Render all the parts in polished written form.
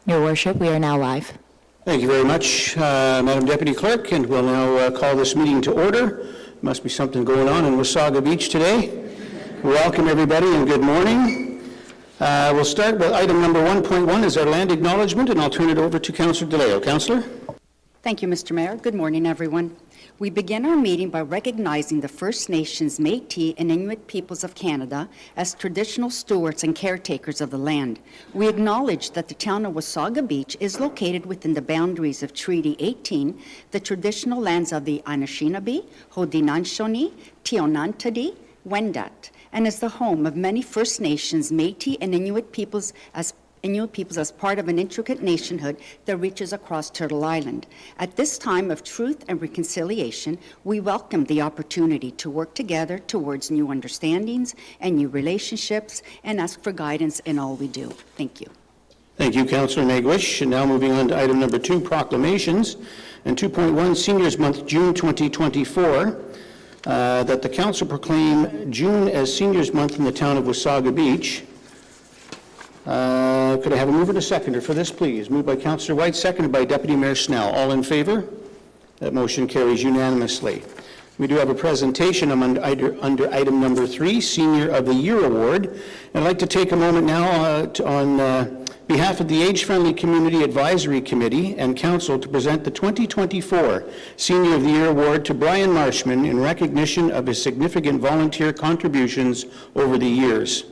Your Worship, we are now live. Thank you very much, Madam Deputy Clerk, and we'll now call this meeting to order. Must be something going on in Wasaga Beach today. Welcome, everybody, and good morning. We'll start with item number 1.1 is our land acknowledgement, and I'll turn it over to Councillor DeLeo. Councillor? Thank you, Mr. Mayor. Good morning, everyone. We begin our meeting by recognizing the First Nations, Métis, and Inuit peoples of Canada as traditional stewards and caretakers of the land. We acknowledge that the town of Wasaga Beach is located within the boundaries of Treaty 18, the traditional lands of the Anishinaabe, Haudenosaunee, Tionantadi, Wendat, and is the home of many First Nations, Métis, and Inuit peoples as part of an intricate nationhood that reaches across Turtle Island. At this time of truth and reconciliation, we welcome the opportunity to work together towards new understandings and new relationships and ask for guidance in all we do. Thank you. Thank you, Councillor Magwish. And now moving on to item number 2, proclamations. And 2.1, Seniors Month, June 2024, that the Council proclaim June as Seniors Month in the town of Wasaga Beach. Could I have a mover and a seconder for this, please? Moved by Councillor White, seconded by Deputy Mayor Snell. All in favor? That motion carries unanimously. We do have a presentation under item number 3, Senior of the Year Award. I'd like to take a moment now on behalf of the Age-Friendly Community Advisory Committee and Council to present the 2024 Senior of the Year Award to Brian Marshman in recognition of his significant volunteer contributions over the years.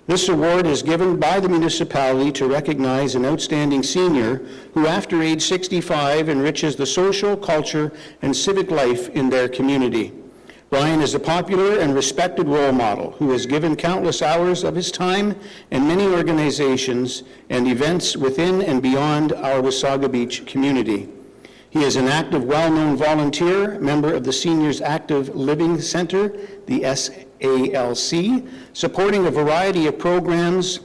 This award is given by the municipality to recognize an outstanding senior who, after age 65, enriches the social, culture, and civic life in their community. Brian is a popular and respected role model who has given countless hours of his time in many organizations and events within and beyond our Wasaga Beach community. He is an active, well-known volunteer, member of the Seniors Active Living Center, the SALC, supporting a variety of programs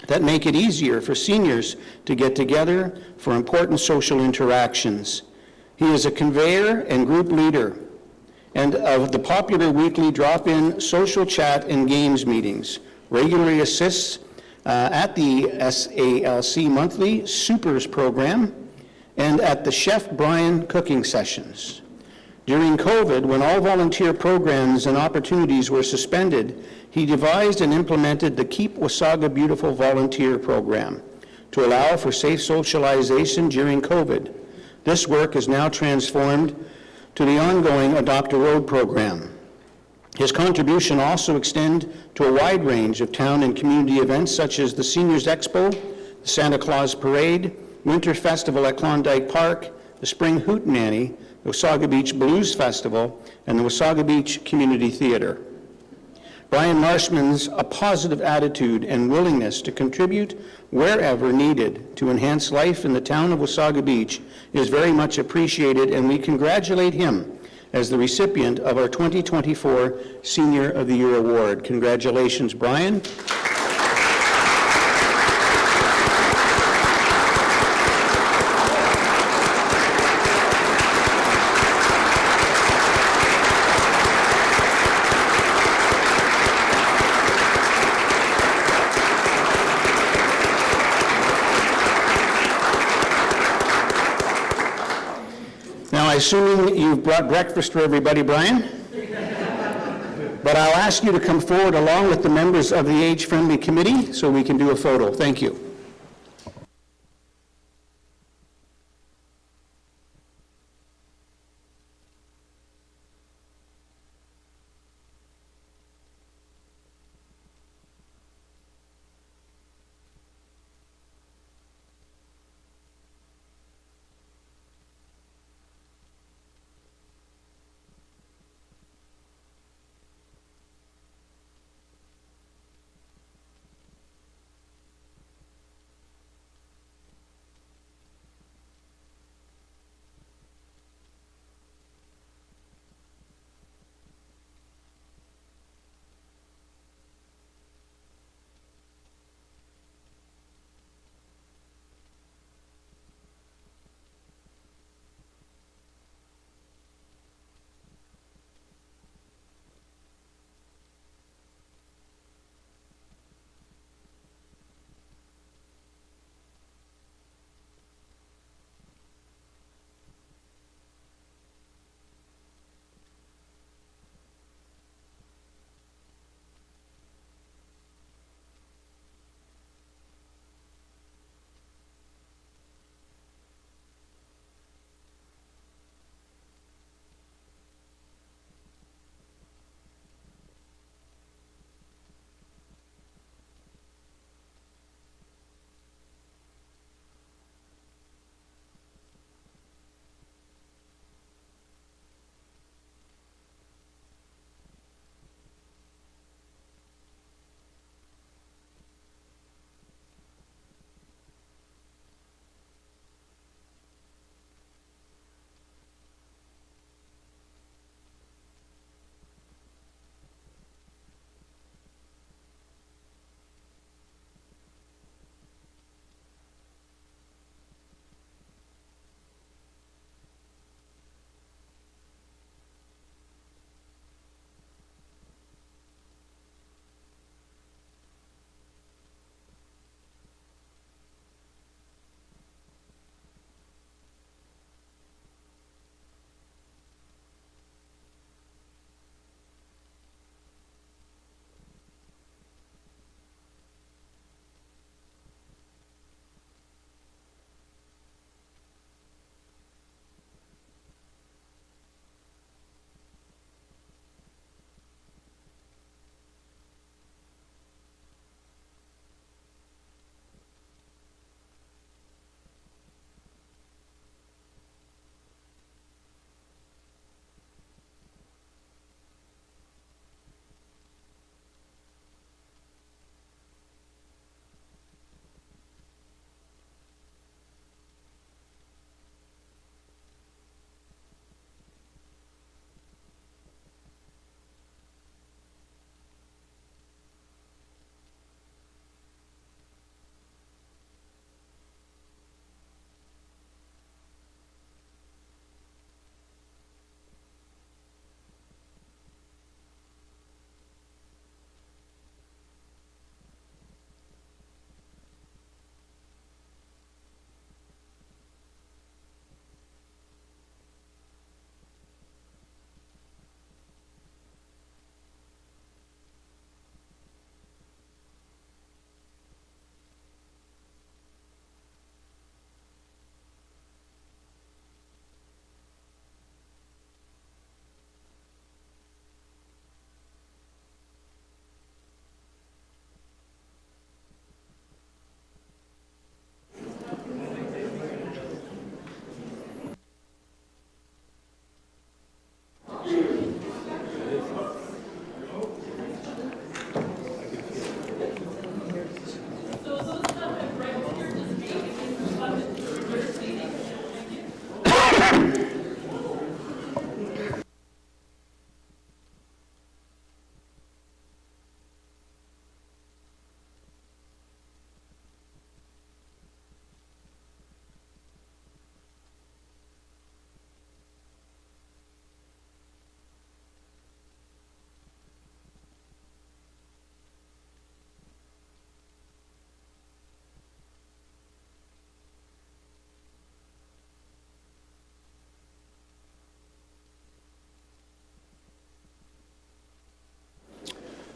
that make it easier for seniors to get together for important social interactions. He is a conveyor and group leader and of the popular weekly drop-in social chat and games meetings, regularly assists at the SALC monthly Supers program and at the Chef Brian cooking sessions. During COVID, when all volunteer programs and opportunities were suspended, he devised and implemented the Keep Wasaga Beautiful volunteer program to allow for safe socialization during COVID. This work is now transformed to the ongoing Adopt a Road program. His contribution also extends to a wide range of town and community events such as the Seniors Expo, the Santa Claus Parade, Winter Festival at Klondike Park, the Spring Hootenanny, the Wasaga Beach Blues Festival, and the Wasaga Beach Community Theater. Brian Marshman's a positive attitude and willingness to contribute wherever needed to enhance life in the town of Wasaga Beach is very much appreciated, and we congratulate him as the recipient of our 2024 Senior of the Year Award. Congratulations, Brian. Assuming you've brought breakfast for everybody, Brian. But I'll ask you to come forward along with the members of the Age-Friendly Committee so we can do a photo. Thank you.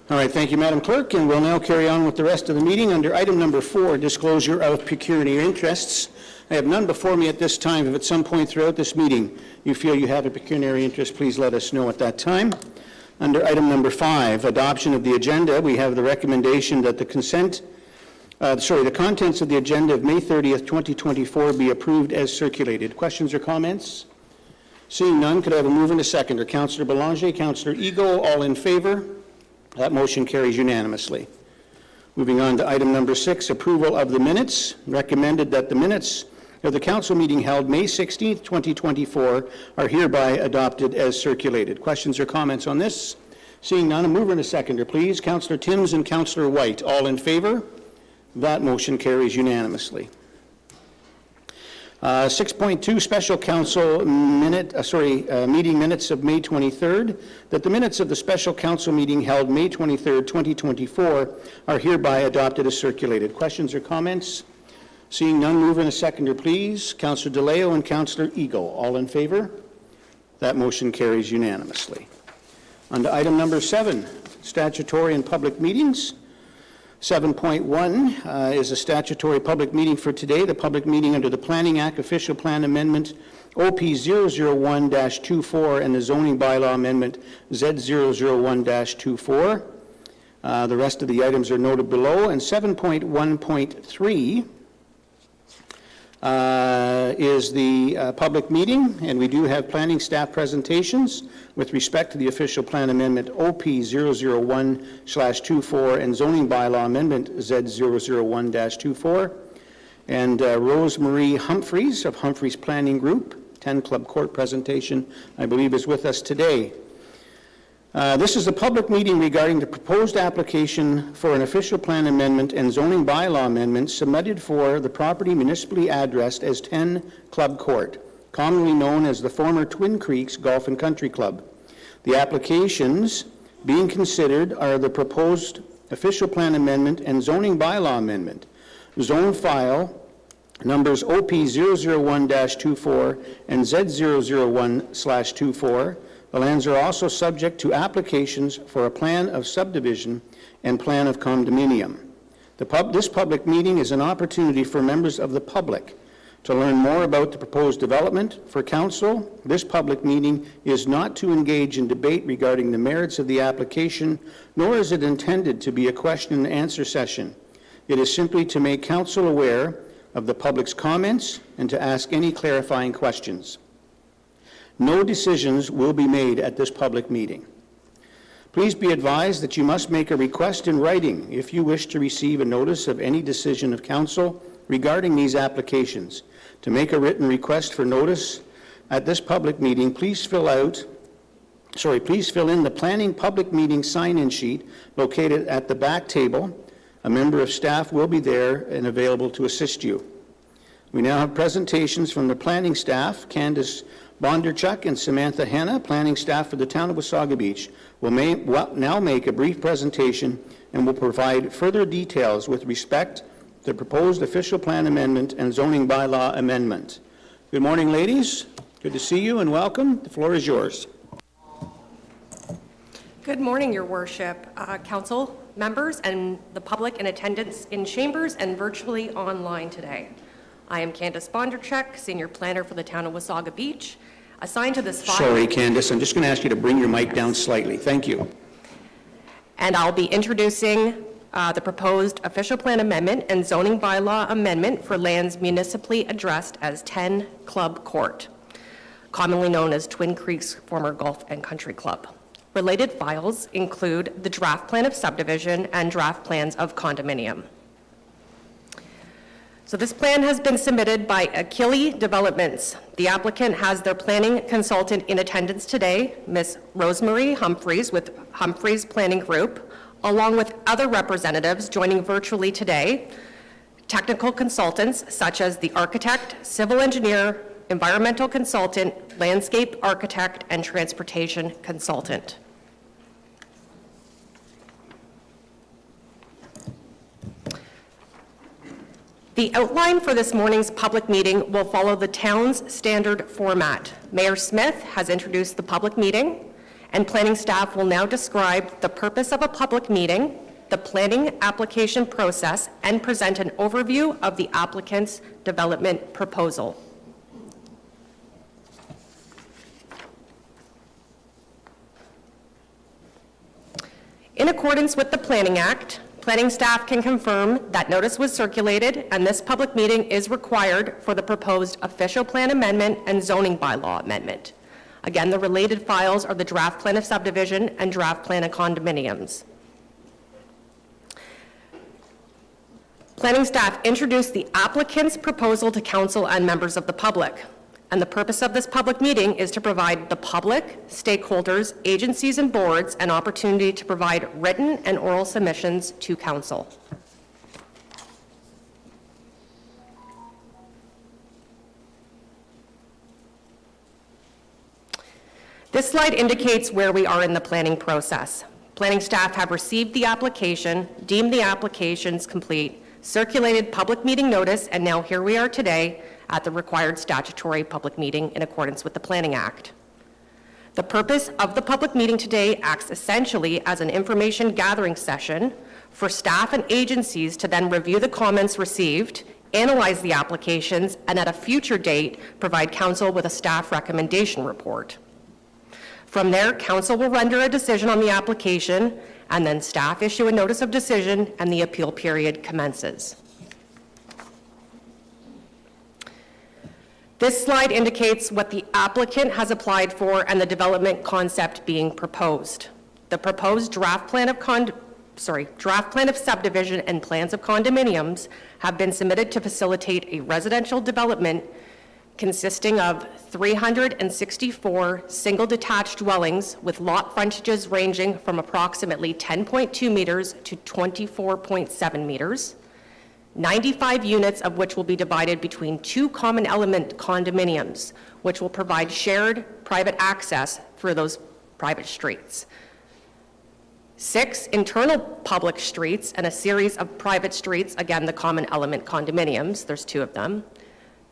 All right, thank you, Madam Clerk, and we'll now carry on with the rest of the meeting. Under item number 4, disclosure of pecuniary interests. I have none before me at this time. If at some point throughout this meeting you feel you have a pecuniary interest, please let us know at that time. Under item number 5, adoption of the agenda, we have the recommendation that the contents of the agenda of May 30th, 2024 be approved as circulated. Questions or comments? Seeing none, could I have a mover and a seconder? Councillor Belanger, Councillor Eagle, all in favor? That motion carries unanimously. Moving on to item number 6, approval of the minutes. Recommended that the minutes of the council meeting held May 16th, 2024 are hereby adopted as circulated. Questions or comments on this? Seeing none, a mover and a seconder, please. Councillor Timms and Councillor White, all in favor? That motion carries unanimously. 6.2, special council meeting minutes of May 23rd, that the minutes of the special council meeting held May 23rd, 2024 are hereby adopted as circulated. Questions or comments? Seeing none, mover and a seconder, please. Councillor DeLeo and Councillor Eagle, all in favor? That motion carries unanimously. On to item number 7, statutory and public meetings. 7.1 is a statutory public meeting for today. The public meeting under the Planning Act Official Plan Amendment OP 001-24 and the Zoning Bylaw Amendment Z001-24. The rest of the items are noted below. And 7.1.3 is the public meeting, and we do have planning staff presentations with respect to the official plan amendment OP 001/24 and zoning bylaw amendment Z001-24. And Rosemary Humphreys of Humphreys Planning Group, 10 Club Court presentation, I believe is with us today. This is a public meeting regarding the proposed application for an official plan amendment and zoning bylaw amendment submitted for the property municipally addressed as 10 Club Court, commonly known as the former Twin Creeks Golf and Country Club. The applications being considered are the proposed official plan amendment and zoning bylaw amendment. Zone file numbers OP 001-24 and Z001/24. The lands are also subject to applications for a plan of subdivision and plan of condominium. This public meeting is an opportunity for members of the public to learn more about the proposed development. For council, this public meeting is not to engage in debate regarding the merits of the application, nor is it intended to be a question and answer session. It is simply to make council aware of the public's comments and to ask any clarifying questions. No decisions will be made at this public meeting. Please be advised that you must make a request in writing if you wish to receive a notice of any decision of council regarding these applications. To make a written request for notice at this public meeting, please fill in the planning public meeting sign-in sheet located at the back table. A member of staff will be there and available to assist you. We now have presentations from the planning staff. Candace Bondarchuk and Samantha Hanna, planning staff for the town of Wasaga Beach, will now make a brief presentation and will provide further details with respect to the proposed official plan amendment and zoning bylaw amendment. Good morning, ladies. Good to see you and welcome. The floor is yours. Good morning, Your Worship, council members and the public in attendance in chambers and virtually online today. I am Candace Bondarchuk, Senior Planner for the town of Wasaga Beach, assigned to this file. Sorry, Candace, I'm just going to ask you to bring your mic down slightly. Thank you. And I'll be introducing the proposed official plan amendment and zoning bylaw amendment for lands municipally addressed as 10 Club Court, commonly known as Twin Creeks Former Golf and Country Club. Related files include the draft plan of subdivision and draft plans of condominium. So this plan has been submitted by Achille Developments. The applicant has their planning consultant in attendance today, Ms. Rosemary Humphreys with Humphreys Planning Group, along with other representatives joining virtually today, technical consultants such as the architect, civil engineer, environmental consultant, landscape architect, and transportation consultant. The outline for this morning's public meeting will follow the town's standard format. Mayor Smith has introduced the public meeting, and planning staff will now describe the purpose of a public meeting, the planning application process, and present an overview of the applicant's development proposal. In accordance with the Planning Act, planning staff can confirm that notice was circulated and this public meeting is required for the proposed official plan amendment and zoning bylaw amendment. Again, the related files are the draft plan of subdivision and draft plan of condominiums. Planning staff introduced the applicant's proposal to council and members of the public. And the purpose of this public meeting is to provide the public, stakeholders, agencies, and boards an opportunity to provide written and oral submissions to council. This slide indicates where we are in the planning process. Planning staff have received the application, deemed the applications complete, circulated public meeting notice, and now here we are today at the required statutory public meeting in accordance with the Planning Act. The purpose of the public meeting today acts essentially as an information gathering session for staff and agencies to then review the comments received, analyze the applications, and at a future date, provide council with a staff recommendation report. From there, council will render a decision on the application, and then staff issue a notice of decision, and the appeal period commences. This slide indicates what the applicant has applied for and the development concept being proposed. The proposed draft plan of subdivision and plans of condominiums have been submitted to facilitate a residential development consisting of 364 single detached dwellings with lot frontages ranging from approximately 10.2 meters to 24.7 meters, 95 units of which will be divided between 2 common element condominiums, which will provide shared private access through those private streets. 6 internal public streets and a series of private streets, again, the common element condominiums, there's 2 of them.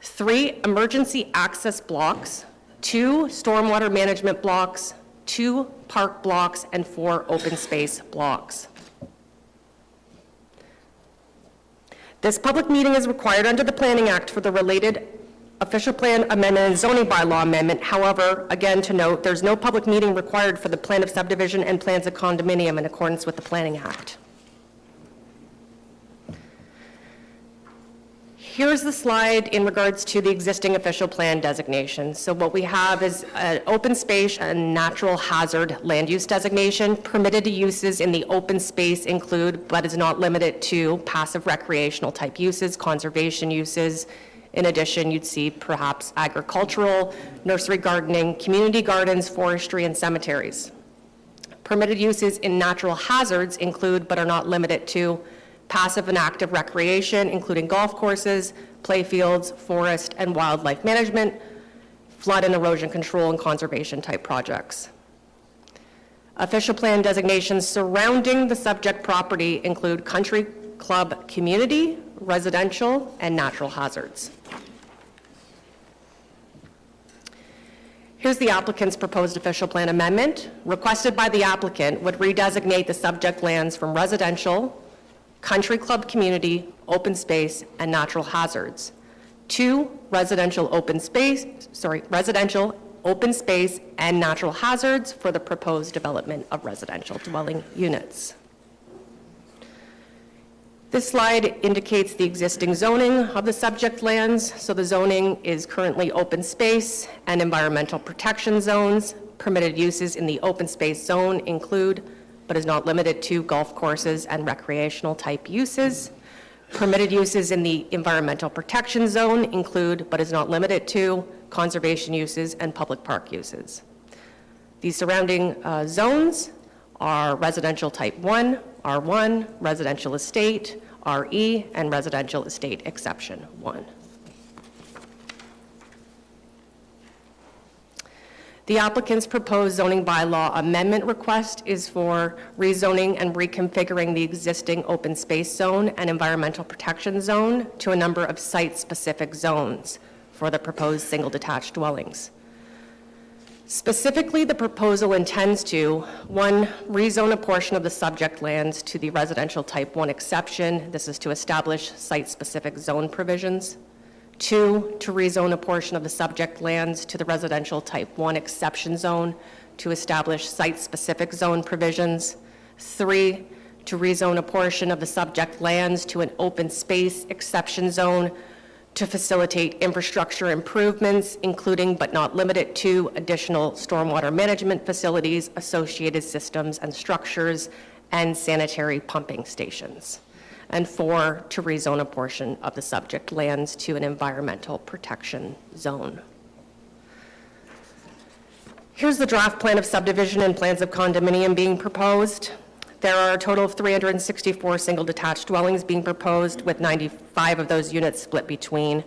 3 emergency access blocks, 2 stormwater management blocks, 2 park blocks, and 4 open space blocks. This public meeting is required under the Planning Act for the related official plan amendment and zoning bylaw amendment. However, again to note, there's no public meeting required for the plan of subdivision and plans of condominium in accordance with the Planning Act. Here's the slide in regards to the existing official plan designation. So what we have is an open space and natural hazard land use designation. Permitted uses in the open space include, but is not limited to, passive recreational type uses, conservation uses. In addition, you'd see perhaps agricultural, nursery gardening, community gardens, forestry, and cemeteries. Permitted uses in natural hazards include, but are not limited to, passive and active recreation, including golf courses, playfields, forest and wildlife management, flood and erosion control and conservation type projects. Official plan designations surrounding the subject property include country club community, residential, and natural hazards. Here's the applicant's proposed official plan amendment. Requested by the applicant would redesignate the subject lands from residential, country club community, open space, and natural hazards to residential, open space, and natural hazards for the proposed development of residential dwelling units. This slide indicates the existing zoning of the subject lands. So the zoning is currently open space and environmental protection zones. Permitted uses in the open space zone include, but is not limited to, golf courses and recreational type uses. Permitted uses in the environmental protection zone include, but is not limited to, conservation uses and public park uses. These surrounding zones are residential type 1, R1, residential estate, RE, and residential estate exception 1. The applicant's proposed zoning bylaw amendment request is for rezoning and reconfiguring the existing open space zone and environmental protection zone to a number of site-specific zones for the proposed single detached dwellings. Specifically, the proposal intends to, 1, rezone a portion of the subject lands to the residential type 1 exception. This is to establish site-specific zone provisions. 2, to rezone a portion of the subject lands to the residential type 1 exception zone to establish site-specific zone provisions. 3, to rezone a portion of the subject lands to an open space exception zone to facilitate infrastructure improvements, including but not limited to additional stormwater management facilities, associated systems and structures, and sanitary pumping stations. And 4, to rezone a portion of the subject lands to an environmental protection zone. Here's the draft plan of subdivision and plans of condominium being proposed. There are a total of 364 single detached dwellings being proposed, with 95 of those units split between,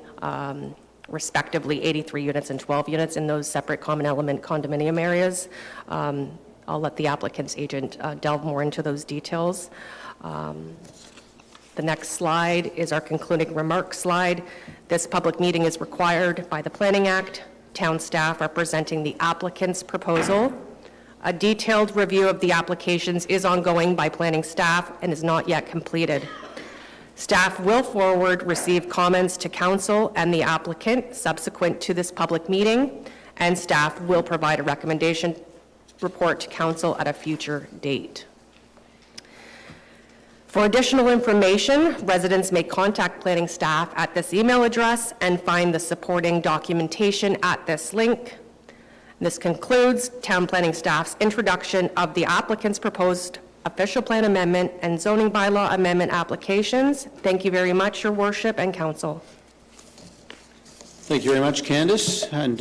respectively, 83 units and 12 units in those separate common element condominium areas. I'll let the applicant's agent delve more into those details. The next slide is our concluding remarks slide. This public meeting is required by the Planning Act. Town staff are presenting the applicant's proposal. A detailed review of the applications is ongoing by planning staff and is not yet completed. Staff will receive comments to council and the applicant subsequent to this public meeting, and staff will provide a recommendation report to council at a future date. For additional information, residents may contact planning staff at this email address and find the supporting documentation at this link. This concludes town planning staff's introduction of the applicant's proposed official plan amendment and zoning bylaw amendment applications. Thank you very much, Your Worship and Council. Thank you very much, Candace. And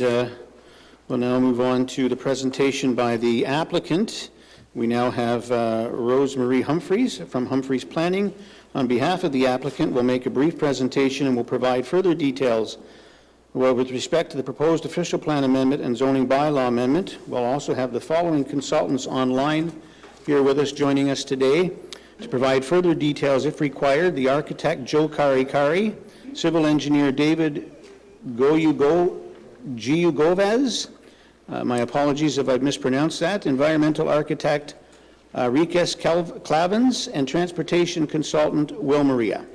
we'll now move on to the presentation by the applicant. We now have Rosemary Humphreys from Humphreys Planning. On behalf of the applicant, we'll make a brief presentation and will provide further details. Well, with respect to the proposed official plan amendment and zoning bylaw amendment, we'll also have the following consultants online here with us, joining us today to provide further details if required: the architect Joe Kari, civil engineer David Giugovez, my apologies if I've mispronounced that, environmental architect Rikes Clavins, and transportation consultant Will Maria.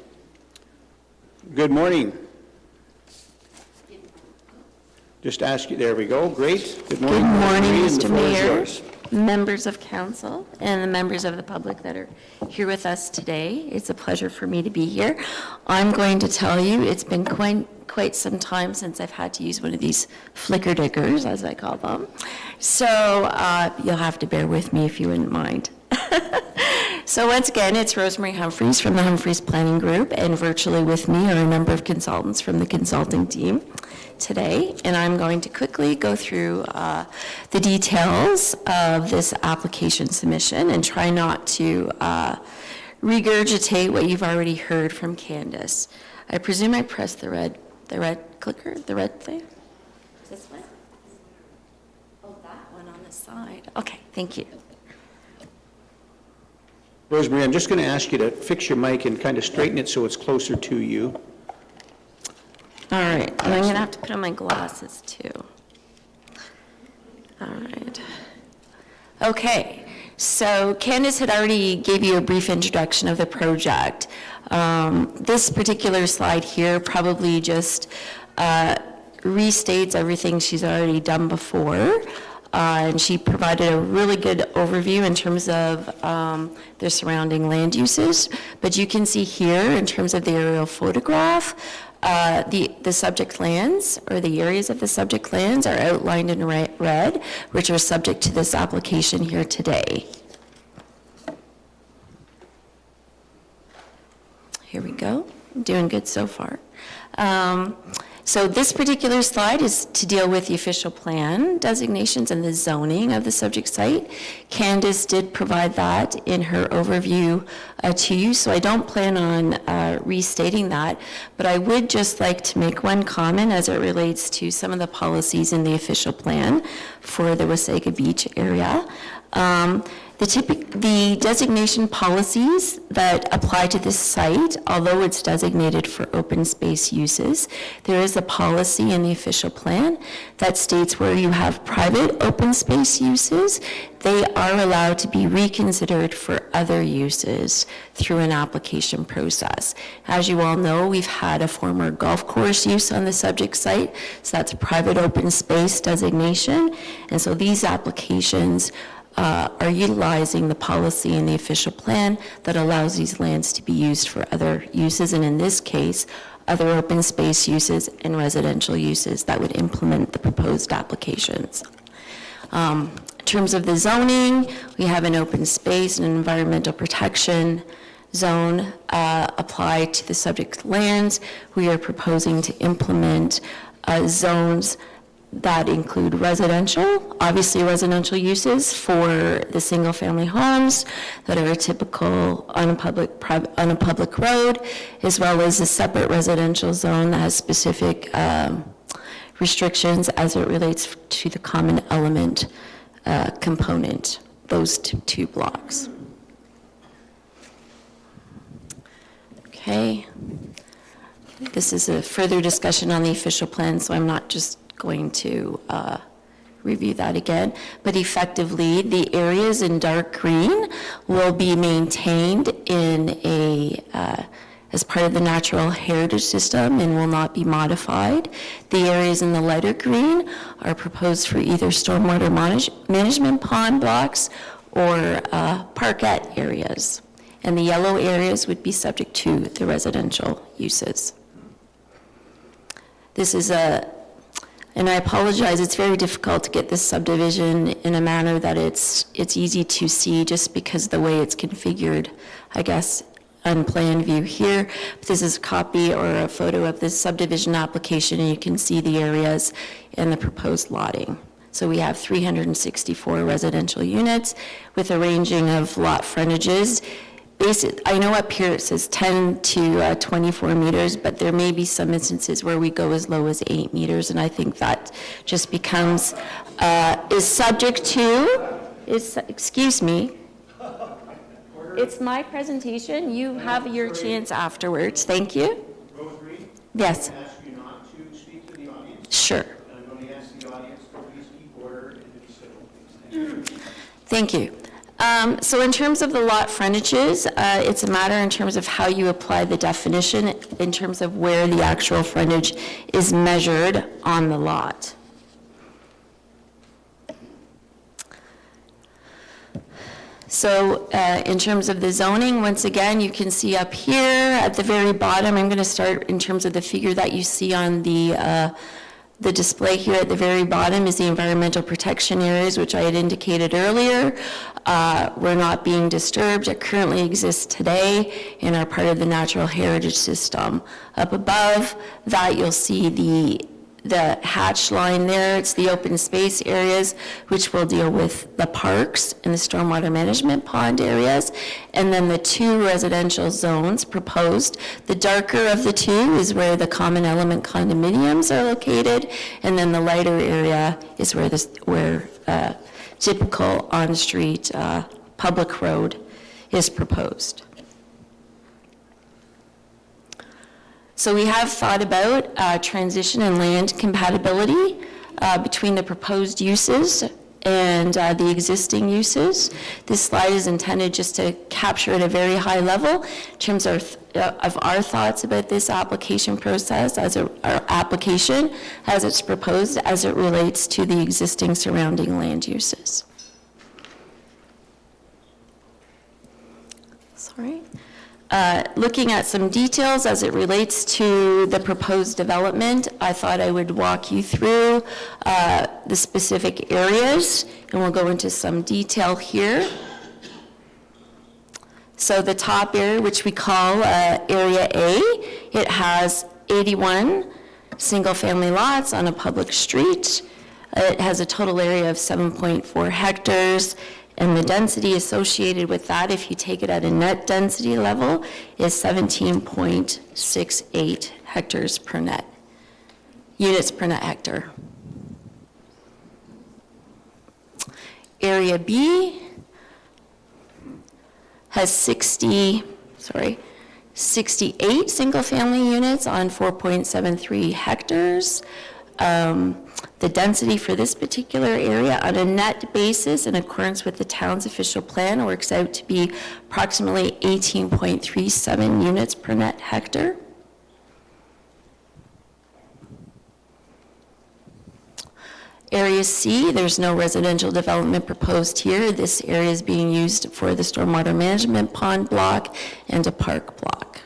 Good morning. Just ask you, there we go, great. Good morning. Good morning, Marie, and the Mr. floor is Mayor, yours. members of council, and the members of the public that are here with us today. It's a pleasure for me to be here. I'm going to tell you, it's been quite some time since I've had to use one of these flicker diggers, as I call them. So you'll have to bear with me if you wouldn't mind. So once again, it's Rosemary Humphreys from the Humphreys Planning Group, and virtually with me are a number of consultants from the consulting team today, and I'm going to quickly go through the details of this application submission and try not to regurgitate what you've already heard from Candace. I presume I pressed the red clicker, the red thing? This one? Oh, that one on the side. Okay, thank you. Rosemary, I'm just going to ask you to fix your mic and kind of straighten it so it's closer to you. All right, and I'm going to have to put on my glasses too. All right. Okay, so Candace had already gave you a brief introduction of the project. This particular slide here probably just restates everything she's already done before. And she provided a really good overview in terms of the surrounding land uses. But you can see here, in terms of the aerial photograph, the subject lands, or the areas of the subject lands, are outlined in red, which are subject to this application here today. Here we go. I'm doing good so far. So this particular slide is to deal with the official plan designations and the zoning of the subject site. Candace did provide that in her overview to you, so I don't plan on restating that, but I would just like to make one comment as it relates to some of the policies in the official plan for the Wasaga Beach area. The designation policies that apply to this site, although it's designated for open space uses, there is a policy in the official plan that states where you have private open space uses, they are allowed to be reconsidered for other uses through an application process. As you all know, we've had a former golf course use on the subject site, so that's a private open space designation, and so these applications are utilizing the policy in the official plan that allows these lands to be used for other uses, and in this case, other open space uses and residential uses that would implement the proposed applications. In terms of the zoning, we have an open space and environmental protection zone applied to the subject lands. We are proposing to implement zones that include residential, obviously residential uses for the single-family homes that are typical on a public road, as well as a separate residential zone that has specific restrictions as it relates to the common element component, those two blocks. Okay. This is a further discussion on the official plan, so I'm not just going to review that again, but effectively the areas in dark green will be maintained in as part of the natural heritage system and will not be modified. The areas in the lighter green are proposed for either stormwater management pond blocks or parkette areas, and the yellow areas would be subject to the residential uses. This is and I apologize, it's very difficult to get this subdivision in a manner that it's easy to see just because the way it's configured, I guess, on plan view here. But this is a copy or a photo of this subdivision application, and you can see the areas and the proposed lotting. So we have 364 residential units with a ranging of lot frontages. I know up here it says 10 to 24 meters, but there may be some instances where we go as low as 8 meters, and I think that just becomes, is subject to, excuse me, it's my presentation. You have your chance afterwards. Thank you. Rosemary? Yes. I'm going to ask you not to speak to the audience. Sure. And I'm going to ask the audience to please keep order and to be civil, please. Thank you. So in terms of the lot frontages, it's a matter in terms of how you apply the definition in terms of where the actual frontage is measured on the lot. So in terms of the zoning, once again, you can see up here at the very bottom, I'm going to start in terms of the figure that you see on the display here at the very bottom is the environmental protection areas, which I had indicated earlier. We're not being disturbed. It currently exists today and are part of the natural heritage system. Up above that, you'll see the hatch line there. It's the open space areas, which will deal with the parks and the stormwater management pond areas. And then the two residential zones proposed. The darker of the two is where the common element condominiums are located. And then the lighter area is where typical on-street public road is proposed. So we have thought about transition and land compatibility between the proposed uses and the existing uses. This slide is intended just to capture at a very high level in terms of our thoughts about this application process, our application as it's proposed as it relates to the existing surrounding land uses. Sorry. Looking at some details as it relates to the proposed development, I thought I would walk you through the specific areas, and we'll go into some detail here. So the top area, which we call Area A, it has 81 single-family lots on a public street. It has a total area of 7.4 hectares. And the density associated with that, if you take it at a net density level, is 17.68 hectares per net, units per net hectare. has 68 single-family units on 4.73 hectares. The density for this particular area on a net basis in accordance with the town's official plan works out to be approximately 18.37 units per net hectare. Area C, there's no residential development proposed here. This area is being used for the stormwater management pond block and a park block.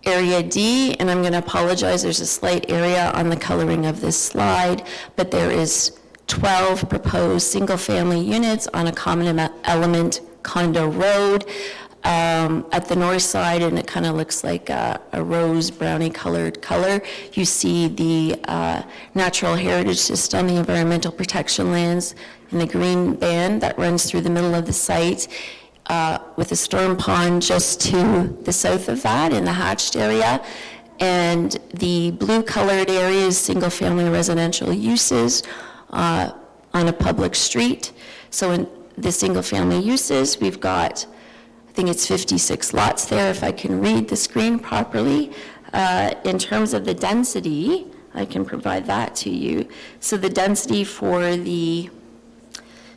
Area D, and I'm going to apologize, there's a slight area on the coloring of this slide, but there is 12 proposed single-family units on a common element condo road at the north side, and it kind of looks like a rose brownie colored color. You see the natural heritage system, the environmental protection lands, and the green band that runs through the middle of the site, with a storm pond just to the south of that in the hatched area. And the blue colored area is single-family residential uses on a public street. So in the single-family uses, we've got, I think it's 56 lots there, if I can read the screen properly. In terms of the density, I can provide that to you. So the density for the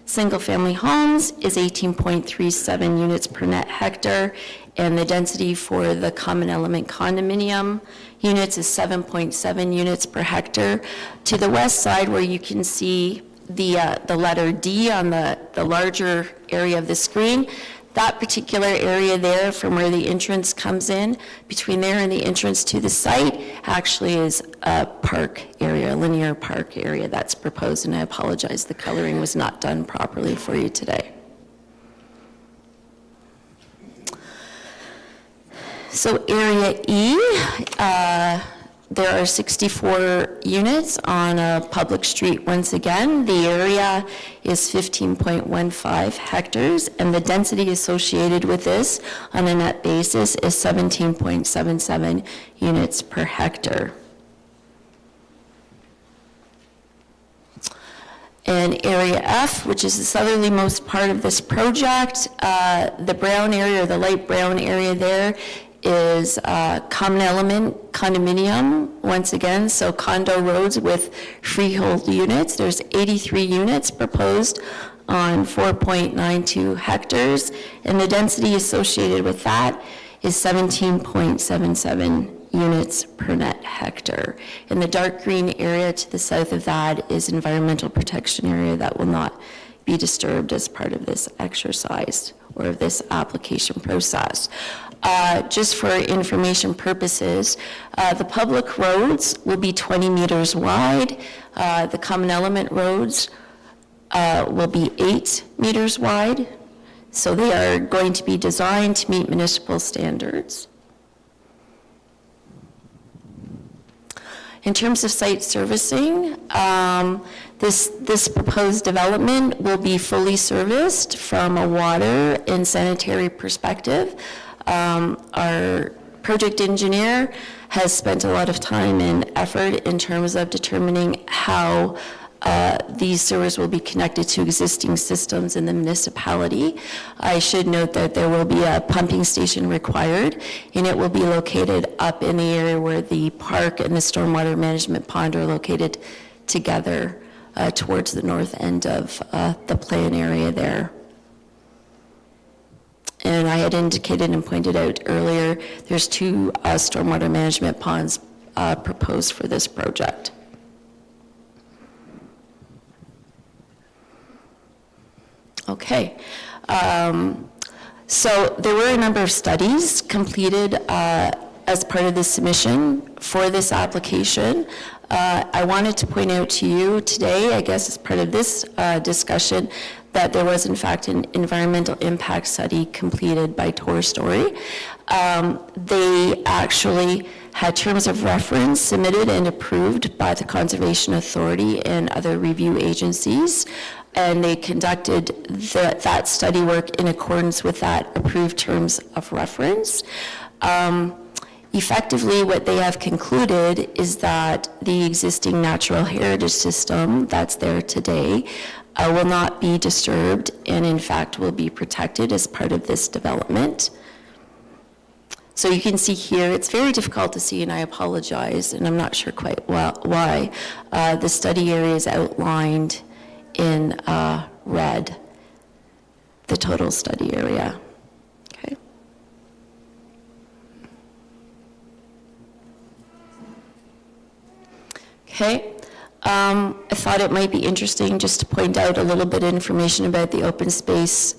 single-family homes is 18.37 units per net hectare, and the density for the common element condominium units is 7.7 units per hectare. To the west side, where you can see the letter D on the larger area of the screen, that particular area there from where the entrance comes in, between there and the entrance to the site, actually is a park area, a linear park area that's proposed, and I apologize, the coloring was not done properly for you today. So Area E, there are 64 units on a public street. Once again, the area is 15.15 hectares, and the density associated with this on a net basis is 17.77 units per hectare. And Area F, which is the southerlymost part of this project, the brown area, or the light brown area there, is common element condominium, once again, so condo roads with freehold units. There's 83 units proposed on 4.92 hectares, and the density associated with that is 17.77 units per net hectare. And the dark green area to the south of that is environmental protection area that will not be disturbed as part of this exercise or of this application process. Just for information purposes, the public roads will be 20 meters wide. The common element roads will be 8 meters wide. So they are going to be designed to meet municipal standards. In terms of site servicing, this proposed development will be fully serviced from a water and sanitary perspective. Our project engineer has spent a lot of time and effort in terms of determining how these sewers will be connected to existing systems in the municipality. I should note that there will be a pumping station required, and it will be located up in the area where the park and the stormwater management pond are located together towards the north end of the plan area there. And I had indicated and pointed out earlier, there's 2 stormwater management ponds proposed for this project. Okay, so there were a number of studies completed as part of the submission for this application. I wanted to point out to you today, I guess as part of this discussion, that there was in fact an environmental impact study completed by Tor Story. They actually had terms of reference submitted and approved by the Conservation Authority and other review agencies, and they conducted that study work in accordance with that approved terms of reference. Effectively, what they have concluded is that the existing natural heritage system that's there today will not be disturbed and in fact will be protected as part of this development. So you can see here, it's very difficult to see, and I apologize, and I'm not sure quite why. The study area is outlined in red, the total study area. Okay. Okay. I thought it might be interesting just to point out a little bit of information about the open space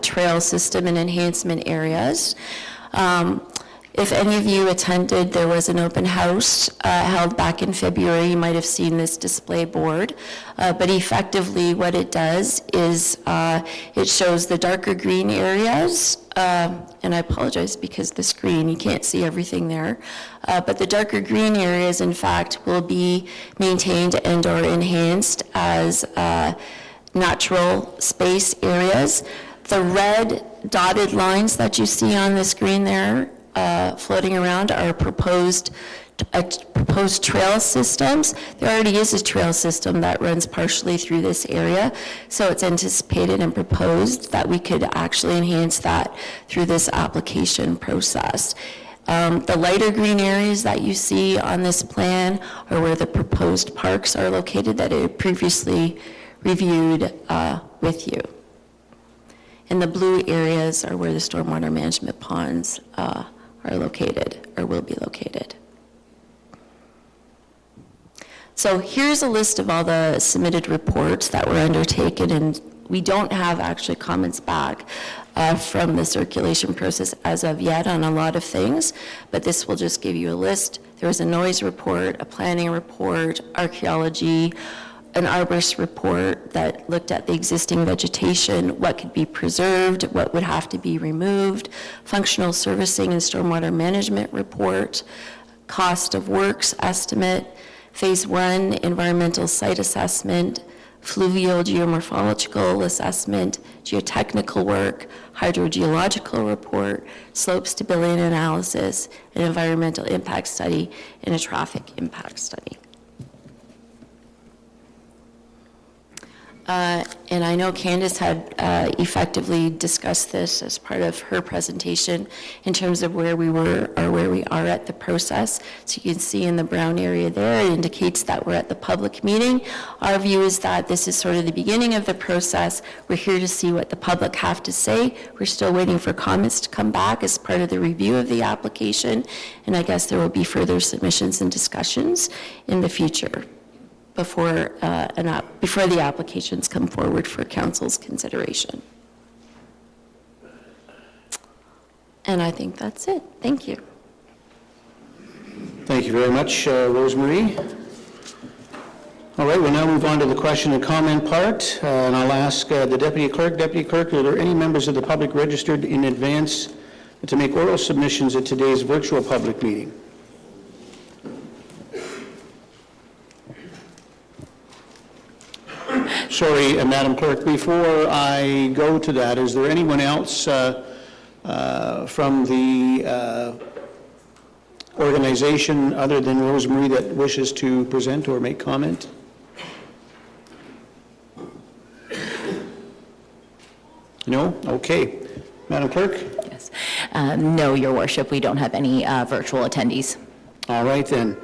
trail system and enhancement areas. If any of you attended, there was an open house held back in February. You might have seen this display board. But effectively what it does is it shows the darker green areas, and I apologize because the screen, you can't see everything there. But the darker green areas, in fact, will be maintained and or enhanced as natural space areas. The red dotted lines that you see on the screen there floating around are proposed trail systems. There already is a trail system that runs partially through this area, so it's anticipated and proposed that we could actually enhance that through this application process. The lighter green areas that you see on this plan are where the proposed parks are located that I had previously reviewed with you. And the blue areas are where the stormwater management ponds are located, or will be located. So here's a list of all the submitted reports that were undertaken, and we don't have actually comments back from the circulation process as of yet on a lot of things, but this will just give you a list. There was a noise report, a planning report, archaeology, an arborist report that looked at the existing vegetation, what could be preserved, what would have to be removed, functional servicing and stormwater management report, cost of works estimate, phase 1 environmental site assessment, fluvial geomorphological assessment, geotechnical work, hydrogeological report, slope stability analysis, an environmental impact study, and a traffic impact study. And I know Candace had effectively discussed this as part of her presentation in terms of where we were or where we are at the process. So you can see in the brown area there, it indicates that we're at the public meeting. Our view is that this is sort of the beginning of the process. We're here to see what the public have to say. We're still waiting for comments to come back as part of the review of the application. And I guess there will be further submissions and discussions in the future before the applications come forward for council's consideration. And I think that's it. Thank you. Thank you very much, Rosemary. All right, we'll now move on to the question and comment part, and I'll ask the Deputy Clerk. Deputy Clerk, are there any members of the public registered in advance to make oral submissions at today's virtual public meeting? Sorry, Madam Clerk, before I go to that, is there anyone else from the organization other than Rosemary that wishes to present or make comment? No? Okay. Madam Clerk? Yes. No, Your Worship, we don't have any virtual attendees. All right, then.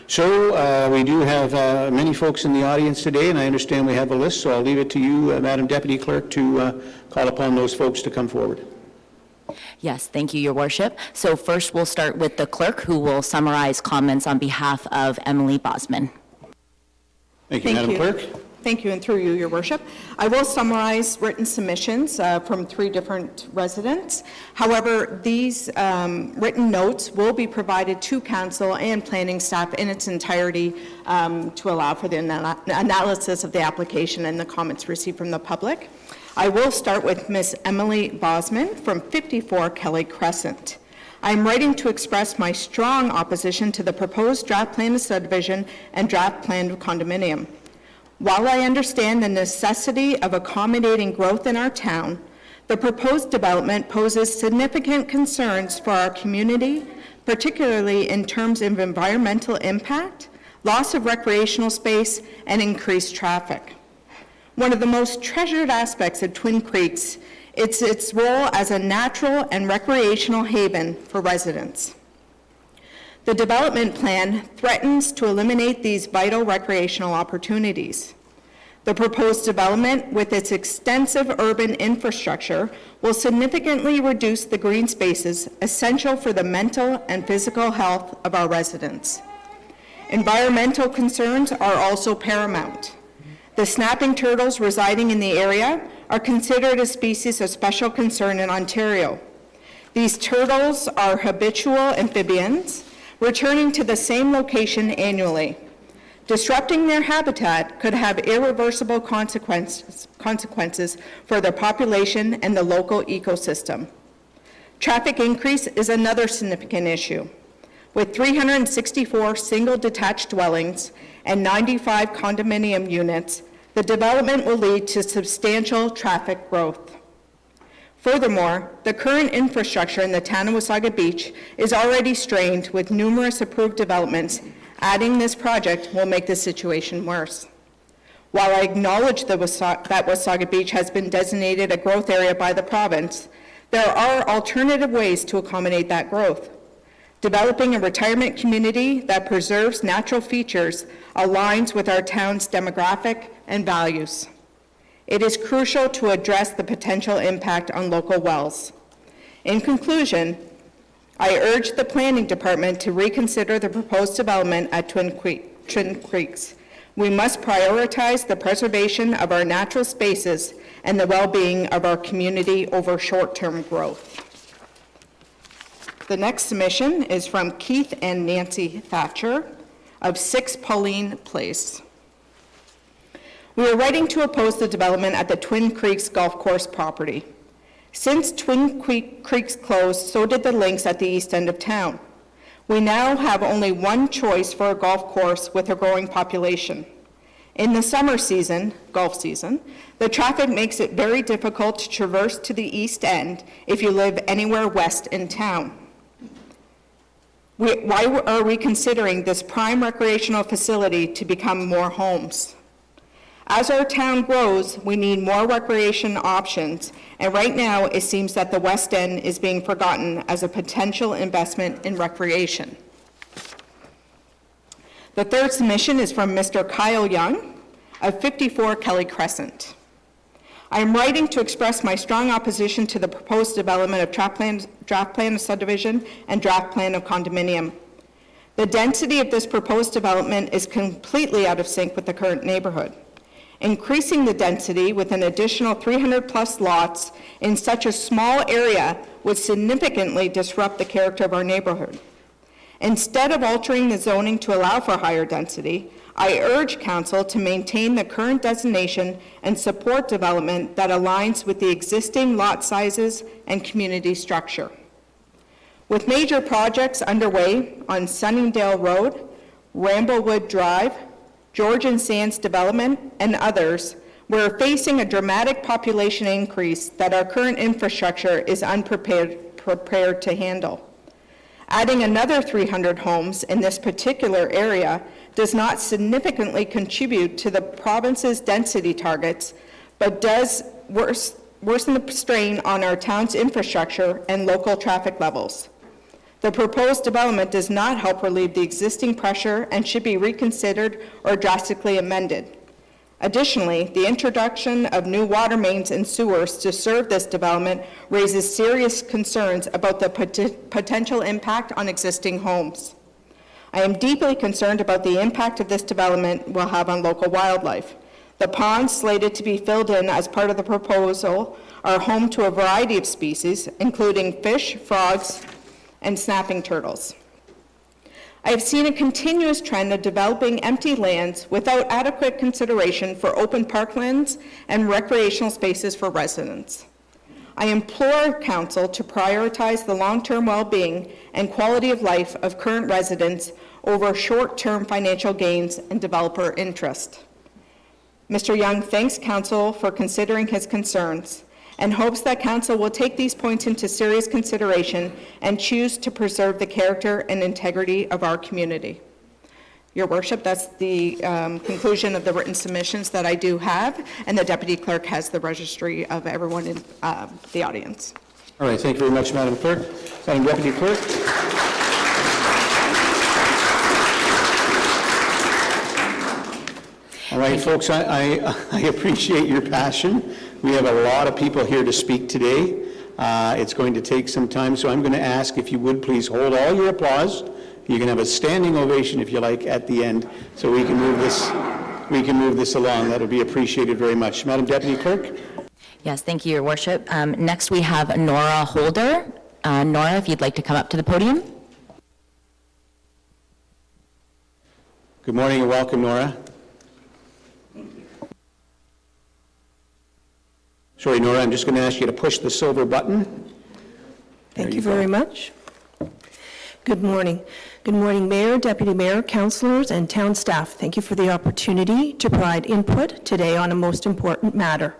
So we do have many folks in the audience today, and I understand we have a list, so I'll leave it to you, Madam Deputy Clerk, to call upon those folks to come forward. Yes, thank you, Your Worship. So first we'll start with the clerk, who will summarize comments on behalf of Emily Bosman. Thank you, Madam Clerk. Thank you, and through you, Your Worship. I will summarize written submissions from 3 different residents. However, these written notes will be provided to Council and planning staff in its entirety to allow for the analysis of the application and the comments received from the public. I will start with Ms. Emily Bosman from 54 Kelly Crescent. I am writing to express my strong opposition to the proposed draft plan of subdivision and draft plan of condominium. While I understand the necessity of accommodating growth in our town, the proposed development poses significant concerns for our community, particularly in terms of environmental impact, loss of recreational space, and increased traffic. One of the most treasured aspects of Twin Creeks is its role as a natural and recreational haven for residents. The development plan threatens to eliminate these vital recreational opportunities. The proposed development, with its extensive urban infrastructure, will significantly reduce the green spaces essential for the mental and physical health of our residents. Environmental concerns are also paramount. The snapping turtles residing in the area are considered a species of special concern in Ontario. These turtles are habitual amphibians, returning to the same location annually. Disrupting their habitat could have irreversible consequences for their population and the local ecosystem. Traffic increase is another significant issue. With 364 single detached dwellings and 95 condominium units, the development will lead to substantial traffic growth. Furthermore, the current infrastructure in the town of Wasaga Beach is already strained with numerous approved developments. Adding this project will make the situation worse. While I acknowledge that Wasaga Beach has been designated a growth area by the province, there are alternative ways to accommodate that growth. Developing a retirement community that preserves natural features aligns with our town's demographic and values. It is crucial to address the potential impact on local wells. In conclusion, I urge the Planning Department to reconsider the proposed development at Twin Creeks. We must prioritize the preservation of our natural spaces and the well-being of our community over short-term growth. The next submission is from Keith and Nancy Thatcher of 6 Pauline Place. We are writing to oppose the development at the Twin Creeks Golf Course property. Since Twin Creeks closed, so did the links at the east end of town. We now have only one choice for a golf course with a growing population. In the summer season, golf season, the traffic makes it very difficult to traverse to the east end if you live anywhere west in town. Why are we considering this prime recreational facility to become more homes? As our town grows, we need more recreation options, and right now it seems that the West End is being forgotten as a potential investment in recreation. The third submission is from Mr. Kyle Young of 54 Kelly Crescent. I am writing to express my strong opposition to the proposed development of draft plan of subdivision and draft plan of condominium. The density of this proposed development is completely out of sync with the current neighborhood. Increasing the density with an additional 300+ lots in such a small area would significantly disrupt the character of our neighborhood. Instead of altering the zoning to allow for higher density, I urge Council to maintain the current designation and support development that aligns with the existing lot sizes and community structure. With major projects underway on Sunningdale Road, Ramblewood Drive, George and Sands development, and others, we're facing a dramatic population increase that our current infrastructure is unprepared to handle. Adding another 300 homes in this particular area does not significantly contribute to the province's density targets, but does worsen the strain on our town's infrastructure and local traffic levels. The proposed development does not help relieve the existing pressure and should be reconsidered or drastically amended. Additionally, the introduction of new water mains and sewers to serve this development raises serious concerns about the potential impact on existing homes. I am deeply concerned about the impact of this development will have on local wildlife. The ponds slated to be filled in as part of the proposal are home to a variety of species, including fish, frogs, and snapping turtles. I have seen a continuous trend of developing empty lands without adequate consideration for open parklands and recreational spaces for residents. I implore Council to prioritize the long-term well-being and quality of life of current residents over short-term financial gains and developer interest. Mr. Young thanks Council for considering his concerns and hopes that Council will take these points into serious consideration and choose to preserve the character and integrity of our community. Your Worship, that's the conclusion of the written submissions that I do have, and the Deputy Clerk has the registry of everyone in the audience. All right, thank you very much, Madam Clerk. Madam Deputy Clerk. All right, folks, I appreciate your passion. We have a lot of people here to speak today. It's going to take some time, so I'm going to ask if you would please hold all your applause. You can have a standing ovation if you like at the end, so we can move this along. That would be appreciated very much. Madam Deputy Clerk. Yes, thank you, Your Worship. Next, we have Nora Holder. Nora, if you'd like to come up to the podium. Good morning and welcome, Nora. Sorry, Nora, I'm just going to ask you to push the silver button. Thank you very much. Good morning. Good morning, Mayor, Deputy Mayor, councillors, and town staff. Thank you for the opportunity to provide input today on a most important matter.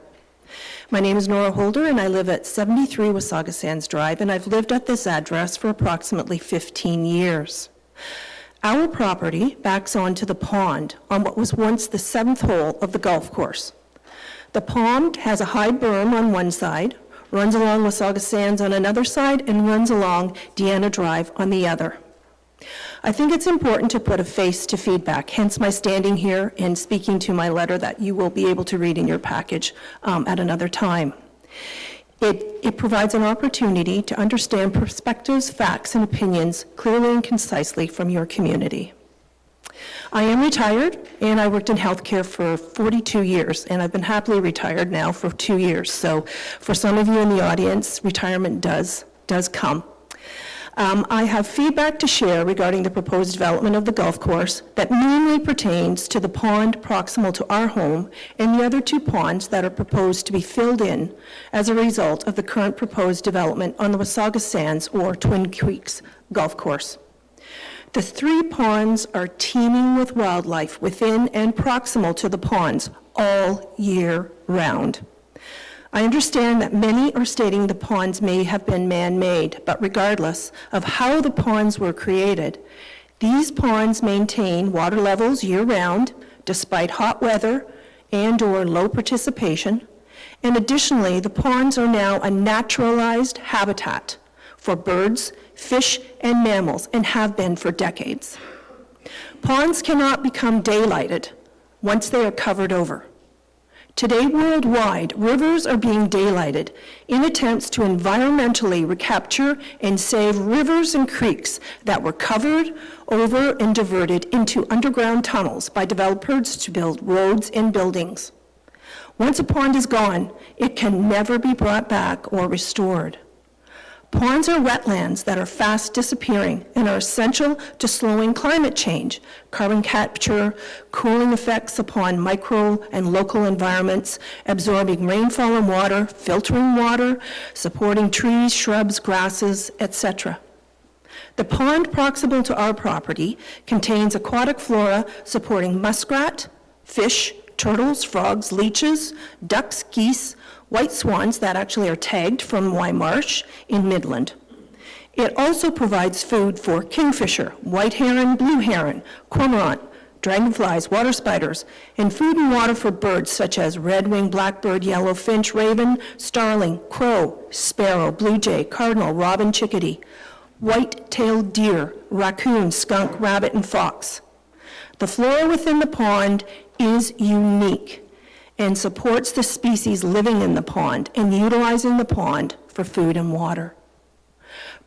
My name is Nora Holder, and I live at 73 Wasaga Sands Drive, and I've lived at this address for approximately 15 years. Our property backs onto the pond on what was once the 7th hole of the golf course. The pond has a high berm on one side, runs along Wasaga Sands on another side, and runs along Deanna Drive on the other. I think it's important to put a face to feedback, hence my standing here and speaking to my letter that you will be able to read in your package at another time. It provides an opportunity to understand perspectives, facts, and opinions clearly and concisely from your community. I am retired, and I worked in healthcare for 42 years, and I've been happily retired now for 2 years. So for some of you in the audience, retirement does come. I have feedback to share regarding the proposed development of the golf course that mainly pertains to the pond proximal to our home and the other 2 ponds that are proposed to be filled in as a result of the current proposed development on the Wasaga Sands or Twin Creeks golf course. The 3 ponds are teeming with wildlife within and proximal to the ponds all year round. I understand that many are stating the ponds may have been man-made, but regardless of how the ponds were created, these ponds maintain water levels year-round despite hot weather and/or low participation, and additionally, the ponds are now a naturalized habitat for birds, fish, and mammals, and have been for decades. Ponds cannot become daylighted once they are covered over. Today, worldwide, rivers are being daylighted in attempts to environmentally recapture and save rivers and creeks that were covered over and diverted into underground tunnels by developers to build roads and buildings. Once a pond is gone, it can never be brought back or restored. Ponds are wetlands that are fast disappearing and are essential to slowing climate change, carbon capture, cooling effects upon micro and local environments, absorbing rainfall and water, filtering water, supporting trees, shrubs, grasses, etc. The pond proximal to our property contains aquatic flora supporting muskrat, fish, turtles, frogs, leeches, ducks, geese, white swans that actually are tagged from Marsh in Midland. It also provides food for kingfisher, white heron, blue heron, cormorant, dragonflies, water spiders, and food and water for birds such as red-winged blackbird, yellow finch, raven, starling, crow, sparrow, blue jay, cardinal, robin, chickadee, white-tailed deer, raccoon, skunk, rabbit, and fox. The flora within the pond is unique and supports the species living in the pond and utilizing the pond for food and water.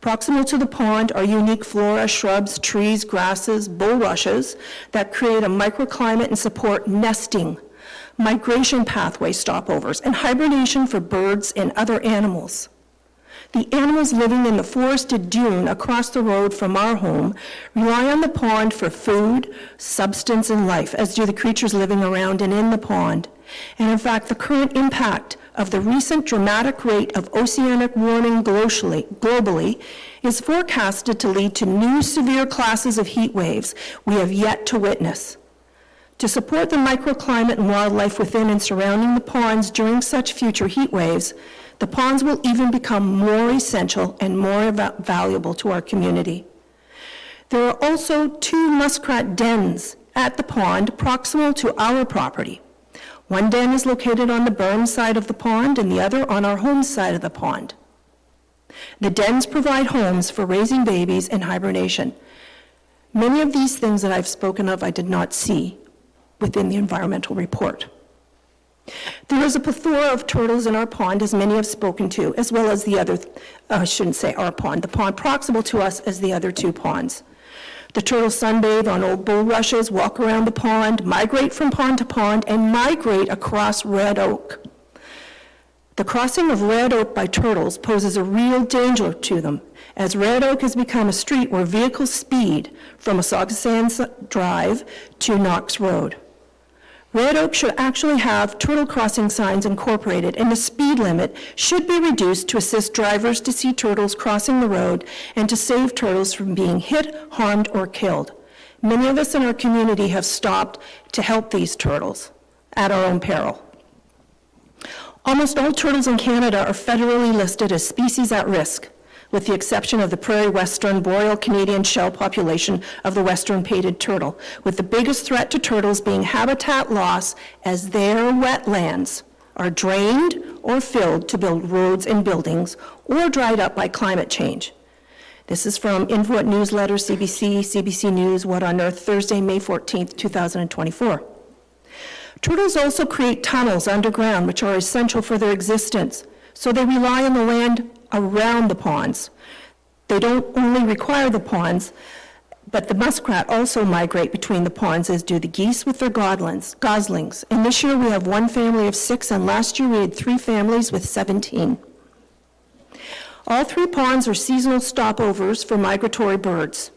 Proximal to the pond are unique flora, shrubs, trees, grasses, bulrushes that create a microclimate and support nesting, migration pathway stopovers, and hibernation for birds and other animals. The animals living in the forested dune across the road from our home rely on the pond for food, substance, and life, as do the creatures living around and in the pond. And in fact, the current impact of the recent dramatic rate of oceanic warming globally is forecasted to lead to new severe classes of heat waves we have yet to witness. To support the microclimate and wildlife within and surrounding the ponds during such future heat waves, the ponds will even become more essential and more valuable to our community. There are also 2 muskrat dens at the pond proximal to our property. One den is located on the berm side of the pond and the other on our home side of the pond. The dens provide homes for raising babies in hibernation. Many of these things that I've spoken of I did not see within the environmental report. There is a plethora of turtles in our pond, as many have spoken to, as well as the other, I shouldn't say our pond, the pond proximal to us as the other two ponds. The turtles sunbathe on old bulrushes, walk around the pond, migrate from pond to pond, and migrate across red oak. The crossing of red oak by turtles poses a real danger to them, as red oak has become a street where vehicles speed from Assaugasand Drive to Knox Road. Red Oak should actually have turtle crossing signs incorporated, and the speed limit should be reduced to assist drivers to see turtles crossing the road and to save turtles from being hit, harmed, or killed. Many of us in our community have stopped to help these turtles at our own peril. Almost all turtles in Canada are federally listed as species at risk, with the exception of the prairie western boreal Canadian shell population of the western painted turtle, with the biggest threat to turtles being habitat loss as their wetlands are drained or filled to build roads and buildings or dried up by climate change. This is from Infoot Newsletter, CBC, CBC News, What on Earth, Thursday, May 14th, 2024. Turtles also create tunnels underground, which are essential for their existence, so they rely on the land around the ponds. They don't only require the ponds, but the muskrat also migrate between the ponds, as do the geese with their goslings. And this year we have one family of 6, and last year we had 3 families with 17. All 3 ponds are seasonal stopovers for migratory birds: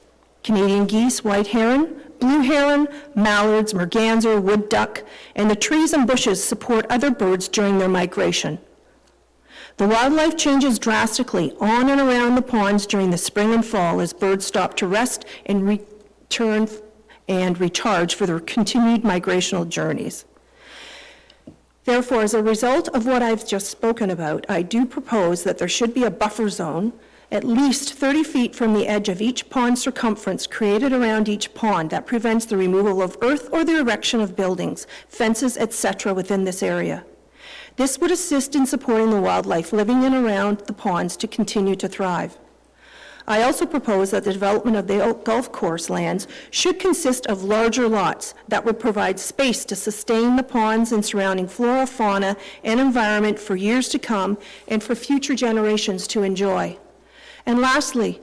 Canadian geese, white heron, blue heron, mallards, merganser, wood duck, and the trees and bushes support other birds during their migration. The wildlife changes drastically on and around the ponds during the spring and fall as birds stop to rest and return and recharge for their continued migrational journeys. Therefore, as a result of what I've just spoken about, I do propose that there should be a buffer zone at least 30 feet from the edge of each pond circumference created around each pond that prevents the removal of earth or the erection of buildings, fences, etc. within this area. This would assist in supporting the wildlife living in and around the ponds to continue to thrive. I also propose that the development of the golf course lands should consist of larger lots that would provide space to sustain the ponds and surrounding flora, fauna, and environment for years to come and for future generations to enjoy. And lastly,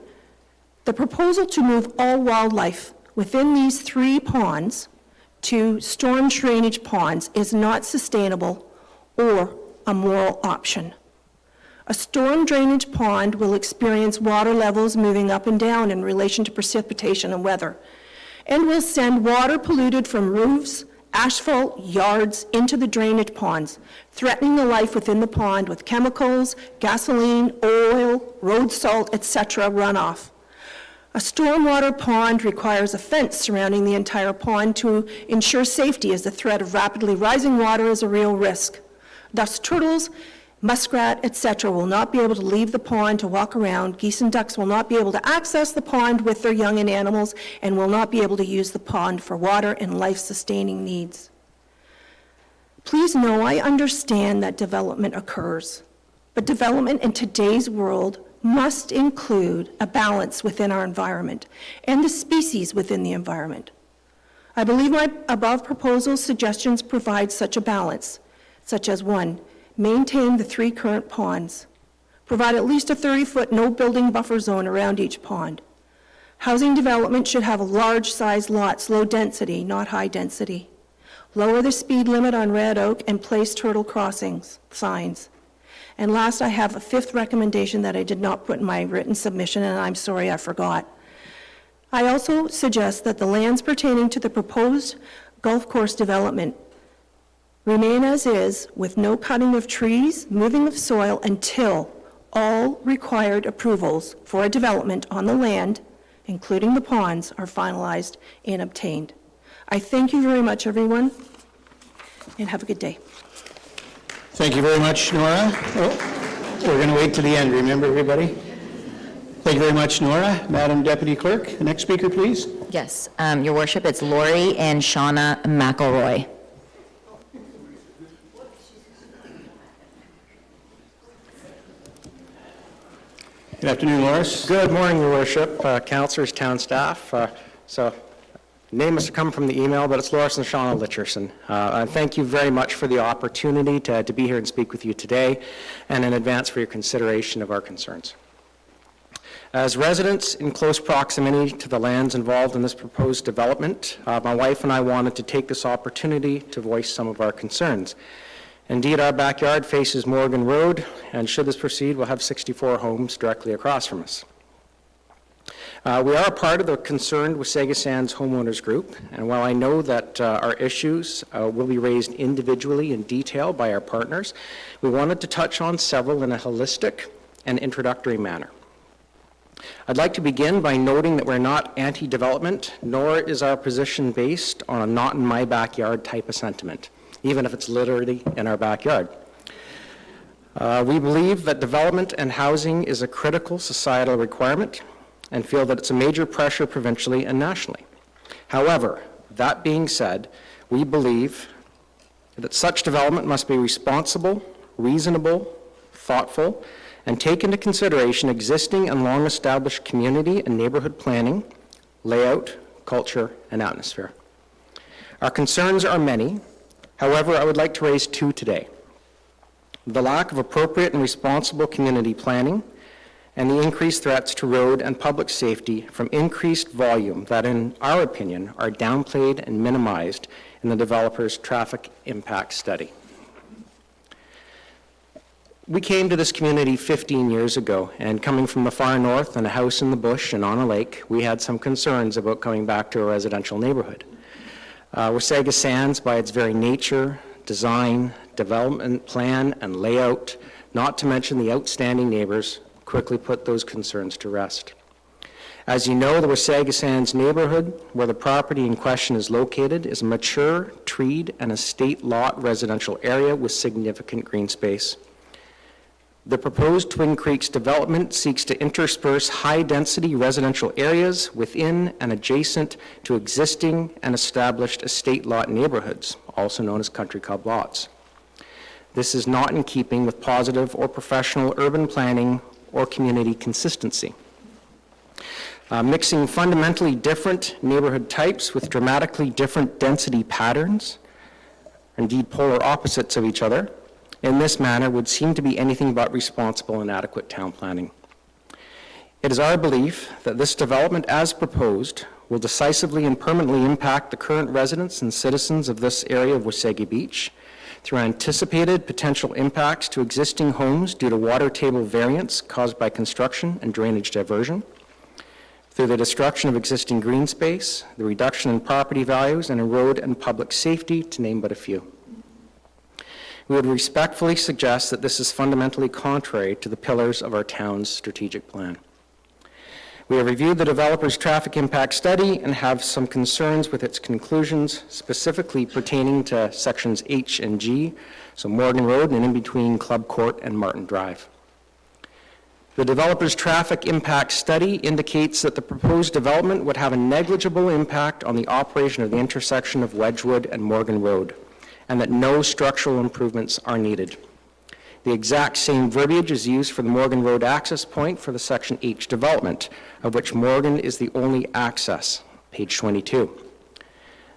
the proposal to move all wildlife within these 3 ponds to storm drainage ponds is not sustainable or a moral option. A storm drainage pond will experience water levels moving up and down in relation to precipitation and weather, and will send water polluted from roofs, asphalt, yards into the drainage ponds, threatening the life within the pond with chemicals, gasoline, oil, road salt, etc. runoff. A stormwater pond requires a fence surrounding the entire pond to ensure safety, as the threat of rapidly rising water is a real risk. Thus, turtles, muskrat, etc. will not be able to leave the pond to walk around. Geese and ducks will not be able to access the pond with their young and animals, and will not be able to use the pond for water and life-sustaining needs. Please know I understand that development occurs, but development in today's world must include a balance within our environment and the species within the environment. I believe my above proposal suggestions provide such a balance, such as 1, maintain the 3 current ponds, provide at least a 30-foot no-building buffer zone around each pond. Housing development should have large-sized lots, low density, not high density. Lower the speed limit on red oak and place turtle crossings signs. And last, I have a 5th recommendation that I did not put in my written submission, and I'm sorry I forgot. I also suggest that the lands pertaining to the proposed golf course development remain as is, with no cutting of trees, moving of soil, until all required approvals for a development on the land, including the ponds, are finalized and obtained. I thank you very much, everyone, and have a good day. Thank you very much, Nora. Oh, we're going to wait to the end, remember, everybody? Thank you very much, Nora. Madam Deputy Clerk, the next speaker, please. Yes, Your Worship, it's Lori and Shauna McElroy. Good afternoon, Loris. Good morning, Your Worship, councillors, town staff. Name must have come from the email, but it's Loris and Shauna Litcherson. Thank you very much for the opportunity to be here and speak with you today, and in advance for your consideration of our concerns. As residents in close proximity to the lands involved in this proposed development, my wife and I wanted to take this opportunity to voice some of our concerns. Indeed, our backyard faces Morgan Road, and should this proceed, we'll have 64 homes directly across from us. We are a part of the Concerned Wasaga Sands Homeowners Group, and while I know that our issues will be raised individually in detail by our partners, we wanted to touch on several in a holistic and introductory manner. I'd like to begin by noting that we're not anti-development, nor is our position based on a not in my backyard type of sentiment, even if it's literally in our backyard. We believe that development and housing is a critical societal requirement and feel that it's a major pressure provincially and nationally. However, that being said, we believe that such development must be responsible, reasonable, thoughtful, and take into consideration existing and long-established community and neighborhood planning, layout, culture, and atmosphere. Our concerns are many. However, I would like to raise two today: the lack of appropriate and responsible community planning, and the increased threats to road and public safety from increased volume that, in our opinion, are downplayed and minimized in the developer's traffic impact study. We came to this community 15 years ago, and coming from the far north and a house in the bush and on a lake, we had some concerns about coming back to a residential neighborhood. Wasaga Sands, by its very nature, design, development plan, and layout, not to mention the outstanding neighbors, quickly put those concerns to rest. As you know, the Wasaga Sands neighborhood, where the property in question is located, is a mature, treed, and estate lot residential area with significant green space. The proposed Twin Creeks development seeks to intersperse high-density residential areas within and adjacent to existing and established estate lot neighborhoods, also known as country club lots. This is not in keeping with positive or professional urban planning or community consistency. Mixing fundamentally different neighborhood types with dramatically different density patterns, indeed polar opposites of each other, in this manner would seem to be anything but responsible and adequate town planning. It is our belief that this development as proposed will decisively and permanently impact the current residents and citizens of this area of Wasaga Beach through anticipated potential impacts to existing homes due to water table variance caused by construction and drainage diversion, through the destruction of existing green space, the reduction in property values, and in road and public safety, to name but a few. We would respectfully suggest that this is fundamentally contrary to the pillars of our town's strategic plan. We have reviewed the developer's traffic impact study and have some concerns with its conclusions, specifically pertaining to sections H and G, so Morgan Road and in between Club Court and Martin Drive. The developer's traffic impact study indicates that the proposed development would have a negligible impact on the operation of the intersection of Wedgwood and Morgan Road, and that no structural improvements are needed. The exact same verbiage is used for the Morgan Road access point for the Section H development, of which Morgan is the only access, page 22.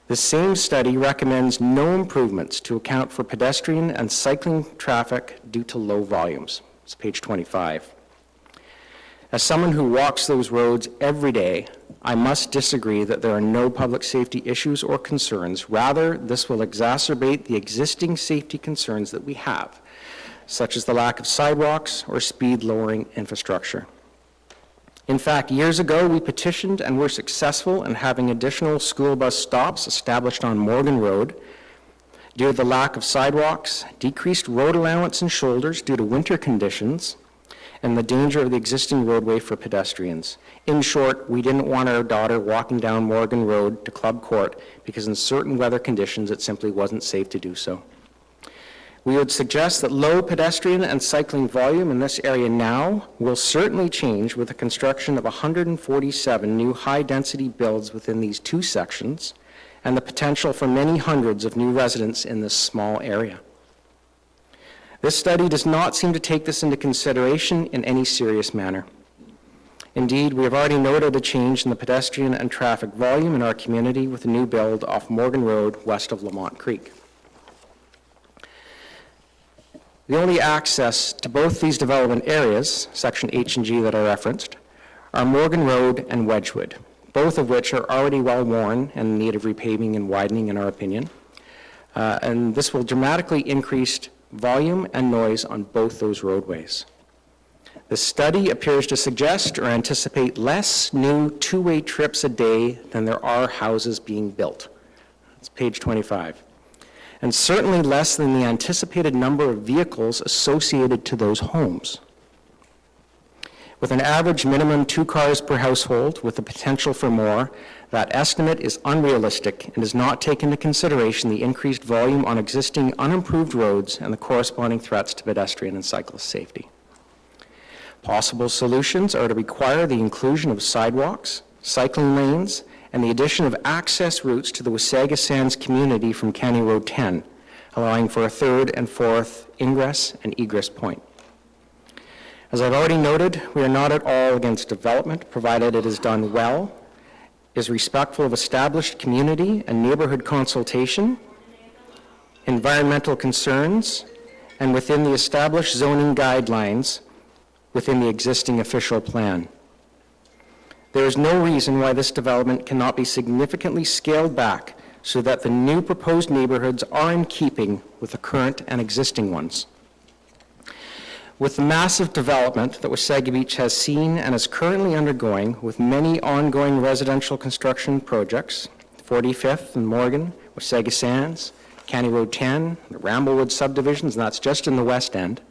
The same study recommends no improvements to account for pedestrian and cycling traffic due to low volumes. It's page 25. As someone who walks those roads every day, I must disagree that there are no public safety issues or concerns. Rather, this will exacerbate the existing safety concerns that we have, such as the lack of sidewalks or speed-lowering infrastructure. In fact, years ago, we petitioned and were successful in having additional school bus stops established on Morgan Road due to the lack of sidewalks, decreased road allowance and shoulders due to winter conditions, and the danger of the existing roadway for pedestrians. In short, we didn't want our daughter walking down Morgan Road to Club Court because in certain weather conditions it simply wasn't safe to do so. We would suggest that low pedestrian and cycling volume in this area now will certainly change with the construction of 147 new high-density builds within these two sections and the potential for many hundreds of new residents in this small area. This study does not seem to take this into consideration in any serious manner. Indeed, we have already noted a change in the pedestrian and traffic volume in our community with a new build off Morgan Road west of Lamont Creek. The only access to both these development areas, section H and G that I referenced, are Morgan Road and Wedgwood, both of which are already well worn and in need of repaving and widening in our opinion. And this will dramatically increase volume and noise on both those roadways. The study appears to suggest or anticipate less new two-way trips a day than there are houses being built. That's page 25. And certainly less than the anticipated number of vehicles associated to those homes. With an average minimum 2 cars per household with the potential for more, that estimate is unrealistic and does not take into consideration the increased volume on existing unimproved roads and the corresponding threats to pedestrian and cyclist safety. Possible solutions are to require the inclusion of sidewalks, cycling lanes, and the addition of access routes to the Wasaga Sands community from County Road 10, allowing for a third and fourth ingress and egress point. As I've already noted, we are not at all against development, provided it is done well, is respectful of established community and neighborhood consultation, environmental concerns, and within the established zoning guidelines within the existing official plan. There is no reason why this development cannot be significantly scaled back so that the new proposed neighborhoods are in keeping with the current and existing ones. With the massive development that Wasaga Beach has seen and is currently undergoing, with many ongoing residential construction projects, 45th and Morgan, Wasaga Sands, County Road 10, the Ramblewood subdivisions, and that's just in the west end,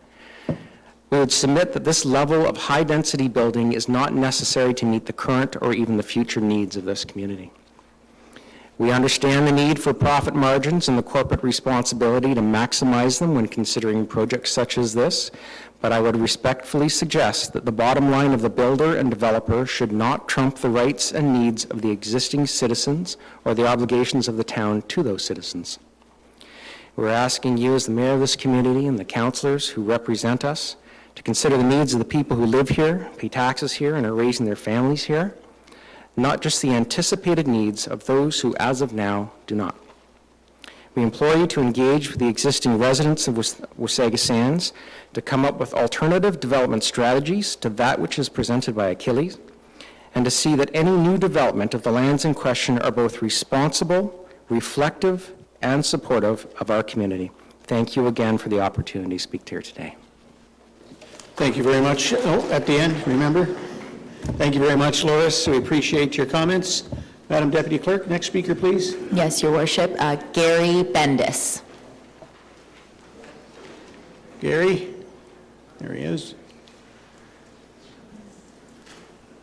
we would submit that this level of high-density building is not necessary to meet the current or even the future needs of this community. We understand the need for profit margins and the corporate responsibility to maximize them when considering projects such as this, but I would respectfully suggest that the bottom line of the builder and developer should not trump the rights and needs of the existing citizens or the obligations of the town to those citizens. We're asking you as the mayor of this community and the councillors who represent us to consider the needs of the people who live here, pay taxes here, and are raising their families here, not just the anticipated needs of those who, as of now, do not. We implore you to engage with the existing residents of Wasaga Sands to come up with alternative development strategies to that which is presented by Achilles, and to see that any new development of the lands in question are both responsible, reflective, and supportive of our community. Thank you again for the opportunity to speak here today. Thank you very much. Oh, at the end, remember? Thank you very much, Loris. We appreciate your comments. Madam Deputy Clerk, next speaker, please. Yes, Your Worship. Gary Bendis. Gary, there he is.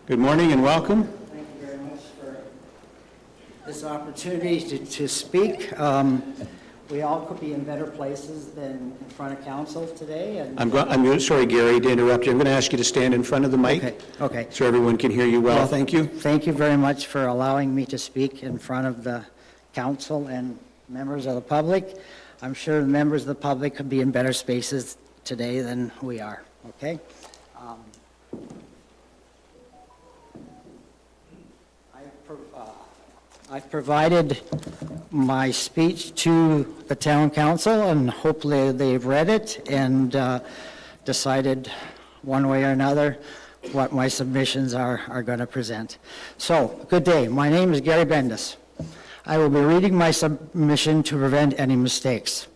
Good morning and welcome. Thank you very much for this opportunity to speak. We all could be in better places than in front of council today. And I'm sorry, Gary, to interrupt you. I'm going to ask you to stand in front of the mic. Okay. So everyone can hear you well. Thank you. Thank you very much for allowing me to speak in front of the council and members of the public. I'm sure the members of the public could be in better spaces today than we are. Okay. I've provided my speech to the town council, and hopefully they've read it and decided one way or another what my submissions are going to present. So, good day. My name is Gary Bendis. I will be reading my submission to prevent any mistakes.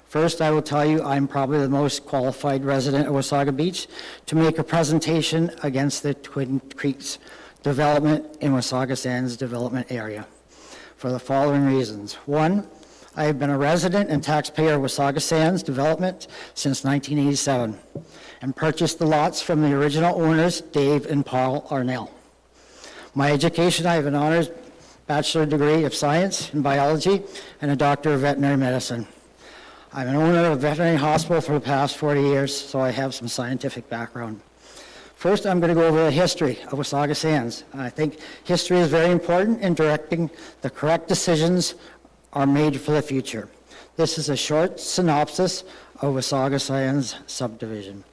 First, I will tell you I'm probably the most qualified resident of Wasaga Beach to make a presentation against the Twin Creeks development in Wasaga Sands development area, for the following reasons. One, I have been a resident and taxpayer of Wasaga Sands development since 1987 and purchased the lots from the original owners, Dave and Paul Arnell. My education, I have an honors bachelor degree of science in biology and a doctor of veterinary medicine. I'm an owner of a veterinary hospital for the past 40 years, so I have some scientific background. First, I'm going to go over the history of Wasaga Sands. I think history is very important in directing the correct decisions are made for the future. This is a short synopsis of Wasaga Sands subdivision.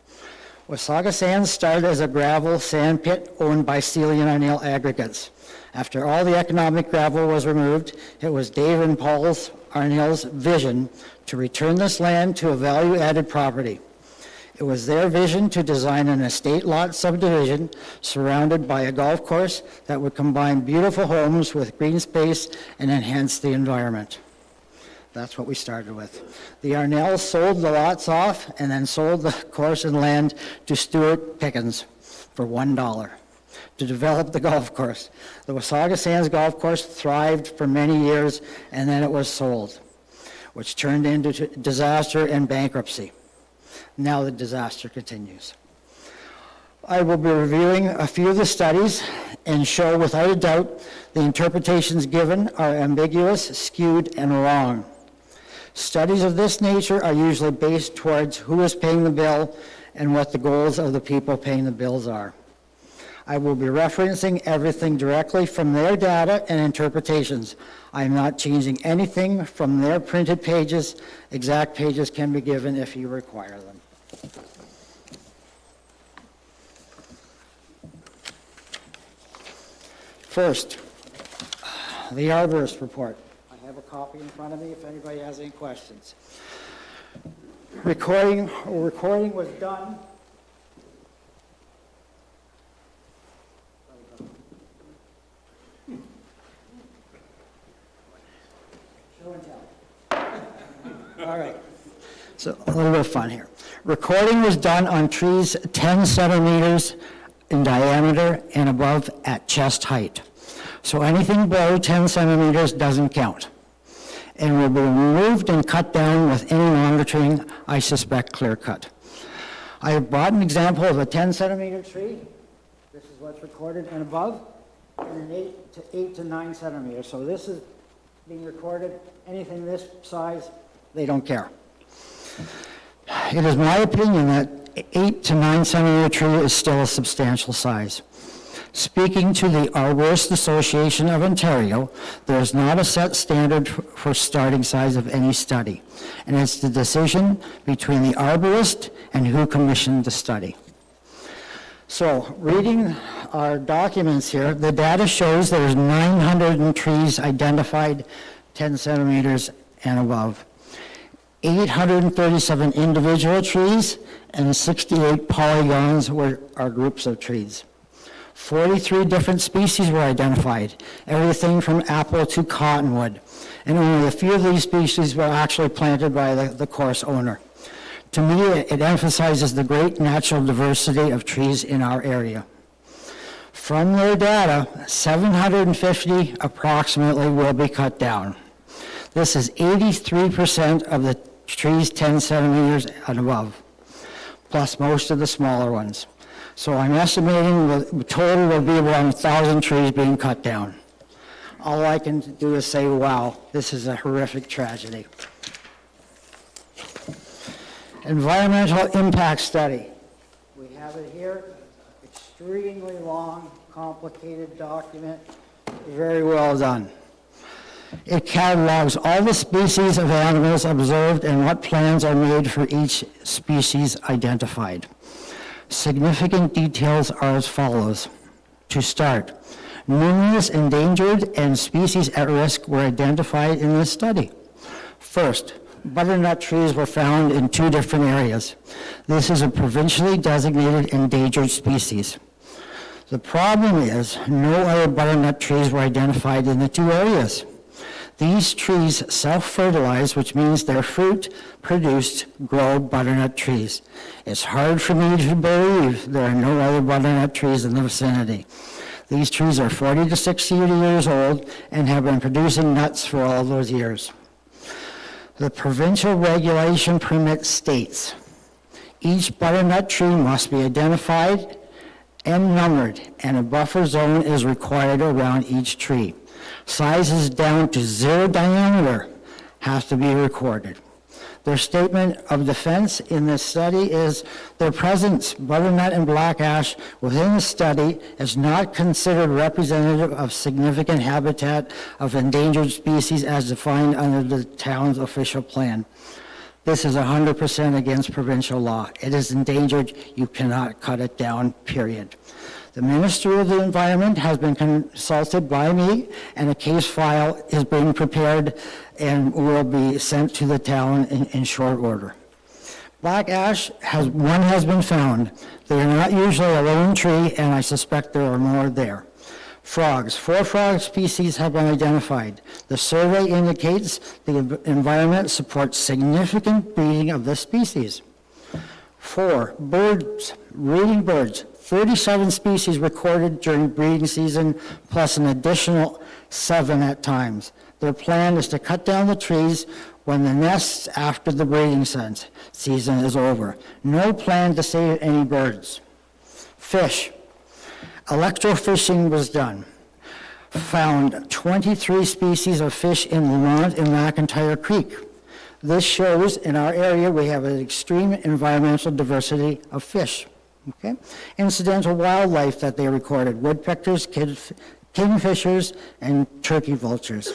Wasaga Sands started as a gravel sand pit owned by Celia and Arnell Aggregates. After all the economic gravel was removed, it was Dave and Paul Arnell's vision to return this land to a value-added property. It was their vision to design an estate lot subdivision surrounded by a golf course that would combine beautiful homes with green space and enhance the environment. That's what we started with. The Arnells sold the lots off and then sold the course and land to Stuart Pickens for $1 to develop the golf course. The Wasaga Sands Golf Course thrived for many years, and then it was sold, which turned into disaster and bankruptcy. Now the disaster continues. I will be reviewing a few of the studies and show without a doubt the interpretations given are ambiguous, skewed, and wrong. Studies of this nature are usually based towards who is paying the bill and what the goals of the people paying the bills are. I will be referencing everything directly from their data and interpretations. I am not changing anything from their printed pages. Exact pages can be given if you require them. First, the arborist report. I have a copy in front of me if anybody has any questions. Recording was done. Show and tell. All right. So a little bit of fun here. Recording was done on trees 10 centimeters in diameter and above at chest height. So anything below 10 centimeters doesn't count and will be removed and cut down with any monitoring, I suspect, clear cut. I have brought an example of a 10 centimeter tree. This is what's recorded and above, and an 8 to 9 centimeters. So this is being recorded. Anything this size, they don't care. It is my opinion that 8 to 9 centimeter tree is still a substantial size. Speaking to the Arborist Association of Ontario, there is not a set standard for starting size of any study, and it's the decision between the arborist and who commissioned the study. So, reading our documents here, the data shows there's 900 trees identified 10 centimeters and above. 837 individual trees and 68 polygons are groups of trees. 43 different species were identified, everything from apple to cottonwood, and only a few of these species were actually planted by the course owner. To me, it emphasizes the great natural diversity of trees in our area. From their data, 750 approximately will be cut down. This is 83% of the trees 10 centimeters and above, plus most of the smaller ones. So I'm estimating the total will be around 1,000 trees being cut down. All I can do is say, wow, this is a horrific tragedy. Environmental impact study. We have it here, extremely long, complicated document, very well done. It catalogs all the species of animals observed and what plans are made for each species identified. Significant details are as follows. To start, numerous endangered and species at risk were identified in this study. First, butternut trees were found in 2 different areas. This is a provincially designated endangered species. The problem is no other butternut trees were identified in the 2 areas. These trees self-fertilize, which means their fruit-produced grow butternut trees. It's hard for me to believe there are no other butternut trees in the vicinity. These trees are 40 to 60 years old and have been producing nuts for all those years. The provincial regulation permit states, each butternut tree must be identified and numbered, and a buffer zone is required around each tree. Sizes down to 0 diameter have to be recorded. Their statement of defense in this study is their presence, butternut and black ash, within the study is not considered representative of significant habitat of endangered species as defined under the town's official plan. This is 100% against provincial law. It is endangered. You cannot cut it down, period. The Ministry of the Environment has been consulted by me, and a case file is being prepared and will be sent to the town in short order. Black ash has been found. They are not usually a lone tree, and I suspect there are more there. Frogs. 4 frog species have been identified. The survey indicates the environment supports significant breeding of this species. 4, birds, breeding birds. 37 species recorded during breeding season, plus an additional 7 at times. Their plan is to cut down the trees when the nests after the breeding season is over. No plan to save any birds. Fish. Electrofishing was done. Found 23 species of fish in Lamont and McIntyre Creek. This shows in our area we have an extreme environmental diversity of fish. Okay? Incidental wildlife that they recorded: woodpeckers, kingfishers, and turkey vultures.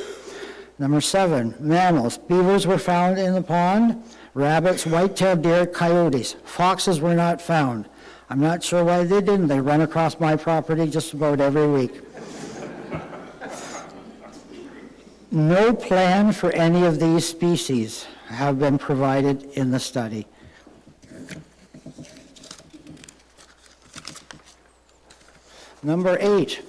Number 7, mammals. Beavers were found in the pond, rabbits, white-tailed deer, coyotes. Foxes were not found. I'm not sure why they didn't. They run across my property just about every week. No plan for any of these species have been provided in the study. Number 8.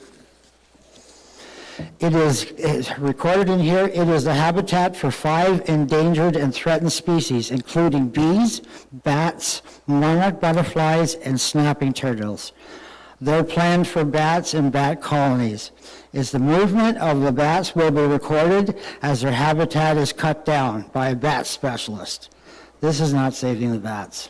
It is recorded in here, it is the habitat for 5 endangered and threatened species, including bees, bats, monarch butterflies, and snapping turtles. Their plan for bats and bat colonies is the movement of the bats will be recorded as their habitat is cut down by a bat specialist. This is not saving the bats.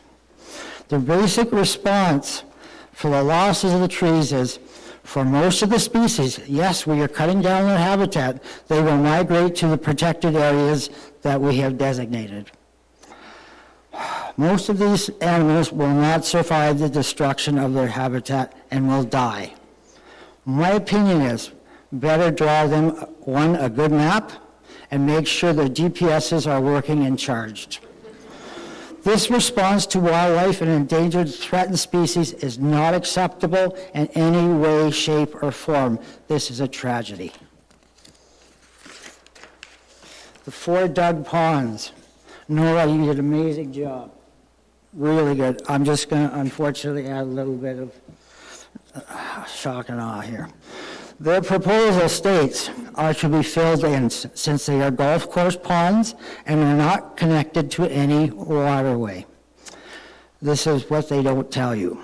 The basic response for the losses of the trees is, for most of the species, yes, we are cutting down their habitat. They will migrate to the protected areas that we have designated. Most of these animals will not survive the destruction of their habitat and will die. My opinion is, better draw them, a good map, and make sure their GPSs are working and charged. This response to wildlife and endangered threatened species is not acceptable in any way, shape, or form. This is a tragedy. The 4 dug ponds. Nora, you did an amazing job. Really good. I'm just going to unfortunately add a little bit of shock and awe here. Their proposal states are to be filled in since they are golf course ponds and are not connected to any waterway. This is what they don't tell you.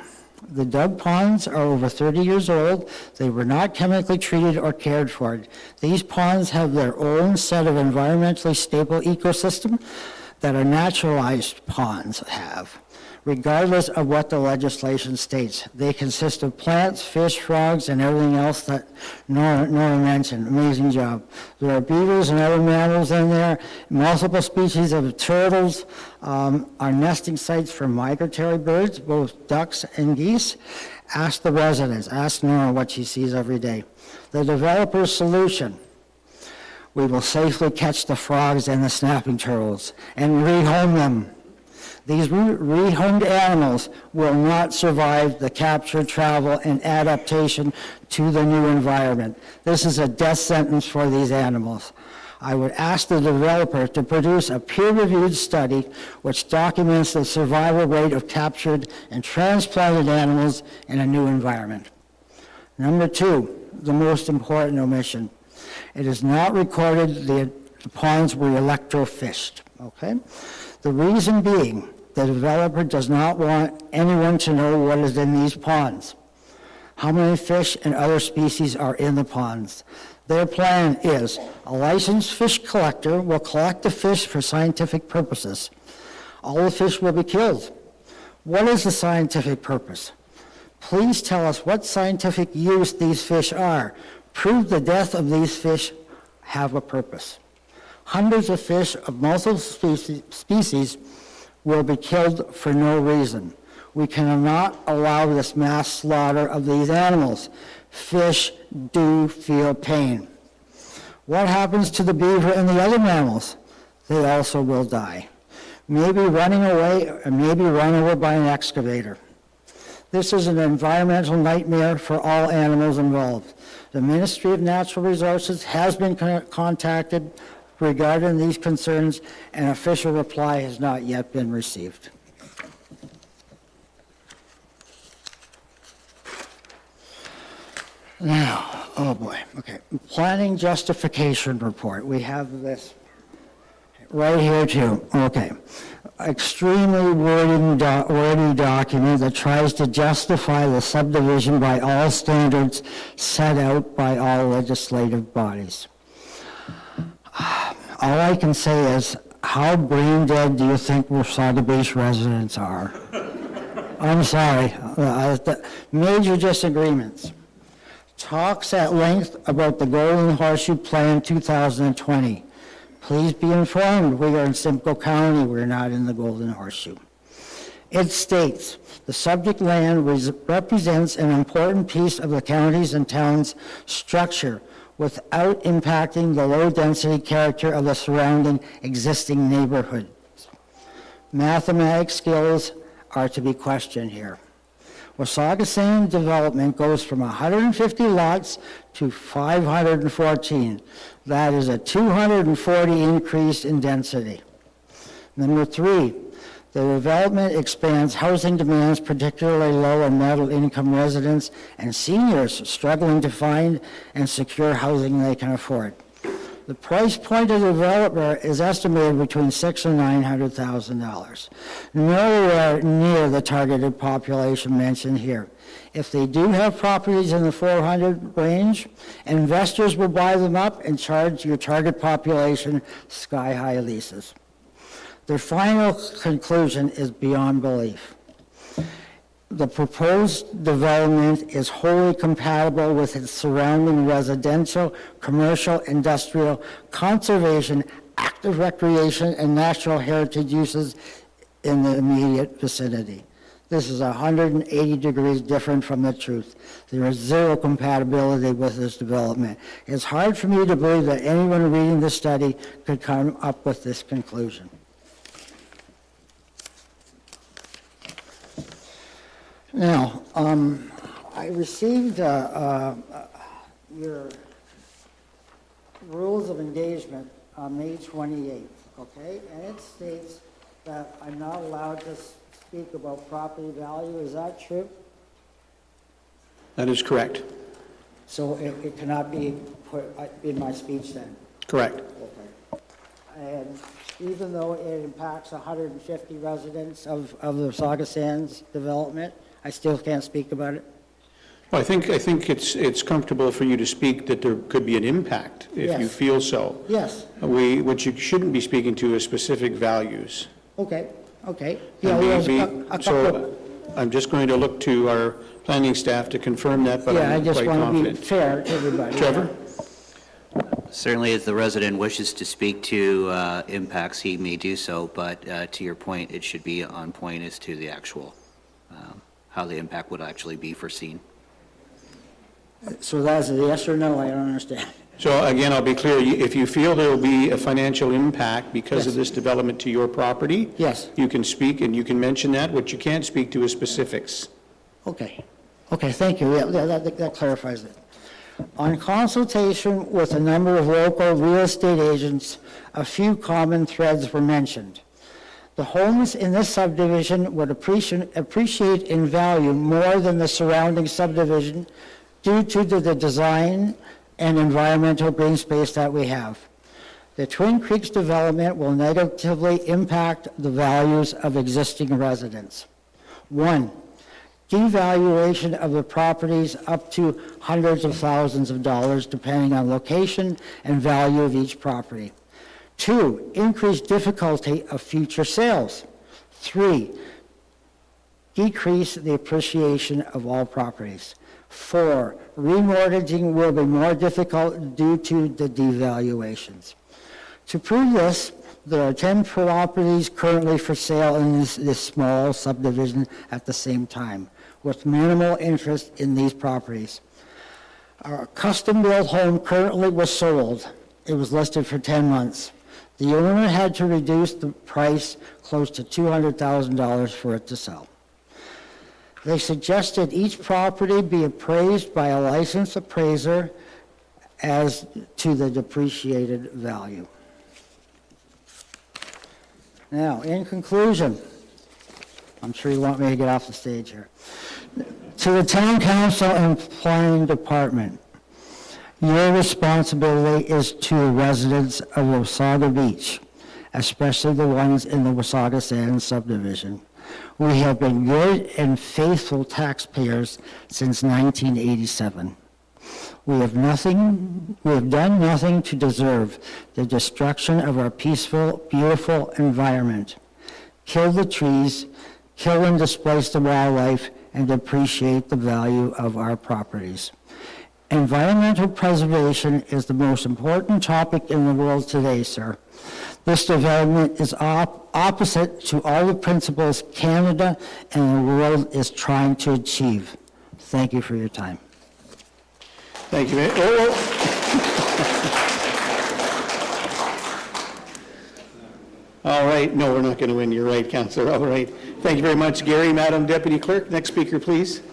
The dug ponds are over 30 years old. They were not chemically treated or cared for. These ponds have their own set of environmentally stable ecosystem that our naturalized ponds have. Regardless of what the legislation states, they consist of plants, fish, frogs, and everything else that Nora mentioned. Amazing job. There are beavers and other mammals in there. Multiple species of turtles are nesting sites for migratory birds, both ducks and geese. Ask the residents. Ask Nora what she sees every day. The developer's solution: we will safely catch the frogs and the snapping turtles and rehome them. These rehomed animals will not survive the capture, travel, and adaptation to the new environment. This is a death sentence for these animals. I would ask the developer to produce a peer-reviewed study which documents the survival rate of captured and transplanted animals in a new environment. Number 2, the most important omission. It is not recorded the ponds were electrofished, okay? The reason being, the developer does not want anyone to know what is in these ponds, how many fish and other species are in the ponds. Their plan is a licensed fish collector will collect the fish for scientific purposes. All the fish will be killed. What is the scientific purpose? Please tell us what scientific use these fish are. Prove the death of these fish have a purpose. Hundreds of fish of multiple species will be killed for no reason. We cannot allow this mass slaughter of these animals. Fish do feel pain. What happens to the beaver and the other mammals? They also will die. Maybe running away or maybe run over by an excavator. This is an environmental nightmare for all animals involved. The Ministry of Natural Resources has been contacted regarding these concerns, and official reply has not yet been received. Now, oh boy, okay. Planning justification report. We have this right here too. Okay. Extremely wordy document that tries to justify the subdivision by all standards set out by all legislative bodies. All I can say is, how brain dead do you think Wasaga Beach residents are? I'm sorry. Major disagreements. Talks at length about the Golden Horseshoe Plan 2020. Please be informed, we are in Simcoe County, we're not in the Golden Horseshoe. It states, the subject land represents an important piece of the county's and town's structure without impacting the low-density character of the surrounding existing neighborhood. Mathematics skills are to be questioned here. Wasaga Sand development goes from 150 lots to 514. That is a 240 increase in density. Number 3, the development expands housing demands, particularly low and middle income residents and seniors struggling to find and secure housing they can afford. The price point of the developer is estimated between $600,000 and $900,000. Nowhere near the targeted population mentioned here. If they do have properties in the 400 range, investors will buy them up and charge your target population sky-high leases. Their final conclusion is beyond belief. The proposed development is wholly compatible with its surrounding residential, commercial, industrial, conservation, active recreation, and natural heritage uses in the immediate vicinity. This is 180 degrees different from the truth. There is zero compatibility with this development. It's hard for me to believe that anyone reading this study could come up with this conclusion. Now, I received your rules of engagement on May 28th, okay? And it states that I'm not allowed to speak about property value. Is that true? That is correct. So it cannot be put in my speech then? Correct. Okay. And even though it impacts 150 residents of the Wasaga Sands development, I still can't speak about it? Well, I think it's comfortable for you to speak that there could be an impact if you Yes. feel so. Yes. What you shouldn't be speaking to is specific values. Okay, okay. And there's we- a couple. So I'm just going to look to our planning staff to confirm that, but Yeah, I I'm just quite want to be confident. fair to everybody. Trevor? Certainly, if the resident wishes to speak to impacts, he may do so, but to your point, it should be on point as to the actual, how the impact would actually be foreseen. So that's a yes or no? I don't understand. So again, I'll be clear, if you feel there will be a financial impact because of Yes. this development to your property, Yes. you can speak and you can mention that. What you can't speak to is specifics. Okay. Okay, thank you. Yeah, that clarifies it. On consultation with a number of local real estate agents, a few common threads were mentioned. The homes in this subdivision would appreciate in value more than the surrounding subdivision due to the design and environmental green space that we have. The Twin Creeks development will negatively impact the values of existing residents. 1, devaluation of the properties up to hundreds of thousands of dollars depending on location and value of each property. 2, increased difficulty of future sales. 3, decrease the appreciation of all properties. 4, remortgaging will be more difficult due to the devaluations. To prove this, there are 10 properties currently for sale in this small subdivision at the same time, with minimal interest in these properties. Our custom-built home currently was sold. It was listed for 10 months. The owner had to reduce the price close to $200,000 for it to sell. They suggested each property be appraised by a licensed appraiser as to the depreciated value. Now, in conclusion, I'm sure you want me to get off the stage here. To the Town Council and Planning Department, your responsibility is to the residents of Wasaga Beach, especially the ones in the Wasaga Sands subdivision. We have been good and faithful taxpayers since 1987. We have done nothing to deserve the destruction of our peaceful, beautiful environment. Kill the trees, kill and displace the wildlife, and depreciate the value of our properties. Environmental preservation is the most important topic in the world today, sir. This development is opposite to all the principles Canada and the world is trying to achieve. Thank you for your time. Thank you, Mayor. All right, no, we're not going to win. You're right, Councillor. All right. Thank you very much, Gary. Madam Deputy Clerk, next speaker, please.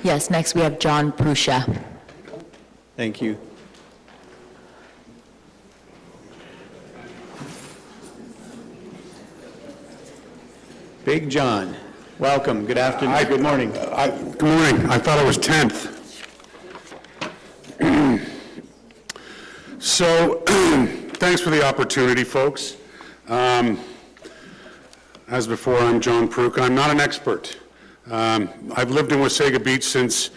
Yes, next we have John Prussia. Thank you. Big John, welcome. Good afternoon. Good morning. Good morning. I thought I was 10th. So, thanks for the opportunity, folks. As before, I'm John Pruk. I'm not an expert. I've lived in Wasaga Beach since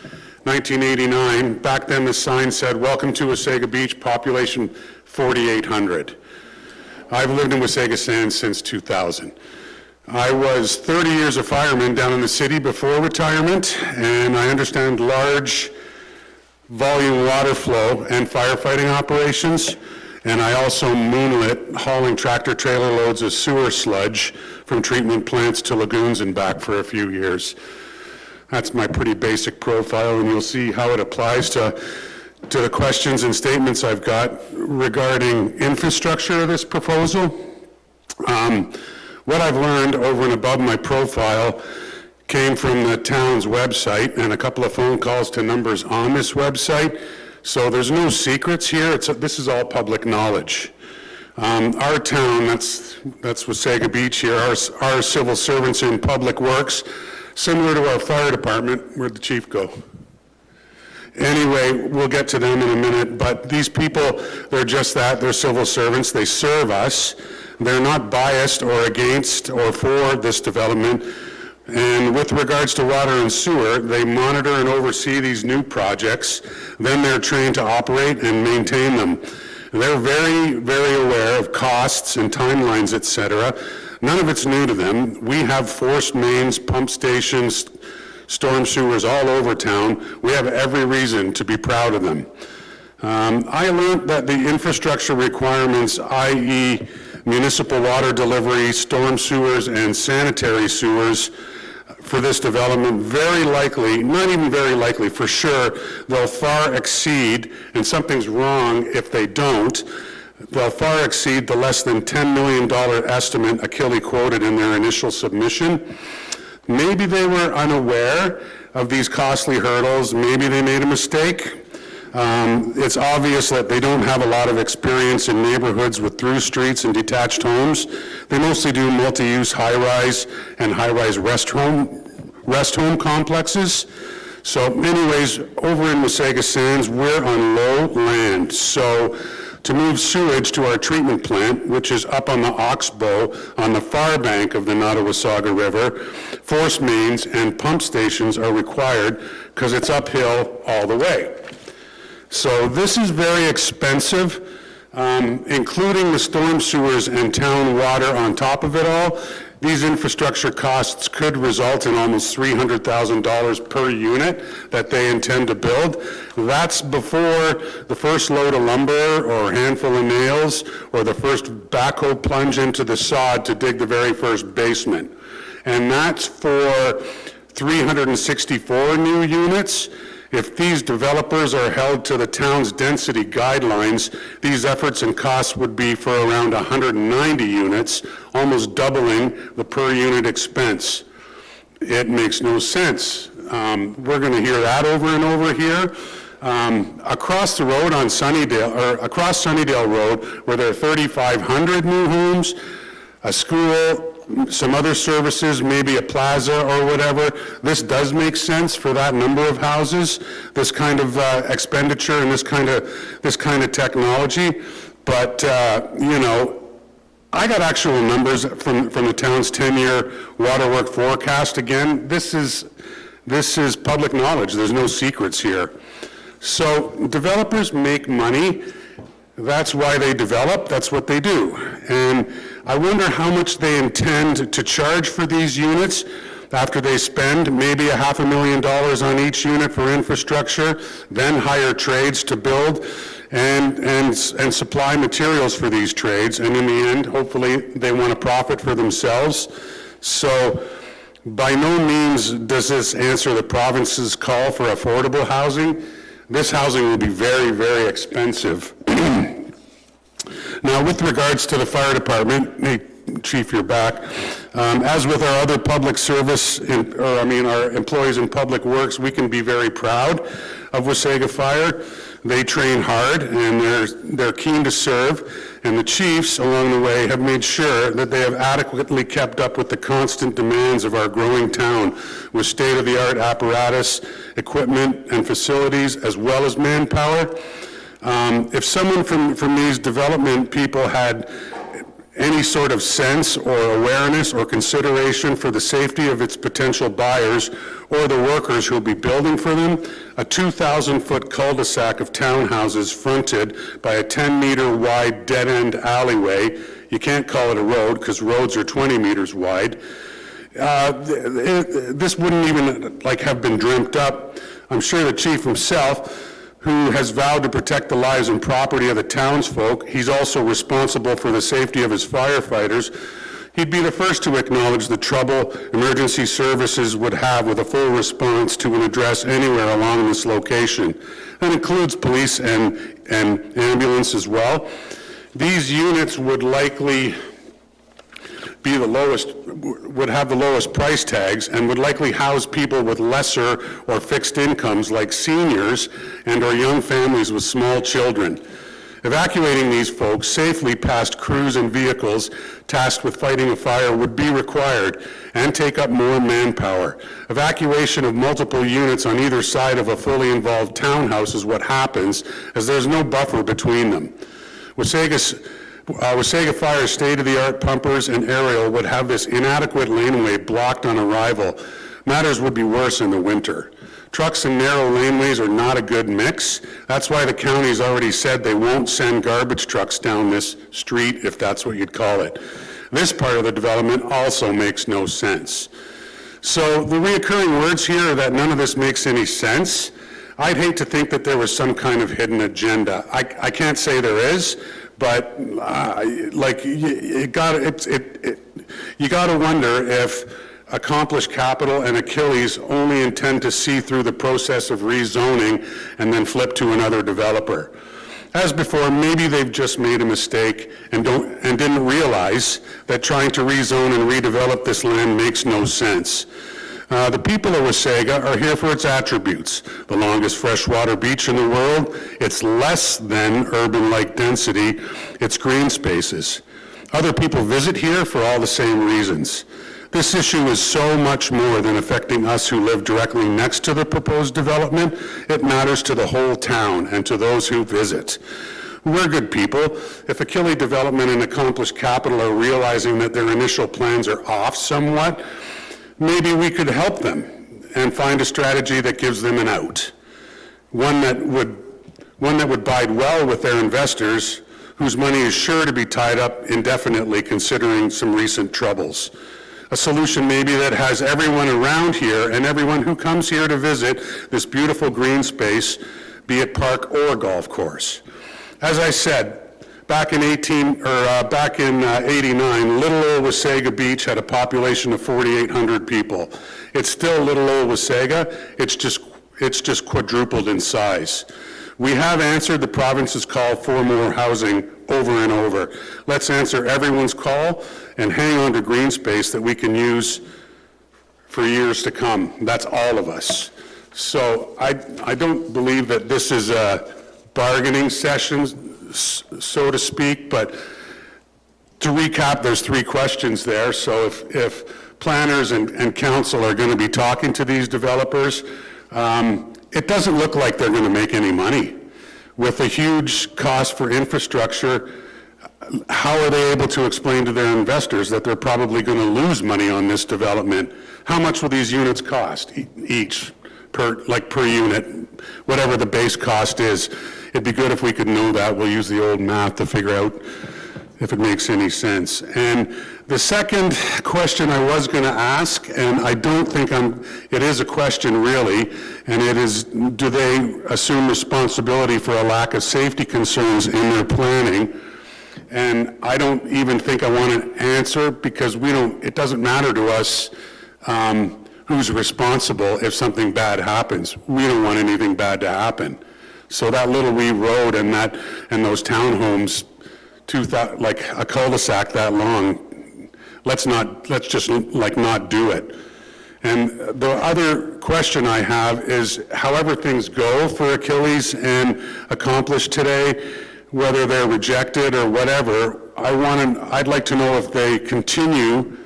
1989. Back then, the sign said, "Welcome to Wasaga Beach, population 4,800. I've lived in Wasaga Sands since 2000. I was 30 years a fireman down in the city before retirement, and I understand large volume water flow and firefighting operations, and I also moonlit hauling tractor trailer loads of sewer sludge from treatment plants to lagoons and back for a few years. That's my pretty basic profile, and you'll see how it applies to the questions and statements I've got regarding infrastructure of this proposal. What I've learned over and above my profile came from the town's website and a couple of phone calls to numbers on this website. So there's no secrets here. This is all public knowledge. Our town, that's Wasaga Beach here, our civil servants in public works, similar to our fire department, where'd the chief go? Anyway, we'll get to them in a minute, but these people, they're just that, they're civil servants, they serve us. They're not biased or against or for this development. And with regards to water and sewer, they monitor and oversee these new projects. Then they're trained to operate and maintain them. They're very, very aware of costs and timelines, et cetera. None of it's new to them. We have forced mains, pump stations, storm sewers all over town. We have every reason to be proud of them. I learned that the infrastructure requirements, i.e. municipal water delivery, storm sewers, and sanitary sewers for this development, very likely, not even very likely, for sure, they'll far exceed, and something's wrong if they don't, they'll far exceed the less than $10 million estimate Achille quoted in their initial submission. Maybe they were unaware of these costly hurdles, maybe they made a mistake. It's obvious that they don't have a lot of experience in neighborhoods with through streets and detached homes. They mostly do multi-use high-rise and high-rise rest home complexes. So anyways, over in Wasaga Sands, we're on low land. So to move sewage to our treatment plant, which is up on the Oxbow on the far bank of the Nottawasaga River, force mains and pump stations are required because it's uphill all the way. So this is very expensive, including the storm sewers and town water on top of it all. These infrastructure costs could result in almost $300,000 per unit that they intend to build. That's before the first load of lumber or handful of nails or the first backhoe plunge into the sod to dig the very first basement. And that's for 364 new units. If these developers are held to the town's density guidelines, these efforts and costs would be for around 190 units, almost doubling the per unit expense. It makes no sense. We're going to hear that over and over here. Across the road on Sunnydale, or across Sunnydale Road, where there are 3,500 new homes, a school, some other services, maybe a plaza or whatever, this does make sense for that number of houses, this kind of expenditure and this kind of technology. But, you know, I got actual numbers from the town's 10-year waterwork forecast. Again, this is public knowledge. There's no secrets here. So developers make money. That's why they develop, that's what they do. And I wonder how much they intend to charge for these units after they spend maybe $500,000 on each unit for infrastructure, then hire trades to build and supply materials for these trades. And in the end, hopefully, they want to profit for themselves. So by no means does this answer the province's call for affordable housing. This housing will be very, very expensive. Now, with regards to the fire department, hey, Chief, you're back. As with our other public service, our employees in public works, we can be very proud of Wasaga Fire. They train hard and they're keen to serve, and the chiefs along the way have made sure that they have adequately kept up with the constant demands of our growing town with state-of-the-art apparatus, equipment, and facilities, as well as manpower. If someone from these development people had any sort of sense or awareness or consideration for the safety of its potential buyers or the workers who will be building for them, a 2,000-foot cul-de-sac of townhouses fronted by a 10-meter wide dead-end alleyway, you can't call it a road because roads are 20 meters wide, this wouldn't even have been dreamt up. I'm sure the chief himself, who has vowed to protect the lives and property of the townsfolk, he's also responsible for the safety of his firefighters. He'd be the first to acknowledge the trouble emergency services would have with a full response to an address anywhere along this location. That includes police and ambulance as well. These units would likely be the lowest, would have the lowest price tags and would likely house people with lesser or fixed incomes like seniors and or young families with small children. Evacuating these folks safely past crews and vehicles tasked with fighting a fire would be required and take up more manpower. Evacuation of multiple units on either side of a fully involved townhouse is what happens, as there's no buffer between them. Wasaga Fire's state-of-the-art pumpers and aerial would have this inadequate laneway blocked on arrival. Matters would be worse in the winter. Trucks and narrow laneways are not a good mix. That's why the county's already said they won't send garbage trucks down this street, if that's what you'd call it. This part of the development also makes no sense. So the reoccurring words here are that none of this makes any sense. I'd hate to think that there was some kind of hidden agenda. I can't say there is, but you got to wonder if accomplished capital and Achilles only intend to see through the process of rezoning and then flip to another developer. As before, maybe they've just made a mistake and didn't realize that trying to rezone and redevelop this land makes no sense. The people of Wasaga are here for its attributes: the longest freshwater beach in the world, its less than urban-like density, its green spaces. Other people visit here for all the same reasons. This issue is so much more than affecting us who live directly next to the proposed development. It matters to the whole town and to those who visit. We're good people. If Achilles Development and Accomplished Capital are realizing that their initial plans are off somewhat, maybe we could help them and find a strategy that gives them an out. One that would bide well with their investors, whose money is sure to be tied up indefinitely considering some recent troubles. a solution maybe that has everyone around here and everyone who comes here to visit this beautiful green space, be it park or golf course. As I said, back in 89, little old Wasaga Beach had a population of 4,800 people. It's still little old Wasaga, it's just quadrupled in size. We have answered the province's call for more housing over and over. Let's answer everyone's call and hang on to green space that we can use for years to come. That's all of us. So I don't believe that this is a bargaining session, so to speak, but to recap, there's 3 questions there. So if planners and council are going to be talking to these developers, it doesn't look like they're going to make any money. With a huge cost for infrastructure, how are they able to explain to their investors that they're probably going to lose money on this development? How much will these units cost each, per unit, whatever the base cost is? It'd be good if we could know that. We'll use the old math to figure out if it makes any sense. And the second question I was going to ask, and I don't think it is a question really, and it is, do they assume responsibility for a lack of safety concerns in their planning? And I don't even think I want an answer, because it doesn't matter to us who's responsible if something bad happens. We don't want anything bad to happen. So that little wee road and those townhomes, like a cul-de-sac that long, let's just not do it. And the other question I have is, however things go for Achilles and Accomplished today, whether they're rejected or whatever, I'd like to know if they continue,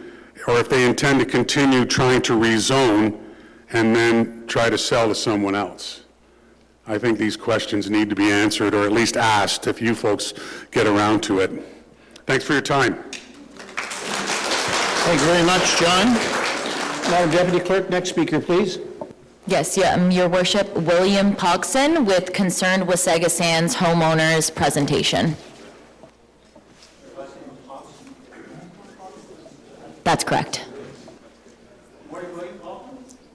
or if they intend to continue trying to rezone and then try to sell to someone else. I think these questions need to be answered, or at least asked, if you folks get around to it. Thanks for your time. Thank you very much, John. Madam Deputy Clerk, next speaker, please. Yes, Your Worship, William Pogson with Concerned Wasaga Sands Homeowners presentation. That's correct.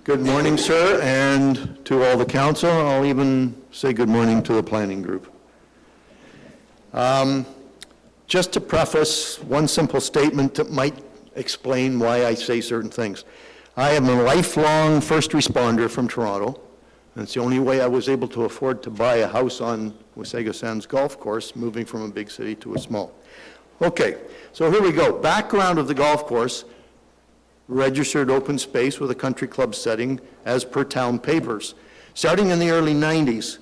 Good morning, sir, and to all the council. I'll even say good morning to the planning group. Just to preface, one simple statement that might explain why I say certain things. I am a lifelong first responder from Toronto, and it's the only way I was able to afford to buy a house on Wasaga Sands Golf Course, moving from a big city to a small. Okay, so here we go. Background of the golf course: registered open space with a country club setting as per town papers. Starting in the early 90s,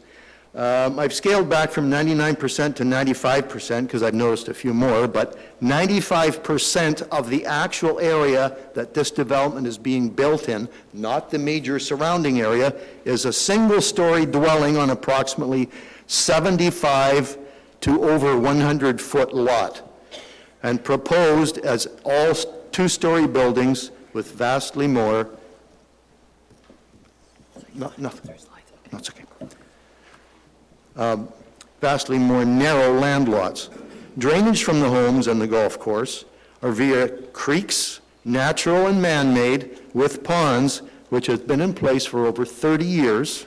I've scaled back from 99% to 95% because I've noticed a few more, but 95% of the actual area that this development is being built in, not the major surrounding area, is a single-story dwelling on approximately 75 to over 100-foot lot, and proposed as all two-story buildings with vastly more, that's okay. Vastly more narrow land lots. Drainage from the homes and the golf course are via creeks, natural and man-made, with ponds, which have been in place for over 30 years.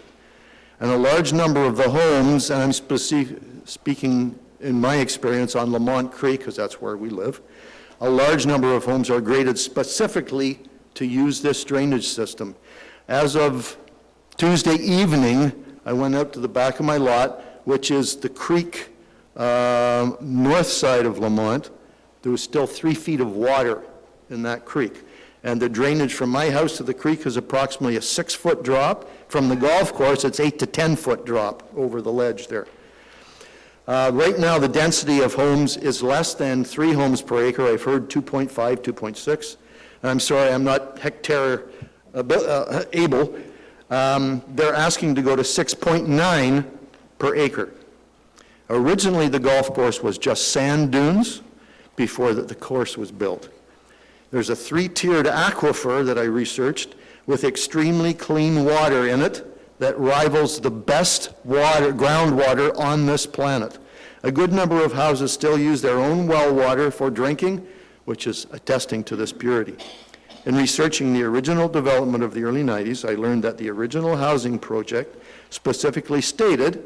And a large number of the homes, and I'm speaking in my experience on Lamont Creek, because that's where we live, a large number of homes are graded specifically to use this drainage system. As of Tuesday evening, I went out to the back of my lot, which is the creek north side of Lamont. There was still 3 feet of water in that creek. And the drainage from my house to the creek is approximately a 6-foot drop. From the golf course, it's 8 to 10-foot drop over the ledge there. Right now, the density of homes is less than 3 homes per acre. I've heard 2.5, 2.6. I'm sorry, I'm not hectare able. They're asking to go to 6.9 per acre. Originally, the golf course was just sand dunes before the course was built. There's a 3-tiered aquifer that I researched with extremely clean water in it that rivals the best groundwater on this planet. A good number of houses still use their own well water for drinking, which is attesting to this purity. In researching the original development of the early 90s, I learned that the original housing project specifically stated,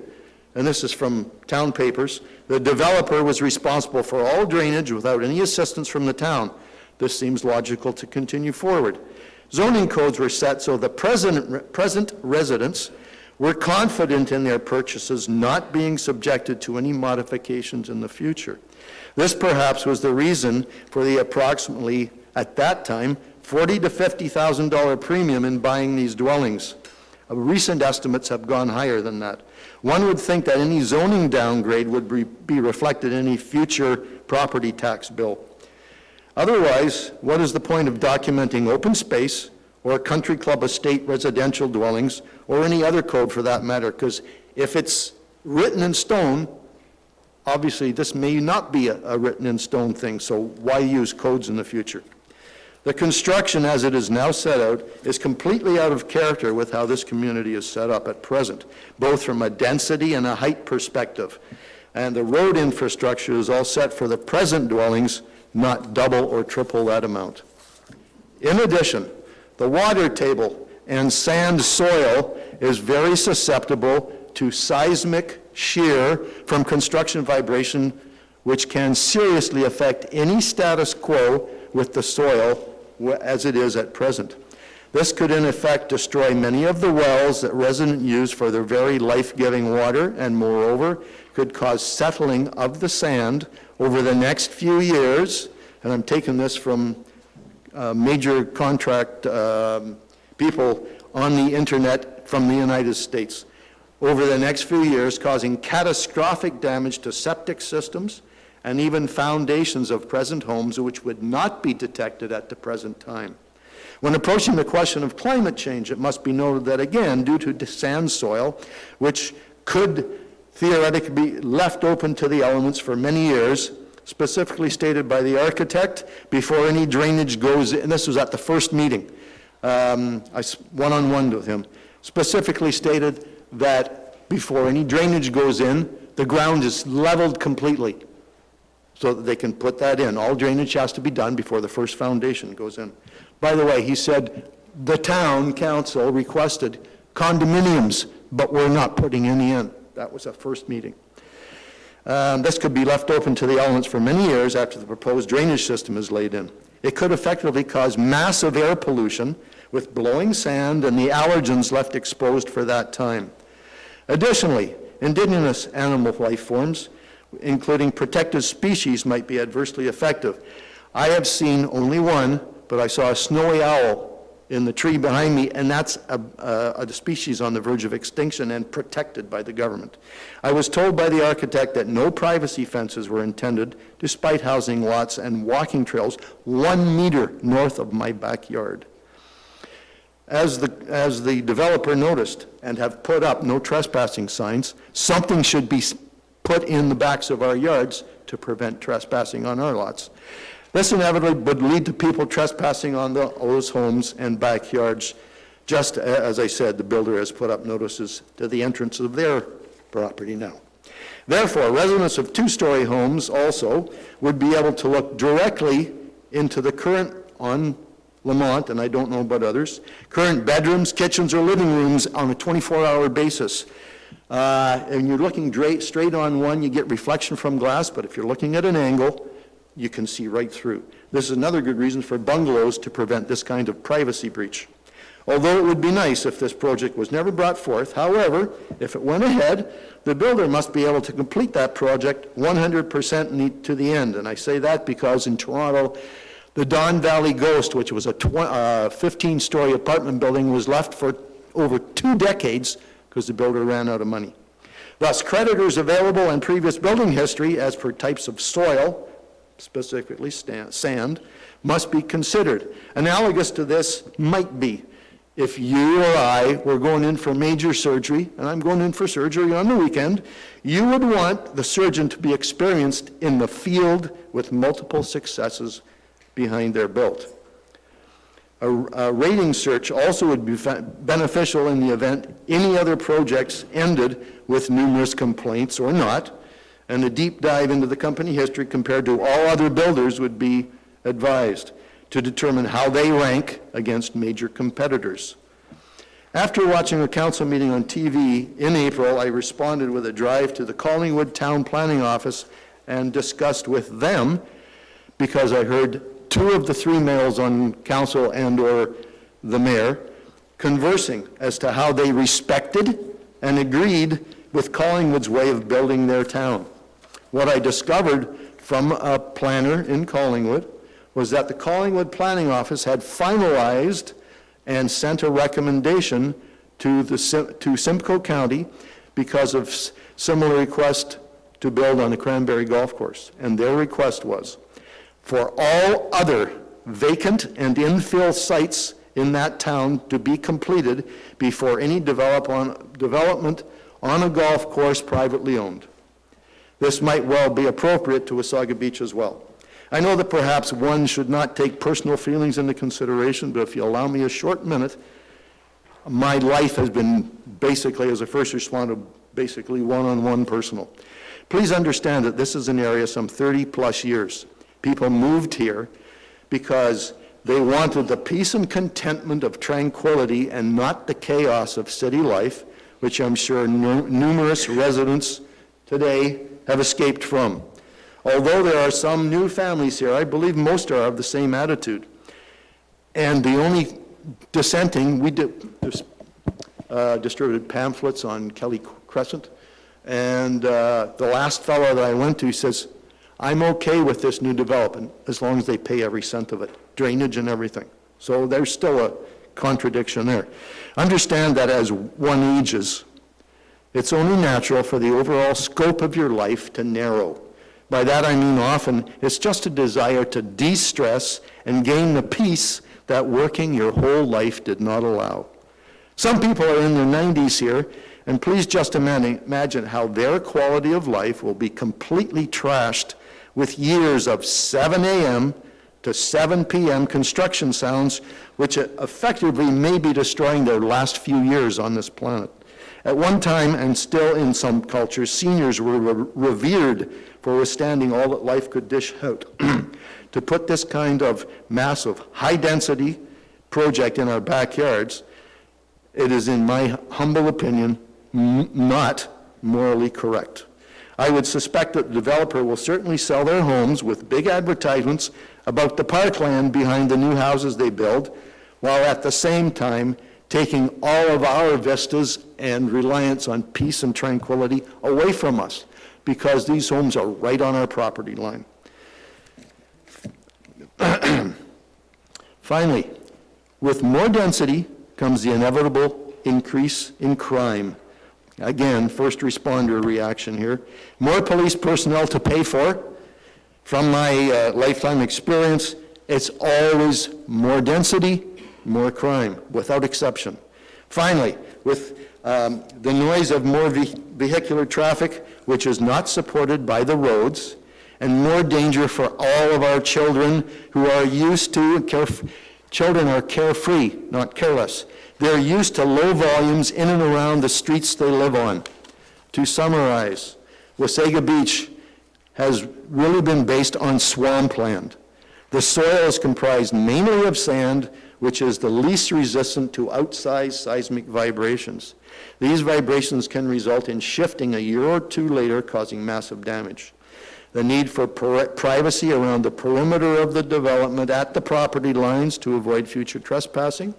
and this is from town papers, the developer was responsible for all drainage without any assistance from the town. This seems logical to continue forward. Zoning codes were set so the present residents were confident in their purchases not being subjected to any modifications in the future. This perhaps was the reason for the approximately, at that time, $40,000 to $50,000 premium in buying these dwellings. Recent estimates have gone higher than that. One would think that any zoning downgrade would be reflected in any future property tax bill. Otherwise, what is the point of documenting open space or country club estate residential dwellings or any other code for that matter? Because if it's written in stone, obviously this may not be a written in stone thing, so why use codes in the future? The construction as it is now set out is completely out of character with how this community is set up at present, both from a density and a height perspective. And the road infrastructure is all set for the present dwellings, not double or triple that amount. In addition, the water table and sand soil is very susceptible to seismic shear from construction vibration, which can seriously affect any status quo with the soil as it is at present. This could in effect destroy many of the wells that residents use for their very life-giving water, and moreover, could cause settling of the sand over the next few years, and I'm taking this from major contract people on the internet from the United States, over the next few years, causing catastrophic damage to septic systems and even foundations of present homes which would not be detected at the present time. When approaching the question of climate change, it must be noted that again, due to sand soil, which could theoretically be left open to the elements for many years, specifically stated by the architect, before any drainage goes in, and this was at the first meeting, one-on-one with him, specifically stated that before any drainage goes in, the ground is leveled completely, so that they can put that in. All drainage has to be done before the first foundation goes in. By the way, he said the town council requested condominiums, but we're not putting any in. That was a first meeting. This could be left open to the elements for many years after the proposed drainage system is laid in. It could effectively cause massive air pollution with blowing sand and the allergens left exposed for that time. Additionally, indigenous animal life forms, including protected species, might be adversely affected. I have seen only one, but I saw a snowy owl in the tree behind me, and that's a species on the verge of extinction and protected by the government. I was told by the architect that no privacy fences were intended, despite housing lots and walking trails 1 meter north of my backyard. As the developer noticed and have put up no trespassing signs, something should be put in the backs of our yards to prevent trespassing on our lots. This inevitably would lead to people trespassing on those homes and backyards, just as I said, the builder has put up notices to the entrance of their property now. Therefore, residents of two-story homes also would be able to look directly into the current, on Lamont, and I don't know about others, current bedrooms, kitchens, or living rooms on a 24-hour basis. And you're looking straight on one, you get reflection from glass, but if you're looking at an angle, you can see right through. This is another good reason for bungalows to prevent this kind of privacy breach. Although it would be nice if this project was never brought forth, however, if it went ahead, the builder must be able to complete that project 100% to the end. And I say that because in Toronto, the Don Valley Ghost, which was a 15-story apartment building, was left for over 2 decades because the builder ran out of money. Thus, creditors available and previous building history as per types of soil, specifically sand, must be considered. Analogous to this might be if you or I were going in for major surgery, and I'm going in for surgery on the weekend, you would want the surgeon to be experienced in the field with multiple successes behind their belt. A rating search also would be beneficial in the event any other projects ended with numerous complaints or not, and a deep dive into the company history compared to all other builders would be advised. to determine how they rank against major competitors. After watching a council meeting on TV in April, I responded with a drive to the Collingwood Town Planning Office and discussed with them, because I heard 2 of the 3 males on council and/or the mayor conversing as to how they respected and agreed with Collingwood's way of building their town. What I discovered from a planner in Collingwood was that the Collingwood Planning Office had finalized and sent a recommendation to Simcoe County because of similar request to build on the Cranberry Golf Course. And their request was for all other vacant and infill sites in that town to be completed before any development on a golf course privately owned. This might well be appropriate to Wasaga Beach as well. I know that perhaps one should not take personal feelings into consideration, but if you allow me a short minute, my life has been basically, as a first responder, basically one-on-one personal. Please understand that this is an area some 30-plus years. People moved here because they wanted the peace and contentment of tranquility and not the chaos of city life, which I'm sure numerous residents today have escaped from. Although there are some new families here, I believe most are of the same attitude. And the only dissenting, we distributed pamphlets on Kelly Crescent, and the last fellow that I went to says, I'm okay with this new development as long as they pay every cent of it, drainage and everything. So there's still a contradiction there. Understand that as one ages, it's only natural for the overall scope of your life to narrow. By that I mean often it's just a desire to de-stress and gain the peace that working your whole life did not allow. Some people are in their 90s here, and please just imagine how their quality of life will be completely trashed with years of 7 a.m. to 7 p.m. construction sounds, which effectively may be destroying their last few years on this planet. At one time, and still in some cultures, seniors were revered for withstanding all that life could dish out. To put this kind of massive, high-density project in our backyards, it is, in my humble opinion, not morally correct. I would suspect that the developer will certainly sell their homes with big advertisements about the parkland behind the new houses they build, while at the same time taking all of our vistas and reliance on peace and tranquility away from us, because these homes are right on our property line. Finally, with more density comes the inevitable increase in crime. Again, first responder reaction here. More police personnel to pay for. From my lifetime experience, it's always more density, more crime, without exception. Finally, with the noise of more vehicular traffic, which is not supported by the roads, and more danger for all of our children who are used to, children are carefree, not careless. They're used to low volumes in and around the streets they live on. To summarize, Wasaga Beach has really been based on swampland. The soil is comprised mainly of sand, which is the least resistant to outsized seismic vibrations. These vibrations can result in shifting a year or two later, causing massive damage. The need for privacy around the perimeter of the development at the property lines to avoid future trespassing,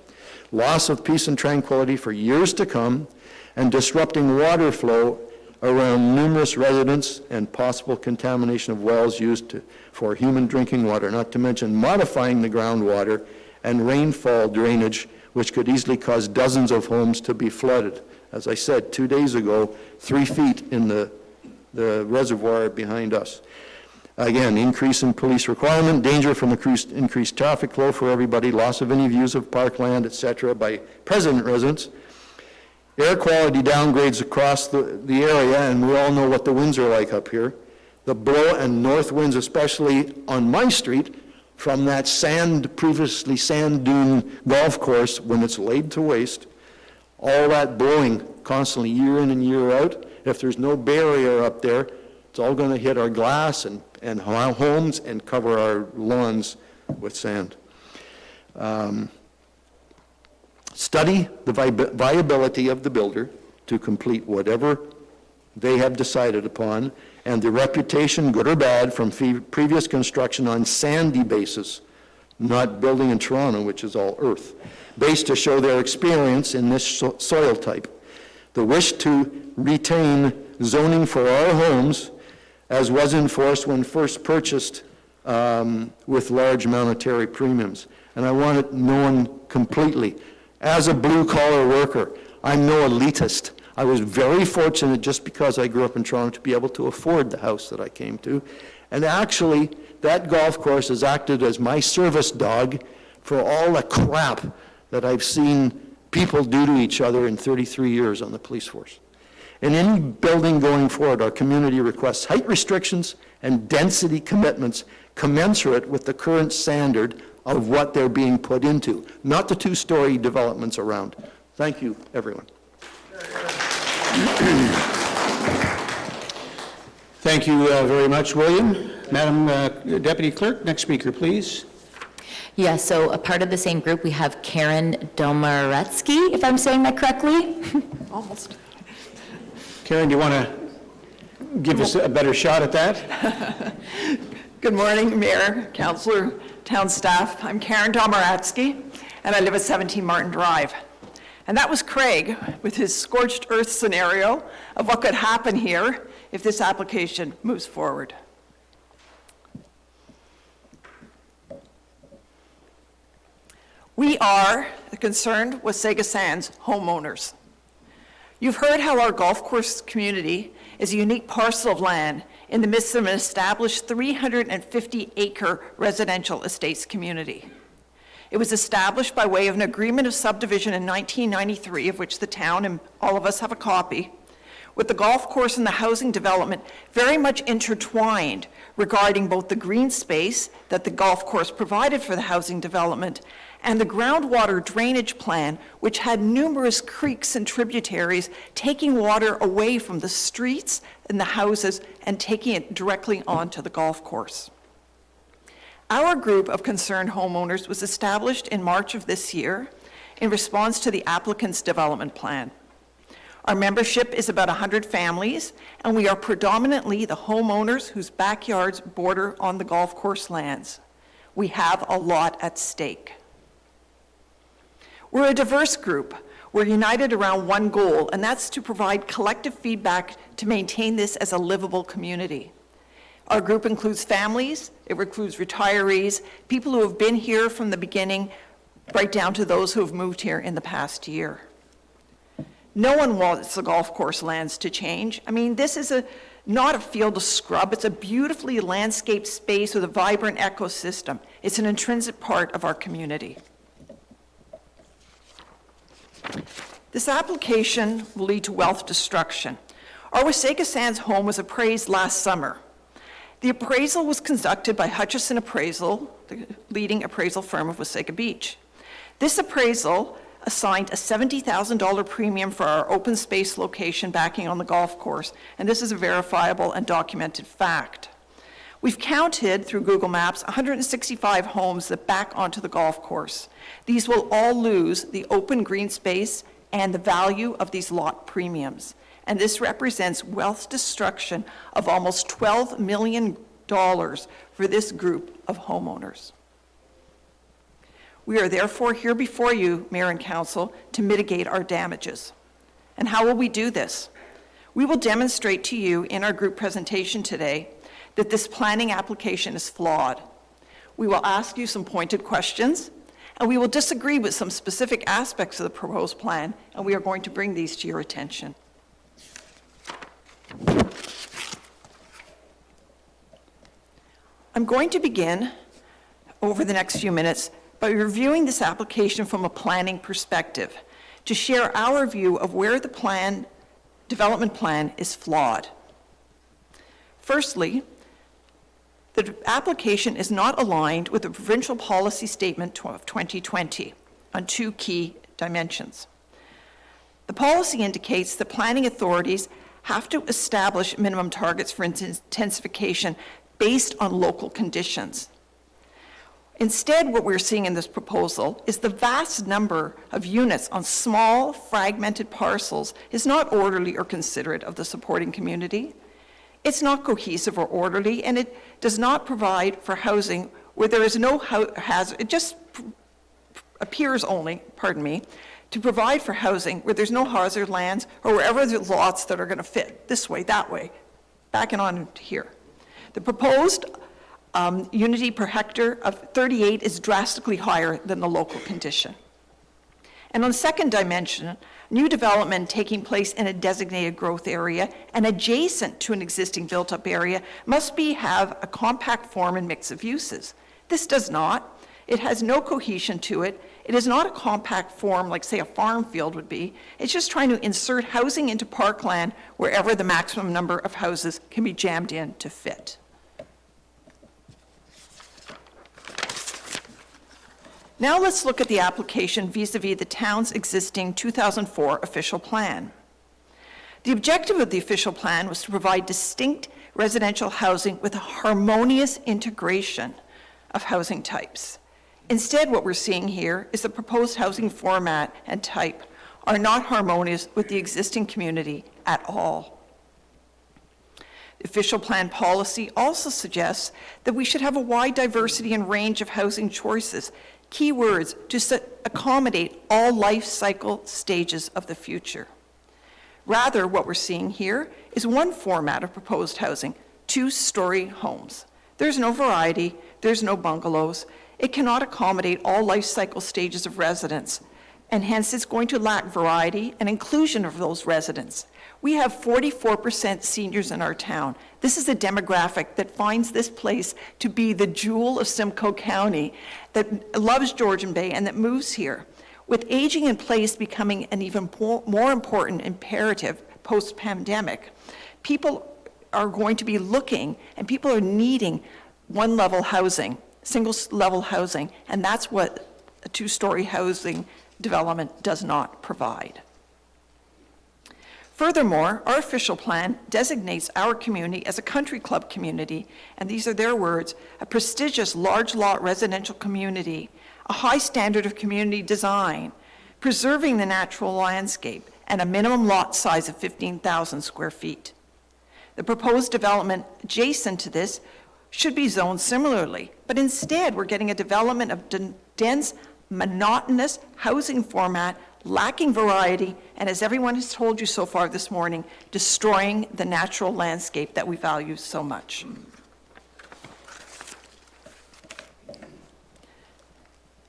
loss of peace and tranquility for years to come, and disrupting water flow around numerous residents and possible contamination of wells used for human drinking water, not to mention modifying the groundwater and rainfall drainage, which could easily cause dozens of homes to be flooded. As I said 2 days ago, 3 feet in the reservoir behind us. Again, increase in police requirement, danger from increased traffic flow for everybody, loss of any views of parkland, etc. by present residents, air quality downgrades across the area, and we all know what the winds are like up here. The blow and north winds, especially on my street, from that previously sand dune golf course when it's laid to waste, all that blowing constantly year in and year out. If there's no barrier up there, it's all going to hit our glass and homes and cover our lawns with sand. study the viability of the builder to complete whatever they have decided upon, and the reputation, good or bad, from previous construction on sandy basis, not building in Toronto, which is all earth, based to show their experience in this soil type. The wish to retain zoning for our homes, as was enforced when first purchased with large monetary premiums. And I want it known completely. As a blue-collar worker, I'm no elitist. I was very fortunate, just because I grew up in Toronto, to be able to afford the house that I came to. And actually, that golf course has acted as my service dog for all the crap that I've seen people do to each other in 33 years on the police force. In any building going forward, our community requests height restrictions and density commitments commensurate with the current standard of what they're being put into, not the two-story developments around. Thank you, everyone. Thank you very much, William. Madam Deputy Clerk, next speaker, please. Yeah, so a part of the same group, we have Karen Domaretsky, if I'm saying that correctly. Almost. Karen, do you want to give us a better shot at that? Good morning, Mayor, Councillor, town staff. I'm Karen Domaratsky, and I live at 17 Martin Drive. And that was Craig with his scorched earth scenario of what could happen here if this application moves forward. We are concerned with Wasaga Sands homeowners. You've heard how our golf course community is a unique parcel of land in the midst of an established 350-acre residential estates community. It was established by way of an agreement of subdivision in 1993, of which the town and all of us have a copy, with the golf course and the housing development very much intertwined regarding both the green space that the golf course provided for the housing development and the groundwater drainage plan, which had numerous creeks and tributaries taking water away from the streets and the houses and taking it directly onto the golf course. Our group of concerned homeowners was established in March of this year in response to the applicant's development plan. Our membership is about 100 families, and we are predominantly the homeowners whose backyards border on the golf course lands. We have a lot at stake. We're a diverse group. We're united around one goal, and that's to provide collective feedback to maintain this as a livable community. Our group includes families, it includes retirees, people who have been here from the beginning, right down to those who have moved here in the past year. No one wants the golf course lands to change. I mean, this is not a field of scrub. It's a beautifully landscaped space with a vibrant ecosystem. It's an intrinsic part of our community. This application will lead to wealth destruction. Our Wasaga Sands home was appraised last summer. The appraisal was conducted by Hutchison Appraisal, the leading appraisal firm of Wasaga Beach. This appraisal assigned a $70,000 premium for our open space location backing on the golf course, and this is a verifiable and documented fact. We've counted through Google Maps 165 homes that back onto the golf course. These will all lose the open green space and the value of these lot premiums. And this represents wealth destruction of almost $12 million for this group of homeowners. We are therefore here before you, Mayor and Council, to mitigate our damages. And how will we do this? We will demonstrate to you in our group presentation today that this planning application is flawed. We will ask you some pointed questions, and we will disagree with some specific aspects of the proposed plan, and we are going to bring these to your attention. I'm going to begin over the next few minutes by reviewing this application from a planning perspective to share our view of where the development plan is flawed. Firstly, the application is not aligned with the provincial policy statement of 2020 on two key dimensions. The policy indicates that planning authorities have to establish minimum targets for intensification based on local conditions. Instead, what we're seeing in this proposal is the vast number of units on small, fragmented parcels is not orderly or considerate of the supporting community. It's not cohesive or orderly, and it does not provide for housing where there is no hazard. It just appears only, to provide for housing where there's no hazard lands or wherever there's lots that are going to fit this way, that way, back and on to here. The proposed unity per hectare of 38 is drastically higher than the local condition. And on the second dimension, new development taking place in a designated growth area and adjacent to an existing built-up area must have a compact form and mix of uses. This does not. It has no cohesion to it. It is not a compact form like, say, a farm field would be. It's just trying to insert housing into parkland wherever the maximum number of houses can be jammed in to fit. Now let's look at the application vis-a-vis the town's existing 2004 official plan. The objective of the official plan was to provide distinct residential housing with a harmonious integration of housing types. Instead, what we're seeing here is the proposed housing format and type are not harmonious with the existing community at all. The official plan policy also suggests that we should have a wide diversity and range of housing choices, key words to accommodate all life cycle stages of the future. Rather, what we're seeing here is one format of proposed housing, two-story homes. There's no variety, there's no bungalows. It cannot accommodate all life cycle stages of residence, and hence it's going to lack variety and inclusion of those residents. We have 44% seniors in our town. This is a demographic that finds this place to be the jewel of Simcoe County, that loves Georgian Bay and that moves here. With aging in place becoming an even more important imperative post-pandemic, people are going to be looking and people are needing one-level housing, single-level housing, and that's what a two-story housing development does not provide. Furthermore, our official plan designates our community as a country club community, and these are their words, a prestigious large lot residential community, a high standard of community design, preserving the natural landscape, and a minimum lot size of 15,000 square feet. The proposed development adjacent to this should be zoned similarly, but instead we're getting a development of dense, monotonous housing format, lacking variety, and as everyone has told you so far this morning, destroying the natural landscape that we value so much.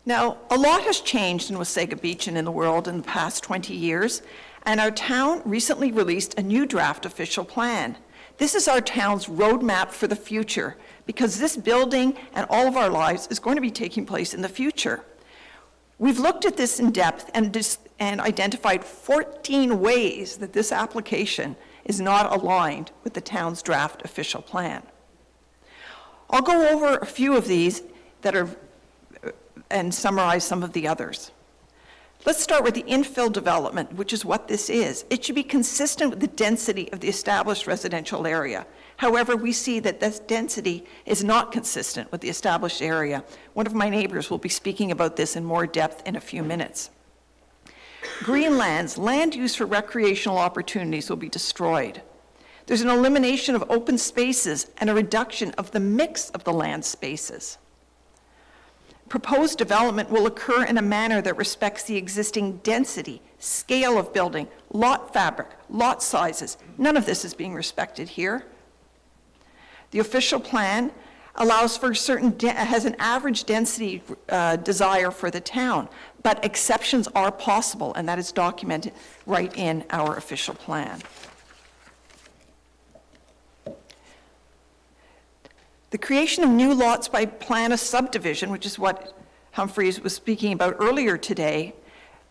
Now, a lot has changed in Wasaga Beach and in the world in the past 20 years, and our town recently released a new draft official plan. This is our town's roadmap for the future, because this building and all of our lives is going to be taking place in the future. We've looked at this in depth and identified 14 ways that this application is not aligned with the town's draft official plan. I'll go over a few of these and summarize some of the others. Let's start with the infill development, which is what this is. It should be consistent with the density of the established residential area. However, we see that this density is not consistent with the established area. One of my neighbors will be speaking about this in more depth in a few minutes. Greenlands, land use for recreational opportunities will be destroyed. There's an elimination of open spaces and a reduction of the mix of the land spaces. Proposed development will occur in a manner that respects the existing density, scale of building, lot fabric, lot sizes. None of this is being respected here. The official plan allows for has an average density desire for the town, but exceptions are possible, and that is documented right in our official plan. The creation of new lots by plan of subdivision, which is what Humphreys was speaking about earlier today,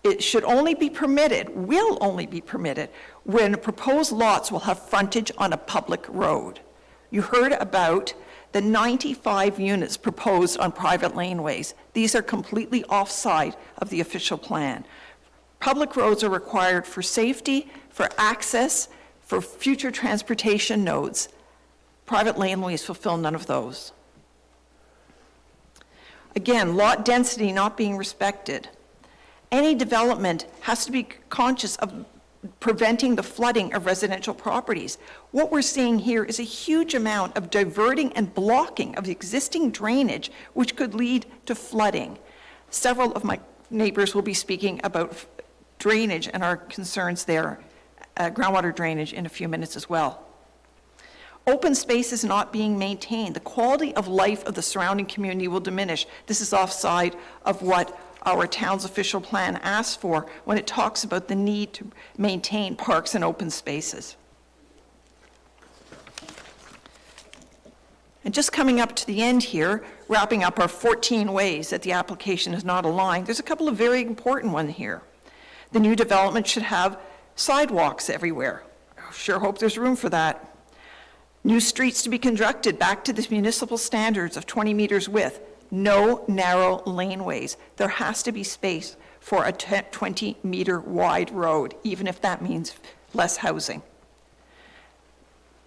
it should only be permitted, will only be permitted, when proposed lots will have frontage on a public road. You heard about the 95 units proposed on private laneways. These are completely offside of the official plan. Public roads are required for safety, for access, for future transportation nodes. Private laneways fulfill none of those. Again, lot density not being respected. Any development has to be conscious of preventing the flooding of residential properties. What we're seeing here is a huge amount of diverting and blocking of existing drainage, which could lead to flooding. Several of my neighbors will be speaking about drainage and our concerns there, groundwater drainage, in a few minutes as well. Open space is not being maintained. The quality of life of the surrounding community will diminish. This is offside of what our town's official plan asks for when it talks about the need to maintain parks and open spaces. And just coming up to the end here, wrapping up our 14 ways that the application is not aligned, there's a couple of very important ones here. The new development should have sidewalks everywhere. I sure hope there's room for that. New streets to be constructed back to the municipal standards of 20 meters width. No narrow laneways. There has to be space for a 20-meter wide road, even if that means less housing.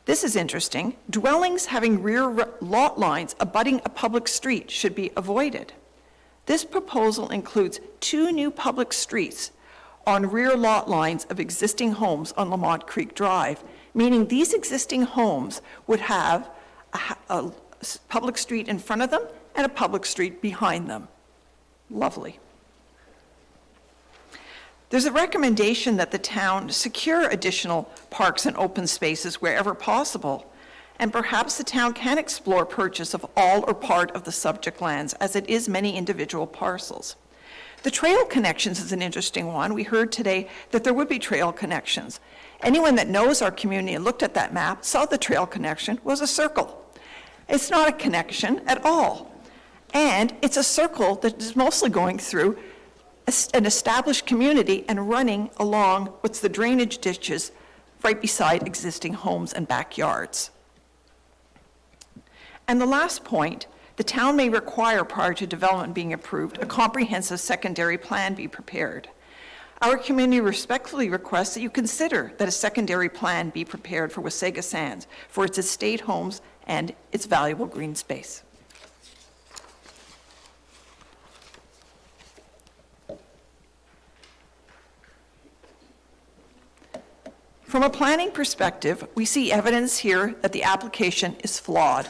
This is interesting. Dwellings having rear lot lines abutting a public street should be avoided. This proposal includes 2 new public streets on rear lot lines of existing homes on Lamont Creek Drive, meaning these existing homes would have a public street in front of them and a public street behind them. Lovely. There's a recommendation that the town secure additional parks and open spaces wherever possible, and perhaps the town can explore purchase of all or part of the subject lands, as it is many individual parcels. The trail connections is an interesting one. We heard today that there would be trail connections. Anyone that knows our community and looked at that map saw the trail connection was a circle. It's not a connection at all. And it's a circle that is mostly going through an established community and running along what's the drainage ditches right beside existing homes and backyards. And the last point, the town may require, prior to development being approved, a comprehensive secondary plan be prepared. Our community respectfully requests that you consider that a secondary plan be prepared for Wasaga Sands for its estate homes and its valuable green space. From a planning perspective, we see evidence here that the application is flawed.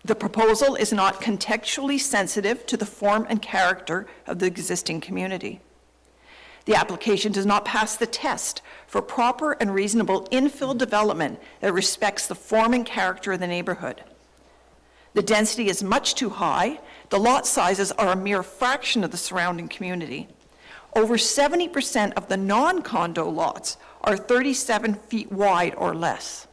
The proposal is not contextually sensitive to the form and character of the existing community. The application does not pass the test for proper and reasonable infill development that respects the form and character of the neighborhood. The density is much too high. The lot sizes are a mere fraction of the surrounding community. Over 70% of the non-condo lots are 37 feet wide or less,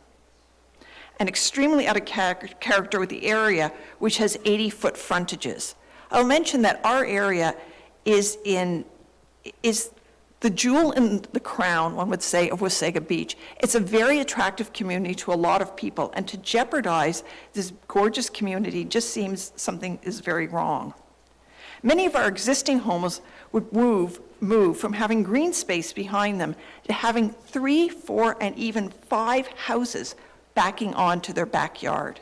and extremely out of character with the area, which has 80-foot frontages. I'll mention that our area is the jewel in the crown, one would say, of Wasaga Beach. It's a very attractive community to a lot of people, and to jeopardize this gorgeous community just seems something is very wrong. Many of our existing homes would move from having green space behind them to having 3, 4, and even 5 houses backing onto their backyard.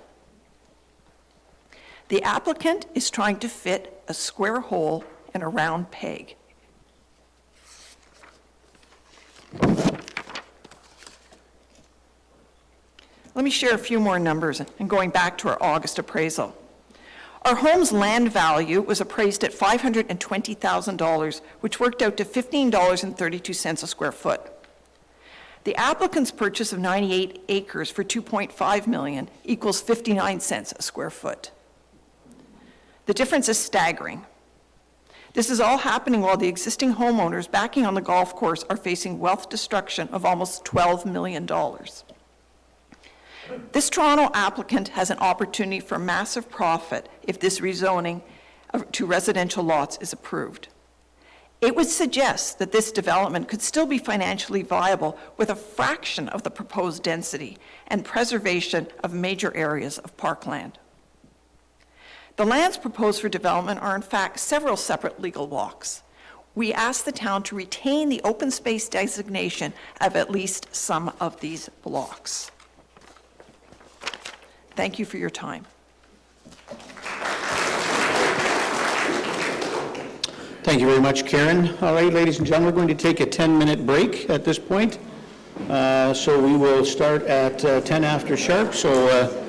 The applicant is trying to fit a square hole in a round peg. Let me share a few more numbers, and going back to our August appraisal. Our home's land value was appraised at $520,000, which worked out to $15.32 a square foot. The applicant's purchase of 98 acres for $2.5 million equals 59 cents a square foot. The difference is staggering. This is all happening while the existing homeowners backing on the golf course are facing wealth destruction of almost $12 million. This Toronto applicant has an opportunity for massive profit if this rezoning to residential lots is approved. It would suggest that this development could still be financially viable with a fraction of the proposed density and preservation of major areas of parkland. The lands proposed for development are in fact several separate legal blocks. We ask the town to retain the open space designation of at least some of these blocks. Thank you for your time. Thank you very much, Karen. All right, ladies and gentlemen, we're going to take a 10-minute break at this point. So we will start at 10 after sharp. So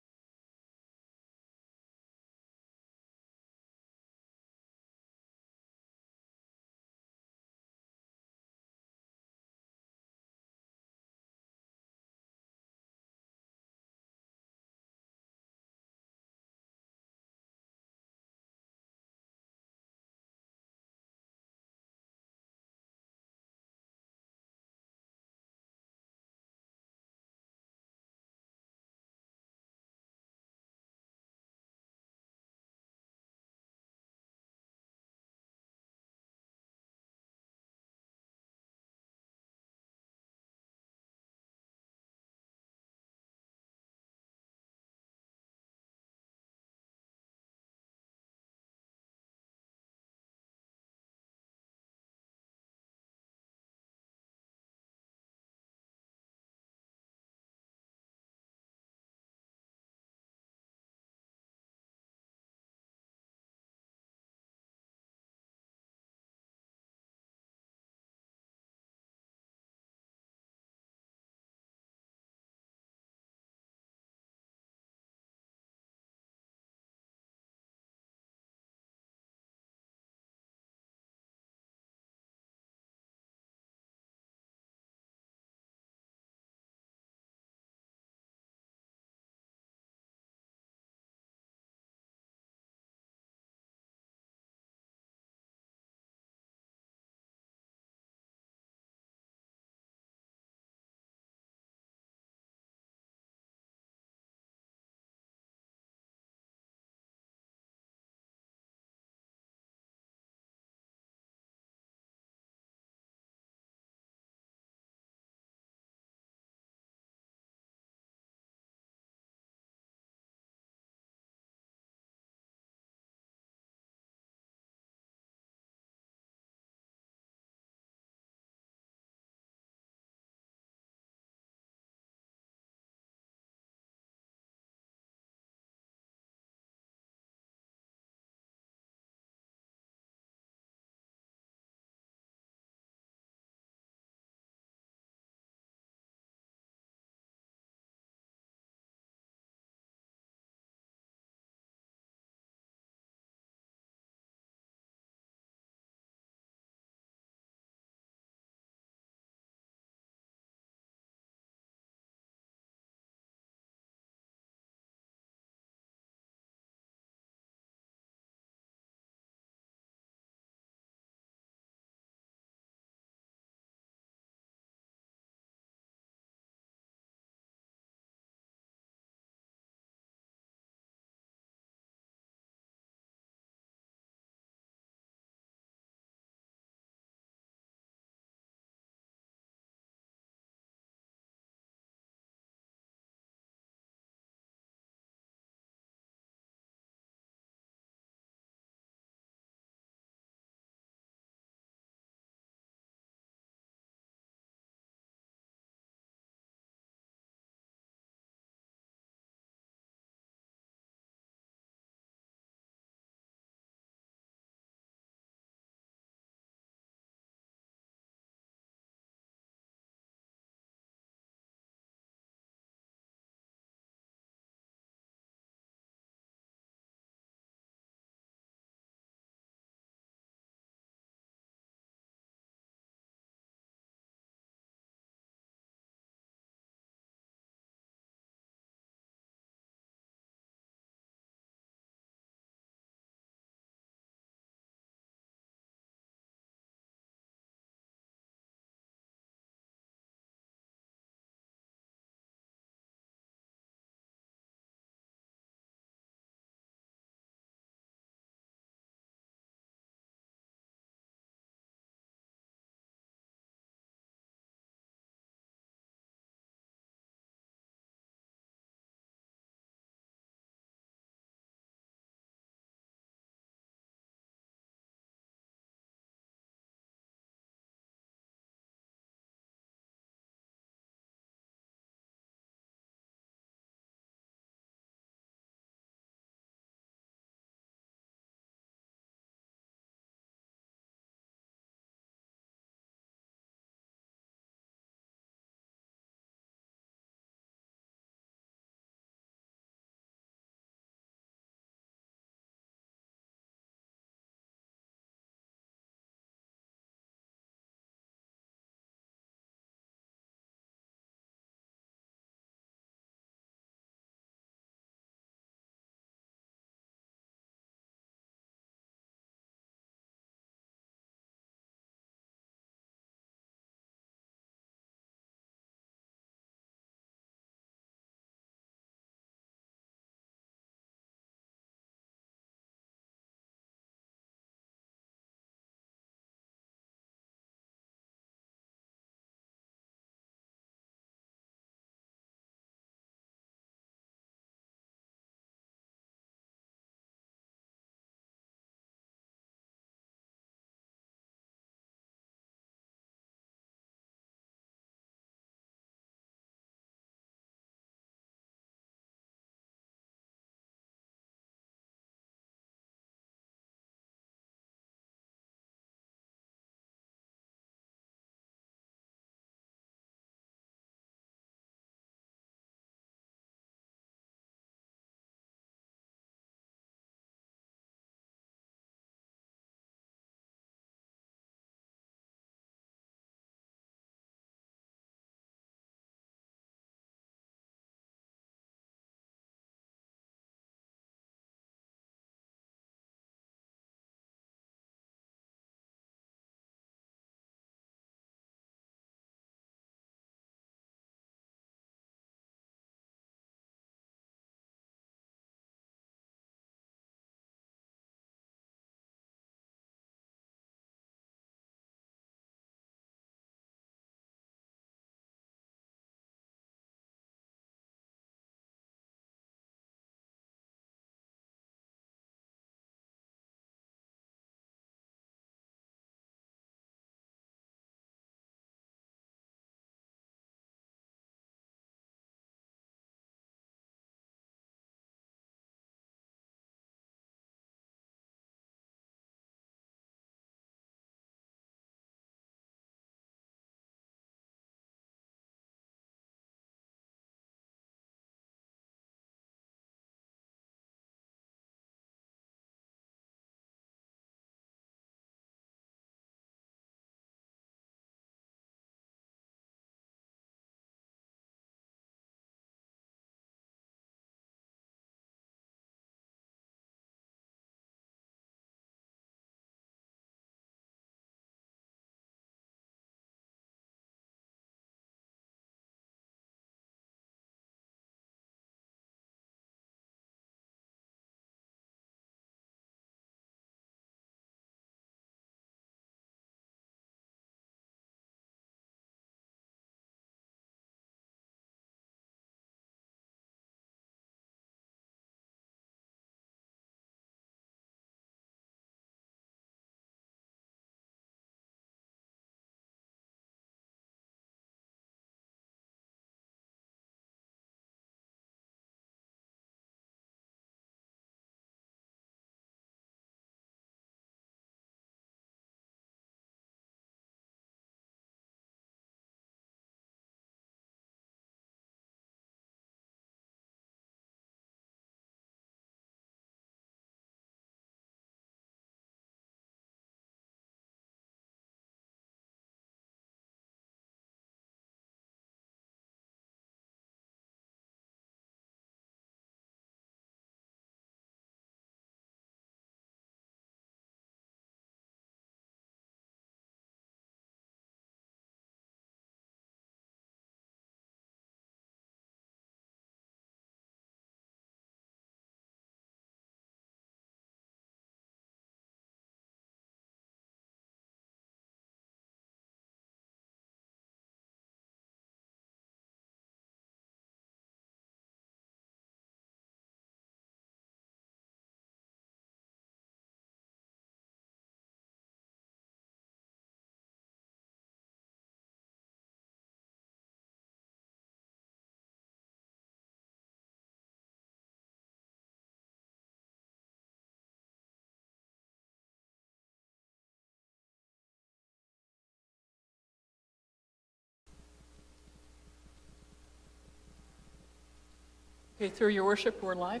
Okay, through your worship, we're live.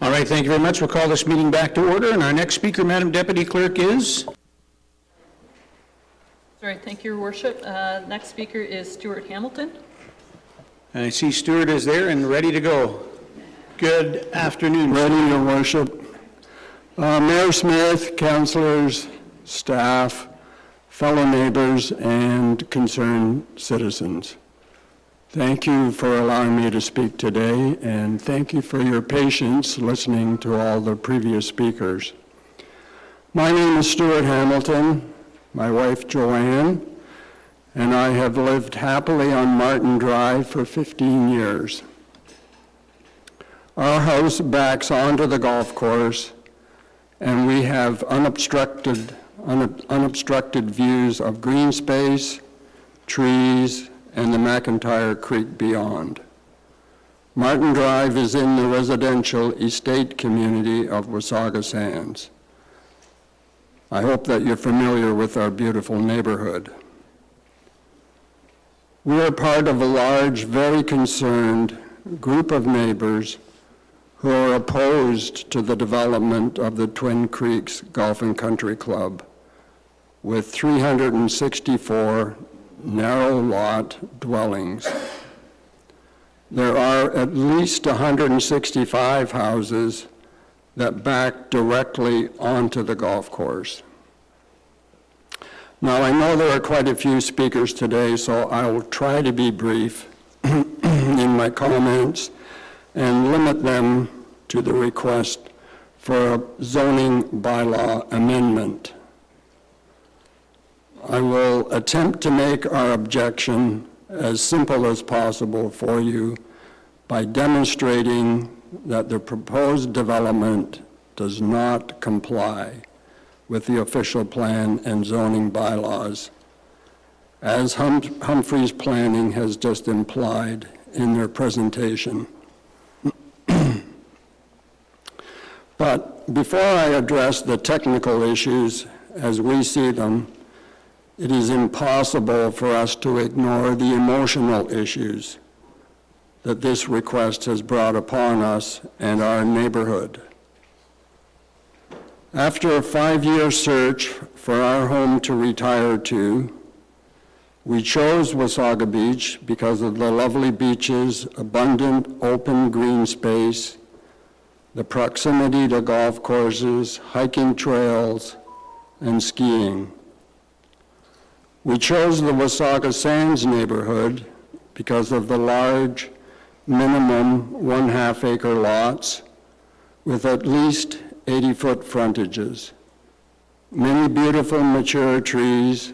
All right, thank you very much. We'll call this meeting back to order, and our next speaker, Madam Deputy Clerk, is? Sorry, thank you, your worship. Next speaker is Stuart Hamilton. I see Stuart is there and ready to go. Good afternoon. Ready, your worship. Mayor Smith, councilors, staff, fellow neighbors, and concerned citizens. Thank you for allowing me to speak today, and thank you for your patience listening to all the previous speakers. My name is Stuart Hamilton, my wife Joanne, and I have lived happily on Martin Drive for 15 years. Our house backs onto the golf course, and we have unobstructed views of green space, trees, and the McIntyre Creek beyond. Martin Drive is in the residential estate community of Wasaga Sands. I hope that you're familiar with our beautiful neighborhood. We are part of a large, very concerned group of neighbors who are opposed to the development of the Twin Creeks Golf and Country Club with 364 narrow lot dwellings. There are at least 165 houses that back directly onto the golf course. Now, I know there are quite a few speakers today, so I will try to be brief in my comments and limit them to the request for a zoning bylaw amendment. I will attempt to make our objection as simple as possible for you by demonstrating that the proposed development does not comply with the official plan and zoning bylaws, as Humphreys Planning has just implied in their presentation. But before I address the technical issues as we see them, it is impossible for us to ignore the emotional issues that this request has brought upon us and our neighborhood. After a 5-year search for our home to retire to, we chose Wasaga Beach because of the lovely beaches, abundant open green space, the proximity to golf courses, hiking trails, and skiing. We chose the Wasaga Sands neighborhood because of the large, minimum 1/2 acre lots with at least 80-foot frontages, many beautiful mature trees,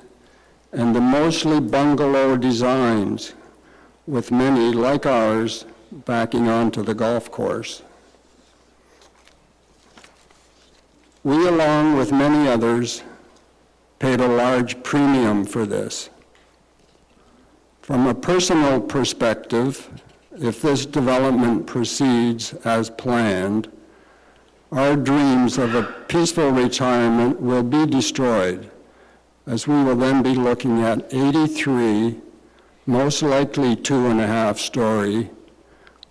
and the mostly bungalow designs, with many, like ours, backing onto the golf course. We, along with many others, paid a large premium for this. From a personal perspective, if this development proceeds as planned, our dreams of a peaceful retirement will be destroyed, as we will then be looking at 83, most likely 2.5-story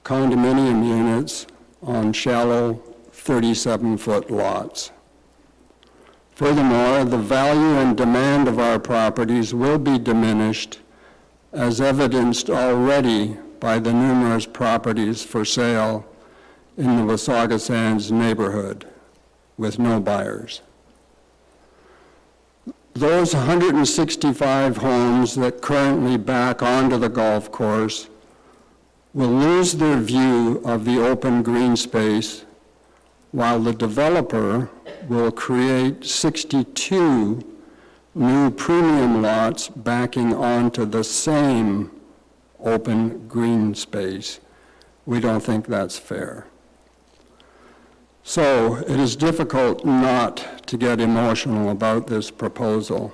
condominium units on shallow 37-foot lots. Furthermore, the value and demand of our properties will be diminished, as evidenced already by the numerous properties for sale in the Wasaga Sands neighborhood with no buyers. Those 165 homes that currently back onto the golf course will lose their view of the open green space, while the developer will create 62 new premium lots backing onto the same open green space. We don't think that's fair. So it is difficult not to get emotional about this proposal.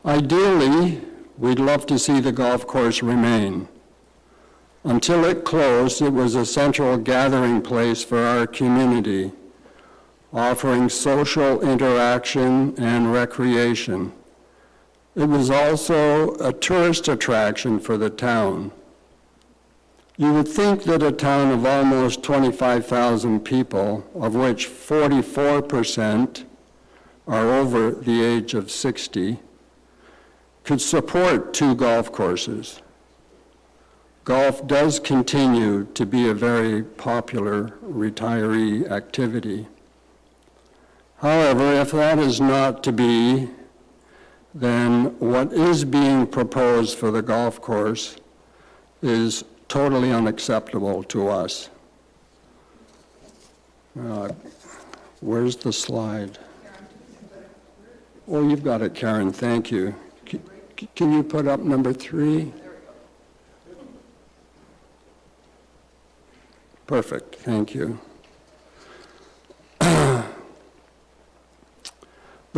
Ideally, we'd love to see the golf course remain. Until it closed, it was a central gathering place for our community, offering social interaction and recreation. It was also a tourist attraction for the town. You would think that a town of almost 25,000 people, of which 44% are over the age of 60, could support 2 golf courses. Golf does continue to be a very popular retiree activity. However, if that is not to be, then what is being proposed for the golf course is totally unacceptable to us. Where's the slide? Oh, you've got it, Karen, thank you. Can you put up number 3? Perfect, thank you. The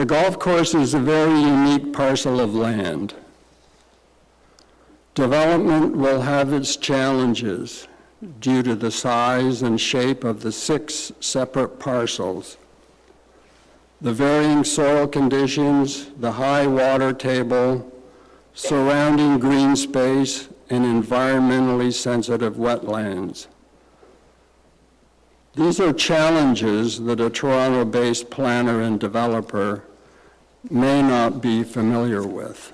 golf course is a very unique parcel of land. Development will have its challenges due to the size and shape of the 6 separate parcels. The varying soil conditions, the high water table, surrounding green space, and environmentally sensitive wetlands. These are challenges that a Toronto-based planner and developer may not be familiar with.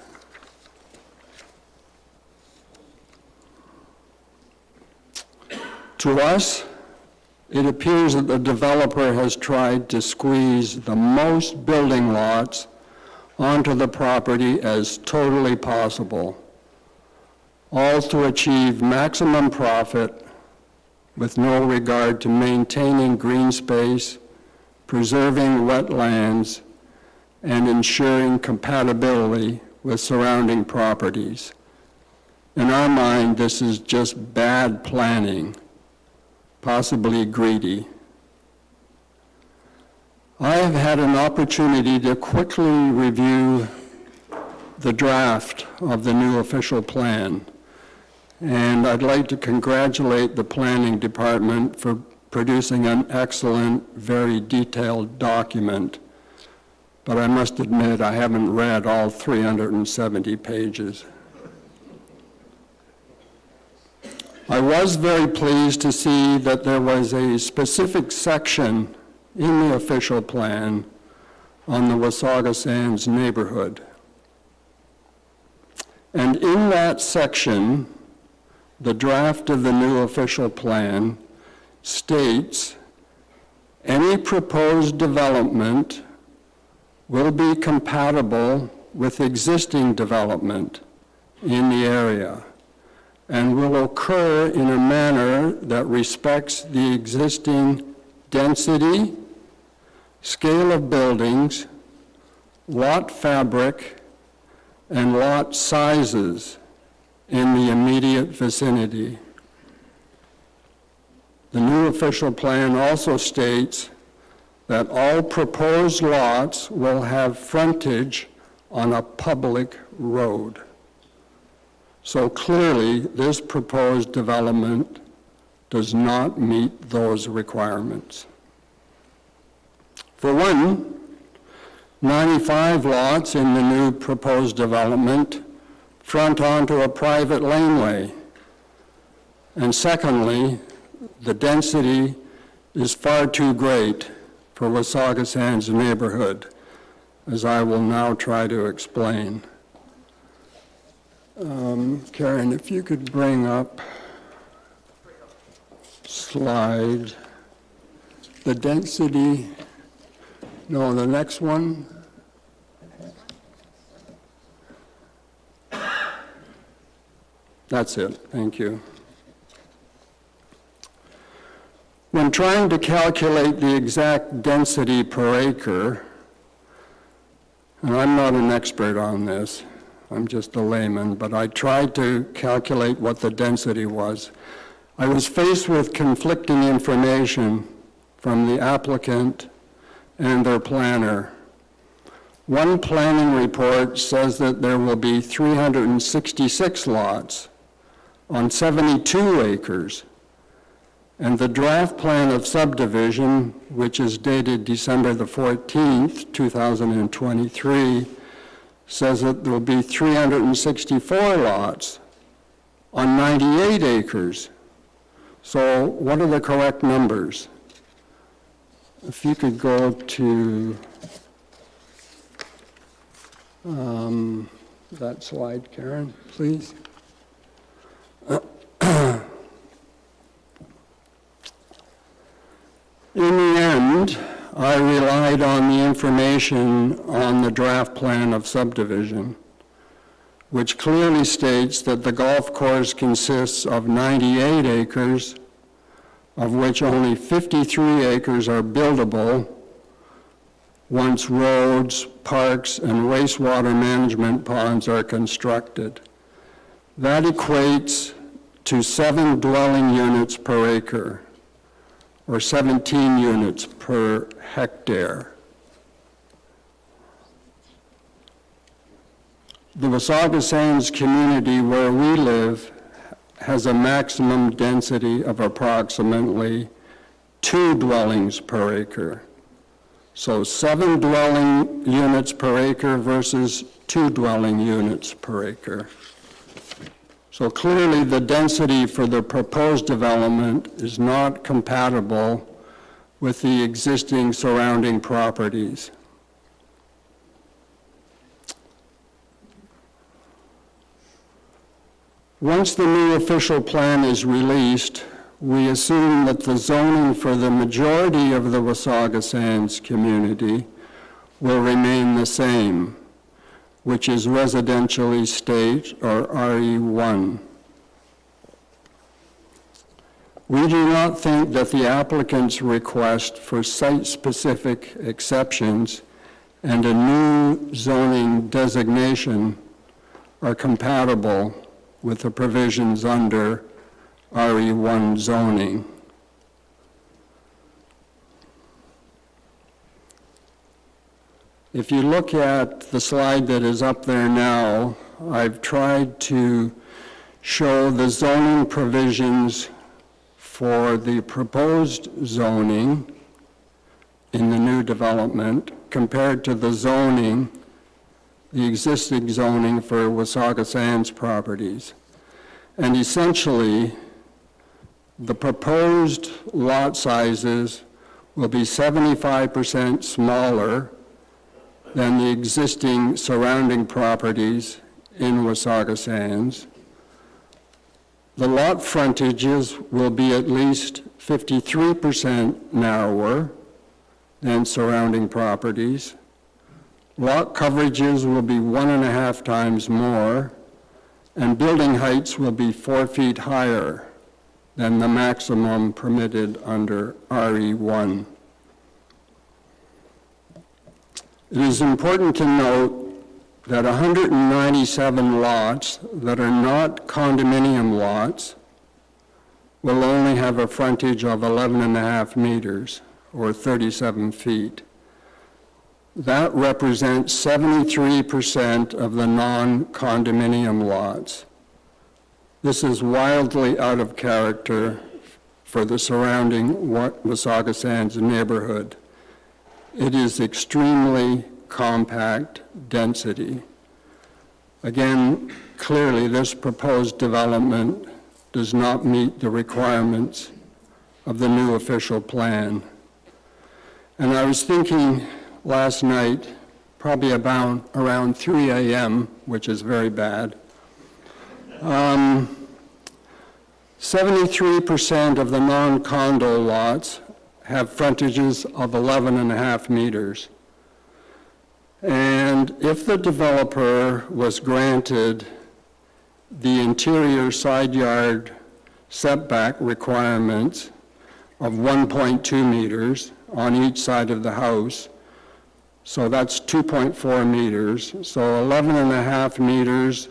To us, it appears that the developer has tried to squeeze the most building lots onto the property as totally possible, all to achieve maximum profit with no regard to maintaining green space, preserving wetlands, and ensuring compatibility with surrounding properties. In our mind, this is just bad planning, possibly greedy. I have had an opportunity to quickly review the draft of the new official plan, and I'd like to congratulate the planning department for producing an excellent, very detailed document. But I must admit, I haven't read all 370 pages. I was very pleased to see that there was a specific section in the official plan on the Wasaga Sands neighborhood. And in that section, the draft of the new official plan states, any proposed development will be compatible with existing development in the area and will occur in a manner that respects the existing density, scale of buildings, lot fabric, and lot sizes in the immediate vicinity. The new official plan also states that all proposed lots will have frontage on a public road. So clearly, this proposed development does not meet those requirements. For one, 95 lots in the new proposed development front onto a private laneway. And secondly, the density is far too great for Wasaga Sands neighborhood, as I will now try to explain. Karen, if you could bring up slide, the density, no, the next one. That's it, thank you. When trying to calculate the exact density per acre, and I'm not an expert on this, I'm just a layman, but I tried to calculate what the density was. I was faced with conflicting information from the applicant and their planner. One planning report says that there will be 366 lots on 72 acres. And the draft plan of subdivision, which is dated December the 14th, 2023, says that there will be 364 lots on 98 acres. So what are the correct numbers? If you could go to that slide, Karen, please. In the end, I relied on the information on the draft plan of subdivision, which clearly states that the golf course consists of 98 acres, of which only 53 acres are buildable once roads, parks, and wastewater management ponds are constructed. That equates to 7 dwelling units per acre, or 17 units per hectare. The Wasaga Sands community where we live has a maximum density of approximately 2 dwellings per acre. So 7 dwelling units per acre versus 2 dwelling units per acre. So clearly the density for the proposed development is not compatible with the existing surrounding properties. Once the new official plan is released, we assume that the zoning for the majority of the Wasaga Sands community will remain the same, which is residentially state or RE1. We do not think that the applicant's request for site-specific exceptions and a new zoning designation are compatible with the provisions under RE1 zoning. If you look at the slide that is up there now, I've tried to show the zoning provisions for the proposed zoning in the new development compared to the zoning, the existing zoning for Wasaga Sands properties. And essentially, the proposed lot sizes will be 75% smaller than the existing surrounding properties in Wasaga Sands. The lot frontages will be at least 53% narrower than surrounding properties. Lot coverages will be 1.5 times more, and building heights will be 4 feet higher than the maximum permitted under RE1. It is important to note that 197 lots that are not condominium lots will only have a frontage of 11.5 meters, or 37 feet. That represents 73% of the non-condominium lots. This is wildly out of character for the surrounding Wasaga Sands neighborhood. It is extremely compact density. Again, clearly this proposed development does not meet the requirements of the new official plan. And I was thinking last night, probably about around 3 a.m., which is very bad, 73% of the non-condo lots have frontages of 11.5 meters. And if the developer was granted the interior side yard setback requirements of 1.2 meters on each side of the house, so that's 2.4 meters, so 11.5 meters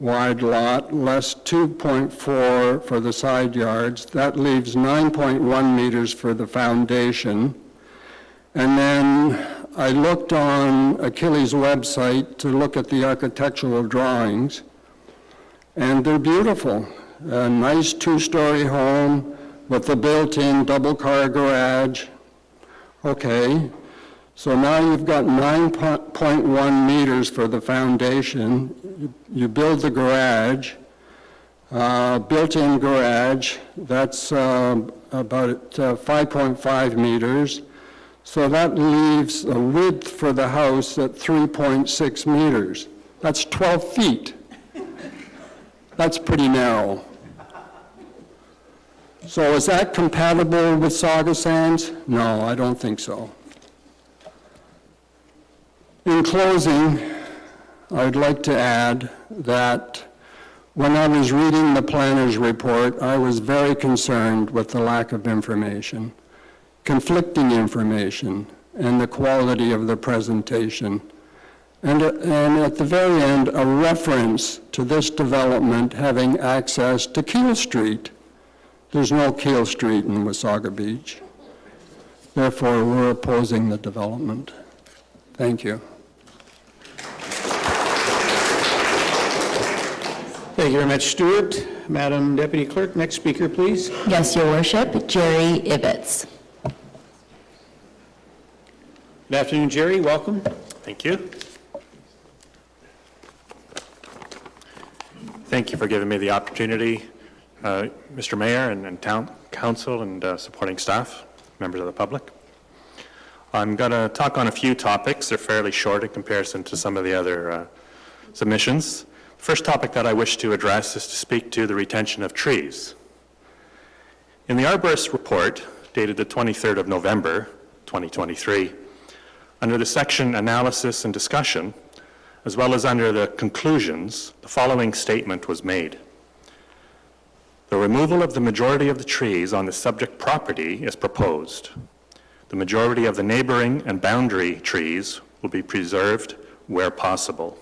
wide lot, less 2.4 for the side yards. That leaves 9.1 meters for the foundation. And then I looked on Achilles' website to look at the architectural drawings, and they're beautiful. A nice 2-story home with a built-in double-car garage. Okay. So now you've got 9.1 meters for the foundation. You build the garage. built-in garage, that's about 5.5 meters. So that leaves a width for the house at 3.6 meters. That's 12 feet. That's pretty narrow. So is that compatible with Sauga Sands? No, I don't think so. In closing, I'd like to add that when I was reading the planner's report, I was very concerned with the lack of information, conflicting information, and the quality of the presentation. And at the very end, a reference to this development having access to Keel Street. There's no Keel Street in Wasaga Beach. Therefore, we're opposing the development. Thank you. Thank you very much, Stuart. Madam Deputy Clerk, next speaker, please. Yes, Your Worship. Jerry Ibbets. Good afternoon, Jerry. Welcome. Thank you. Thank you for giving me the opportunity, Mr. Mayor and Town Council and supporting staff, members of the public. I'm going to talk on a few topics. They're fairly short in comparison to some of the other submissions. First topic that I wish to address is to speak to the retention of trees. In the Arborist report, dated the 23rd of November, 2023, under the section Analysis and Discussion, as well as under the conclusions, the following statement was made. The removal of the majority of the trees on the subject property is proposed. The majority of the neighboring and boundary trees will be preserved where possible.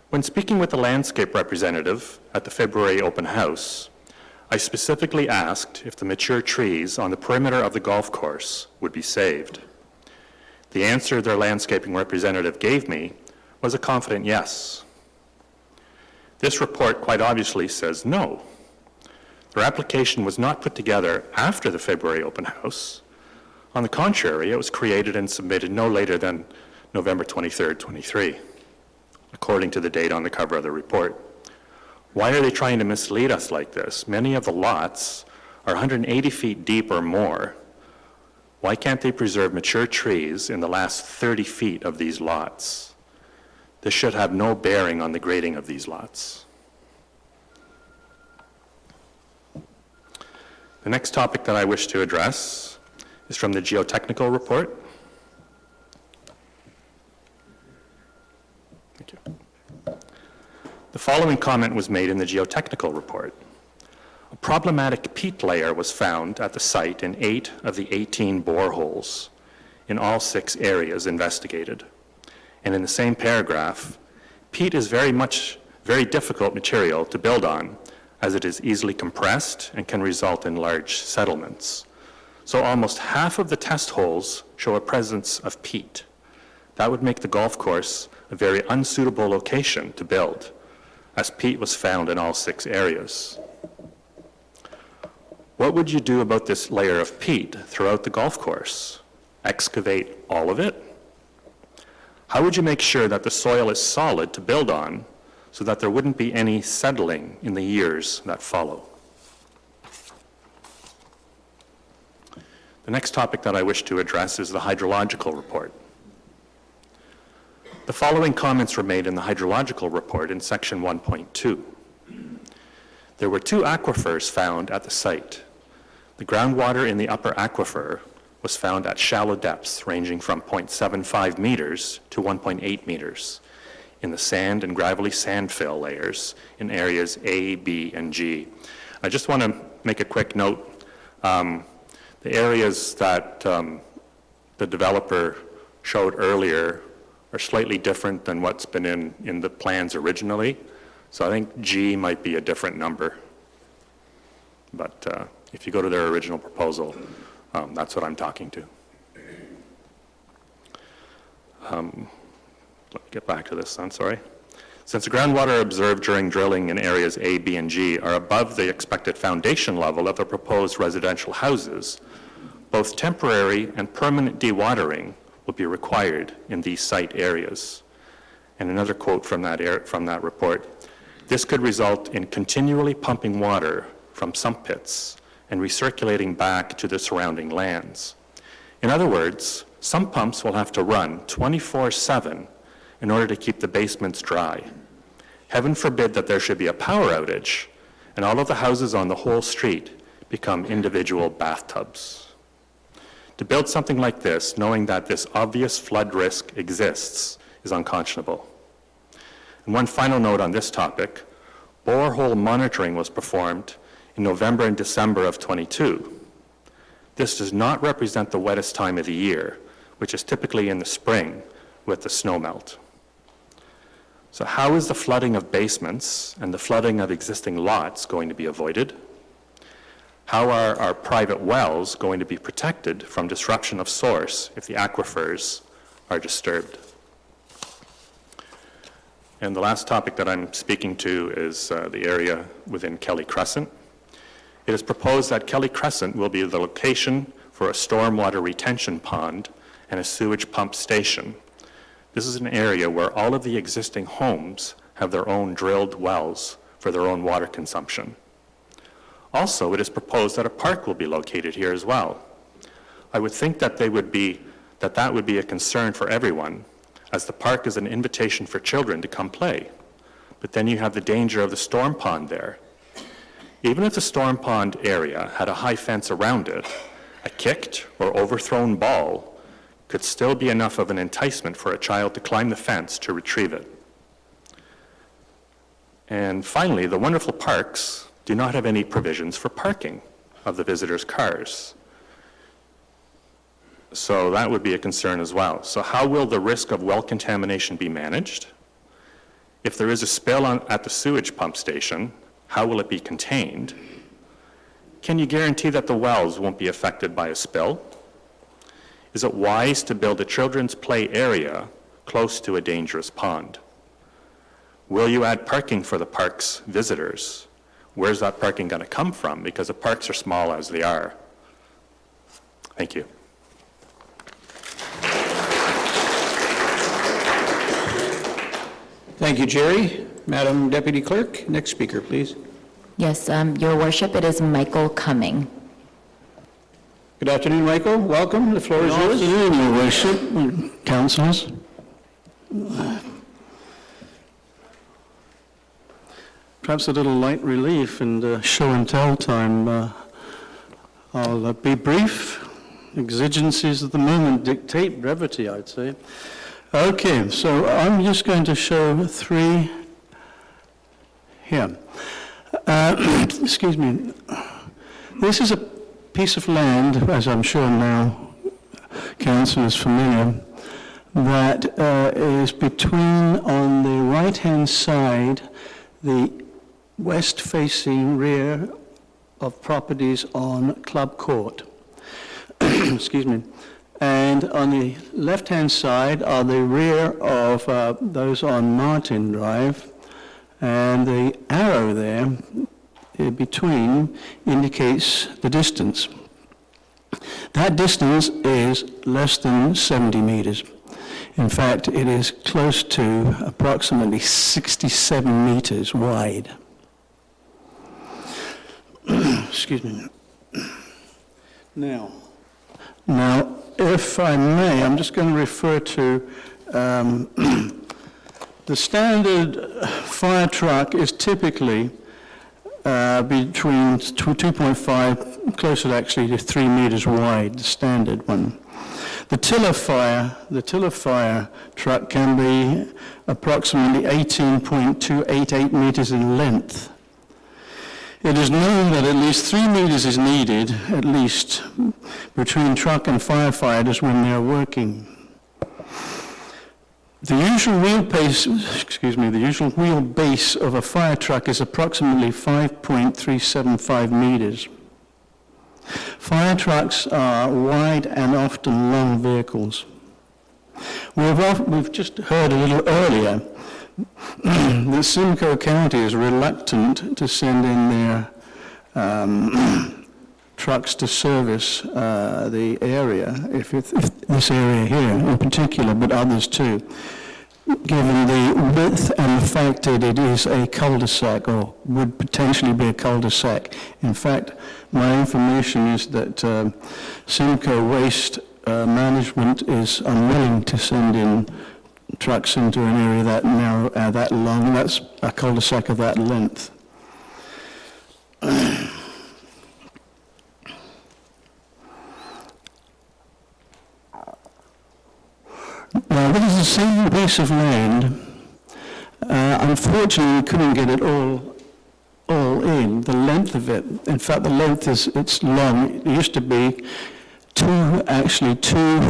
When speaking with the landscape representative at the February open house, I specifically asked if the mature trees on the perimeter of the golf course would be saved. The answer their landscaping representative gave me was a confident yes. This report quite obviously says no. Their application was not put together after the February open house. On the contrary, it was created and submitted no later than November 23rd, 23, according to the date on the cover of the report. Why are they trying to mislead us like this? Many of the lots are 180 feet deep or more. Why can't they preserve mature trees in the last 30 feet of these lots? This should have no bearing on the grading of these lots. The next topic that I wish to address is from the geotechnical report. Thank you. The following comment was made in the geotechnical report. A problematic peat layer was found at the site in 8 of the 18 boreholes in all 6 areas investigated. And in the same paragraph, peat is very difficult material to build on, as it is easily compressed and can result in large settlements. So almost half of the test holes show a presence of peat. That would make the golf course a very unsuitable location to build, as peat was found in all 6 areas. What would you do about this layer of peat throughout the golf course? Excavate all of it? How would you make sure that the soil is solid to build on so that there wouldn't be any settling in the years that follow? The next topic that I wish to address is the hydrological report. The following comments were made in the hydrological report in section 1.2. There were 2 aquifers found at the site. The groundwater in the upper aquifer was found at shallow depths ranging from 0.75 meters to 1.8 meters in the sand and gravelly sand fill layers in areas A, B, and G. I just want to make a quick note. The areas that the developer showed earlier are slightly different than what's been in the plans originally. So I think G might be a different number. But if you go to their original proposal, that's what I'm talking to. Let me get back to this, I'm sorry. Since the groundwater observed during drilling in areas A, B, and G are above the expected foundation level of the proposed residential houses, both temporary and permanent dewatering will be required in these site areas. And another quote from that report, This could result in continually pumping water from sump pits and recirculating back to the surrounding lands. In other words, sump pumps will have to run 24/7 in order to keep the basements dry. Heaven forbid that there should be a power outage and all of the houses on the whole street become individual bathtubs. To build something like this, knowing that this obvious flood risk exists, is unconscionable. And one final note on this topic, borehole monitoring was performed in November and December of '22. This does not represent the wettest time of the year, which is typically in the spring with the snow melt. So how is the flooding of basements and the flooding of existing lots going to be avoided? How are our private wells going to be protected from disruption of source if the aquifers are disturbed? And the last topic that I'm speaking to is the area within Kelly Crescent. It is proposed that Kelly Crescent will be the location for a stormwater retention pond and a sewage pump station. This is an area where all of the existing homes have their own drilled wells for their own water consumption. Also, it is proposed that a park will be located here as well. I would think that that would be a concern for everyone, as the park is an invitation for children to come play. But then you have the danger of the storm pond there. Even if the storm pond area had a high fence around it, a kicked or overthrown ball could still be enough of an enticement for a child to climb the fence to retrieve it. And finally, the wonderful parks do not have any provisions for parking of the visitors' cars. So that would be a concern as well. So how will the risk of well contamination be managed? If there is a spill at the sewage pump station, how will it be contained? Can you guarantee that the wells won't be affected by a spill? Is it wise to build a children's play area close to a dangerous pond? Will you add parking for the park's visitors? Where's that parking going to come from? Because the parks are small as they are. Thank you. Thank you, Jerry. Madam Deputy Clerk, next speaker, please. Yes, Your Worship, it is Michael Cumming. Good afternoon, Michael. Welcome. The floor is yours. Good afternoon, Your Worship, councillors. Perhaps a little light relief and show and tell time. I'll be brief. Exigencies of the moment dictate brevity, I'd say. Okay, so I'm just going to show three here. Excuse me. This is a piece of land, as I'm sure now council is familiar, that is between, on the right-hand side, the west-facing rear of properties on Club Court. Excuse me. And on the left-hand side are the rear of those on Martin Drive, and the arrow there in between indicates the distance. That distance is less than 70 meters. In fact, it is close to approximately 67 meters wide. Excuse me. Now, if I may, I'm just going to refer to the standard fire truck is typically between 2.5, closer actually to 3 meters wide, the standard one. The tiller fire truck can be approximately 18.288 meters in length. It is known that at least 3 meters is needed, at least, between truck and firefighters when they're working. The usual wheelbase of a fire truck is approximately 5.375 meters. Fire trucks are wide and often long vehicles. We've just heard a little earlier that Simcoe County is reluctant to send in their trucks to service the area, if this area here in particular, but others too. given the width and the fact that it is a cul-de-sac, or would potentially be a cul-de-sac. In fact, my information is that Simcoe Waste Management is unwilling to send in trucks into an area that narrow, that long. That's a cul-de-sac of that length. Now, this is the same piece of land. Unfortunately, we couldn't get it all in, the length of it. In fact, the length it's long. It used to be two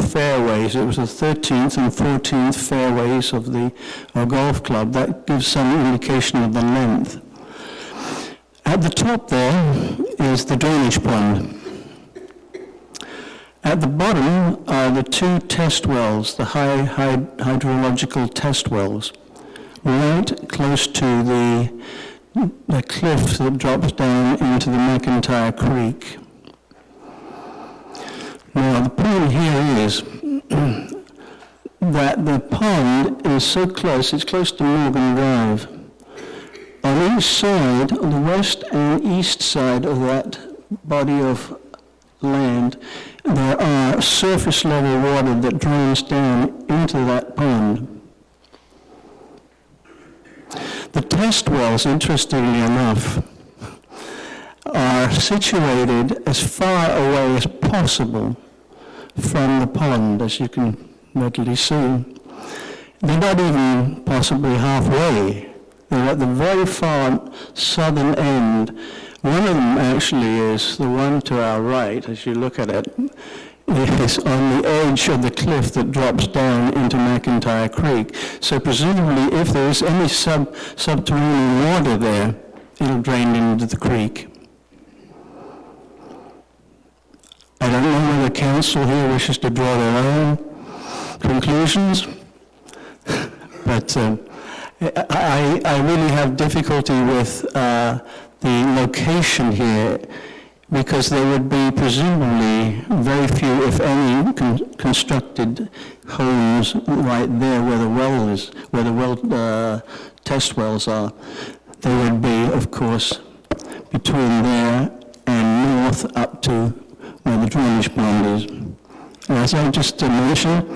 fairways. It was the 13th and 14th fairways of the golf club. That gives some indication of the length. At the top there is the drainage pond. At the bottom are the two test wells, the hydrological test wells, right close to the cliff that drops down into the McIntyre Creek. Now, the point here is that the pond is so close, it's close to Morgan Drive. On each side, on the west and east side of that body of land, there are surface level water that drains down into that pond. The test wells, interestingly enough, are situated as far away as possible from the pond, as you can readily see. They're not even possibly halfway. They're at the very far southern end. One of them actually is the one to our right, as you look at it. It is on the edge of the cliff that drops down into McIntyre Creek. So presumably, if there is any subterranean water there, it'll drain into the creek. I don't know whether council here wishes to draw their own conclusions, but I really have difficulty with the location here, because there would be presumably very few, if any, constructed homes right there where the well is, where the test wells are. There would be, of course, between there and north up to where the drainage pond is. As I just mentioned,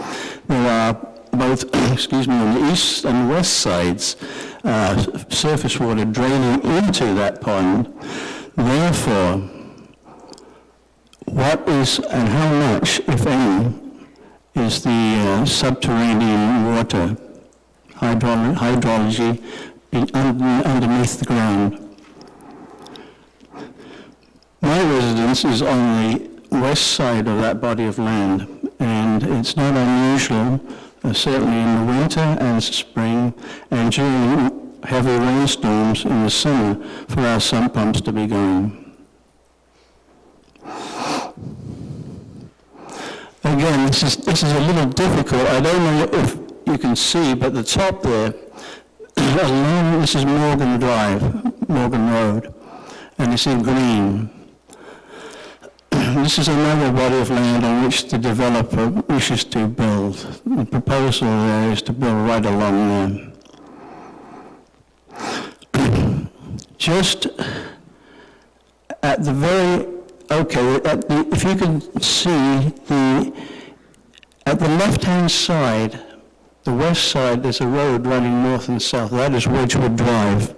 there are both, on the east and west sides, surface water draining into that pond. Therefore, what is and how much, if any, is the subterranean water hydrology underneath the ground? My residence is on the west side of that body of land, and it's not unusual, certainly in the winter and spring, and during heavy rainstorms in the summer, for our sump pumps to be going. Again, this is a little difficult. I don't know if you can see, but the top there, along, this is Morgan Drive, Morgan Road, and it's in green. This is another body of land on which the developer wishes to build. The proposal there is to build right along there. Just at the very, if you can see at the left-hand side, the west side, there's a road running north and south. That is Wedgwood Drive,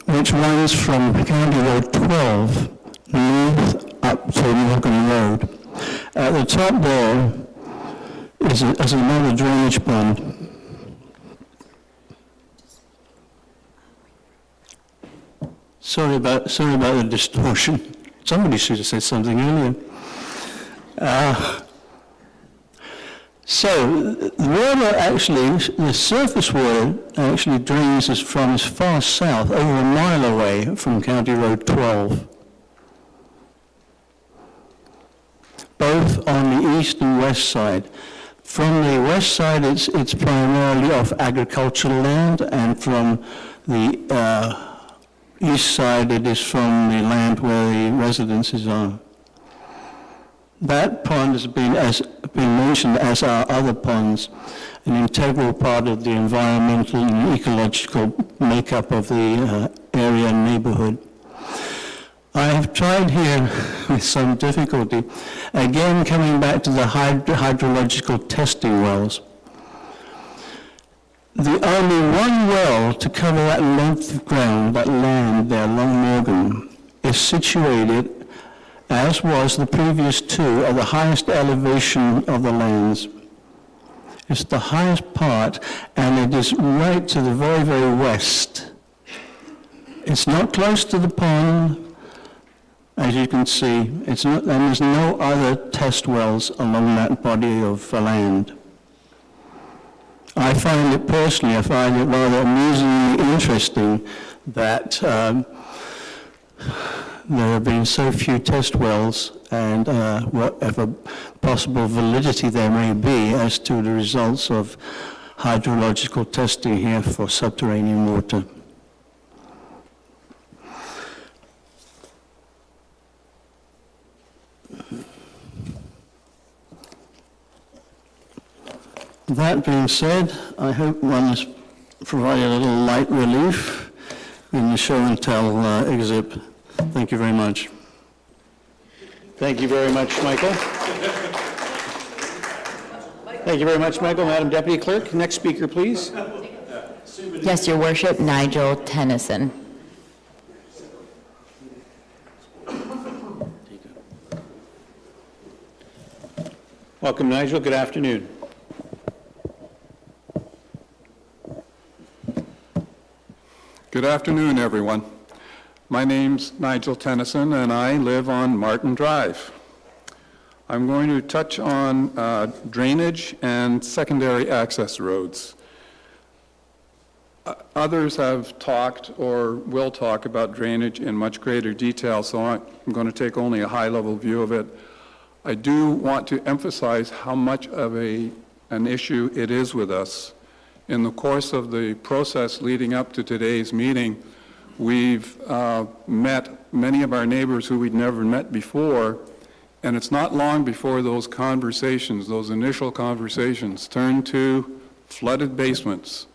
which runs from County Road 12 north up to Morgan Road. At the top there is another drainage pond. Sorry about the distortion. Somebody should have said something earlier. So the water actually, the surface water actually drains from as far south, over a mile away from County Road 12. Both on the east and west side. From the west side, it's primarily of agricultural land, and from the east side, it is from the land where the residences are. That pond has been mentioned as our other ponds, an integral part of the environmental and ecological makeup of the area and neighborhood. I have tried here with some difficulty, again coming back to the hydrological testing wells. The only one well to cover that length of ground, that land there along Morgan, is situated, as was the previous two, at the highest elevation of the lands. It's the highest part, and it is right to the very, very west. It's not close to the pond, as you can see. It's not, and there's no other test wells along that body of land. I find it personally, I find it rather amusingly interesting that there have been so few test wells and whatever possible validity there may be as to the results of hydrological testing here for subterranean water. That being said, I hope one has provided a little light relief in the show and tell exhibit. Thank you very much. Thank you very much, Michael. Thank you very much, Michael. Madam Deputy Clerk, next speaker, please. Yes, Your Worship, Nigel Tennyson. Welcome, Nigel. Good afternoon. Good afternoon, everyone. My name's Nigel Tennyson, and I live on Martin Drive. I'm going to touch on drainage and secondary access roads. Others have talked or will talk about drainage in much greater detail, so I'm going to take only a high-level view of it. I do want to emphasize how much of an issue it is with us. In the course of the process leading up to today's meeting, we've met many of our neighbors who we'd never met before, and it's not long before those conversations, those initial conversations, turn to flooded basements,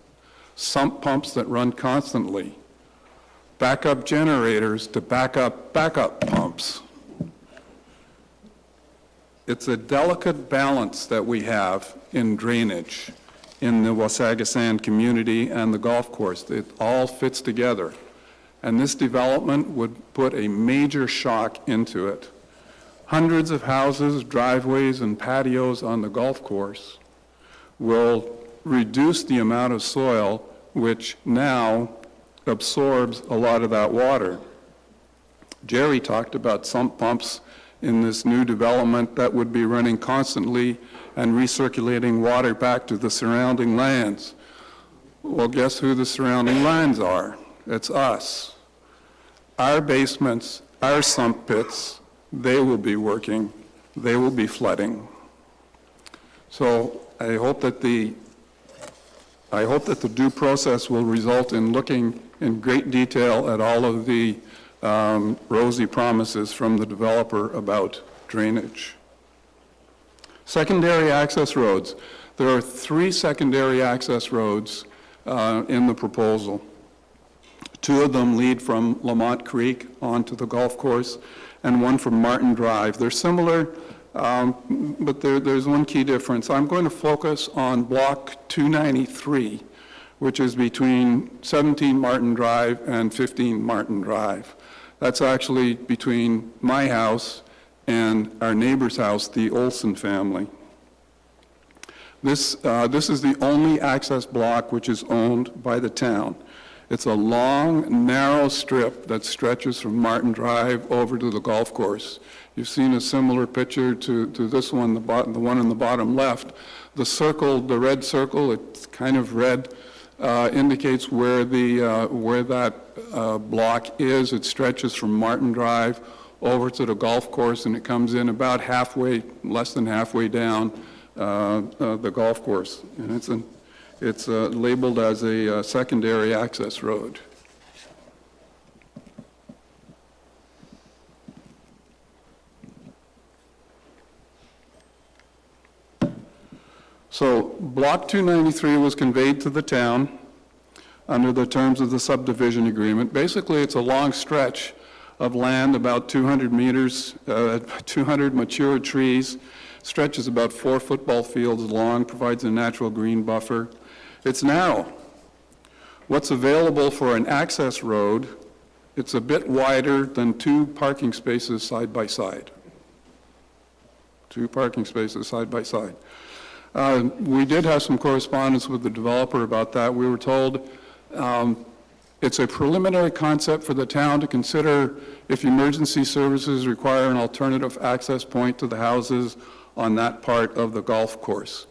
sump pumps that run constantly, backup generators to backup pumps. It's a delicate balance that we have in drainage in the Wasaga community and the golf course. It all fits together. And this development would put a major shock into it. Hundreds of houses, driveways, and patios on the golf course will reduce the amount of soil which now absorbs a lot of that water. Jerry talked about sump pumps in this new development that would be running constantly and recirculating water back to the surrounding lands. Well, guess who the surrounding lands are? It's us. Our basements, our sump pits, they will be working, they will be flooding. So I hope that the due process will result in looking in great detail at all of the rosy promises from the developer about drainage. Secondary access roads. There are 3 secondary access roads in the proposal. 2 of them lead from Lamont Creek onto the golf course, and 1 from Martin Drive. They're similar, but there's one key difference. I'm going to focus on block 293, which is between 17 Martin Drive and 15 Martin Drive. That's actually between my house and our neighbor's house, the Olson family. This is the only access block which is owned by the town. It's a long, narrow strip that stretches from Martin Drive over to the golf course. You've seen a similar picture to this one, the one on the bottom left. The circle, the red circle, it's kind of red, indicates where that block is. It stretches from Martin Drive over to the golf course, and it comes in about halfway, less than halfway down the golf course. And it's labeled as a secondary access road. So Block 293 was conveyed to the town under the terms of the subdivision agreement. Basically, it's a long stretch of land, about 200 meters, 200 mature trees, stretches about 4 football fields long, provides a natural green buffer. It's narrow. What's available for an access road, it's a bit wider than 2 parking spaces side by side. 2 parking spaces side by side. We did have some correspondence with the developer about that. We were told it's a preliminary concept for the town to consider if emergency services require an alternative access point to the houses on that part of the golf course.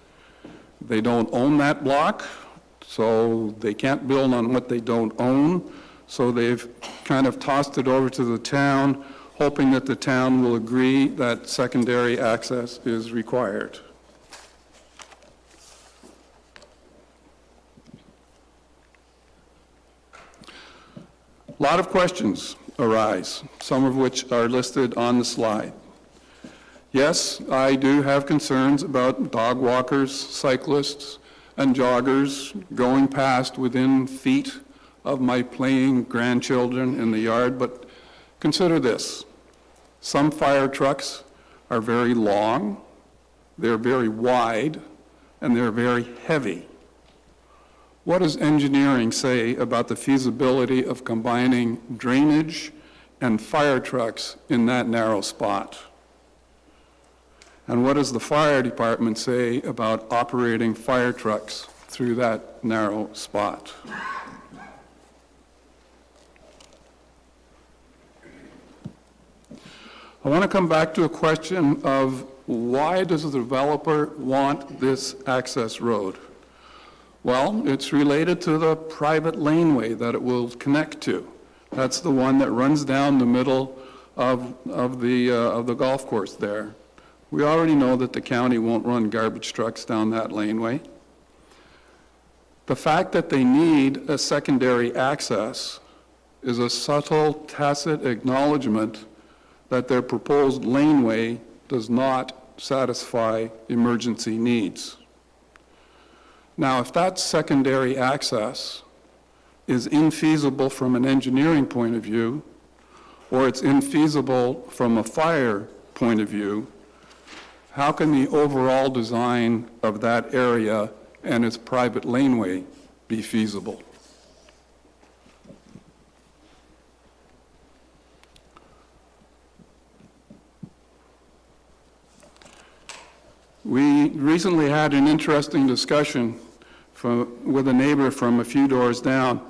They don't own that block, so they can't build on what they don't own. So they've kind of tossed it over to the town, hoping that the town will agree that secondary access is required. A lot of questions arise, some of which are listed on the slide. Yes, I do have concerns about dog walkers, cyclists, and joggers going past within feet of my playing grandchildren in the yard, but consider this. Some fire trucks are very long, they're very wide, and they're very heavy. What does engineering say about the feasibility of combining drainage and fire trucks in that narrow spot? And what does the fire department say about operating fire trucks through that narrow spot? I want to come back to a question of why does the developer want this access road? Well, it's related to the private laneway that it will connect to. That's the one that runs down the middle of the golf course there. We already know that the county won't run garbage trucks down that laneway. The fact that they need a secondary access is a subtle, tacit acknowledgement that their proposed laneway does not satisfy emergency needs. Now, if that secondary access is infeasible from an engineering point of view, or it's infeasible from a fire point of view, how can the overall design of that area and its private laneway be feasible? We recently had an interesting discussion with a neighbor from a few doors down.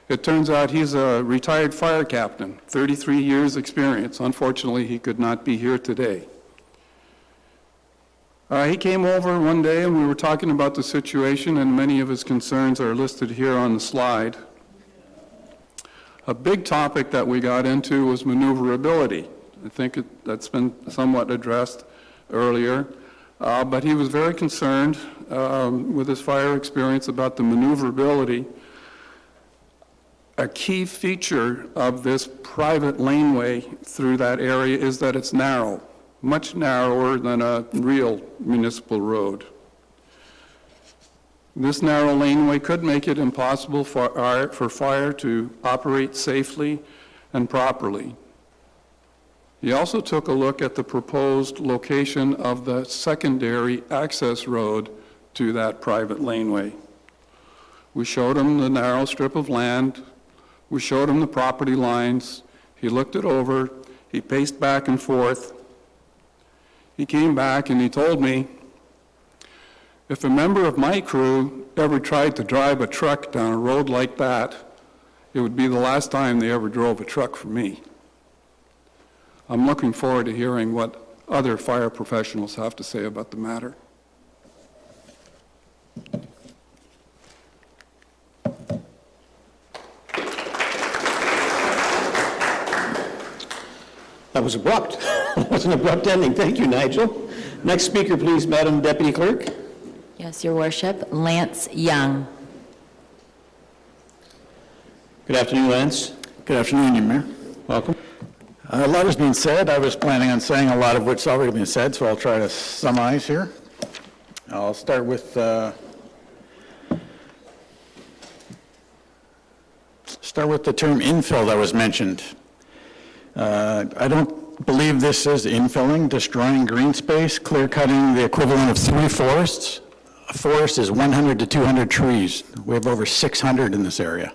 It turns out he's a retired fire captain, 33 years experience. Unfortunately, he could not be here today. He came over one day and we were talking about the situation, and many of his concerns are listed here on the slide. A big topic that we got into was maneuverability. I think that's been somewhat addressed earlier. But he was very concerned with his fire experience about the maneuverability. A key feature of this private laneway through that area is that it's narrow, much narrower than a real municipal road. This narrow laneway could make it impossible for fire to operate safely and properly. He also took a look at the proposed location of the secondary access road to that private laneway. We showed him the narrow strip of land. We showed him the property lines. He looked it over. He paced back and forth. He came back and he told me, if a member of my crew ever tried to drive a truck down a road like that, it would be the last time they ever drove a truck for me. I'm looking forward to hearing what other fire professionals have to say about the matter. That was abrupt. That was an abrupt ending. Thank you, Nigel. Next speaker, please, Madam Deputy Clerk. Yes, Your Worship. Lance Young. Good afternoon, Lance. Good afternoon, Your Mayor. Welcome. A lot has been said. I was planning on saying a lot of what's already been said, so I'll try to summarize here. I'll start with the term infill that was mentioned. I don't believe this is infilling, destroying green space, clear cutting the equivalent of 3 forests. A forest is 100 to 200 trees. We have over 600 in this area.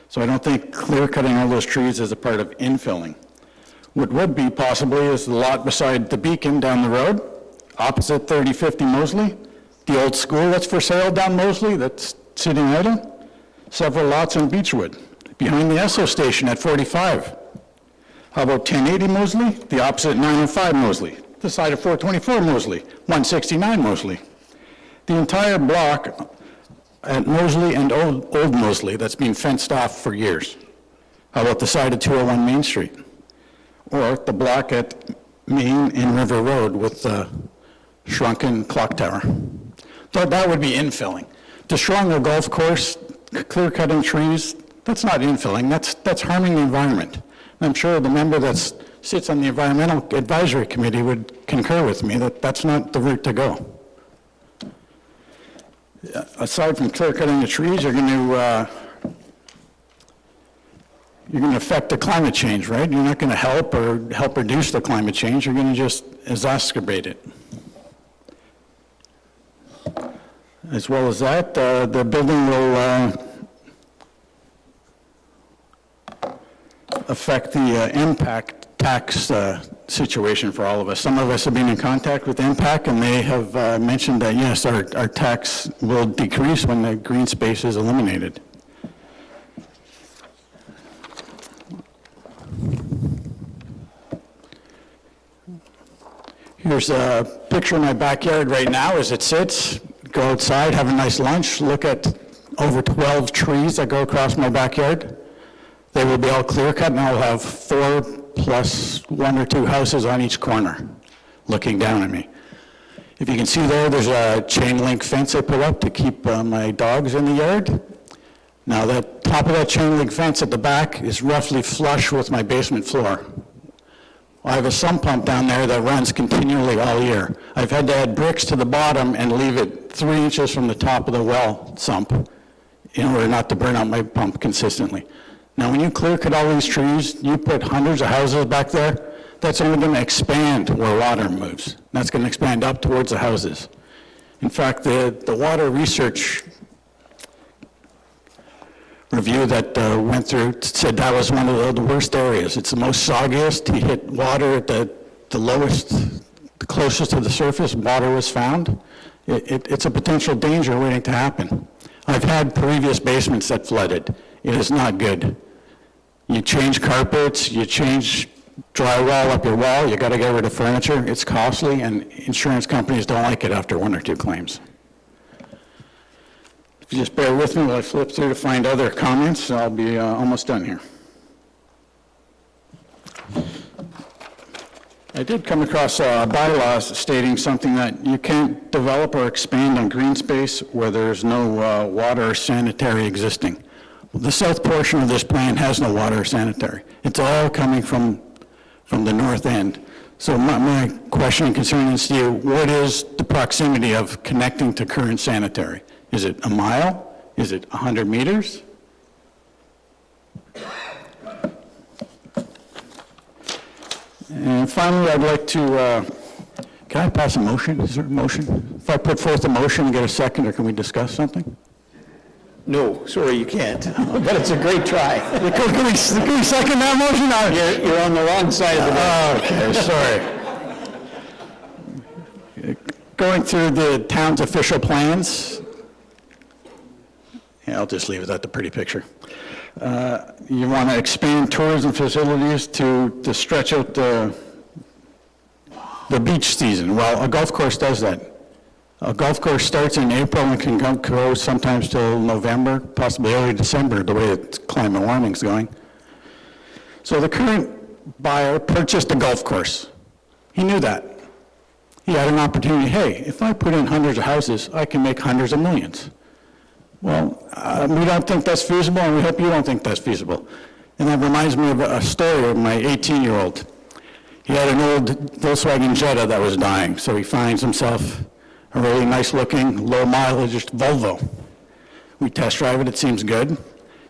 So I don't think clear cutting all those trees is a part of infilling. What would be possibly is the lot beside the Beacon down the road, opposite 3050 Mosley, the old school that's for sale down Mosley that's sitting idle, several lots in Beechwood, behind the Esso station at 45. How about 1080 Mosley, the opposite 905 Mosley, the side of 424 Mosley, 169 Mosley. The entire block at Mosley and Old Mosley that's been fenced off for years. How about the side of 201 Main Street? Or the block at Main and River Road with the shrunken clock tower. So that would be infilling. Destroying a golf course, clear-cutting trees, that's not infilling, that's harming the environment. And I'm sure the member that sits on the Environmental Advisory Committee would concur with me that that's not the route to go. Aside from clear-cutting the trees, you're going to affect the climate change, right? You're not going to help reduce the climate change. You're going to just exacerbate it. As well as that, the building will affect the impact tax situation for all of us. Some of us have been in contact with impact, and they have mentioned that, yes, our tax will decrease when the green space is eliminated. Here's a picture of my backyard right now as it sits. Go outside, have a nice lunch, look at over 12 trees that go across my backyard. They will be all clear cut, and I'll have 4 plus 1 or 2 houses on each corner looking down at me. If you can see there's a chain link fence I put up to keep my dogs in the yard. Now the top of that chain link fence at the back is roughly flush with my basement floor. I have a sump pump down there that runs continually all year. I've had to add bricks to the bottom and leave it 3 inches from the top of the well sump in order not to burn out my pump consistently. Now, when you clear cut all these trees, you put hundreds of houses back there, that's only going to expand where water moves. That's going to expand up towards the houses. In fact, the water research review that went through said that was one of the worst areas. It's the most soggiest. He hit water at the lowest, the closest to the surface, water was found. It's a potential danger waiting to happen. I've had previous basements that flooded. It is not good. You change carpets, you change drywall up your wall, you got to get rid of furniture. It's costly, and insurance companies don't like it after 1 or 2 claims. If you just bear with me while I flip through to find other comments, I'll be almost done here. I did come across bylaws stating something that you can't develop or expand on green space where there's no water or sanitary existing. Well, the south portion of this plan has no water or sanitary. It's all coming from the north end. So my question and concern is to you, what is the proximity of connecting to current sanitary? Is it a mile? Is it 100 meters? And finally, I'd like to, can I pass a motion? Is there a motion? If I put forth a motion and get a second, or can we discuss something? No, sorry, you can't, but it's a great try. Can we second that motion? You're on the wrong side of the Okay, sorry. Going through the town's official plans. Yeah, I'll just leave it at the pretty picture. You want to expand tourism facilities to stretch out the beach season. Well, a golf course does that. A golf course starts in April and can go sometimes till November, possibly early December, the way the climate warming's going. So the current buyer purchased a golf course. He knew that. He had an opportunity, hey, if I put in hundreds of houses, I can make hundreds of millions. Well, we don't think that's feasible, and we hope you don't think that's feasible. And that reminds me of a story of my 18-year-old. He had an old Volkswagen Jetta that was dying, so he finds himself a really nice-looking, low-mileage Volvo. We test drive it, it seems good.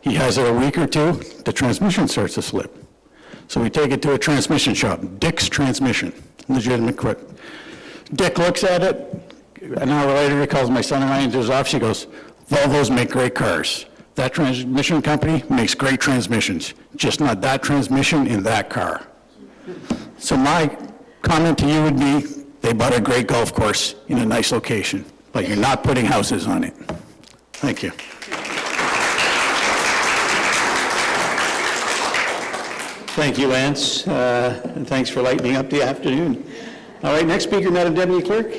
He has it a week or two, the transmission starts to slip. So we take it to a transmission shop, Dick's Transmission, legitimate quick. Dick looks at it, an hour later he calls my son and I into his office, he goes, Volvos make great cars. That transmission company makes great transmissions, just not that transmission in that car. So my comment to you would be, they bought a great golf course in a nice location, but you're not putting houses on it. Thank you. Thank you, Lance, and thanks for lightening up the afternoon. All right, next speaker, Madam Deputy Clerk.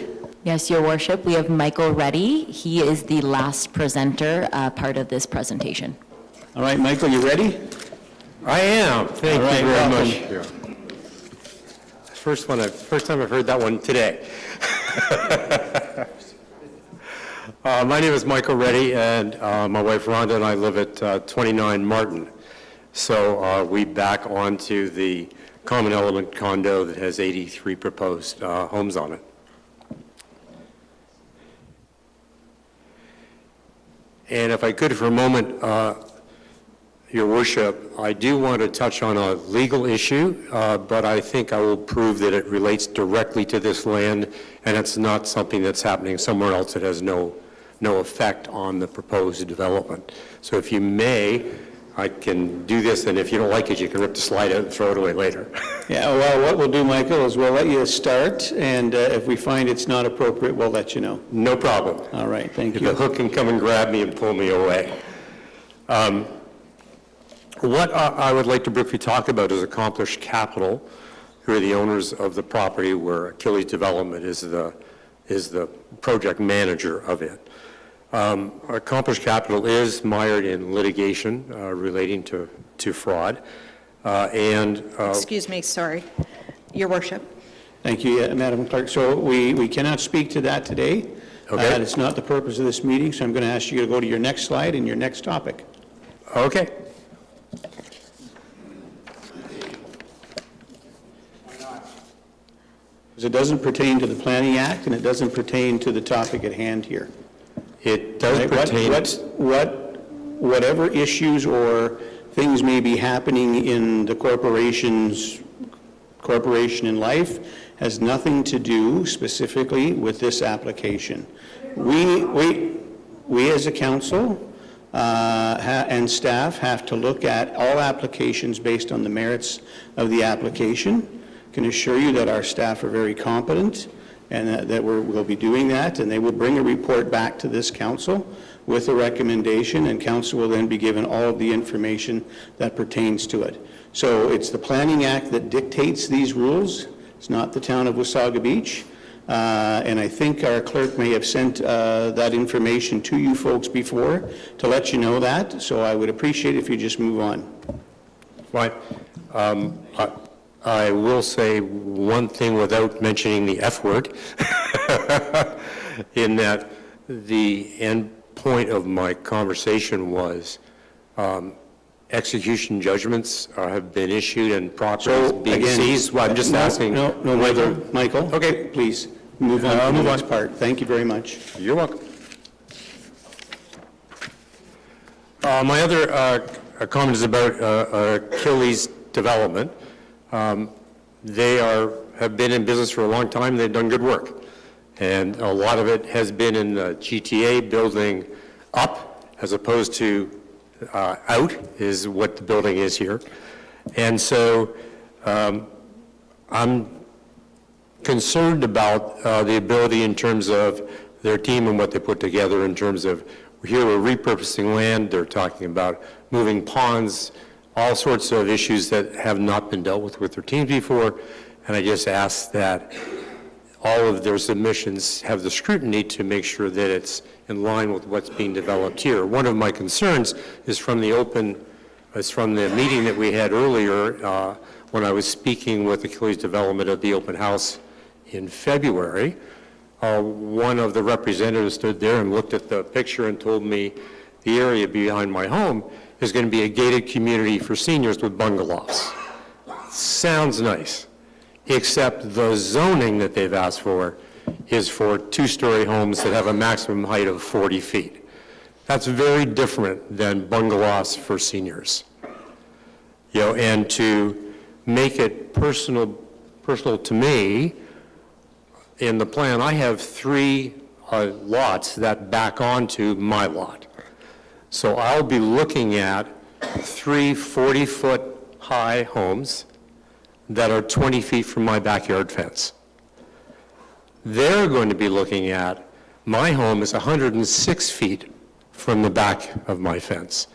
Yes, Your Worship, we have Michael Reddy. He is the last presenter, part of this presentation. All right, Michael, you ready? I am. Thank All you right, very much. First time I've heard that one today. My name is Michael Reddy, and my wife Rhonda and I live at 29 Martin. So we back onto the common element condo that has 83 proposed homes on it. And if I could for a moment, Your Worship, I do want to touch on a legal issue, but I think I will prove that it relates directly to this land, and it's not something that's happening somewhere else that has no effect on the proposed development. So if you may, I can do this, and if you don't like it, you can rip the slide out and throw it away later. Yeah, well, what we'll do, Michael, is we'll let you start, and if we find it's not appropriate, we'll let you know. No problem. All right, thank If you. the hook can come and grab me and pull me away. What I would like to briefly talk about is Accomplished Capital, who are the owners of the property where Achilles Development is the project manager of it. Accomplished Capital is mired in litigation relating to fraud, and Excuse me, sorry, Your Worship. Thank you, Madam Clerk. So we cannot speak to that today. Okay. It's not the purpose of this meeting, so I'm going to ask you to go to your next slide and your next topic. Okay. Because it doesn't pertain to the Planning Act, and it doesn't pertain to the topic at hand here. It does Right, pertain. Whatever issues or things may be happening in the corporation in life has nothing to do specifically with this application. We as a council and staff have to look at all applications based on the merits of the application. Can assure you that our staff are very competent and that we'll be doing that, and they will bring a report back to this council with a recommendation, and council will then be given all of the information that pertains to it. So it's the Planning Act that dictates these rules. It's not the town of Wasaga Beach. And I think our clerk may have sent that information to you folks before to let you know that, so I would appreciate it if you just move on. Fine. I will say one thing without mentioning the F word, in that the end point of my conversation was execution judgments have been issued and properties being seized. Well, I'm just asking whether... Michael, okay, please move on to the next part. Thank you very much. You're welcome. My other comment is about Achilles Development. They have been in business for a long time. They've done good work. And a lot of it has been in the GTA, building up as opposed to out is what the building is here. And so I'm concerned about the ability in terms of their team and what they put together in terms of, here we're repurposing land, they're talking about moving ponds, all sorts of issues that have not been dealt with their teams before, and I just ask that all of their submissions have the scrutiny to make sure that it's in line with what's being developed here. One of my concerns is from the meeting that we had earlier when I was speaking with Achilles Development at the open house in February. One of the representatives stood there and looked at the picture and told me the area behind my home is going to be a gated community for seniors with bungalows. Sounds nice, except the zoning that they've asked for is for two-story homes that have a maximum height of 40 feet. That's very different than bungalows for seniors. And to make it personal to me, in the plan, I have 3 lots that back onto my lot. So I'll be looking at 3 40-foot high homes that are 20 feet from my backyard fence. They're going to be looking at, my home is 106 feet from the back of my fence.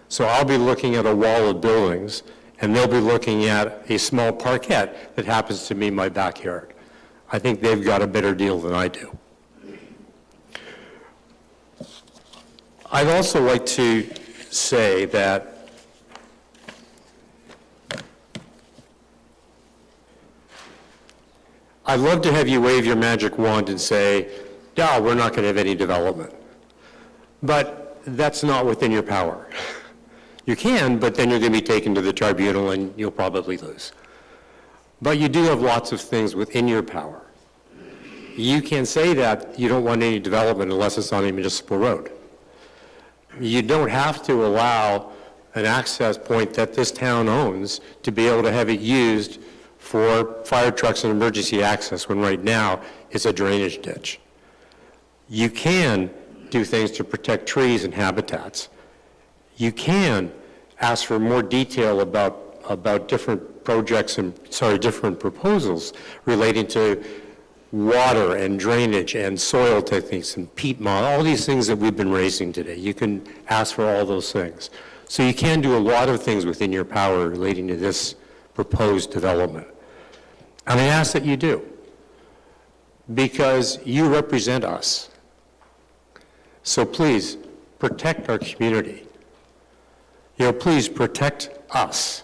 So I'll be looking at a wall of buildings, and they'll be looking at a small parkette that happens to be my backyard. I think they've got a better deal than I do. I'd also like to say that I'd love to have you wave your magic wand and say, yeah, we're not going to have any development. But that's not within your power. You can, but then you're going to be taken to the tribunal and you'll probably lose. But you do have lots of things within your power. You can say that you don't want any development unless it's on a municipal road. You don't have to allow an access point that this town owns to be able to have it used for fire trucks and emergency access, when right now it's a drainage ditch. You can do things to protect trees and habitats. You can ask for more detail about different projects and, different proposals relating to water and drainage and soil techniques and peat moss, all these things that we've been raising today. You can ask for all those things. So you can do a lot of things within your power relating to this proposed development. And I ask that you do, because you represent us. So please, protect our community. Please protect us.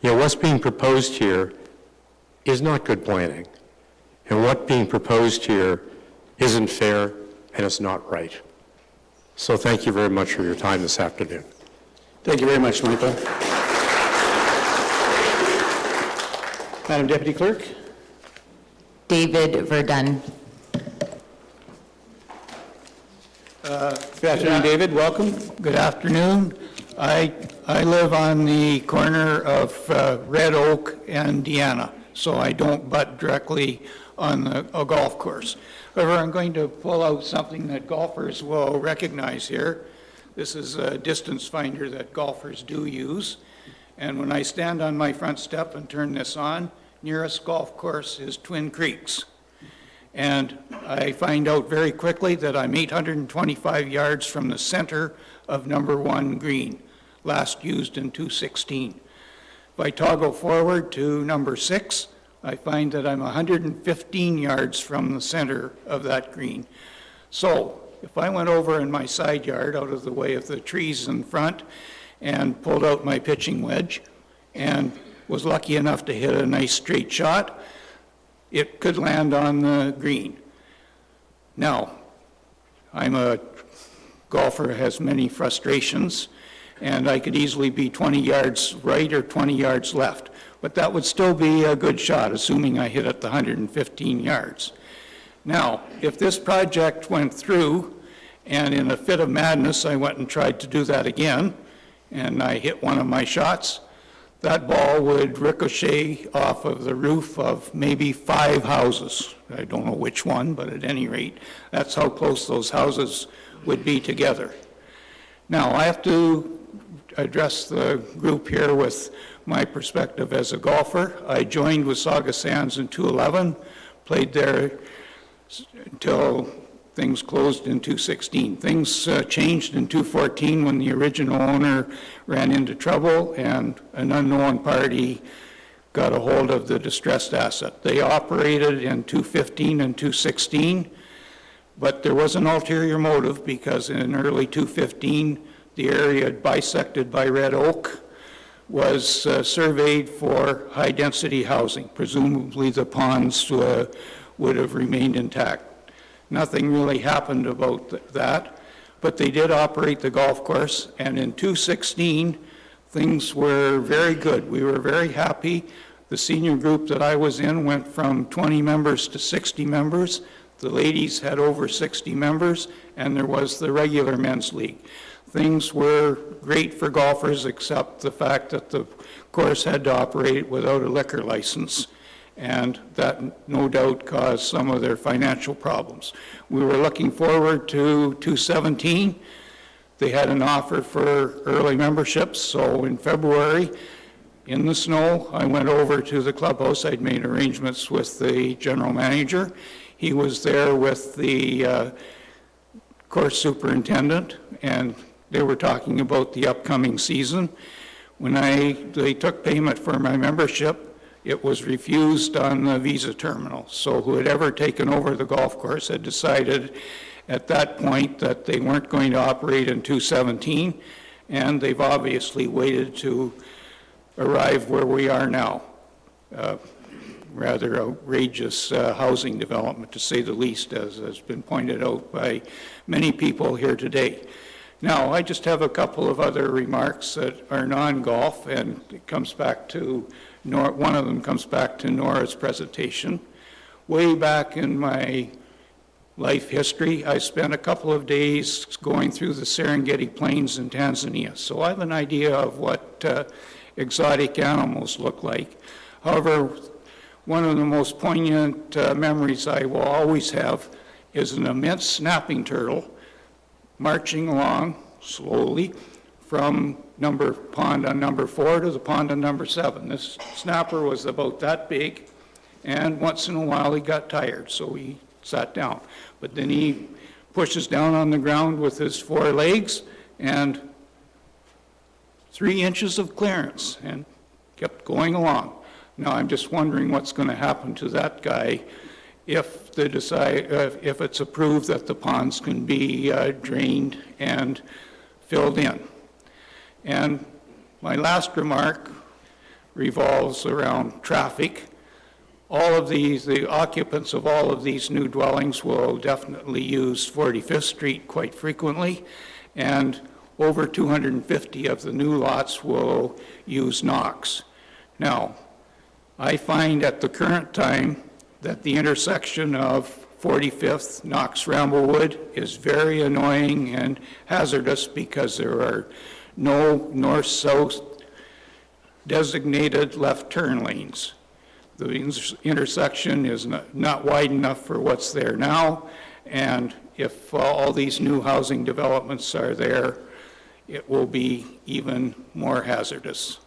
What's being proposed here is not good planning. And what's being proposed here isn't fair and it's not right. So thank you very much for your time this afternoon. Thank you very much, Michael. Madam Deputy Clerk. David Verdun. Good afternoon, David. Welcome. Good afternoon. I live on the corner of Red Oak and Deanna, so I don't butt directly on a golf course. However, I'm going to pull out something that golfers will recognize here. This is a distance finder that golfers do use. And when I stand on my front step and turn this on, nearest golf course is Twin Creeks. And I find out very quickly that I'm 825 yards from the center of number 1 green, last used in 2016. If I toggle forward to number 6, I find that I'm 115 yards from the center of that green. So if I went over in my side yard out of the way of the trees in front and pulled out my pitching wedge and was lucky enough to hit a nice straight shot, it could land on the green. Now, I'm a golfer who has many frustrations, and I could easily be 20 yards right or 20 yards left, but that would still be a good shot, assuming I hit it the 115 yards. Now, if this project went through, and in a fit of madness, I went and tried to do that again, and I hit one of my shots, that ball would ricochet off of the roof of maybe 5 houses. I don't know which one, but at any rate, that's how close those houses would be together. Now, I have to address the group here with my perspective as a golfer. I joined with Sauga Sands in 2011, played there until things closed in 2016. Things changed in 2014 when the original owner ran into trouble and an unknown party got a hold of the distressed asset. They operated in 2015 and 2016, but there was an ulterior motive because in early 2015, the area bisected by Red Oak was surveyed for high-density housing. Presumably the ponds would have remained intact. Nothing really happened about that, but they did operate the golf course, and in 2016, things were very good. We were very happy The senior group that I was in went from 20 members to 60 members. The ladies had over 60 members, and there was the regular men's league. Things were great for golfers, except the fact that the course had to operate without a liquor license, and that no doubt caused some of their financial problems. We were looking forward to 217. They had an offer for early memberships, so in February, in the snow, I went over to the clubhouse. I'd made arrangements with the general manager. He was there with the course superintendent, and they were talking about the upcoming season. When they took payment for my membership, it was refused on the visa terminal. So who had ever taken over the golf course had decided at that point that they weren't going to operate in 217, and they've obviously waited to arrive where we are now. Rather outrageous housing development, to say the least, as has been pointed out by many people here today. Now, I just have a couple of other remarks that are non-golf, and it comes back to, one of them comes back to Nora's presentation. Way back in my life history, I spent a couple of days going through the Serengeti Plains in Tanzania, so I have an idea of what exotic animals look like. However, one of the most poignant memories I will always have is an immense snapping turtle marching along slowly from pond on number 4 to the pond on number 7. This snapper was about that big, and once in a while he got tired, so he sat down. But then he pushes down on the ground with his 4 legs and 3 inches of clearance, and kept going along. Now, I'm just wondering what's going to happen to that guy if they decide, if it's approved that the ponds can be drained and filled in. And my last remark revolves around traffic. All of these, the occupants of all of these new dwellings will definitely use 45th Street quite frequently, and over 250 of the new lots will use Knox. Now, I find at the current time that the intersection of 45th, Knox Ramblewood is very annoying and hazardous because there are no north-south designated left turn lanes. The intersection is not wide enough for what's there now, and if all these new housing developments are there, it will be even more hazardous.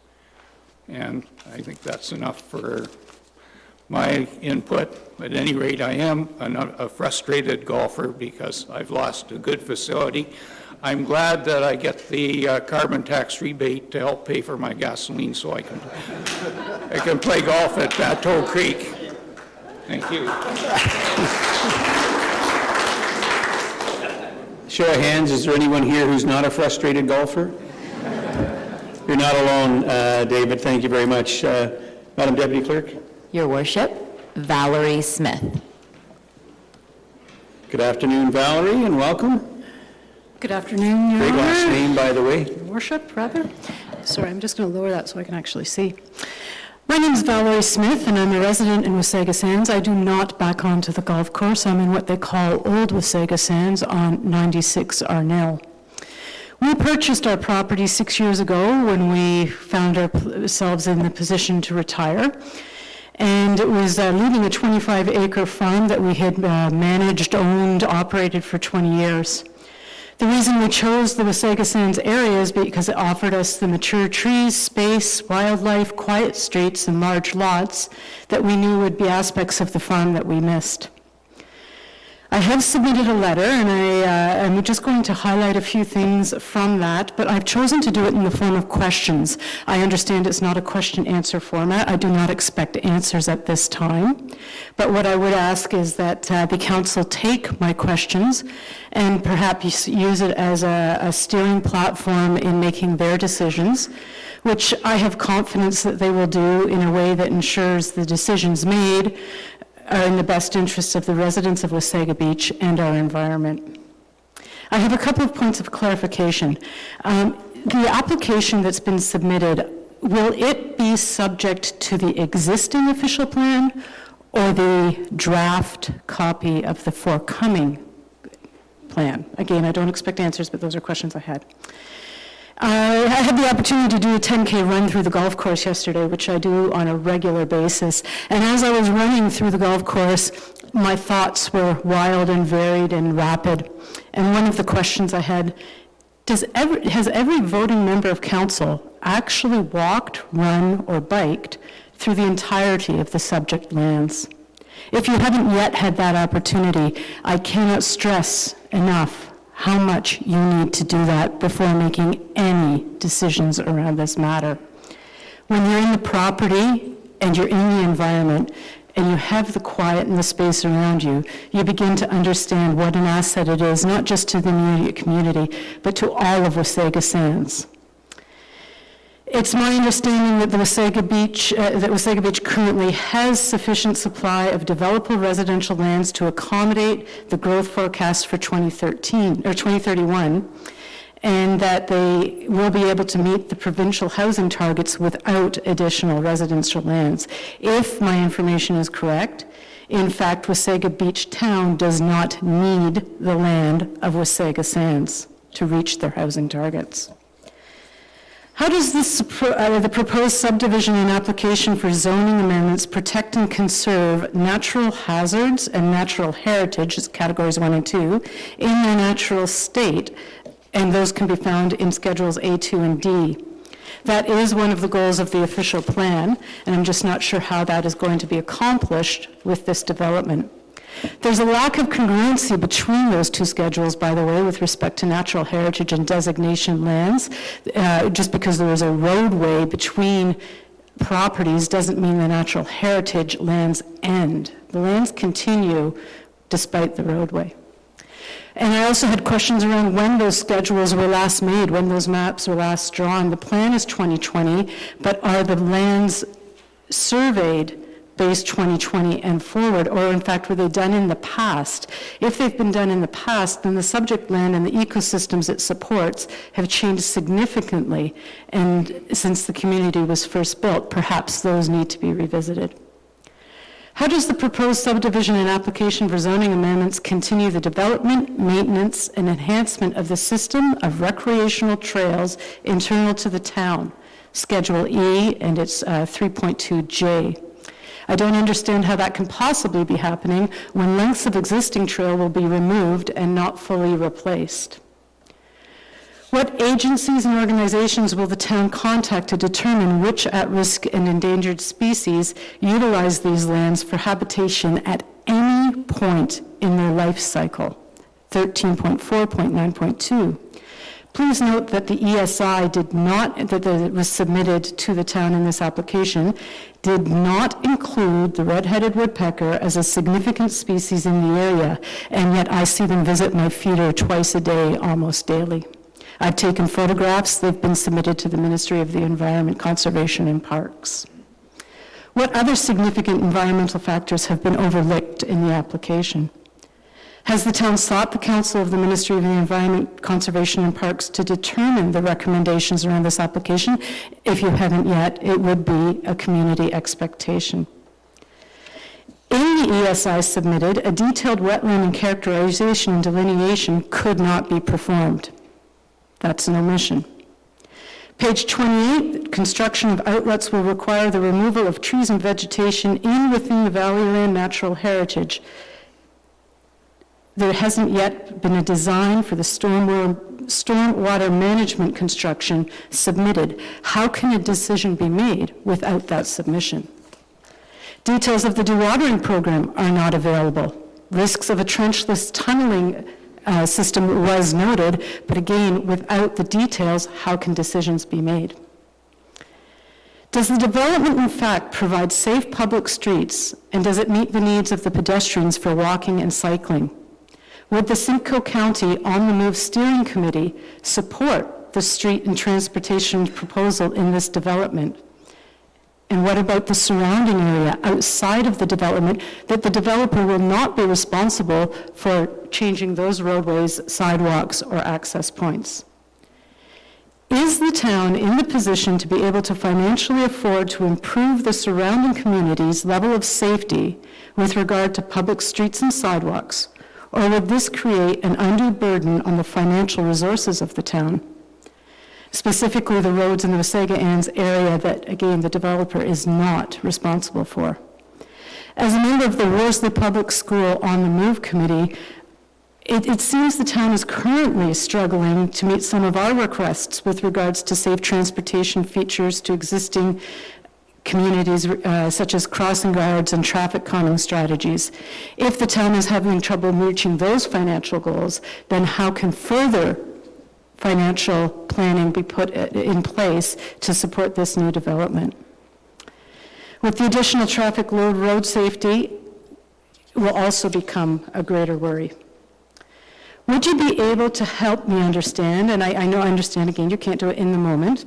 And I think that's enough for my input. At any rate, I am a frustrated golfer because I've lost a good facility. I'm glad that I get the carbon tax rebate to help pay for my gasoline so I can play golf at Bateau Creek. Thank you. Show of hands, is there anyone here who's not a frustrated golfer? You're not alone, David. Thank you very much. Madam Deputy Clerk? Your Worship, Valerie Smith. Good afternoon, Valerie, and welcome. Good afternoon, Your Great Honor. last name, by the way. Your Worship, rather. Sorry, I'm just going to lower that so I can actually see. My name is Valerie Smith, and I'm a resident in Wasaga Sands. I do not back onto the golf course. I'm in what they call Old Wasaga Sands on 96 Arnell. We purchased our property 6 years ago when we found ourselves in the position to retire. And it was leaving a 25-acre farm that we had managed, owned, operated for 20 years. The reason we chose the Wasaga Sands area is because it offered us the mature trees, space, wildlife, quiet streets, and large lots that we knew would be aspects of the farm that we missed. I have submitted a letter, and I'm just going to highlight a few things from that, but I've chosen to do it in the form of questions. I understand it's not a question-answer format. I do not expect answers at this time, but what I would ask is that the council take my questions and perhaps use it as a steering platform in making their decisions, which I have confidence that they will do in a way that ensures the decisions made are in the best interests of the residents of Wasaga Beach and our environment. I have a couple of points of clarification. The application that's been submitted will it be subject to the existing official plan or the draft copy of the forthcoming plan? Again, I don't expect answers, but those are questions I had. I had the opportunity to do a 10K run through the golf course yesterday, which I do on a regular basis. And as I was running through the golf course, my thoughts were wild and varied and rapid. And one of the questions I had, has every voting member of council actually walked, run, or biked through the entirety of the subject lands? If you haven't yet had that opportunity, I cannot stress enough how much you need to do that before making any decisions around this matter. When you're in the property and you're in the environment and you have the quiet and the space around you, you begin to understand what an asset it is, not just to the immediate community, but to all of Wasaga Sands. It's my understanding that Wasaga Beach currently has sufficient supply of developable residential lands to accommodate the growth forecast for 2031, and that they will be able to meet the provincial housing targets without additional residential lands. If my information is correct, in fact, Wasaga Beach Town does not need the land of Wasaga Sands to reach their housing targets. How does the proposed subdivision and application for zoning amendments protect and conserve natural hazards and natural heritage, as categories 1 and 2, in their natural state? And those can be found in Schedules A, 2, and D. That is one of the goals of the official plan, and I'm just not sure how that is going to be accomplished with this development. There's a lack of congruency between those two schedules, by the way, with respect to natural heritage and designation lands. Just because there is a roadway between properties doesn't mean the natural heritage lands end. The lands continue despite the roadway. And I also had questions around when those schedules were last made, when those maps were last drawn. The plan is 2020, but are the lands surveyed based 2020 and forward, or in fact, were they done in the past? If they've been done in the past, then the subject land and the ecosystems it supports have changed significantly, and since the community was first built, perhaps those need to be revisited. How does the proposed subdivision and application for zoning amendments continue the development, maintenance, and enhancement of the system of recreational trails internal to the town? Schedule E and its 3.2J. I don't understand how that can possibly be happening when lengths of existing trail will be removed and not fully replaced. What agencies and organizations will the town contact to determine which at-risk and endangered species utilize these lands for habitation at any point in their life cycle? 13.4.9.2. Please note that the ESI that was submitted to the town in this application did not include the red-headed woodpecker as a significant species in the area, and yet I see them visit my feeder twice a day, almost daily. I've taken photographs. They've been submitted to the Ministry of the Environment, Conservation, and Parks. What other significant environmental factors have been overlooked in the application? Has the town sought the counsel of the Ministry of the Environment, Conservation, and Parks to determine the recommendations around this application? If you haven't yet, it would be a community expectation. In the ESI submitted, a detailed wetland and characterization and delineation could not be performed. That's an omission. Page 28, construction of outlets will require the removal of trees and vegetation within the Valley Land Natural Heritage. There hasn't yet been a design for the stormwater management construction submitted. How can a decision be made without that submission? Details of the dewatering program are not available. Risks of a trenchless tunneling system was noted, but again, without the details, how can decisions be made? Does the development, in fact, provide safe public streets, and does it meet the needs of the pedestrians for walking and cycling? Would the Simcoe County On the Move Steering Committee support the street and transportation proposal in this development? And what about the surrounding area outside of the development, that the developer will not be responsible for changing those roadways, sidewalks, or access points? Is the town in the position to be able to financially afford to improve the surrounding community's level of safety with regard to public streets and sidewalks, or would this create an undue burden on the financial resources of the town? Specifically, the roads in the Wasaga-Anns area that, again, the developer is not responsible for. As a member of the Worsley Public School On the Move Committee, it seems the town is currently struggling to meet some of our requests with regards to safe transportation features to existing communities such as crossing guards and traffic calming strategies. If the town is having trouble reaching those financial goals, then how can further financial planning be put in place to support this new development? With the additional traffic load, road safety will also become a greater worry. Would you be able to help me understand, and I know I understand, again, you can't do it in the moment,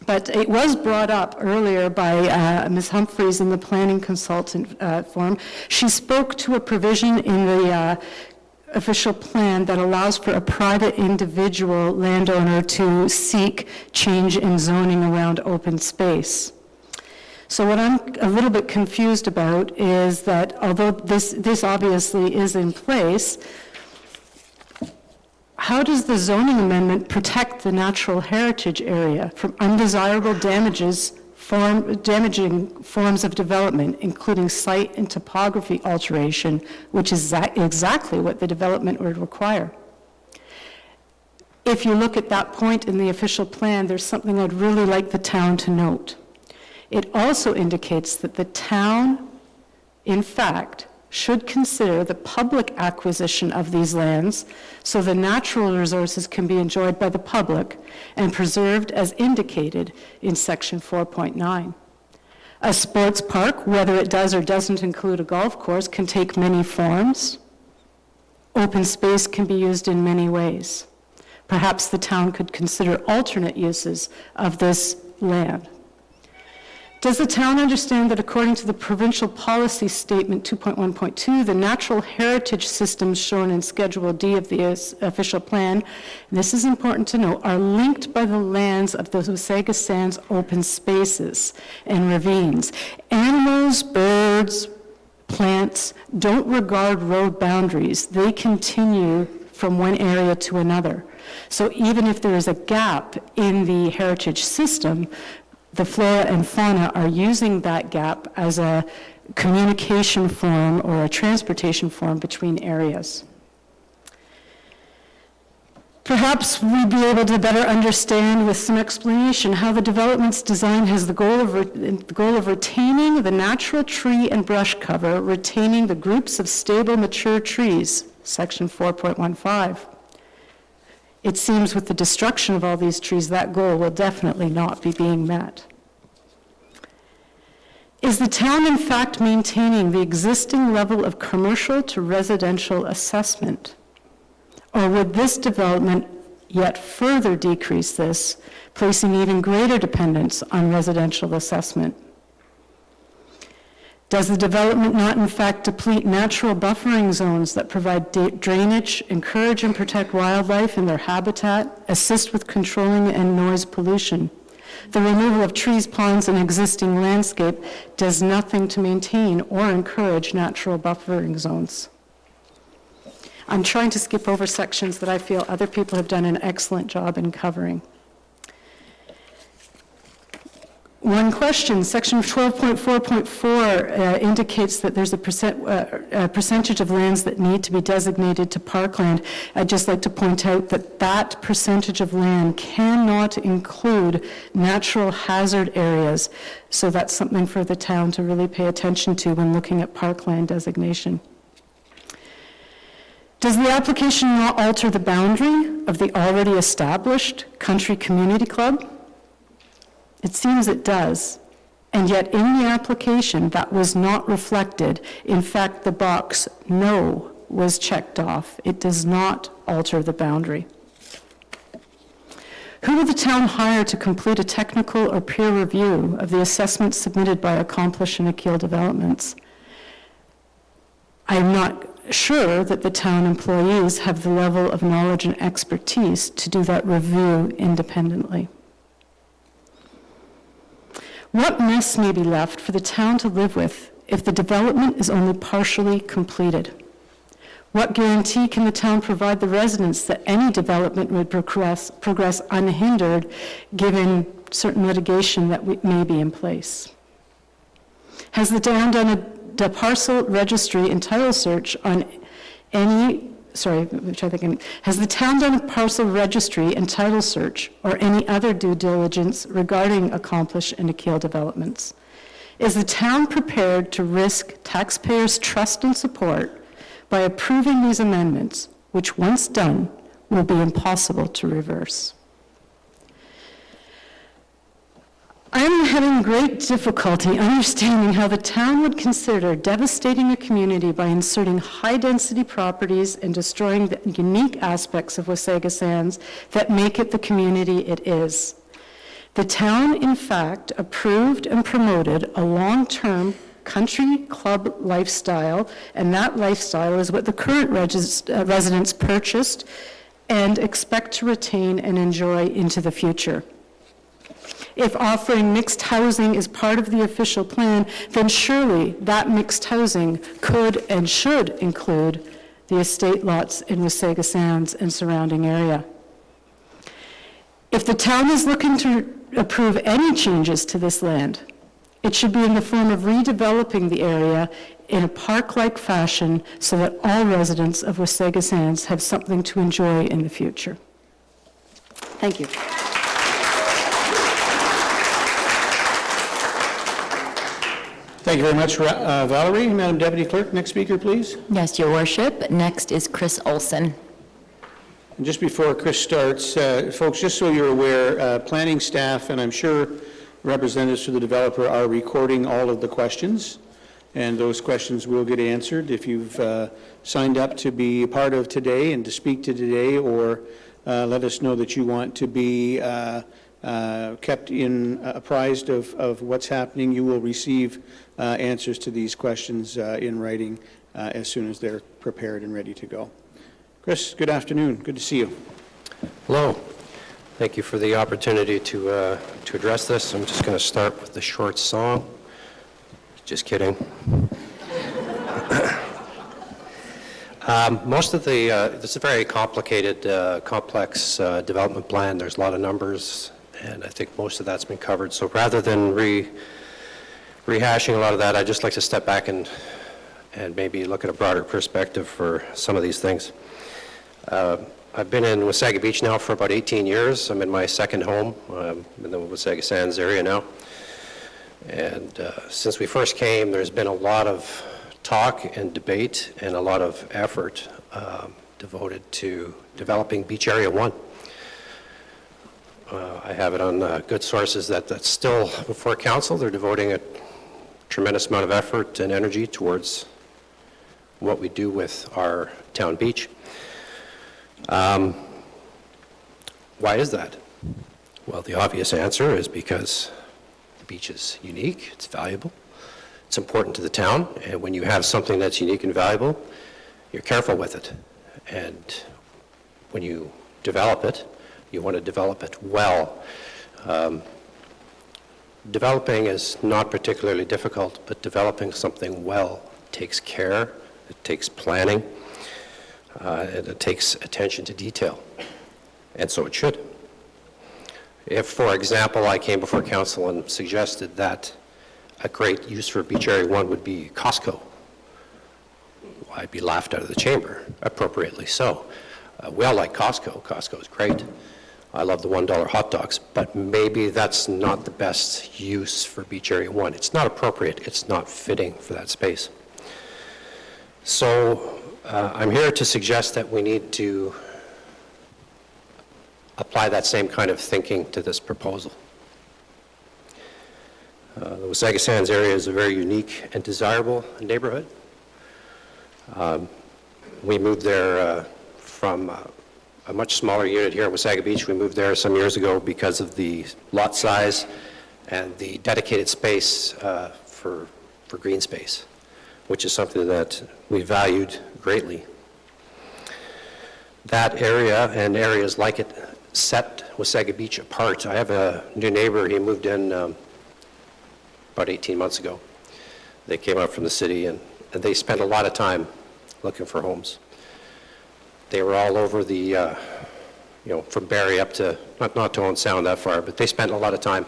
but it was brought up earlier by Ms. Humphreys in the planning consultant forum. She spoke to a provision in the official plan that allows for a private individual landowner to seek change in zoning around open space. So what I'm a little bit confused about is that although this obviously is in place, how does the zoning amendment protect the natural heritage area from undesirable damaging forms of development, including site and topography alteration, which is exactly what the development would require? If you look at that point in the official plan, there's something I'd really like the town to note. It also indicates that the town, in fact, should consider the public acquisition of these lands so the natural resources can be enjoyed by the public and preserved as indicated in section 4.9. A sports park, whether it does or doesn't include a golf course, can take many forms. Open space can be used in many ways. Perhaps the town could consider alternate uses of this land. Does the town understand that according to the provincial policy statement 2.1.2, the natural heritage systems shown in Schedule D of the official plan, and this is important to note, are linked by the lands of the Wasaga Sands open spaces and ravines? Animals, birds, plants don't regard road boundaries. They continue from one area to another. So even if there is a gap in the heritage system, the flora and fauna are using that gap as a communication form or a transportation form between areas. Perhaps we'd be able to better understand with some explanation how the development's design has the goal of retaining the natural tree and brush cover, retaining the groups of stable mature trees, section 4.15. It seems with the destruction of all these trees, that goal will definitely not be being met. Is the town in fact maintaining the existing level of commercial to residential assessment? Or would this development yet further decrease this, placing even greater dependence on residential assessment? Does the development not in fact deplete natural buffering zones that provide drainage, encourage and protect wildlife in their habitat, assist with controlling and noise pollution? The removal of trees, ponds, and existing landscape does nothing to maintain or encourage natural buffering zones. I'm trying to skip over sections that I feel other people have done an excellent job in covering. One question, section 12.4.4 indicates that there's a percentage of lands that need to be designated to parkland. I'd just like to point out that that percentage of land cannot include natural hazard areas. So that's something for the town to really pay attention to when looking at parkland designation. Does the application not alter the boundary of the already established country community club? It seems it does, and yet in the application that was not reflected. In fact, the box no was checked off. It does not alter the boundary. Who will the town hire to complete a technical or peer review of the assessments submitted by Accomplish and Akil Developments? I'm not sure that the town employees have the level of knowledge and expertise to do that review independently. What mess may be left for the town to live with if the development is only partially completed? What guarantee can the town provide the residents that any development would progress unhindered given certain litigation that may be in place? Has the town done a parcel registry and title search on any, has the town done a parcel registry and title search or any other due diligence regarding accomplished and Akil developments? Is the town prepared to risk taxpayers' trust and support by approving these amendments, which once done, will be impossible to reverse? I'm having great difficulty understanding how the town would consider devastating a community by inserting high-density properties and destroying the unique aspects of Wasaga Sands that make it the community it is. The town, in fact, approved and promoted a long-term country club lifestyle, and that lifestyle is what the current residents purchased and expect to retain and enjoy into the future. If offering mixed housing is part of the official plan, then surely that mixed housing could and should include the estate lots in Wasaga Sands and surrounding area. If the town is looking to approve any changes to this land, it should be in the form of redeveloping the area in a park-like fashion so that all residents of Wasaga Sands have something to enjoy in the future. Thank you. Thank you very much, Valerie. Madam Deputy Clerk, next speaker, please. Yes, Your Worship. Next is Chris Olson. And just before Chris starts, folks, just so you're aware, planning staff, and I'm sure representatives to the developer are recording all of the questions, and those questions will get answered. If you've signed up to be a part of today and to speak to today, or let us know that you want to be kept apprised of what's happening, you will receive answers to these questions in writing as soon as they're prepared and ready to go. Chris, good afternoon. Good to see you. Hello. Thank you for the opportunity to address this. I'm just going to start with the short song. Just kidding. Most of this is a very complicated, complex development plan. There's a lot of numbers, and I think most of that's been covered. So rather than rehashing a lot of that, I'd just like to step back and maybe look at a broader perspective for some of these things. I've been in Wasaga Beach now for about 18 years. I'm in my second home in the Wasaga Sands area now. And since we first came, there's been a lot of talk and debate and a lot of effort devoted to developing Beach Area 1. I have it on good sources that that's still before council. They're devoting a tremendous amount of effort and energy towards what we do with our town beach. Why is that? Well, the obvious answer is because the beach is unique, it's valuable, it's important to the town, and when you have something that's unique and valuable, you're careful with it. And when you develop it, you want to develop it well. Developing is not particularly difficult, but developing something well takes care, it takes planning, and it takes attention to detail, and so it should. If, for example, I came before council and suggested that a great use for Beach Area 1 would be Costco, I'd be laughed out of the chamber, appropriately so. We all like Costco. Costco is great. I love the $1 hot dogs, but maybe that's not the best use for Beach Area 1. It's not appropriate. It's not fitting for that space. So I'm here to suggest that we need to apply that same kind of thinking to this proposal. The Wasaga Sands area is a very unique and desirable neighborhood. We moved there from a much smaller unit here at Wasaga Beach. We moved there some years ago because of the lot size and the dedicated space for green space, which is something that we valued greatly. That area and areas like it set Wasaga Beach apart. I have a new neighbor. He moved in about 18 months ago. They came out from the city, and they spent a lot of time looking for homes. They were all over the, from Barrie up to, not to Owen Sound that far, but they spent a lot of time.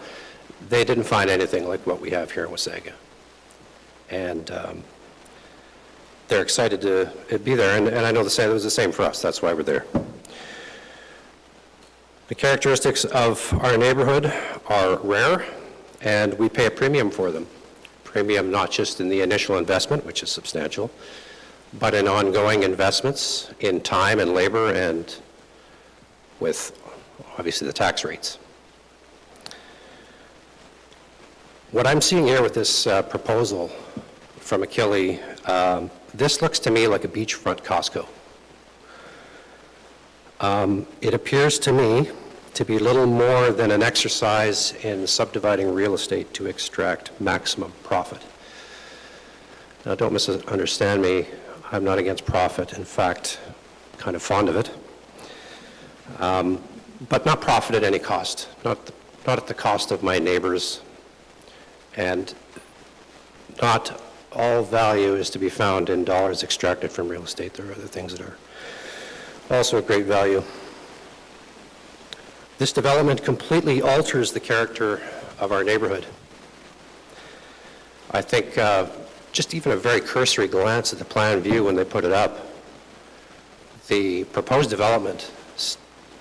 They didn't find anything like what we have here in Wasaga. And they're excited to be there, and I know it was the same for us. That's why we're there. The characteristics of our neighborhood are rare, and we pay a premium for them. Premium not just in the initial investment, which is substantial, but in ongoing investments in time and labor and with, obviously, the tax rates. What I'm seeing here with this proposal from Achille, this looks to me like a beachfront Costco. It appears to me to be little more than an exercise in subdividing real estate to extract maximum profit. Now, don't misunderstand me. I'm not against profit. In fact, kind of fond of it. But not profit at any cost. Not at the cost of my neighbors. And not all value is to be found in dollars extracted from real estate. There are other things that are also of great value. This development completely alters the character of our neighborhood. I think just even a very cursory glance at the plan view when they put it up, the proposed development,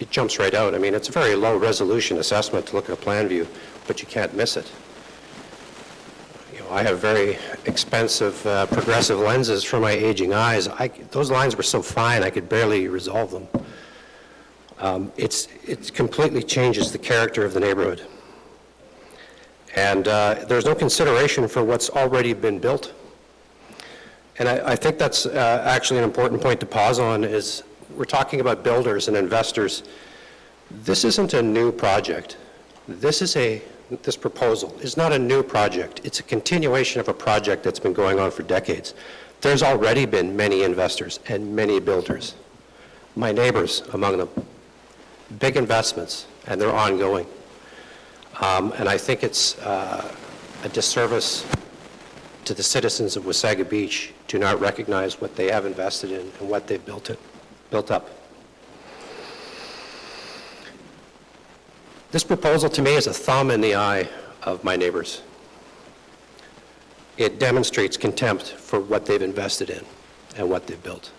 it jumps right out. I mean, it's a very low resolution assessment to look at a plan view, but you can't miss it. I have very expensive progressive lenses for my aging eyes. Those lines were so fine I could barely resolve them. It completely changes the character of the neighborhood. And there's no consideration for what's already been built. And I think that's actually an important point to pause on is we're talking about builders and investors. This isn't a new project. This proposal is not a new project. It's a continuation of a project that's been going on for decades. There's already been many investors and many builders, my neighbors among them, big investments, and they're ongoing. And I think it's a disservice to the citizens of Wasaga Beach to not recognize what they have invested in and what they've built up. This proposal to me is a thumb in the eye of my neighbors. It demonstrates contempt for what they've invested in and what they've built.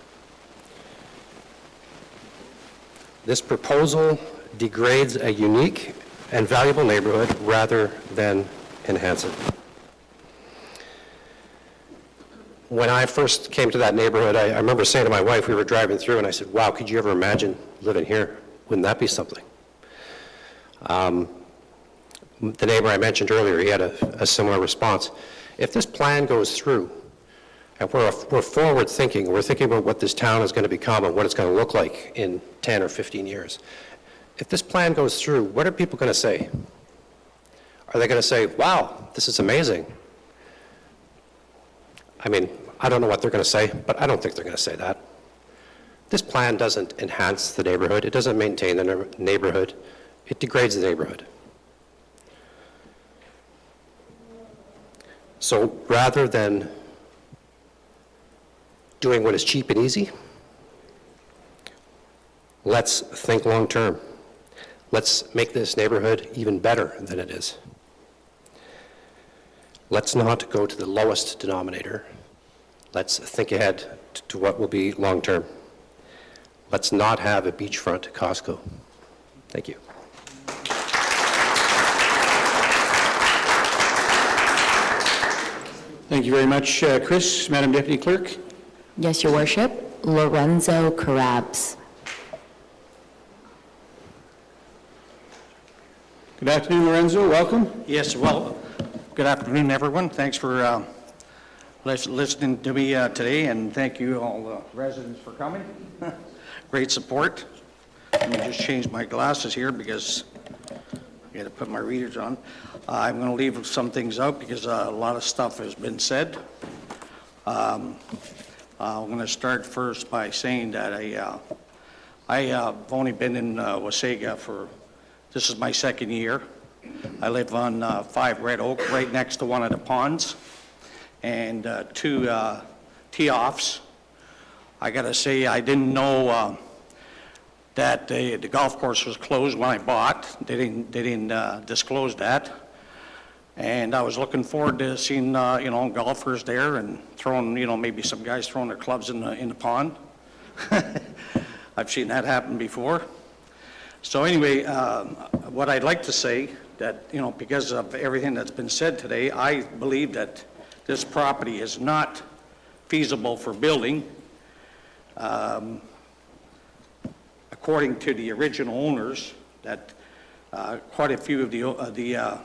This proposal degrades a unique and valuable neighborhood rather than enhance it. When I first came to that neighborhood, I remember saying to my wife, we were driving through, and I said, wow, could you ever imagine living here? Wouldn't that be something? The neighbor I mentioned earlier, he had a similar response. If this plan goes through, and we're forward thinking, we're thinking about what this town is going to become and what it's going to look like in 10 or 15 years. If this plan goes through, what are people going to say? Are they going to say, wow, this is amazing? I mean, I don't know what they're going to say, but I don't think they're going to say that. This plan doesn't enhance the neighborhood. It doesn't maintain the neighborhood. It degrades the neighborhood. So rather than doing what is cheap and easy, let's think long term. Let's make this neighborhood even better than it is. Let's not go to the lowest denominator. Let's think ahead to what will be long term. Let's not have a beachfront Costco. Thank you. Thank you very much, Chris. Madam Deputy Clerk. Yes, Your Worship. Lorenzo Carabs. Good afternoon, Lorenzo. Welcome. Yes, well, good afternoon, everyone. Thanks for listening to me today, and thank you all the residents for coming. Great support. Let me just change my glasses here because I got to put my readers on. I'm going to leave some things out because a lot of stuff has been said. I'm going to start first by saying that I've only been in Wasaga this is my second year. I live on 5 Red Oak, right next to one of the ponds, and 2 tee-offs. I got to say, I didn't know that the golf course was closed when I bought. They didn't disclose that. And I was looking forward to seeing, golfers there and throwing, maybe some guys throwing their clubs in the pond. I've seen that happen before. So anyway, what I'd like to say that, because of everything that's been said today, I believe that this property is not feasible for building. According to the original owners, that quite a few of the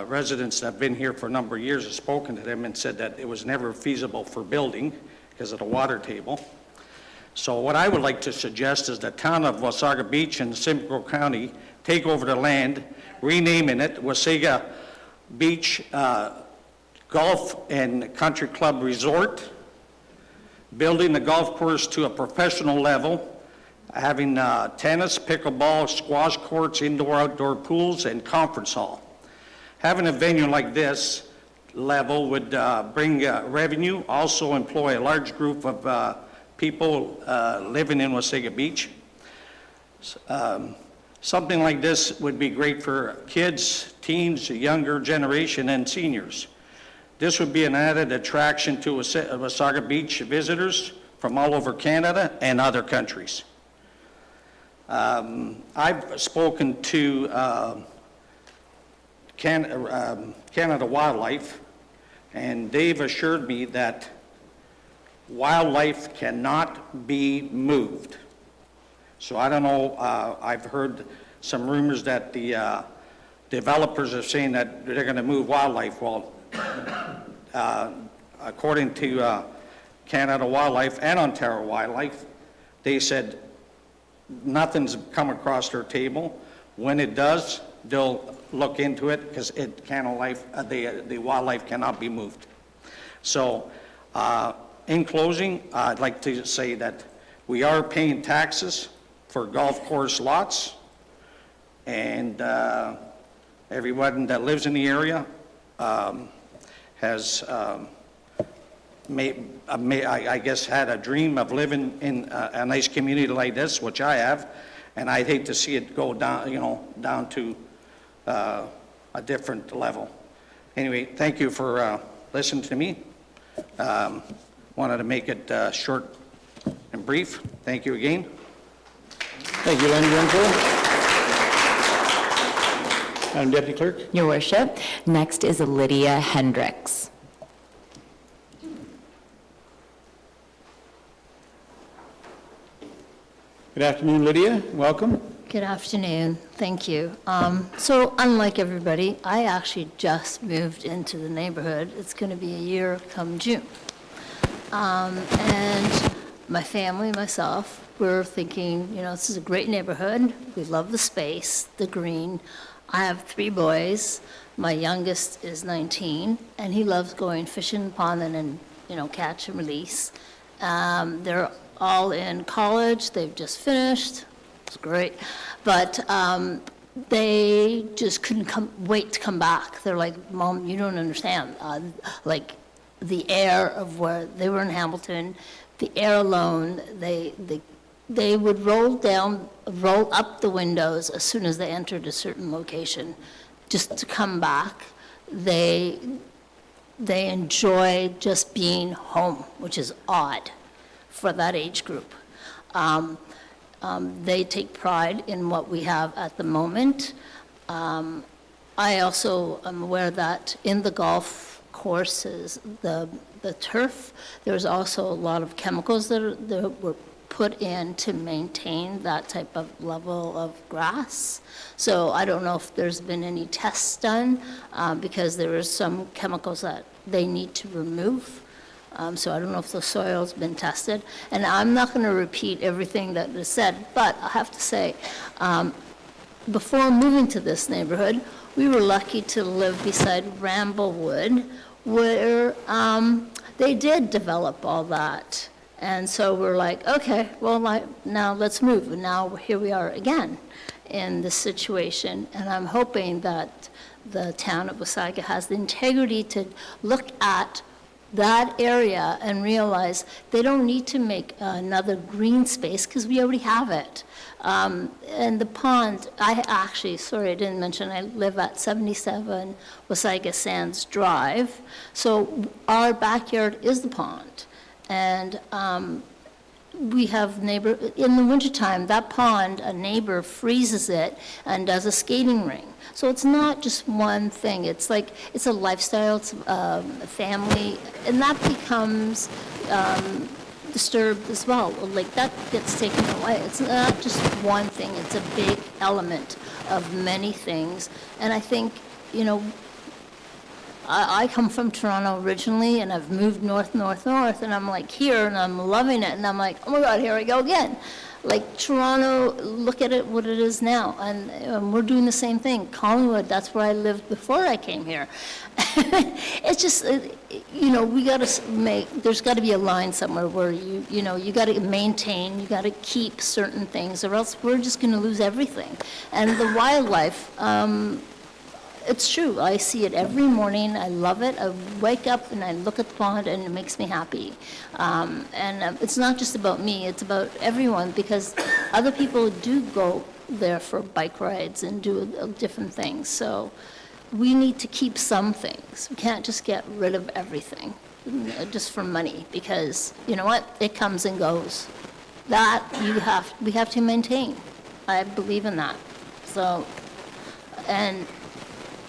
residents that have been here for a number of years have spoken to them and said that it was never feasible for building because of the water table. So what I would like to suggest is the town of Wasaga Beach and Simcoe County take over the land, renaming it Wasaga Beach Golf and Country Club Resort, building the golf course to a professional level, having tennis, pickleball, squash courts, indoor-outdoor pools, and conference hall. Having a venue like this level would bring revenue, also employ a large group of people living in Wasaga Beach. Something like this would be great for kids, teens, younger generation, and seniors. This would be an added attraction to Wasaga Beach visitors from all over Canada and other countries. I've spoken to Canada Wildlife, and they've assured me that wildlife cannot be moved. So I don't know, I've heard some rumors that the developers are saying that they're going to move wildlife. Well, according to Canada Wildlife and Ontario Wildlife, they said nothing's come across their table. When it does, they'll look into it because the wildlife cannot be moved. So in closing, I'd like to say that we are paying taxes for golf course lots, and everyone that lives in the area has, I guess, had a dream of living in a nice community like this, which I have, and I'd hate to see it go down, down to a different level. Anyway, thank you for listening to me. Wanted to make it short and brief. Thank you again. Thank you, Lenny Renfro. Madam Deputy Clerk. Your Worship. Next is Lydia Hendricks. Good afternoon, Lydia. Welcome. Good afternoon. Thank you. So unlike everybody, I actually just moved into the neighborhood. It's going to be a year come June. And my family, myself, we're thinking, this is a great neighborhood. We love the space, the green. I have 3 boys. My youngest is 19, and he loves going fishing, ponding, and, catch and release. They're all in college. They've just finished. It's great. But they just couldn't wait to come back. They're like, Mom, you don't understand. The air of where they were in Hamilton, the air alone, they would roll up the windows as soon as they entered a certain location just to come back. They enjoy just being home, which is odd for that age group. They take pride in what we have at the moment. I also am aware that in the golf courses, the turf, there's also a lot of chemicals that were put in to maintain that type of level of grass. So I don't know if there's been any tests done because there are some chemicals that they need to remove. So I don't know if the soil's been tested. And I'm not going to repeat everything that is said, but I have to say, before moving to this neighborhood, we were lucky to live beside Ramblewood, where they did develop all that. And so we're like, okay, well, now let's move. And now here we are again in this situation. And I'm hoping that the town of Wasaga has the integrity to look at that area and realize they don't need to make another green space because we already have it. And the pond, sorry, I didn't mention, I live at 77 Wasaga Sands Drive. So our backyard is the pond. And we have in the wintertime, that pond, a neighbor freezes it and does a skating ring. So it's not just one thing. It's like, it's a lifestyle, it's a family, and that becomes disturbed as well. Like, that gets taken away. It's not just one thing. It's a big element of many things. And I think, I come from Toronto originally, and I've moved north, and I'm like here, and I'm loving it, and I'm like, oh my God, here we go again. Like Toronto, look at it, what it is now, and we're doing the same thing. Collingwood, that's where I lived before I came here. It's just, we got to there's got to be a line somewhere where you got to maintain, you got to keep certain things, or else we're just going to lose everything. And the wildlife, it's true. I see it every morning. I love it. I wake up and I look at the pond and it makes me happy. It's not just about me. It's about everyone, because other people do go there for bike rides and do different things. So we need to keep some things. We can't just get rid of everything just for money, because you know what? It comes and goes. That we have to maintain. I believe in that. So, and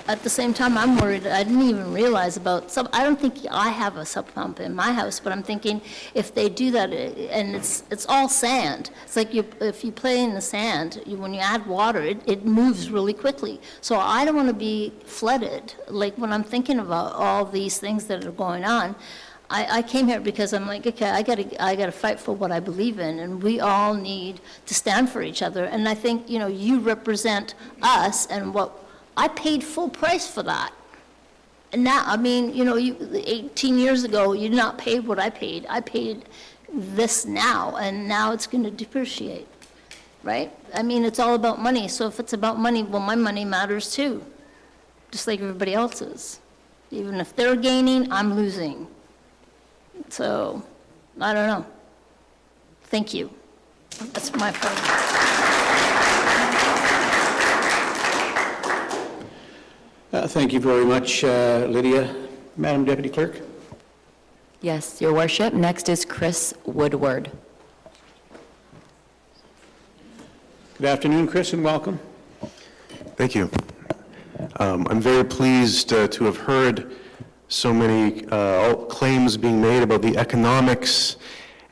at the same time, I'm worried. I didn't even realize about I don't think I have a sub pump in my house, but I'm thinking if they do that, and it's all sand. It's like if you play in the sand, when you add water, it moves really quickly. So I don't want to be flooded. Like when I'm thinking about all these things that are going on, I came here because I'm like, okay, I gotta fight for what I believe in, and we all need to stand for each other. And I think you represent us, and what. I paid full price for that. And now, 18 years ago, you did not pay what I paid. I paid this now, and now it's going to depreciate, right? It's all about money. So if it's about money, well, my money matters too, just like everybody else's. Even if they're gaining, I'm losing. So, I don't know. Thank you. That's my point. Thank you very much, Lydia. Madam Deputy Clerk? Yes, Your Worship. Next is Chris Woodward. Good afternoon, Chris, and welcome. Thank you. I'm very pleased to have heard so many claims being made about the economics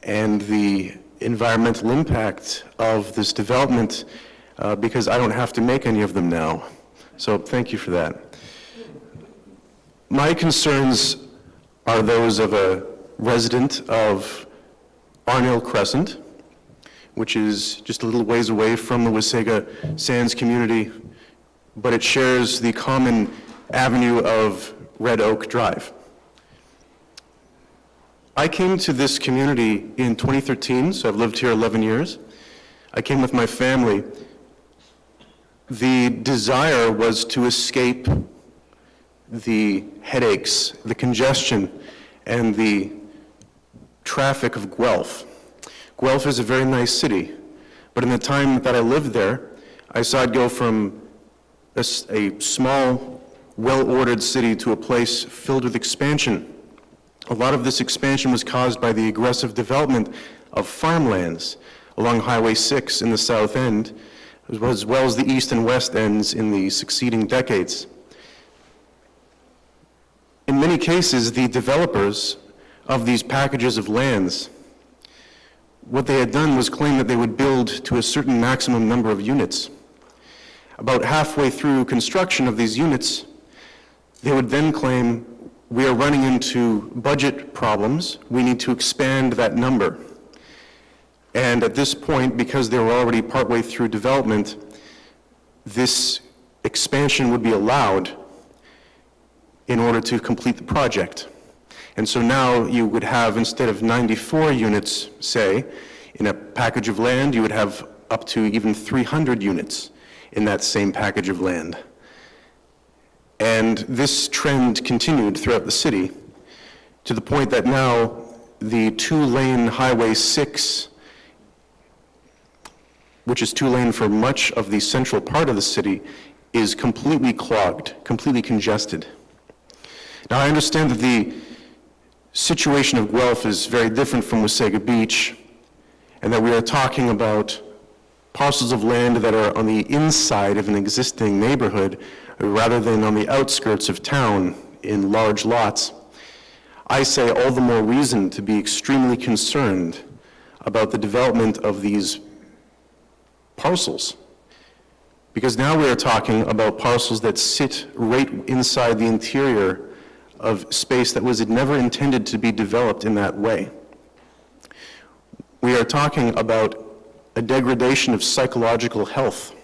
and the environmental impact of this development, because I don't have to make any of them now. So thank you for that. My concerns are those of a resident of Arnhill Crescent, which is just a little ways away from the Wasaga Sands community, but it shares the common avenue of Red Oak Drive. I came to this community in 2013, so I've lived here 11 years. I came with my family. The desire was to escape the headaches, the congestion, and the traffic of Guelph. Guelph is a very nice city, but in the time that I lived there, I saw it go from a small, well-ordered city to a place filled with expansion. A lot of this expansion was caused by the aggressive development of farmlands along Highway 6 in the south end, as well as the east and west ends in the succeeding decades. In many cases, the developers of these packages of lands, what they had done was claim that they would build to a certain maximum number of units. About halfway through construction of these units, they would then claim, we are running into budget problems, we need to expand that number. And at this point, because they were already partway through development, this expansion would be allowed in order to complete the project. And so now you would have, instead of 94 units, say, in a package of land, you would have up to even 300 units in that same package of land. And this trend continued throughout the city to the point that now the two-lane Highway 6, which is two-lane for much of the central part of the city, is completely clogged, completely congested. Now, I understand that the situation of Guelph is very different from Wasaga Beach, and that we are talking about parcels of land that are on the inside of an existing neighborhood rather than on the outskirts of town in large lots. I say all the more reason to be extremely concerned about the development of these parcels, because now we are talking about parcels that sit right inside the interior of space that was never intended to be developed in that way. We are talking about a degradation of psychological health.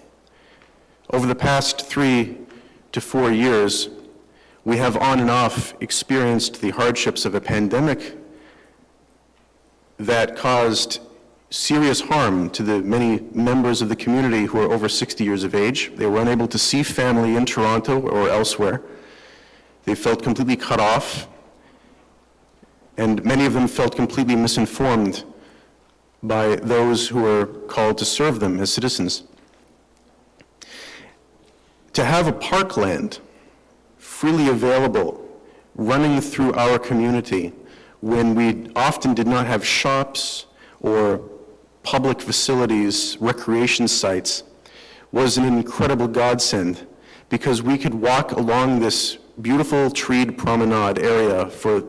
Over the past 3 to 4 years, we have on and off experienced the hardships of a pandemic that caused serious harm to the many members of the community who are over 60 years of age. They were unable to see family in Toronto or elsewhere. They felt completely cut off, and many of them felt completely misinformed by those who are called to serve them as citizens. To have a parkland freely available, running through our community, when we often did not have shops or public facilities, recreation sites, was an incredible godsend, because we could walk along this beautiful treed promenade area for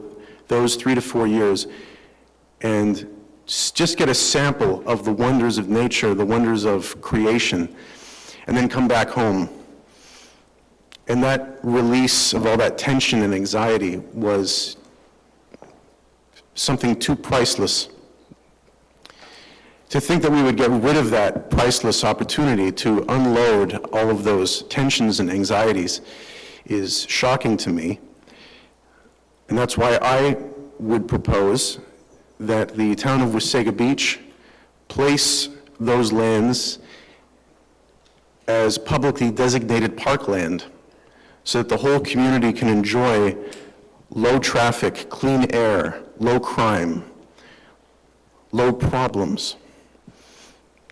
those 3 to 4 years and just get a sample of the wonders of nature, the wonders of creation, and then come back home. And that release of all that tension and anxiety was something too priceless. To think that we would get rid of that priceless opportunity to unload all of those tensions and anxieties is shocking to me. And that's why I would propose that the town of Wasaga Beach place those lands as publicly designated parkland so that the whole community can enjoy low traffic, clean air, low crime, low problems,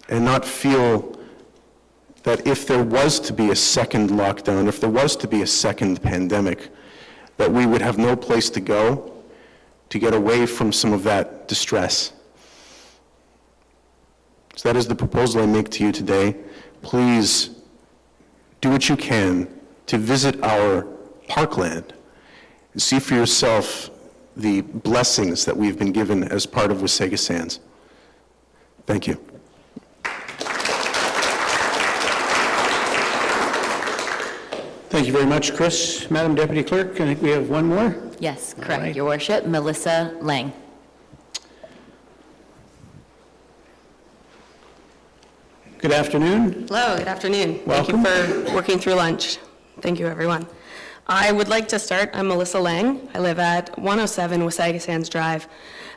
and not feel that if there was to be a second lockdown, if there was to be a second pandemic, that we would have no place to go to get away from some of that distress. So that is the proposal I make to you today. Please do what you can to visit our parkland and see for yourself the blessings that we've been given as part of Wasaga Sands. Thank you. Thank you very much, Chris. Madam Deputy Clerk, I think we have one more. Yes, correct, right. Your Worship. Melissa Lang. Good afternoon. Hello, good afternoon. Welcome. Thank you for working through lunch. Thank you, everyone. I would like to start. I'm Melissa Lang. I live at 107 Wasaga Sands Drive.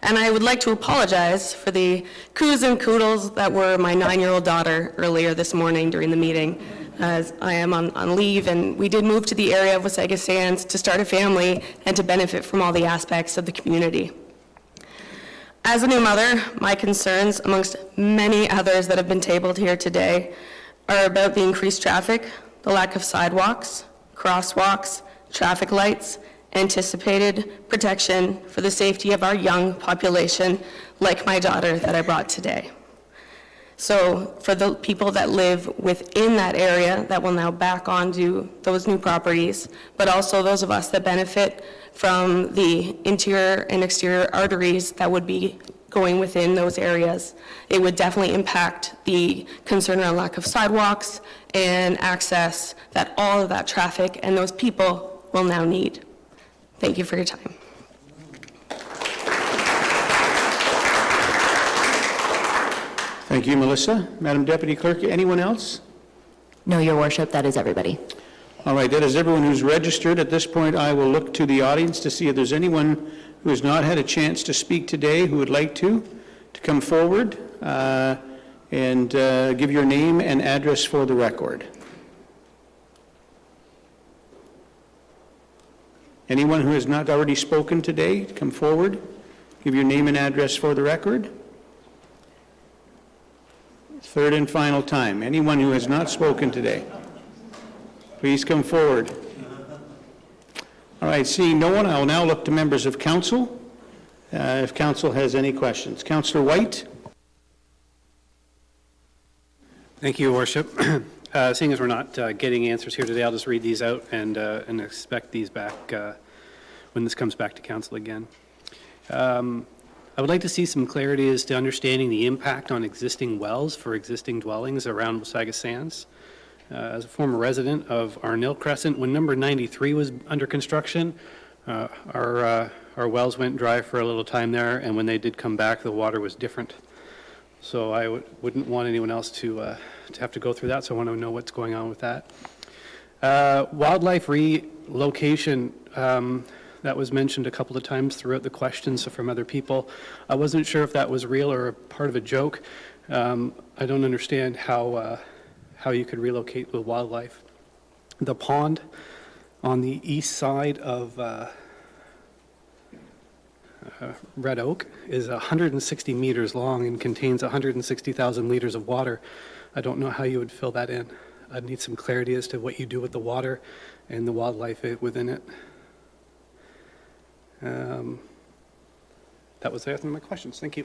And I would like to apologize for the coos and coodles that were my 9-year-old daughter earlier this morning during the meeting, as I am on leave, and we did move to the area of Wasaga Sands to start a family and to benefit from all the aspects of the community. As a new mother, my concerns, amongst many others that have been tabled here today, are about the increased traffic, the lack of sidewalks, crosswalks, traffic lights, anticipated protection for the safety of our young population, like my daughter that I brought today. So for the people that live within that area that will now back onto those new properties, but also those of us that benefit from the interior and exterior arteries that would be going within those areas, it would definitely impact the concern around lack of sidewalks and access that all of that traffic and those people will now need. Thank you for your time. Thank you, Melissa. Madam Deputy Clerk, anyone else? No, Your Worship, that is everybody. All right, that is everyone who's registered. At this point, I will look to the audience to see if there's anyone who has not had a chance to speak today who would like to come forward and give your name and address for the record. Anyone who has not already spoken today, come forward, give your name and address for the record. Third and final time. Anyone who has not spoken today, please come forward. All right, seeing no one, I will now look to members of council if council has any questions. Councillor White. Thank you, Your Worship. Seeing as we're not getting answers here today, I'll just read these out and expect these back when this comes back to council again. I would like to see some clarity as to understanding the impact on existing wells for existing dwellings around Wasaga Sands. As a former resident of Arnill Crescent, when number 93 was under construction, our wells went dry for a little time there, and when they did come back, the water was different. So I wouldn't want anyone else to have to go through that, so I want to know what's going on with that. Wildlife relocation, that was mentioned a couple of times throughout the questions from other people. I wasn't sure if that was real or part of a joke. I don't understand how you could relocate the wildlife. The pond on the east side of Red Oak is 160 meters long and contains 160,000 liters of water. I don't know how you would fill that in. I'd need some clarity as to what you do with the water and the wildlife within it. That was the answer to my questions. Thank you.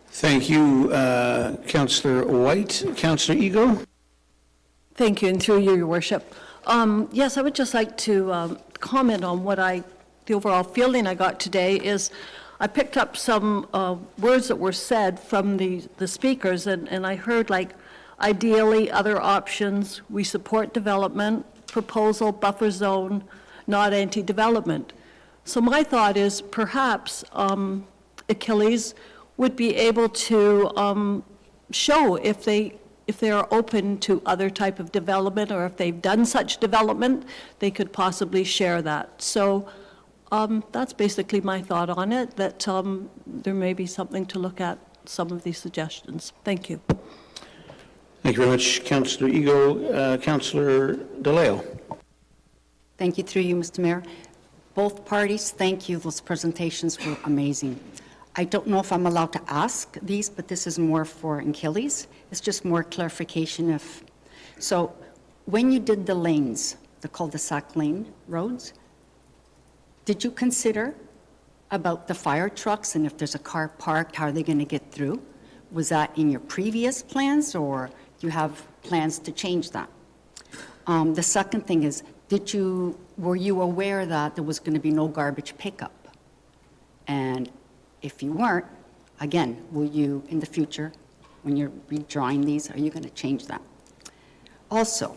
Thank you, Councillor White. Councillor Ego. Thank you, and through you, Your Worship. Yes, I would just like to comment on what the overall feeling I got today is I picked up some words that were said from the speakers, and I heard like, ideally, other options, we support development, proposal, buffer zone, not anti-development. So my thought is perhaps Achilles would be able to show if they are open to other type of development, or if they've done such development, they could possibly share that. So that's basically my thought on it, that there may be something to look at some of these suggestions. Thank you. Thank you very much, Councillor Ego. Councillor DeLeo. Thank you, through you, Mr. Mayor. Both parties, thank you. Those presentations were amazing. I don't know if I'm allowed to ask these, but this is more for Achilles. It's just more clarification so when you did the lanes, the cul-de-sac lane roads, did you consider about the fire trucks, and if there's a car parked, how are they going to get through? Was that in your previous plans, or do you have plans to change that? The second thing is, were you aware that there was going to be no garbage pickup? And if you weren't, again, will you, in the future, when you're redrawing these, are you going to change that? Also,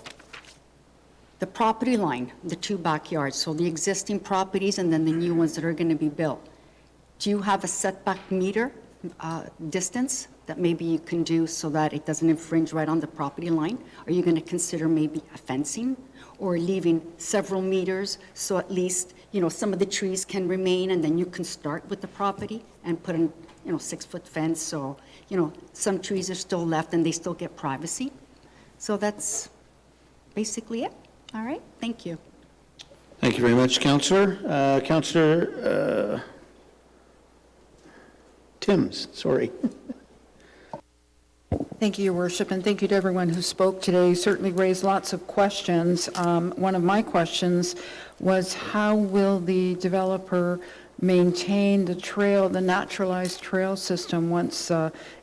the property line, the two backyards, so the existing properties and then the new ones that are going to be built, do you have a setback meter distance that maybe you can do so that it doesn't infringe right on the property line? Are you going to consider maybe a fencing or leaving several meters so at least, some of the trees can remain, and then you can start with the property and put in, 6-foot fence, so, some trees are still left and they still get privacy. So that's basically it. All right, thank you. Thank you very much, Councillor. Councillor Timms, sorry. Thank you, Your Worship, and thank you to everyone who spoke today. You certainly raised lots of questions. One of my questions was, how will the developer maintain the trail, the naturalized trail system once,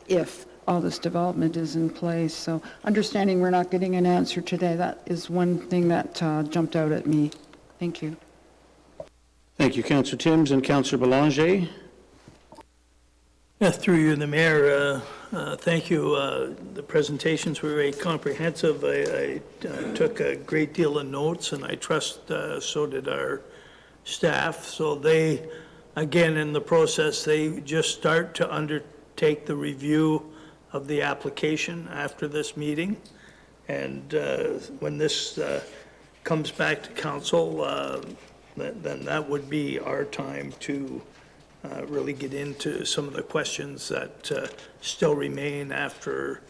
if all this development is in place? So understanding we're not getting an answer today, that is one thing that jumped out at me. Thank you. Thank you, Councillor Timms. And Councillor Belanger. Through you, the Mayor, thank you. The presentations were very comprehensive. I took a great deal of notes, and I trust so did our staff. So they, again, in the process, they just start to undertake the review of the application after this meeting. And when this comes back to council, then that would be our time to really get into some of the questions that still remain after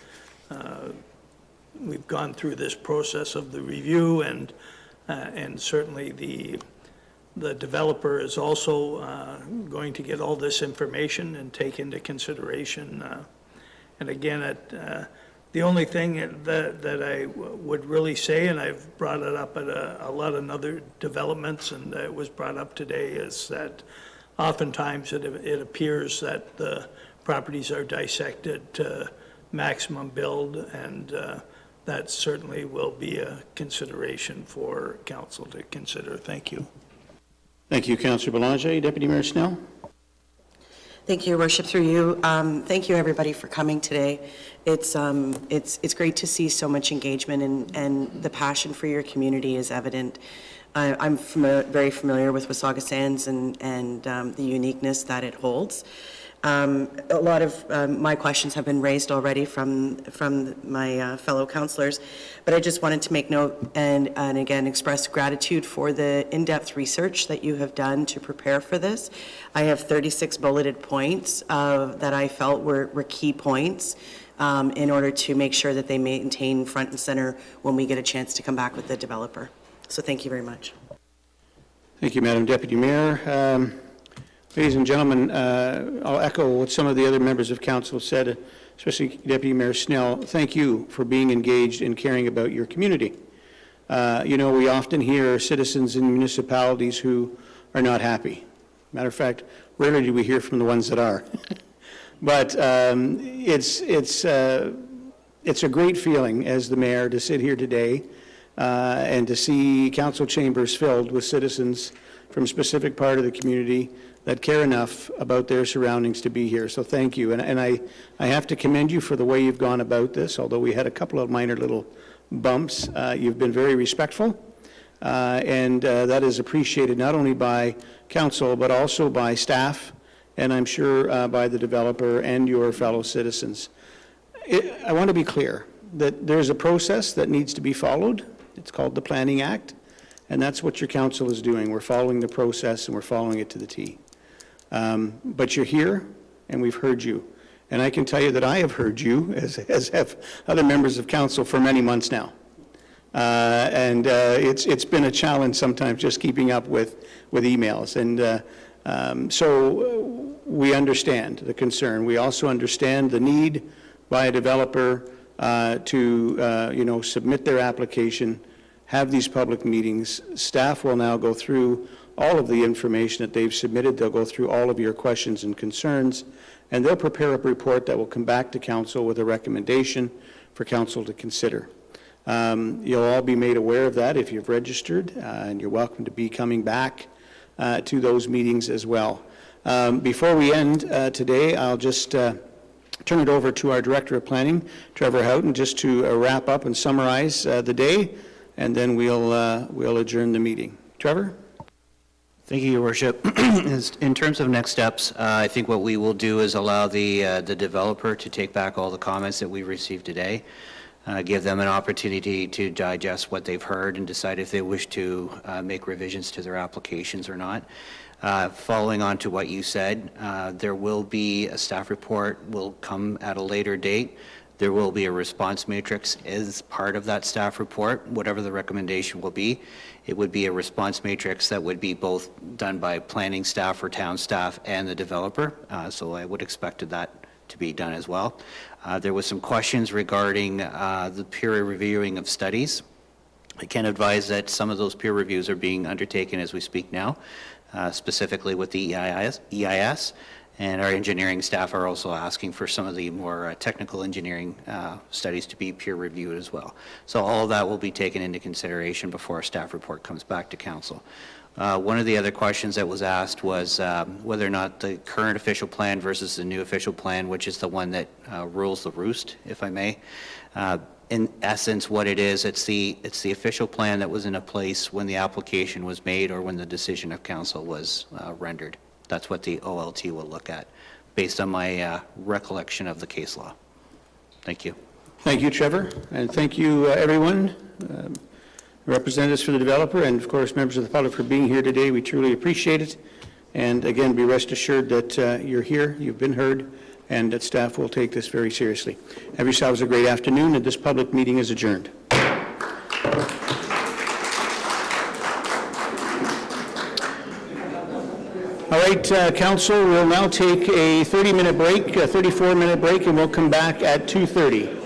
we've gone through this process of the review, and certainly the developer is also going to get all this information and take into consideration. And again, the only thing that I would really say, and I've brought it up at a lot of other developments, and it was brought up today, is that oftentimes it appears that the properties are dissected to maximum build, and that certainly will be a consideration for council to consider. Thank you. Thank you, Councillor Belanger. Deputy Mayor Snell. Thank you, Your Worship, through you. Thank you, everybody, for coming today. It's great to see so much engagement, and the passion for your community is evident. I'm very familiar with Wasaga Sands and the uniqueness that it holds. A lot of my questions have been raised already from my fellow councillors, but I just wanted to make note and again express gratitude for the in-depth research that you have done to prepare for this. I have 36 bulleted points that I felt were key points in order to make sure that they maintain front and center when we get a chance to come back with the developer. So thank you very much. Thank you, Madam Deputy Mayor. Ladies and gentlemen, I'll echo what some of the other members of council said, especially Deputy Mayor Snell. Thank you for being engaged and caring about your community. You know, we often hear citizens in municipalities who are not happy. Matter of fact, rarely do we hear from the ones that are. But it's a great feeling as the mayor to sit here today and to see council chambers filled with citizens from a specific part of the community that care enough about their surroundings to be here. So thank you. And I have to commend you for the way you've gone about this. Although we had a couple of minor little bumps, you've been very respectful. And that is appreciated not only by council, but also by staff, and I'm sure by the developer and your fellow citizens. I want to be clear that there's a process that needs to be followed. It's called the Planning Act, and that's what your council is doing. We're following the process, and we're following it to the T. But you're here, and we've heard you. And I can tell you that I have heard you, as have other members of council, for many months now. It's been a challenge sometimes just keeping up with emails. And so we understand the concern. We also understand the need by a developer to submit their application, have these public meetings. Staff will now go through all of the information that they've submitted. They'll go through all of your questions and concerns, and they'll prepare a report that will come back to council with a recommendation for council to consider. You'll all be made aware of that if you've registered, and you're welcome to be coming back to those meetings as well. Before we end today, I'll just turn it over to our Director of Planning, Trevor Houghton, just to wrap up and summarize the day, and then we'll adjourn the meeting. Trevor? Thank you, Your Worship. In terms of next steps, I think what we will do is allow the developer to take back all the comments that we received today, give them an opportunity to digest what they've heard and decide if they wish to make revisions to their applications or not. Following on to what you said, there will be a staff report will come at a later date. There will be a response matrix as part of that staff report, whatever the recommendation will be. It would be a response matrix that would be both done by planning staff or town staff and the developer. So I would expect that to be done as well. There was some questions regarding the peer reviewing of studies. I can advise that some of those peer reviews are being undertaken as we speak now, specifically with the EIS, and our engineering staff are also asking for some of the more technical engineering studies to be peer reviewed as well. So all of that will be taken into consideration before a staff report comes back to council. One of the other questions that was asked was whether or not the current official plan versus the new official plan, which is the one that rules the roost, if I may. In essence, what it is, it's the official plan that was in a place when the application was made or when the decision of council was rendered. That's what the OLT will look at, based on my recollection of the case law. Thank you. Thank you, Trevor, and thank you, everyone. representatives for the developer, and of course, members of the public for being here today. We truly appreciate it. And again, be rest assured that you're here, you've been heard, and that staff will take this very seriously. Have yourselves a great afternoon, and this public meeting is adjourned. All right, council, we'll now take a 30-minute break, a 34-minute break, and we'll come back at 2:30.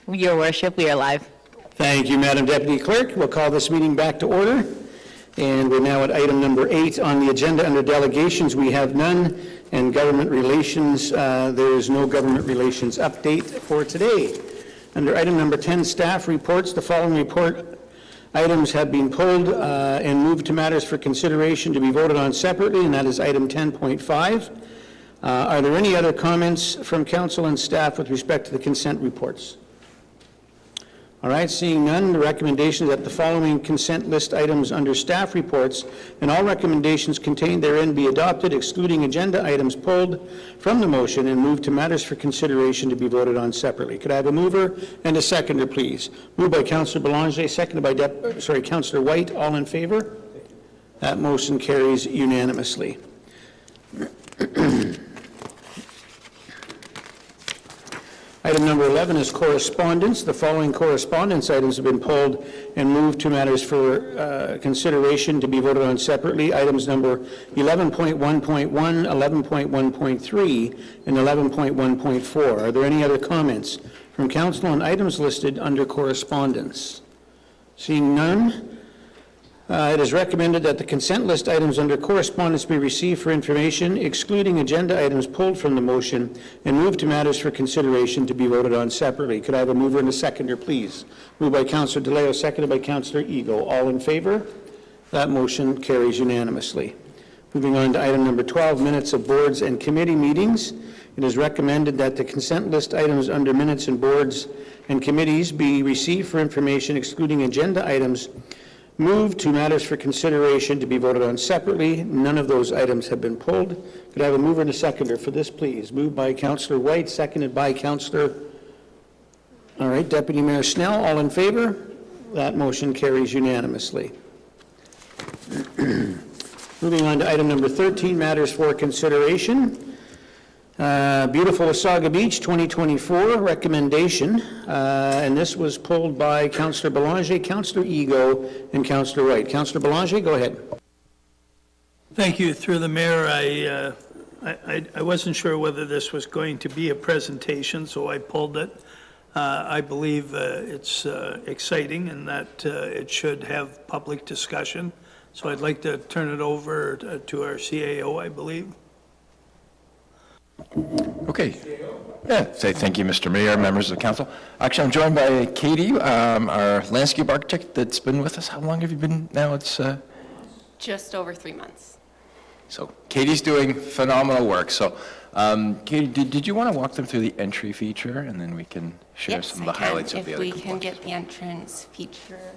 Your worship, we are live. Thank you, Madam Deputy Clerk. We'll call this meeting back to order. And we're now at item number 8 on the agenda. Under delegations, we have none. And government relations, there is no government relations update for today. Under item number 10, staff reports, the following report items have been pulled and moved to matters for consideration to be voted on separately, and that is item 10.5. Are there any other comments from council and staff with respect to the consent reports? All right, seeing none, the recommendation is that the following consent list items under staff reports and all recommendations contained therein be adopted, excluding agenda items pulled from the motion and moved to matters for consideration to be voted on separately. Could I have a mover and a seconder, please? Moved by Councillor Belanger, seconded by Councillor White. All in favor? That motion carries unanimously. Item number 11 is correspondence. The following correspondence items have been pulled and moved to matters for consideration to be voted on separately. Items number 11.1.1, 11.1.3, and 11.1.4. Are there any other comments from council on items listed under correspondence? Seeing none, it is recommended that the consent list items under correspondence be received for information, excluding agenda items pulled from the motion, and moved to matters for consideration to be voted on separately. Could I have a mover and a seconder, please? Moved by Councillor DeLeo, seconded by Councillor Eagle. All in favor? That motion carries unanimously. Moving on to item number 12, minutes of boards and committee meetings. It is recommended that the consent list items under minutes and boards and committees be received for information, excluding agenda items moved to matters for consideration to be voted on separately. None of those items have been pulled. Could I have a mover and a seconder for this, please? Moved by Councillor White, seconded by Councillor, all right, Deputy Mayor Snell. All in favor? That motion carries unanimously. Moving on to item number 13, matters for consideration. Beautiful Wasaga Beach 2024 recommendation, and this was pulled by Councillor Belanger, Councillor Ego, and Councillor White. Councillor Belanger, go ahead. Thank you. Through the mayor, I wasn't sure whether this was going to be a presentation, so I pulled it. I believe it's exciting and that it should have public discussion. So I'd like to turn it over to our CAO, I believe. Okay. Yeah, say thank you, Mr. Mayor, members of the council. Actually, I'm joined by Katie, our landscape architect that's been with us. How long have you been now? It's just over 3 months. So Katie's doing phenomenal work. So Katie, did you want to walk them through the entry feature, and then we can share some of the highlights of the other components? If we can get the entrance feature.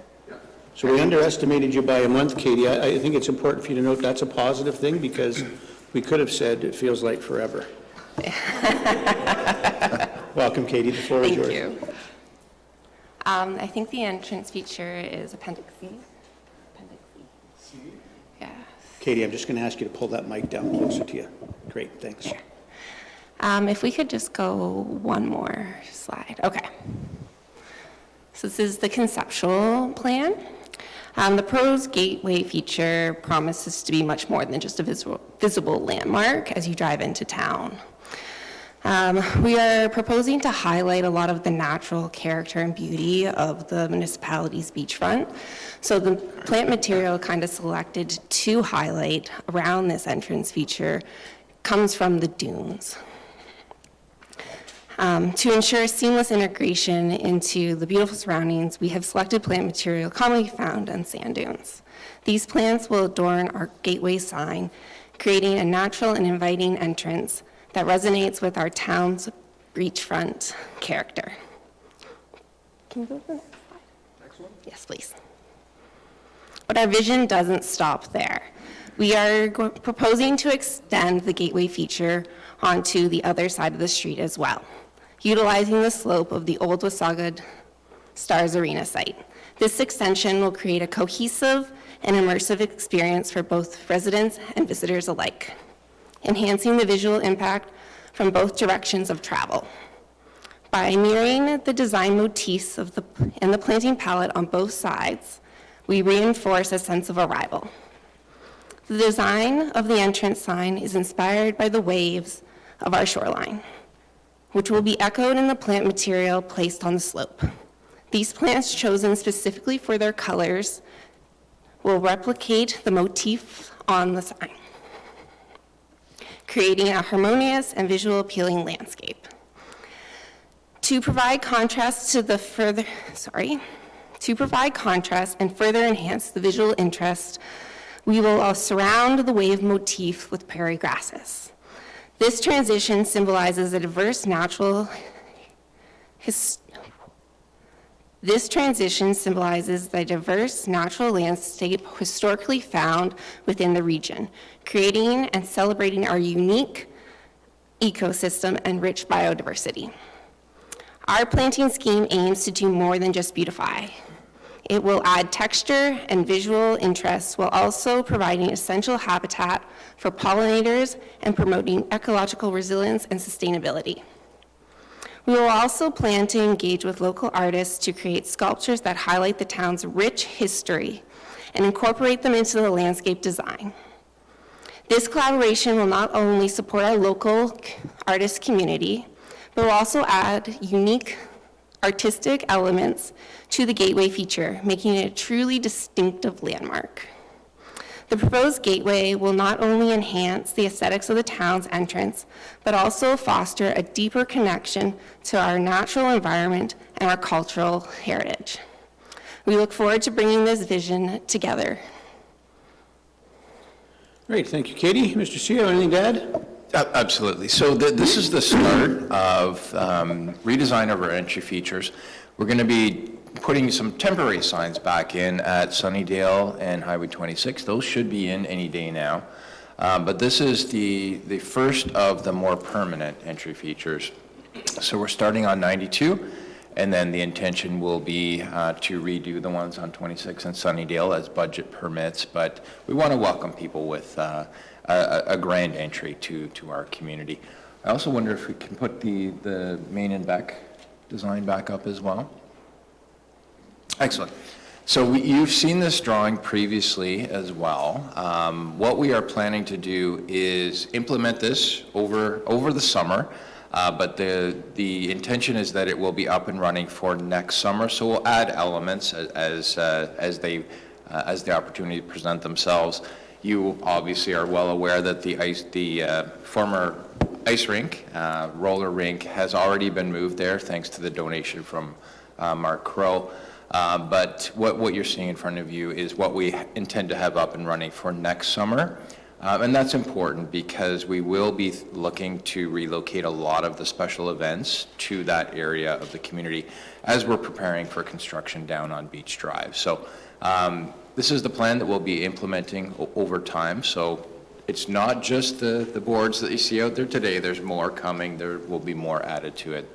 So we underestimated you by a month, Katie. I think it's important for you to note that's a positive thing, because we could have said it feels like forever. Welcome, Katie. The floor is yours. Thank you. I think the entrance feature is Appendix C. Appendix C. Yeah. Katie, I'm just going to ask you to pull that mic down closer to you. Great, thanks. Sure. If we could just go one more slide. Okay. So this is the conceptual plan. The proposed gateway feature promises to be much more than just a visible landmark as you drive into town. We are proposing to highlight a lot of the natural character and beauty of the municipality's beachfront. So the plant material kind of selected to highlight around this entrance feature comes from the dunes. To ensure seamless integration into the beautiful surroundings, we have selected plant material commonly found on sand dunes. These plants will adorn our gateway sign, creating a natural and inviting entrance that resonates with our town's beachfront character. Can you go to the next slide? Next one? Yes, please. But our vision doesn't stop there. We are proposing to extend the gateway feature onto the other side of the street as well, utilizing the slope of the old Wasaga Stars Arena site. This extension will create a cohesive and immersive experience for both residents and visitors alike, enhancing the visual impact from both directions of travel. By mirroring the design motifs and the planting palette on both sides, we reinforce a sense of arrival. The design of the entrance sign is inspired by the waves of our shoreline. which will be echoed in the plant material placed on the slope. These plants, chosen specifically for their colors, will replicate the motif on the sign, creating a harmonious and visual appealing landscape. To provide contrast and further enhance the visual interest, we will surround the wave motif with prairie grasses. This transition symbolizes a diverse natural landscape historically found within the region, creating and celebrating our unique ecosystem and rich biodiversity. Our planting scheme aims to do more than just beautify. It will add texture and visual interest while also providing essential habitat for pollinators and promoting ecological resilience and sustainability. We will also plan to engage with local artists to create sculptures that highlight the town's rich history and incorporate them into the landscape design. This collaboration will not only support our local artist community, but will also add unique artistic elements to the gateway feature, making it a truly distinctive landmark. The proposed gateway will not only enhance the aesthetics of the town's entrance, but also foster a deeper connection to our natural environment and our cultural heritage. We look forward to bringing this vision together. Great, thank you, Katie. Mr. CEO, anything to add? Absolutely. So this is the start of redesign of our entry features. We're going to be putting some temporary signs back in at Sunnydale and Highway 26. Those should be in any day now. But this is the first of the more permanent entry features. So we're starting on 92, and then the intention will be to redo the ones on 26 and Sunnydale as budget permits. But we want to welcome people with a grand entry to our community. I also wonder if we can put the main and back design back up as well. Excellent. So you've seen this drawing previously as well. What we are planning to do is implement this over the summer, but the intention is that it will be up and running for next summer. So we'll add elements as the opportunity present themselves. You obviously are well aware that the former ice rink, roller rink, has already been moved there thanks to the donation from Mark Crow. But what you're seeing in front of you is what we intend to have up and running for next summer. And that's important because we will be looking to relocate a lot of the special events to that area of the community as we're preparing for construction down on Beach Drive. So this is the plan that we'll be implementing over time. So it's not just the boards that you see out there today. There's more coming. There will be more added to it.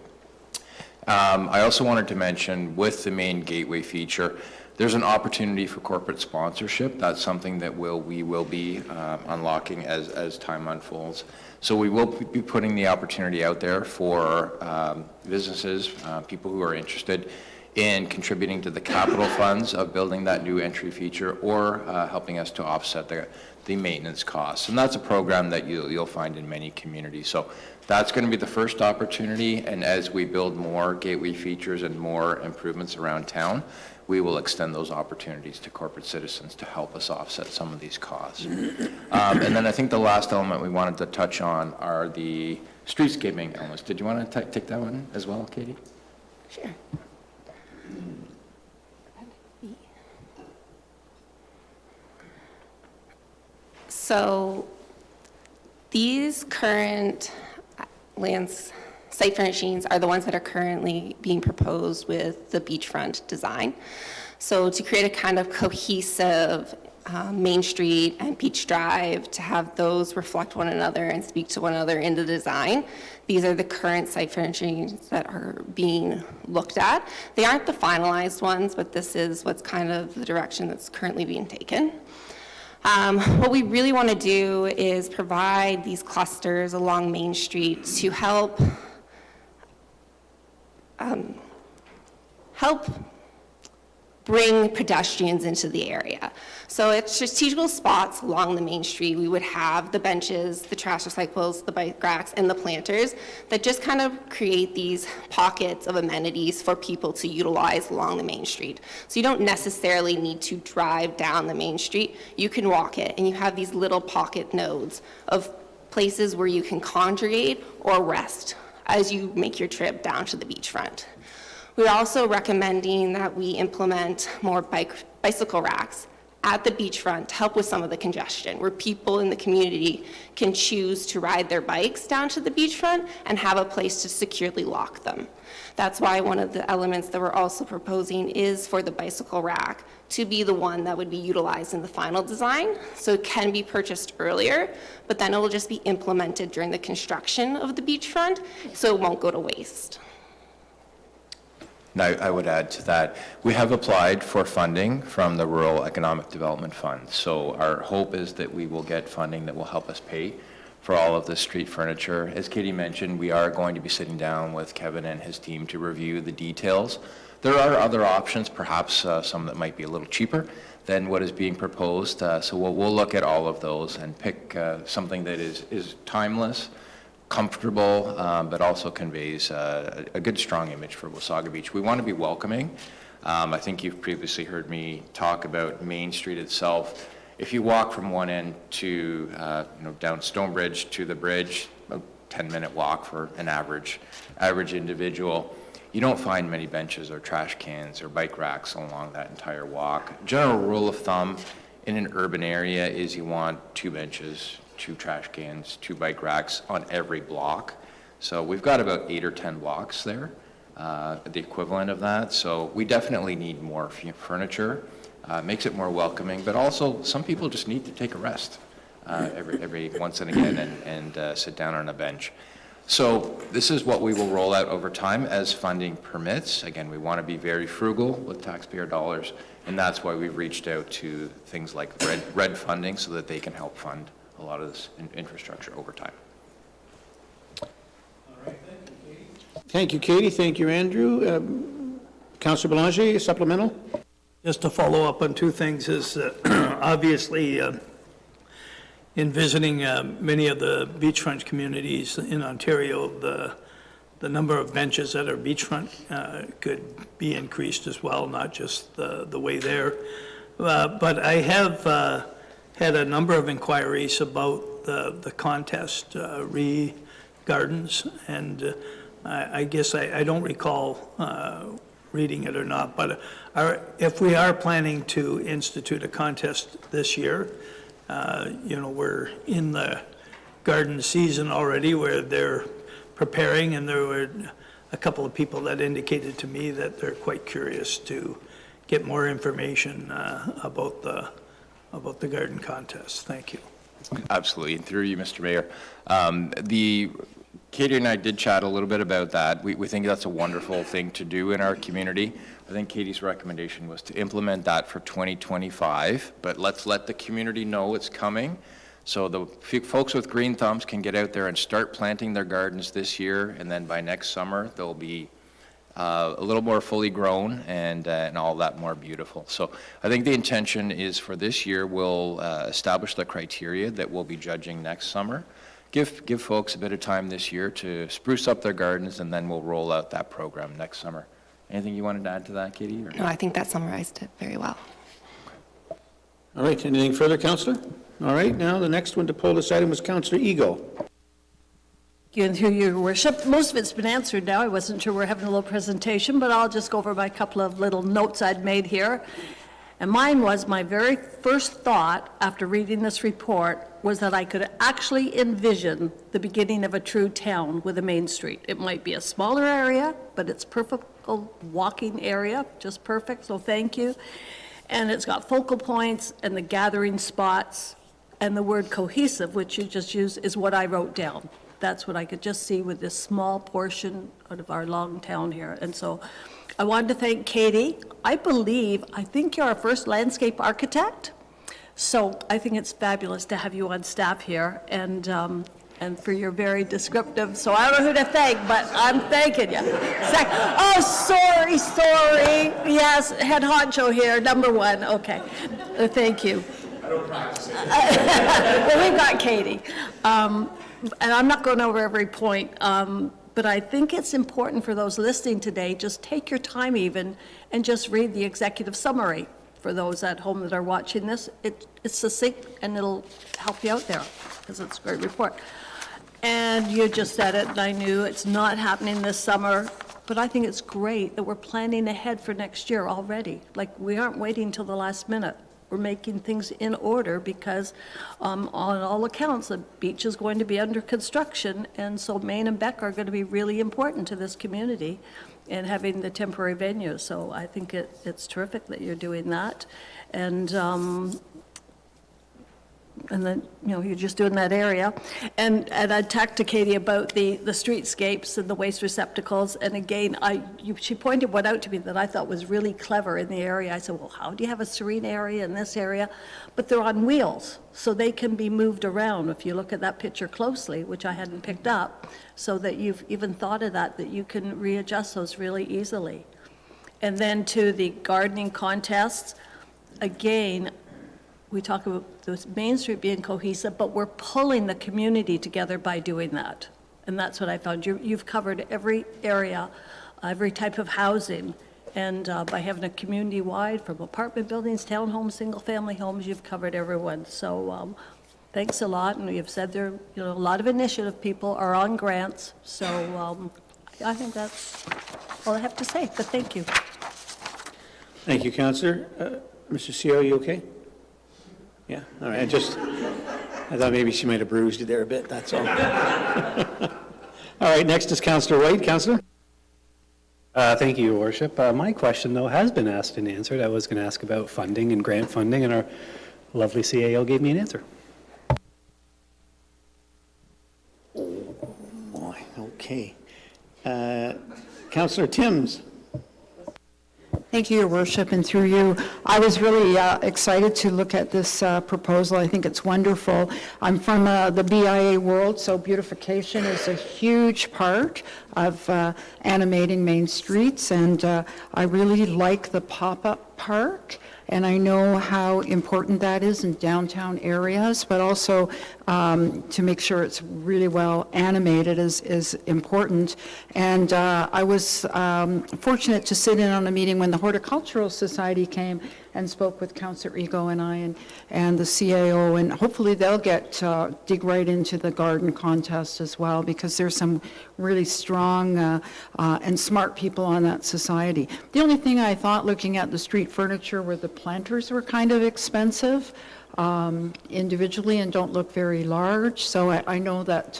I also wanted to mention with the main gateway feature, there's an opportunity for corporate sponsorship. That's something that we will be unlocking as time unfolds. So we will be putting the opportunity out there for businesses, people who are interested in contributing to the capital funds of building that new entry feature or helping us to offset the maintenance costs. And that's a program that you'll find in many communities. So that's going to be the first opportunity, and as we build more gateway features and more improvements around town, we will extend those opportunities to corporate citizens to help us offset some of these costs. And then I think the last element we wanted to touch on are the streetscaping elements. Did you want to take that one as well, Katie? Sure. So these current site furnishings are the ones that are currently being proposed with the beachfront design. So to create a kind of cohesive Main Street and Beach Drive, to have those reflect one another and speak to one another in the design, these are the current site furnishings that are being looked at. They aren't the finalized ones, but this is what's kind of the direction that's currently being taken. What we really want to do is provide these clusters along Main Street to help bring pedestrians into the area. So at strategical spots along the main street, we would have the benches, the trash recyclables, the bike racks, and the planters that just kind of create these pockets of amenities for people to utilize along the main street. So you don't necessarily need to drive down the main street. You can walk it, and you have these little pocket nodes of places where you can congregate or rest as you make your trip down to the beachfront. We're also recommending that we implement more bicycle racks at the beachfront to help with some of the congestion, where people in the community can choose to ride their bikes down to the beachfront and have a place to securely lock them. That's why one of the elements that we're also proposing is for the bicycle rack to be the one that would be utilized in the final design. So it can be purchased earlier, but then it will just be implemented during the construction of the beachfront, so it won't go to waste. Now, I would add to that, we have applied for funding from the Rural Economic Development Fund. So our hope is that we will get funding that will help us pay for all of the street furniture. As Katie mentioned, we are going to be sitting down with Kevin and his team to review the details. There are other options, perhaps some that might be a little cheaper than what is being proposed. So we'll look at all of those and pick something that is timeless, comfortable, but also conveys a good, strong image for Wasaga Beach. We want to be welcoming. I think you've previously heard me talk about Main Street itself. If you walk from one end to, down Stonebridge to the bridge, a 10-minute walk for an average individual, you don't find many benches or trash cans or bike racks along that entire walk. General rule of thumb in an urban area is you want 2 benches, 2 trash cans, 2 bike racks on every block. So we've got about 8 or 10 blocks there, the equivalent of that. So we definitely need more furniture. Makes it more welcoming, but also some people just need to take a rest every once and again and sit down on a bench. So this is what we will roll out over time as funding permits. Again, we want to be very frugal with taxpayer dollars, and that's why we've reached out to things like red funding so that they can help fund a lot of this infrastructure over time. Thank you, Katie. Thank you, Andrew. Councillor Belanger, supplemental? Just to follow up on 2 things is obviously in visiting many of the beachfront communities in Ontario, the number of benches that are beachfront could be increased as well, not just the way there. But I have had a number of inquiries about the contest, gardens, and I guess I don't recall reading it or not, but if we are planning to institute a contest this year, we're in the garden season already where they're preparing, and there were a couple of people that indicated to me that they're quite curious to get more information about the garden contest. Thank you. Absolutely, and through you, Mr. Mayor. Katie and I did chat a little bit about that. We think that's a wonderful thing to do in our community. I think Katie's recommendation was to implement that for 2025, but let's let the community know it's coming. So the folks with green thumbs can get out there and start planting their gardens this year, and then by next summer, they'll be a little more fully grown and all that more beautiful. So I think the intention is for this year, we'll establish the criteria that we'll be judging next summer. Give folks a bit of time this year to spruce up their gardens, and then we'll roll out that program next summer. Anything you wanted to add to that, Katie? Or? No, I think that summarized it very well. All right, anything further, Councillor? All right, now the next one to pull this item was Councillor Ego. Thank you, and through your worship. Most of it's been answered now. I wasn't sure we're having a little presentation, but I'll just go over my couple of little notes I'd made here. And mine was, my very first thought after reading this report was that I could actually envision the beginning of a true town with a main street. It might be a smaller area, but it's perfect walking area, just perfect, so thank you. And it's got focal points and the gathering spots, and the word cohesive, which you just used, is what I wrote down. That's what I could just see with this small portion out of our long town here. And so I wanted to thank Katie. I think you're our first landscape architect. So I think it's fabulous to have you on staff here. And and for your very descriptive, so I don't know who to thank, but I'm thanking you. Oh, sorry. Yes, head honcho here, number one, okay. Thank you. I don't practice it. Well, we've got Katie. And I'm not going over every point, but I think it's important for those listening today, just take your time even and just read the executive summary. For those at home that are watching this, it's succinct and it'll help you out there because it's a great report. And you just said it, and I knew it's not happening this summer, but I think it's great that we're planning ahead for next year already. Like, we aren't waiting until the last minute. We're making things in order because on all accounts, the beach is going to be under construction, and so Maine and Beck are going to be really important to this community and having the temporary venue. So I think it's terrific that you're doing that. And then, you're just doing that area. And I talked to Katie about the streetscapes and the waste receptacles. And again, she pointed one out to me that I thought was really clever in the area. I said, well, how do you have a serene area in this area? But they're on wheels, so they can be moved around. If you look at that picture closely, which I hadn't picked up, so that you've even thought of that you can readjust those really easily. And then to the gardening contests, again, we talk about the Main Street being cohesive, but we're pulling the community together by doing that. And that's what I found. You've covered every area, every type of housing. And by having a community-wide, from apartment buildings, townhomes, single-family homes, you've covered everyone. So thanks a lot. And you've said there, a lot of initiative people are on grants. So I think that's all I have to say, but thank you. Thank you, Councillor. Mr. CEO, are you okay? Yeah, all right. I thought maybe she might have bruised you there a bit, that's all. All right, next is Councillor White. Councillor? Thank you, Your Worship. My question, though, has been asked and answered. I was going to ask about funding and grant funding, and our lovely CAO gave me an answer. Oh, okay. Councillor Timms? Thank you, Your Worship, and through you, I was really excited to look at this proposal. I think it's wonderful. I'm from the BIA world, so beautification is a huge part of animating main streets, and I really like the pop-up park, and I know how important that is in downtown areas, but also to make sure it's really well animated is important. And I was fortunate to sit in on a meeting when the Horticultural Society came and spoke with Councillor Ego and I and the CAO, and hopefully they'll dig right into the garden contest as well, because there's some really strong and smart people on that society. The only thing I thought, looking at the street furniture, were the planters were kind of expensive individually and don't look very large. So I know that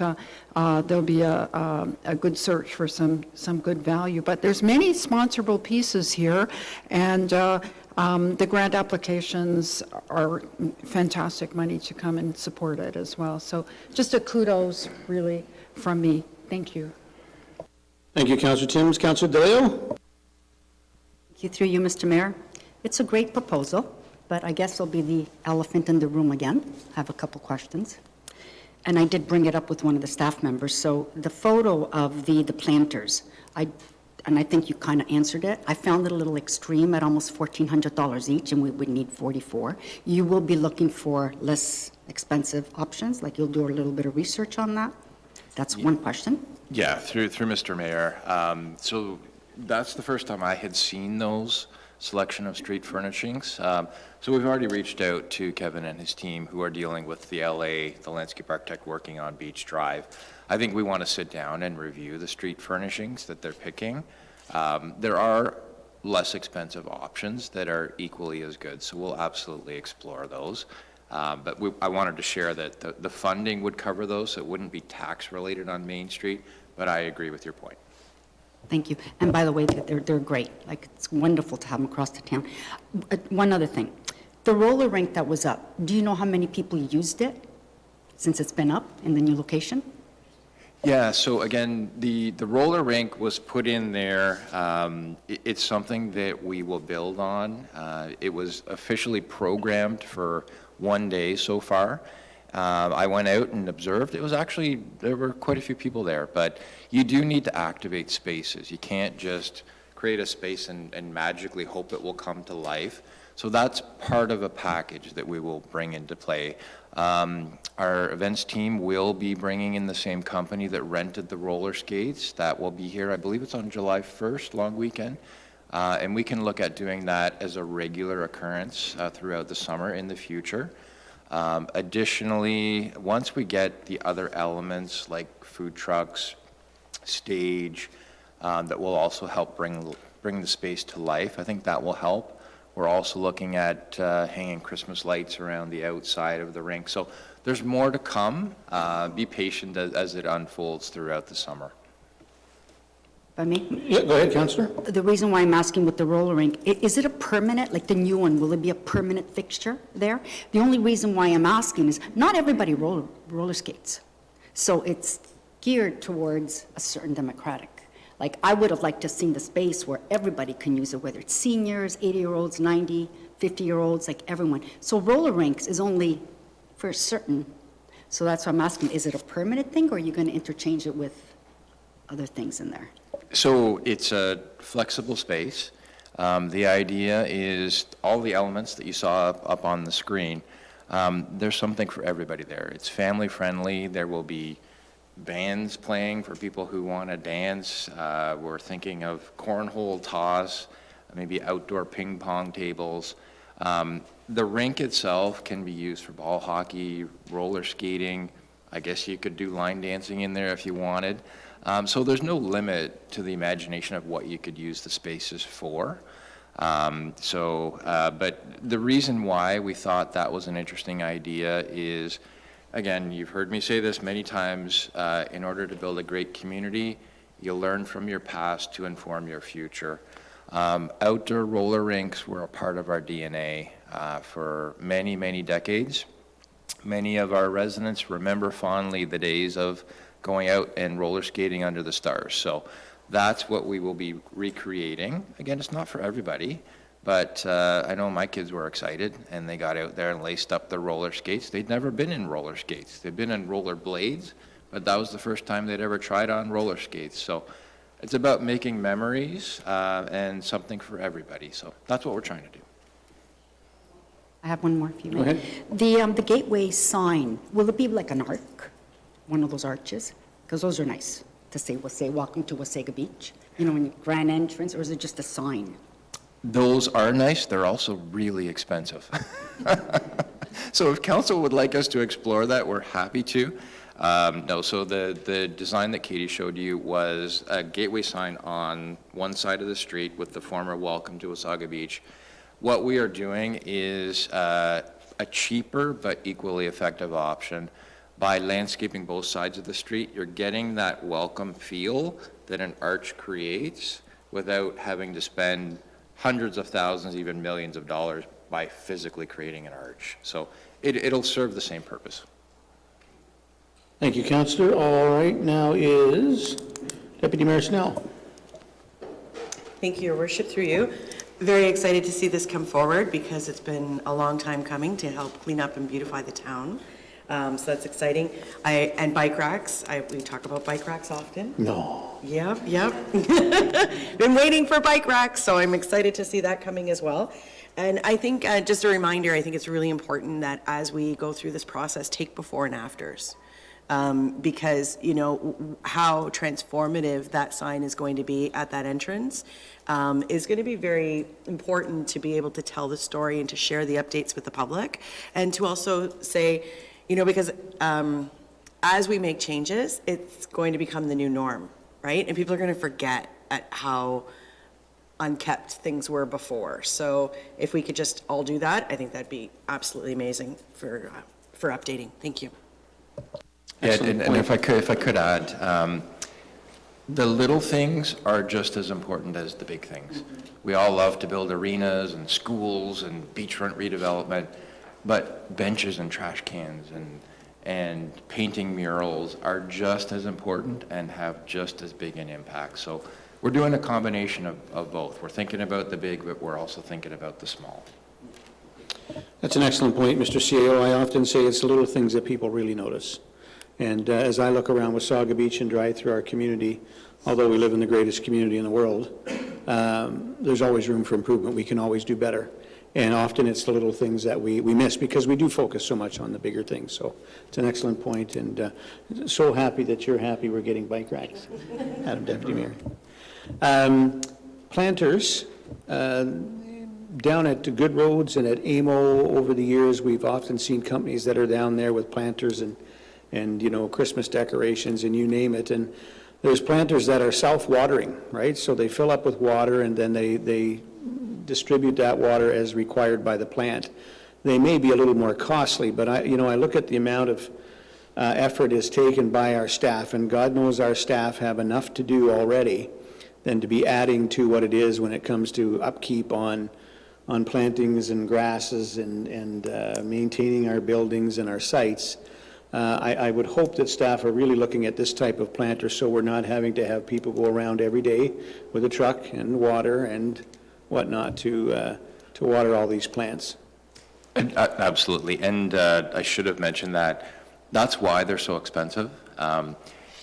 there'll be a good search for some good value. But there's many sponsorable pieces here, and the grant applications are fantastic money to come and support it as well. So just a kudos, really, from me. Thank you. Thank you, Councillor Timms. Councillor DeLeo? Thank you, through you, Mr. Mayor. It's a great proposal, but I guess it'll be the elephant in the room again. I have a couple questions. And I did bring it up with one of the staff members. So the photo of the planters, and I think you kind of answered it. I found it a little extreme at almost $1,400 each, and we would need 44. You will be looking for less expensive options, like you'll do a little bit of research on that? That's one question. Yeah, through Mr. Mayor. So that's the first time I had seen those selection of street furnishings. So we've already reached out to Kevin and his team, who are dealing with the landscape architect working on Beach Drive. I think we want to sit down and review the street furnishings that they're picking. There are less expensive options that are equally as good, so we'll absolutely explore those. But I wanted to share that the funding would cover those, so it wouldn't be tax related on Main Street, but I agree with your point. Thank you. And by the way, they're great. Like, it's wonderful to have them across the town. One other thing. The roller rink that was up, do you know how many people used it since it's been up in the new location? Yeah, so again, the roller rink was put in there. It's something that we will build on. It was officially programmed for 1 day so far, I went out and observed. It was actually, there were quite a few people there, but you do need to activate spaces. You can't just create a space and magically hope it will come to life. So that's part of a package that we will bring into play. Our events team will be bringing in the same company that rented the roller skates. That will be here, I believe it's on July 1st, long weekend. And we can look at doing that as a regular occurrence throughout the summer in the future. Additionally, once we get the other elements like food trucks, stage, that will also help bring the space to life, I think that will help. We're also looking at hanging Christmas lights around the outside of the rink. So there's more to come. Be patient as it unfolds throughout the summer. If I may? Yeah, go ahead, Councillor. The reason why I'm asking with the roller rink, is it a permanent, like the new one, will it be a permanent fixture there? The only reason why I'm asking is not everybody roller skates. So it's geared towards a certain demographic. Like, I would have liked to have seen the space where everybody can use it, whether it's seniors, 80-year-olds, 90, 50-year-olds, like everyone. So roller rinks is only for certain. So that's why I'm asking, is it a permanent thing, or are you going to interchange it with other things in there? So it's a flexible space. The idea is all the elements that you saw up on the screen, there's something for everybody there. It's family friendly. There will be bands playing for people who want to dance. We're thinking of cornhole toss, maybe outdoor ping pong tables. The rink itself can be used for ball hockey, roller skating. I guess you could do line dancing in there if you wanted. So there's no limit to the imagination of what you could use the spaces for. But the reason why we thought that was an interesting idea is, again, you've heard me say this many times, in order to build a great community, you learn from your past to inform your future. Outdoor roller rinks were a part of our DNA for many, many decades. Many of our residents remember fondly the days of going out and roller skating under the stars. So that's what we will be recreating. Again, it's not for everybody, but I know my kids were excited and they got out there and laced up their roller skates. They'd never been in roller skates. They'd been in roller blades, but that was the first time they'd ever tried on roller skates. So it's about making memories and something for everybody. So that's what we're trying to do. I have one more, if you may. Go ahead. The gateway sign, will it be like an arc? One of those arches? Because those are nice to say, welcome to Wasaga Beach. You know, when you grand entrance, or is it just a sign? Those are nice. They're also really expensive. So if council would like us to explore that, we're happy to. No, so the design that Katie showed you was a gateway sign on one side of the street with the former welcome to Wasaga Beach. What we are doing is a cheaper but equally effective option. By landscaping both sides of the street, you're getting that welcome feel that an arch creates without having to spend hundreds of thousands, even millions of dollars by physically creating an arch. So it'll serve the same purpose. Thank you, Councillor. All right, now is Deputy Mayor Snell. Thank you, Your Worship, through you. Very excited to see this come forward because it's been a long time coming to help clean up and beautify the town. So that's exciting. And bike racks. We talk about bike racks often. No. Yep. Been waiting for bike racks, so I'm excited to see that coming as well. And I think, just a reminder, I think it's really important that as we go through this process, take before and afters. Because, you know, how transformative that sign is going to be at that entrance is going to be very important to be able to tell the story and to share the updates with the public. And to also say, you know, because as we make changes, it's going to become the new norm, right? And people are going to forget at how unkept things were before. So if we could just all do that, I think that'd be absolutely amazing for updating. Thank you. Yeah, and if I could add, the little things are just as important as the big things. We all love to build arenas and schools and beachfront redevelopment, but benches and trash cans and painting murals are just as important and have just as big an impact. So we're doing a combination of both. We're thinking about the big, but we're also thinking about the small. That's an excellent point, Mr. CEO. I often say it's the little things that people really notice. And as I look around Wasaga Beach and drive through our community, although we live in the greatest community in the world, there's always room for improvement. We can always do better. And often it's the little things that we miss because we do focus so much on the bigger things. So it's an excellent point, and so happy that you're happy we're getting bike racks, Madam Deputy Mayor. Planters, down at the Good Roads and at AMO over the years, we've often seen companies that are down there with planters and you know, Christmas decorations and you name it. And there's planters that are self-watering, right? So they fill up with water and then they distribute that water as required by the plant. They may be a little more costly, but I look at the amount of effort is taken by our staff, and God knows our staff have enough to do already than to be adding to what it is when it comes to upkeep on plantings and grasses and maintaining our buildings and our sites. I would hope that staff are really looking at this type of planter so we're not having to have people go around every day with a truck and water and whatnot to water all these plants. Absolutely, and I should have mentioned that's why they're so expensive.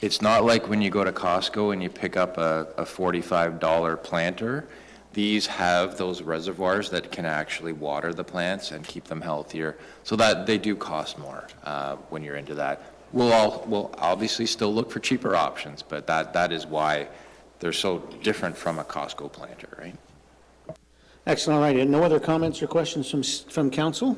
It's not like when you go to Costco and you pick up a $45 planter. These have those reservoirs that can actually water the plants and keep them healthier, so that they do cost more when you're into that. We'll obviously still look for cheaper options, but that is why they're so different from a Costco planter, right? Excellent. All right. And no other comments or questions from council?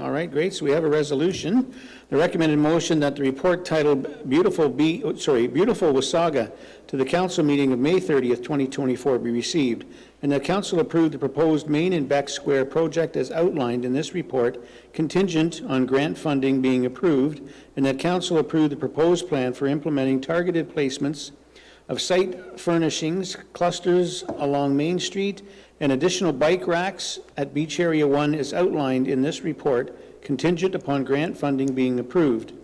All right, great. So we have a resolution. The recommended motion that the report titled Beautiful Wasaga to the council meeting of May 30th, 2024 be received, and that council approve the proposed Main and Beck Square project as outlined in this report, contingent on grant funding being approved, and that council approve the proposed plan for implementing targeted placements of site furnishings, clusters along Main Street, and additional bike racks at Beach Area 1 is outlined in this report, contingent upon grant funding being approved,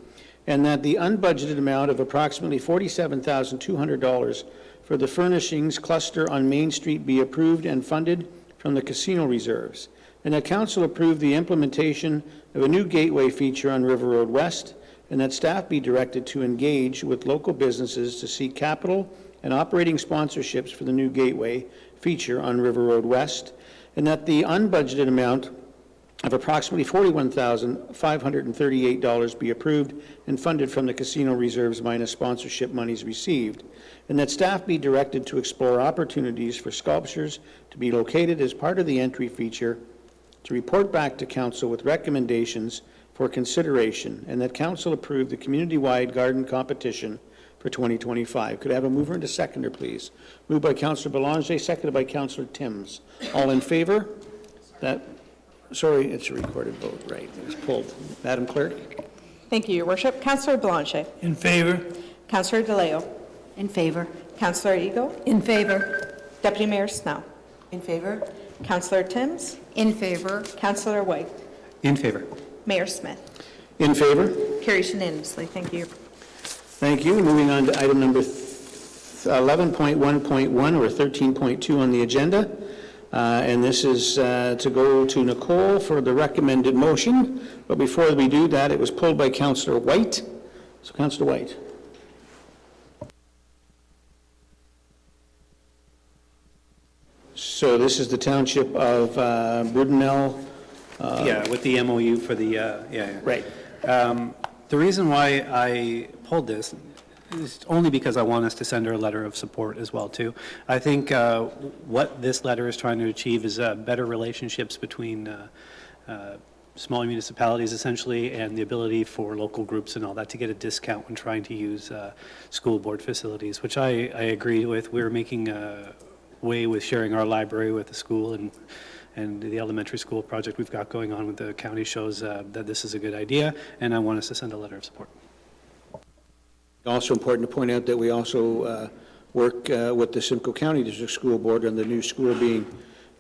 and that the unbudgeted amount of approximately $47,200 for the furnishings cluster on Main Street be approved and funded from the casino reserves, and that council approve the implementation of a new gateway feature on River Road West, and that staff be directed to engage with local businesses to seek capital and operating sponsorships for the new gateway feature on River Road West, and that the unbudgeted amount of approximately $41,538 be approved and funded from the casino reserves minus sponsorship monies received, and that staff be directed to explore opportunities for sculptures to be located as part of the entry feature, to report back to council with recommendations for consideration, and that council approve the community-wide garden competition for 2025. Could I have a mover and a seconder, please? Moved by Councillor Belanger, seconded by Councillor Timms. All in favor? Sorry, it's a recorded vote, right? It was pulled. Madam Clerk? Thank you, Your Worship. Councillor Belanger. In favor. Councillor DeLeo. In favor. Councillor Eagle. In favor. Deputy Mayor Snell. In favor? Councillor Timms. In favor. Councillor White. In favor. Mayor Smith. In favor? Carries unanimously. Thank you. Thank you. Moving on to item number 11.1.1 or 13.2 on the agenda. And this is to go to Nicole for the recommended motion. But before we do that, it was pulled by Councillor White. So Councillor White. So this is the township of Brudenell. Yeah, with the MOU for the, Right. The reason why I pulled this is only because I want us to send her a letter of support as well, too. I think what this letter is trying to achieve is better relationships between smaller municipalities, essentially, and the ability for local groups and all that to get a discount when trying to use school board facilities, which I agree with. We're making way with sharing our library with the school, and the elementary school project we've got going on with the county shows that this is a good idea, and I want us to send a letter of support. Also important to point out that we also work with the Simcoe County District School Board on the new school being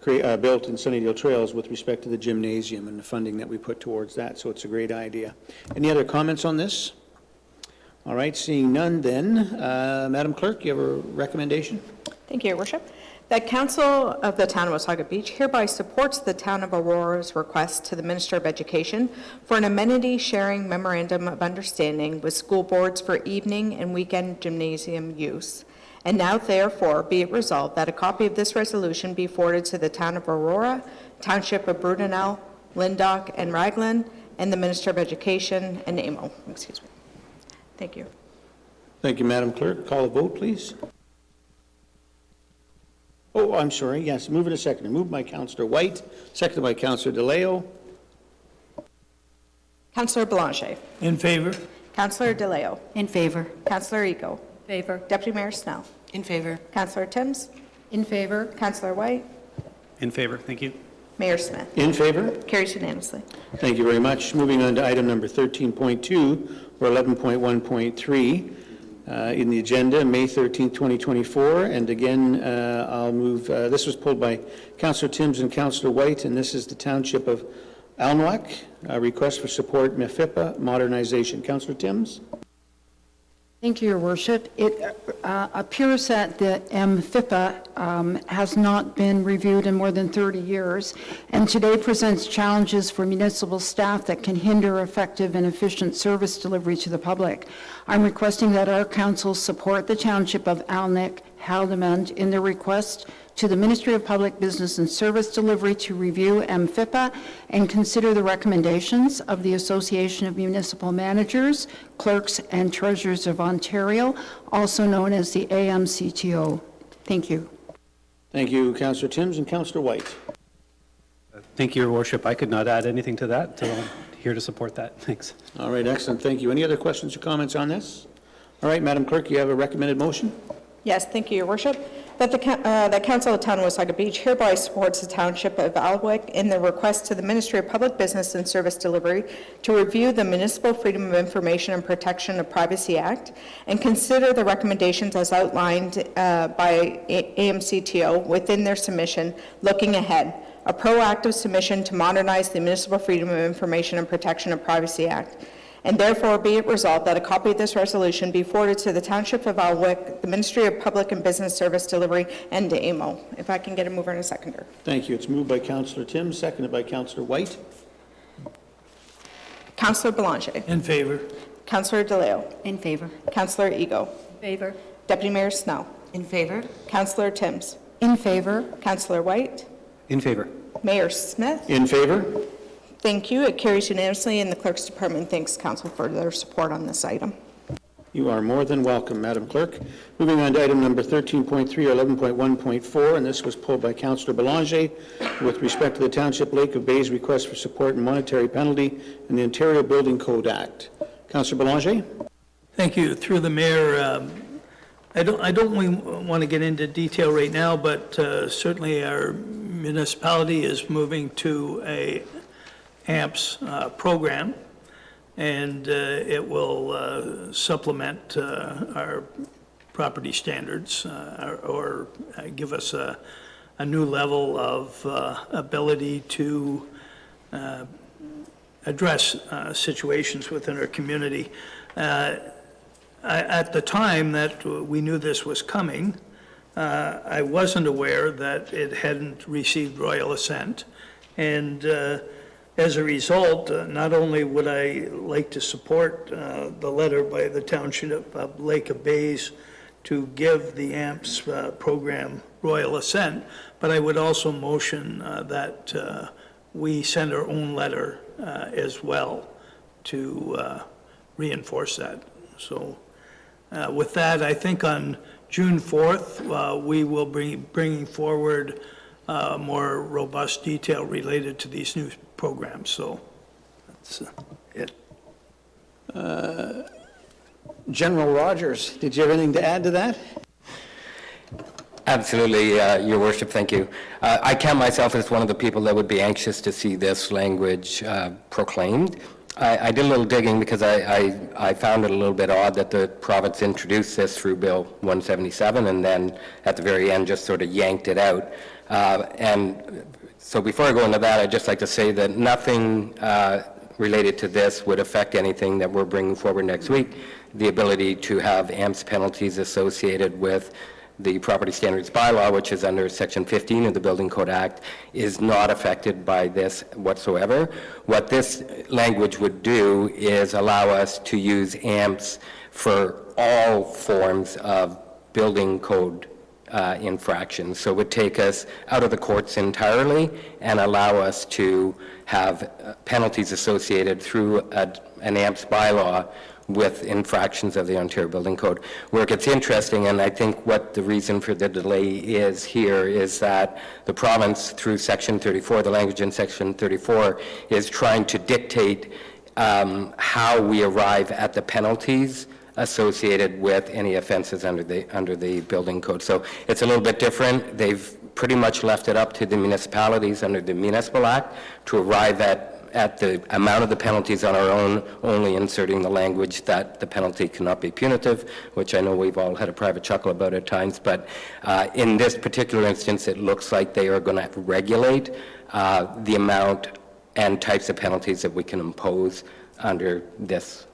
built in Sunnydale Trails with respect to the gymnasium and the funding that we put towards that, so it's a great idea. Any other comments on this? All right, seeing none then, Madam Clerk, you have a recommendation? Thank you, Your Worship. That Council of the Town of Wasaga Beach hereby supports the Town of Aurora's request to the Minister of Education for an amenity sharing memorandum of understanding with school boards for evening and weekend gymnasium use. And now therefore be it resolved that a copy of this resolution be forwarded to the Town of Aurora, Township of Brudenell, Lyndoch, and Raglan, and the Minister of Education and AMO. Excuse me. Thank you. Thank you, Madam Clerk. Call a vote, please. Oh, I'm sorry. Yes, move it a second. Moved by Councillor White, seconded by Councillor DeLeo. Councillor Belanger. In favor? Councillor DeLeo. In favor. Councillor Ego. Favor. Deputy Mayor Snell. In favor. Councillor Timms. In favor? Councillor White. In favor, thank you. Mayor Smith. In favor? Carries unanimously. Thank you very much. Moving on to item number 13.2 or 11.1.3 in the agenda, May 13, 2024. And again, I'll move, this was pulled by Councillor Timms and Councillor White, and this is the Township of Alnwick, request for support MFIPA modernization. Councillor Timms? Thank you, Your Worship. It appears that the MFIPA has not been reviewed in more than 30 years, and today presents challenges for municipal staff that can hinder effective and efficient service delivery to the public. I'm requesting that our council support the Township of Alnwick, Haldimand in their request to the Ministry of Public Business and Service Delivery to review MFIPA and consider the recommendations of the Association of Municipal Managers, Clerks, and Treasurers of Ontario, also known as the AMCTO. Thank you. Thank you, Councillor Timms and Councillor White. Thank you, Your Worship. I could not add anything to that, so I'm here to support that. Thanks. All right, excellent. Thank you. Any other questions or comments on this? All right, Madam Clerk, you have a recommended motion? Yes, thank you, Your Worship. That the Council of the Town of Wasaga Beach hereby supports the Township of Alnwick in the request to the Ministry of Public Business and Service Delivery to review the Municipal Freedom of Information and Protection of Privacy Act and consider the recommendations as outlined by AMCTO within their submission, looking ahead, a proactive submission to modernize the Municipal Freedom of Information and Protection of Privacy Act. And therefore be it resolved that a copy of this resolution be forwarded to the Township of Alnwick, the Ministry of Public and Business Service Delivery, and to AMO. If I can get a mover and a seconder. Thank you. It's moved by Councillor Timms, seconded by Councillor White. Councillor Belanger. In favor? Councillor DeLeo. In favor. Councillor Ego. Favor. Deputy Mayor Snell. In favor. Councillor Timms. In favor? Councillor White. In favor. Mayor Smith. In favor? Thank you. It carries unanimously, and the Clerk's Department thanks Council for their support on this item. You are more than welcome, Madam Clerk. Moving on to item number 13.3 or 11.1.4, and this was pulled by Councillor Belanger with respect to the Township Lake of Bay's request for support and monetary penalty in the Ontario Building Code Act. Councillor Belanger? Thank you. Through the mayor, I don't want to get into detail right now, but certainly our municipality is moving to a AMPS program, and it will supplement our property standards or give us a new level of ability to address situations within our community. At the time that we knew this was coming, I wasn't aware that it hadn't received royal assent, and as a result, not only would I like to support the letter by the Township of Lake of Bays to give the AMPS program royal assent, but I would also motion that we send our own letter as well to reinforce that. So with that, I think on June 4th, we will be bringing forward more robust detail related to these new programs. So that's it. General Rogers, did you have anything to add to that? Absolutely, Your Worship, thank you. I count myself as one of the people that would be anxious to see this language proclaimed. I did a little digging because I found it a little bit odd that the province introduced this through Bill 177 and then at the very end just sort of yanked it out. And so before I go into that, I'd just like to say that nothing related to this would affect anything that we're bringing forward next week. The ability to have AMPS penalties associated with the property standards bylaw, which is under Section 15 of the Building Code Act, is not affected by this whatsoever. What this language would do is allow us to use AMPs for all forms of building code infractions. So it would take us out of the courts entirely and allow us to have penalties associated through an AMPS bylaw with infractions of the Ontario Building Code. Where it gets interesting, and I think what the reason for the delay is here, is that the province, through Section 34, the language in Section 34, is trying to dictate how we arrive at the penalties associated with any offenses under the building code. So it's a little bit different. They've pretty much left it up to the municipalities under the Municipal Act to arrive at the amount of the penalties on our own, only inserting the language that the penalty cannot be punitive, which I know we've all had a private chuckle about at times. But in this particular instance, it looks like they are going to regulate the amount and types of penalties that we can impose under this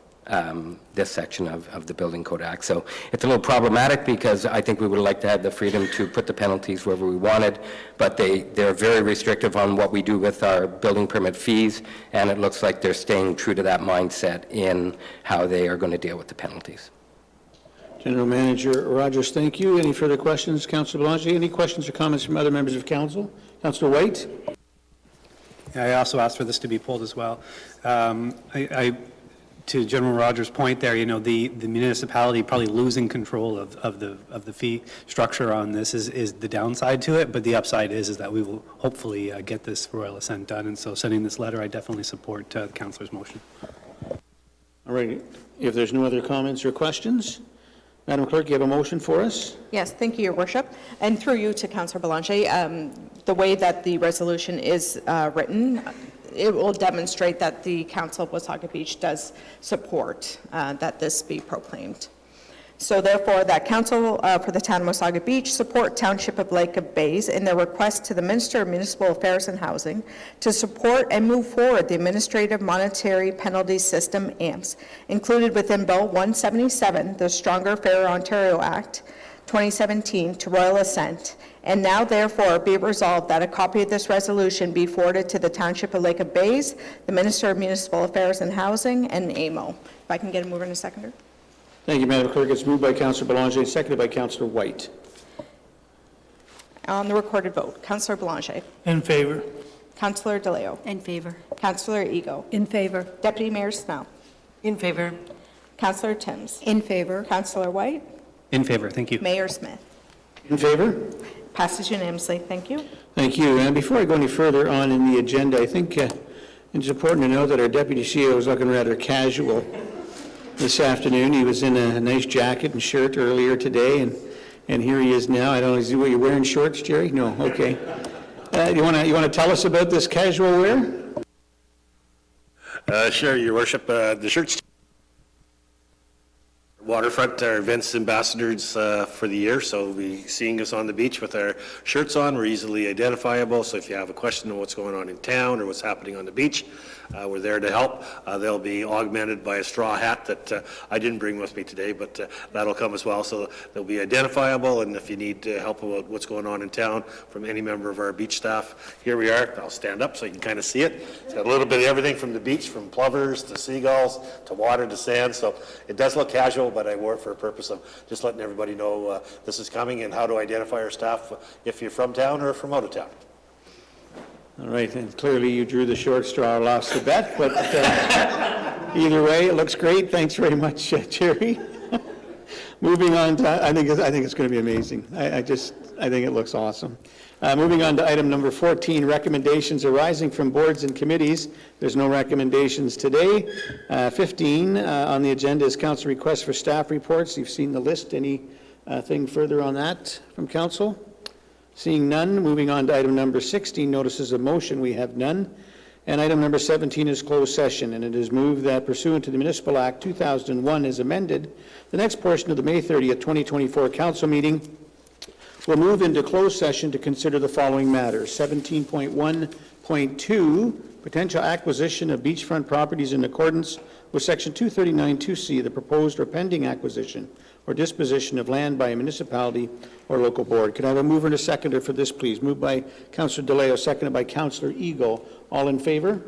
section of the Building Code Act. So it's a little problematic because I think we would like to have the freedom to put the penalties wherever we wanted, but they're very restrictive on what we do with our building permit fees, and it looks like they're staying true to that mindset in how they are going to deal with the penalties. General Manager Rogers, thank you. Any further questions, Councillor Belanger? Any questions or comments from other members of Council? Councillor White? I also asked for this to be pulled as well. To General Rogers' point there, the municipality probably losing control of the fee structure on this is the downside to it, but the upside is that we will hopefully get this royal assent done. And so sending this letter, I definitely support the councillor's motion. All right. If there's no other comments or questions, Madam Clerk, you have a motion for us? Yes, thank you, Your Worship. And through you to Councillor Belanger, the way that the resolution is written, it will demonstrate that the Council of Wasaga Beach does support that this be proclaimed. So therefore, that Council for the Town of Wasaga Beach support Township of Lake of Bays in their request to the Minister of Municipal Affairs and Housing to support and move forward the Administrative Monetary Penalty System, AMPS, included within Bill 177, the Stronger, Fairer Ontario Act, 2017, to royal assent. And now, therefore, be it resolved that a copy of this resolution be forwarded to the Township of Lake of Bays, the Minister of Municipal Affairs and Housing, and AMO. If I can get a mover and a seconder. Thank you, Madam Clerk. It's moved by Councillor Belanger, seconded by Councillor White. On the recorded vote, Councillor Belanger. In favor. Councillor DeLeo. In favor. Councillor Ego. In favor. Deputy Mayor Snell. In favor. Councillor Timms. In favor. Councillor White. In favor. Thank you. Mayor Smith. In favor? Passes unanimously. Thank you. Thank you. And before I go any further on in the agenda, I think it's important to know that our Deputy CEO is looking rather casual this afternoon. He was in a nice jacket and shirt earlier today, and here he is now. I don't know, is he wearing shorts, Jerry? No, okay. You want to tell us about this casual wear? Sure, Your Worship. The shirts Waterfront are events ambassadors for the year, so we'll be seeing us on the beach with our shirts on. We're easily identifiable, so if you have a question on what's going on in town or what's happening on the beach, we're there to help. They'll be augmented by a straw hat that I didn't bring with me today, but that'll come as well. So they'll be identifiable, and if you need help about what's going on in town from any member of our beach staff, here we are. I'll stand up so you can kind of see it. It's got a little bit of everything from the beach, from plovers to seagulls to water to sand, so it does look casual, but I wore it for a purpose of just letting everybody know this is coming and how to identify our staff if you're from town or from out of town. All right, and clearly you drew the short straw, lost the bet, but either way, it looks great. Thanks very much, Jerry. Moving on to, I think it's going to be amazing. I think it looks awesome. Moving on to item number 14, recommendations arising from boards and committees. There's no recommendations today. 15 on the agenda is council requests for staff reports. You've seen the list. Anything further on that from council? Seeing none, moving on to item number 16, notices of motion, we have none. And item number 17 is closed session, and it is moved that pursuant to the Municipal Act 2001 as amended, the next portion of the May 30th, 2024 council meeting will move into closed session to consider the following matters. 17.1.2, potential acquisition of beachfront properties in accordance with Section 239-2C, the proposed or pending acquisition or disposition of land by a municipality or local board. Can I have a mover and a seconder for this, please? Moved by Councillor DeLeo, seconded by Councillor Eagle. All in favor?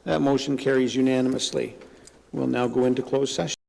That motion carries unanimously. We'll now go into closed session.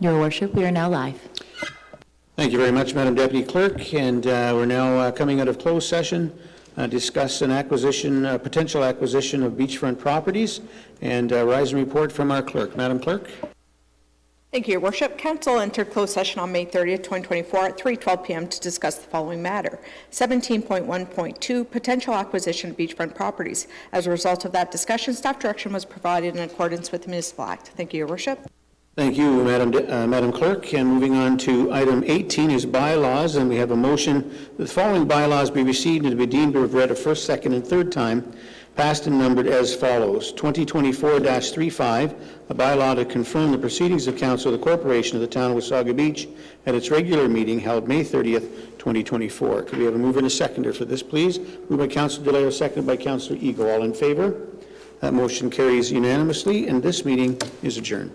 Your worship, we are now live. Thank you very much, Madam Deputy Clerk, and we're now coming out of closed session, discuss an acquisition, potential acquisition of beachfront properties, and rise and report from our clerk. Madam Clerk? Thank you, Your Worship. Council entered closed session on May 30th, 2024 at 3:12 p.m. to discuss the following matter. 17.1.2, potential acquisition of beachfront properties. As a result of that discussion, staff direction was provided in accordance with the Municipal Act. Thank you, Your Worship. Thank you, Madam Clerk. And moving on to item 18 is bylaws, and we have a motion that the following bylaws be received and to be deemed to have read a first, second, and third time, passed and numbered as follows. 2024-35, a bylaw to confirm the proceedings of Council of the Corporation of the Town of Wasaga Beach at its regular meeting held May 30th, 2024. Could we have a mover and a seconder for this, please? Moved by Councilor DeLeo, seconded by Councilor Eagle. All in favor? That motion carries unanimously, and this meeting is adjourned.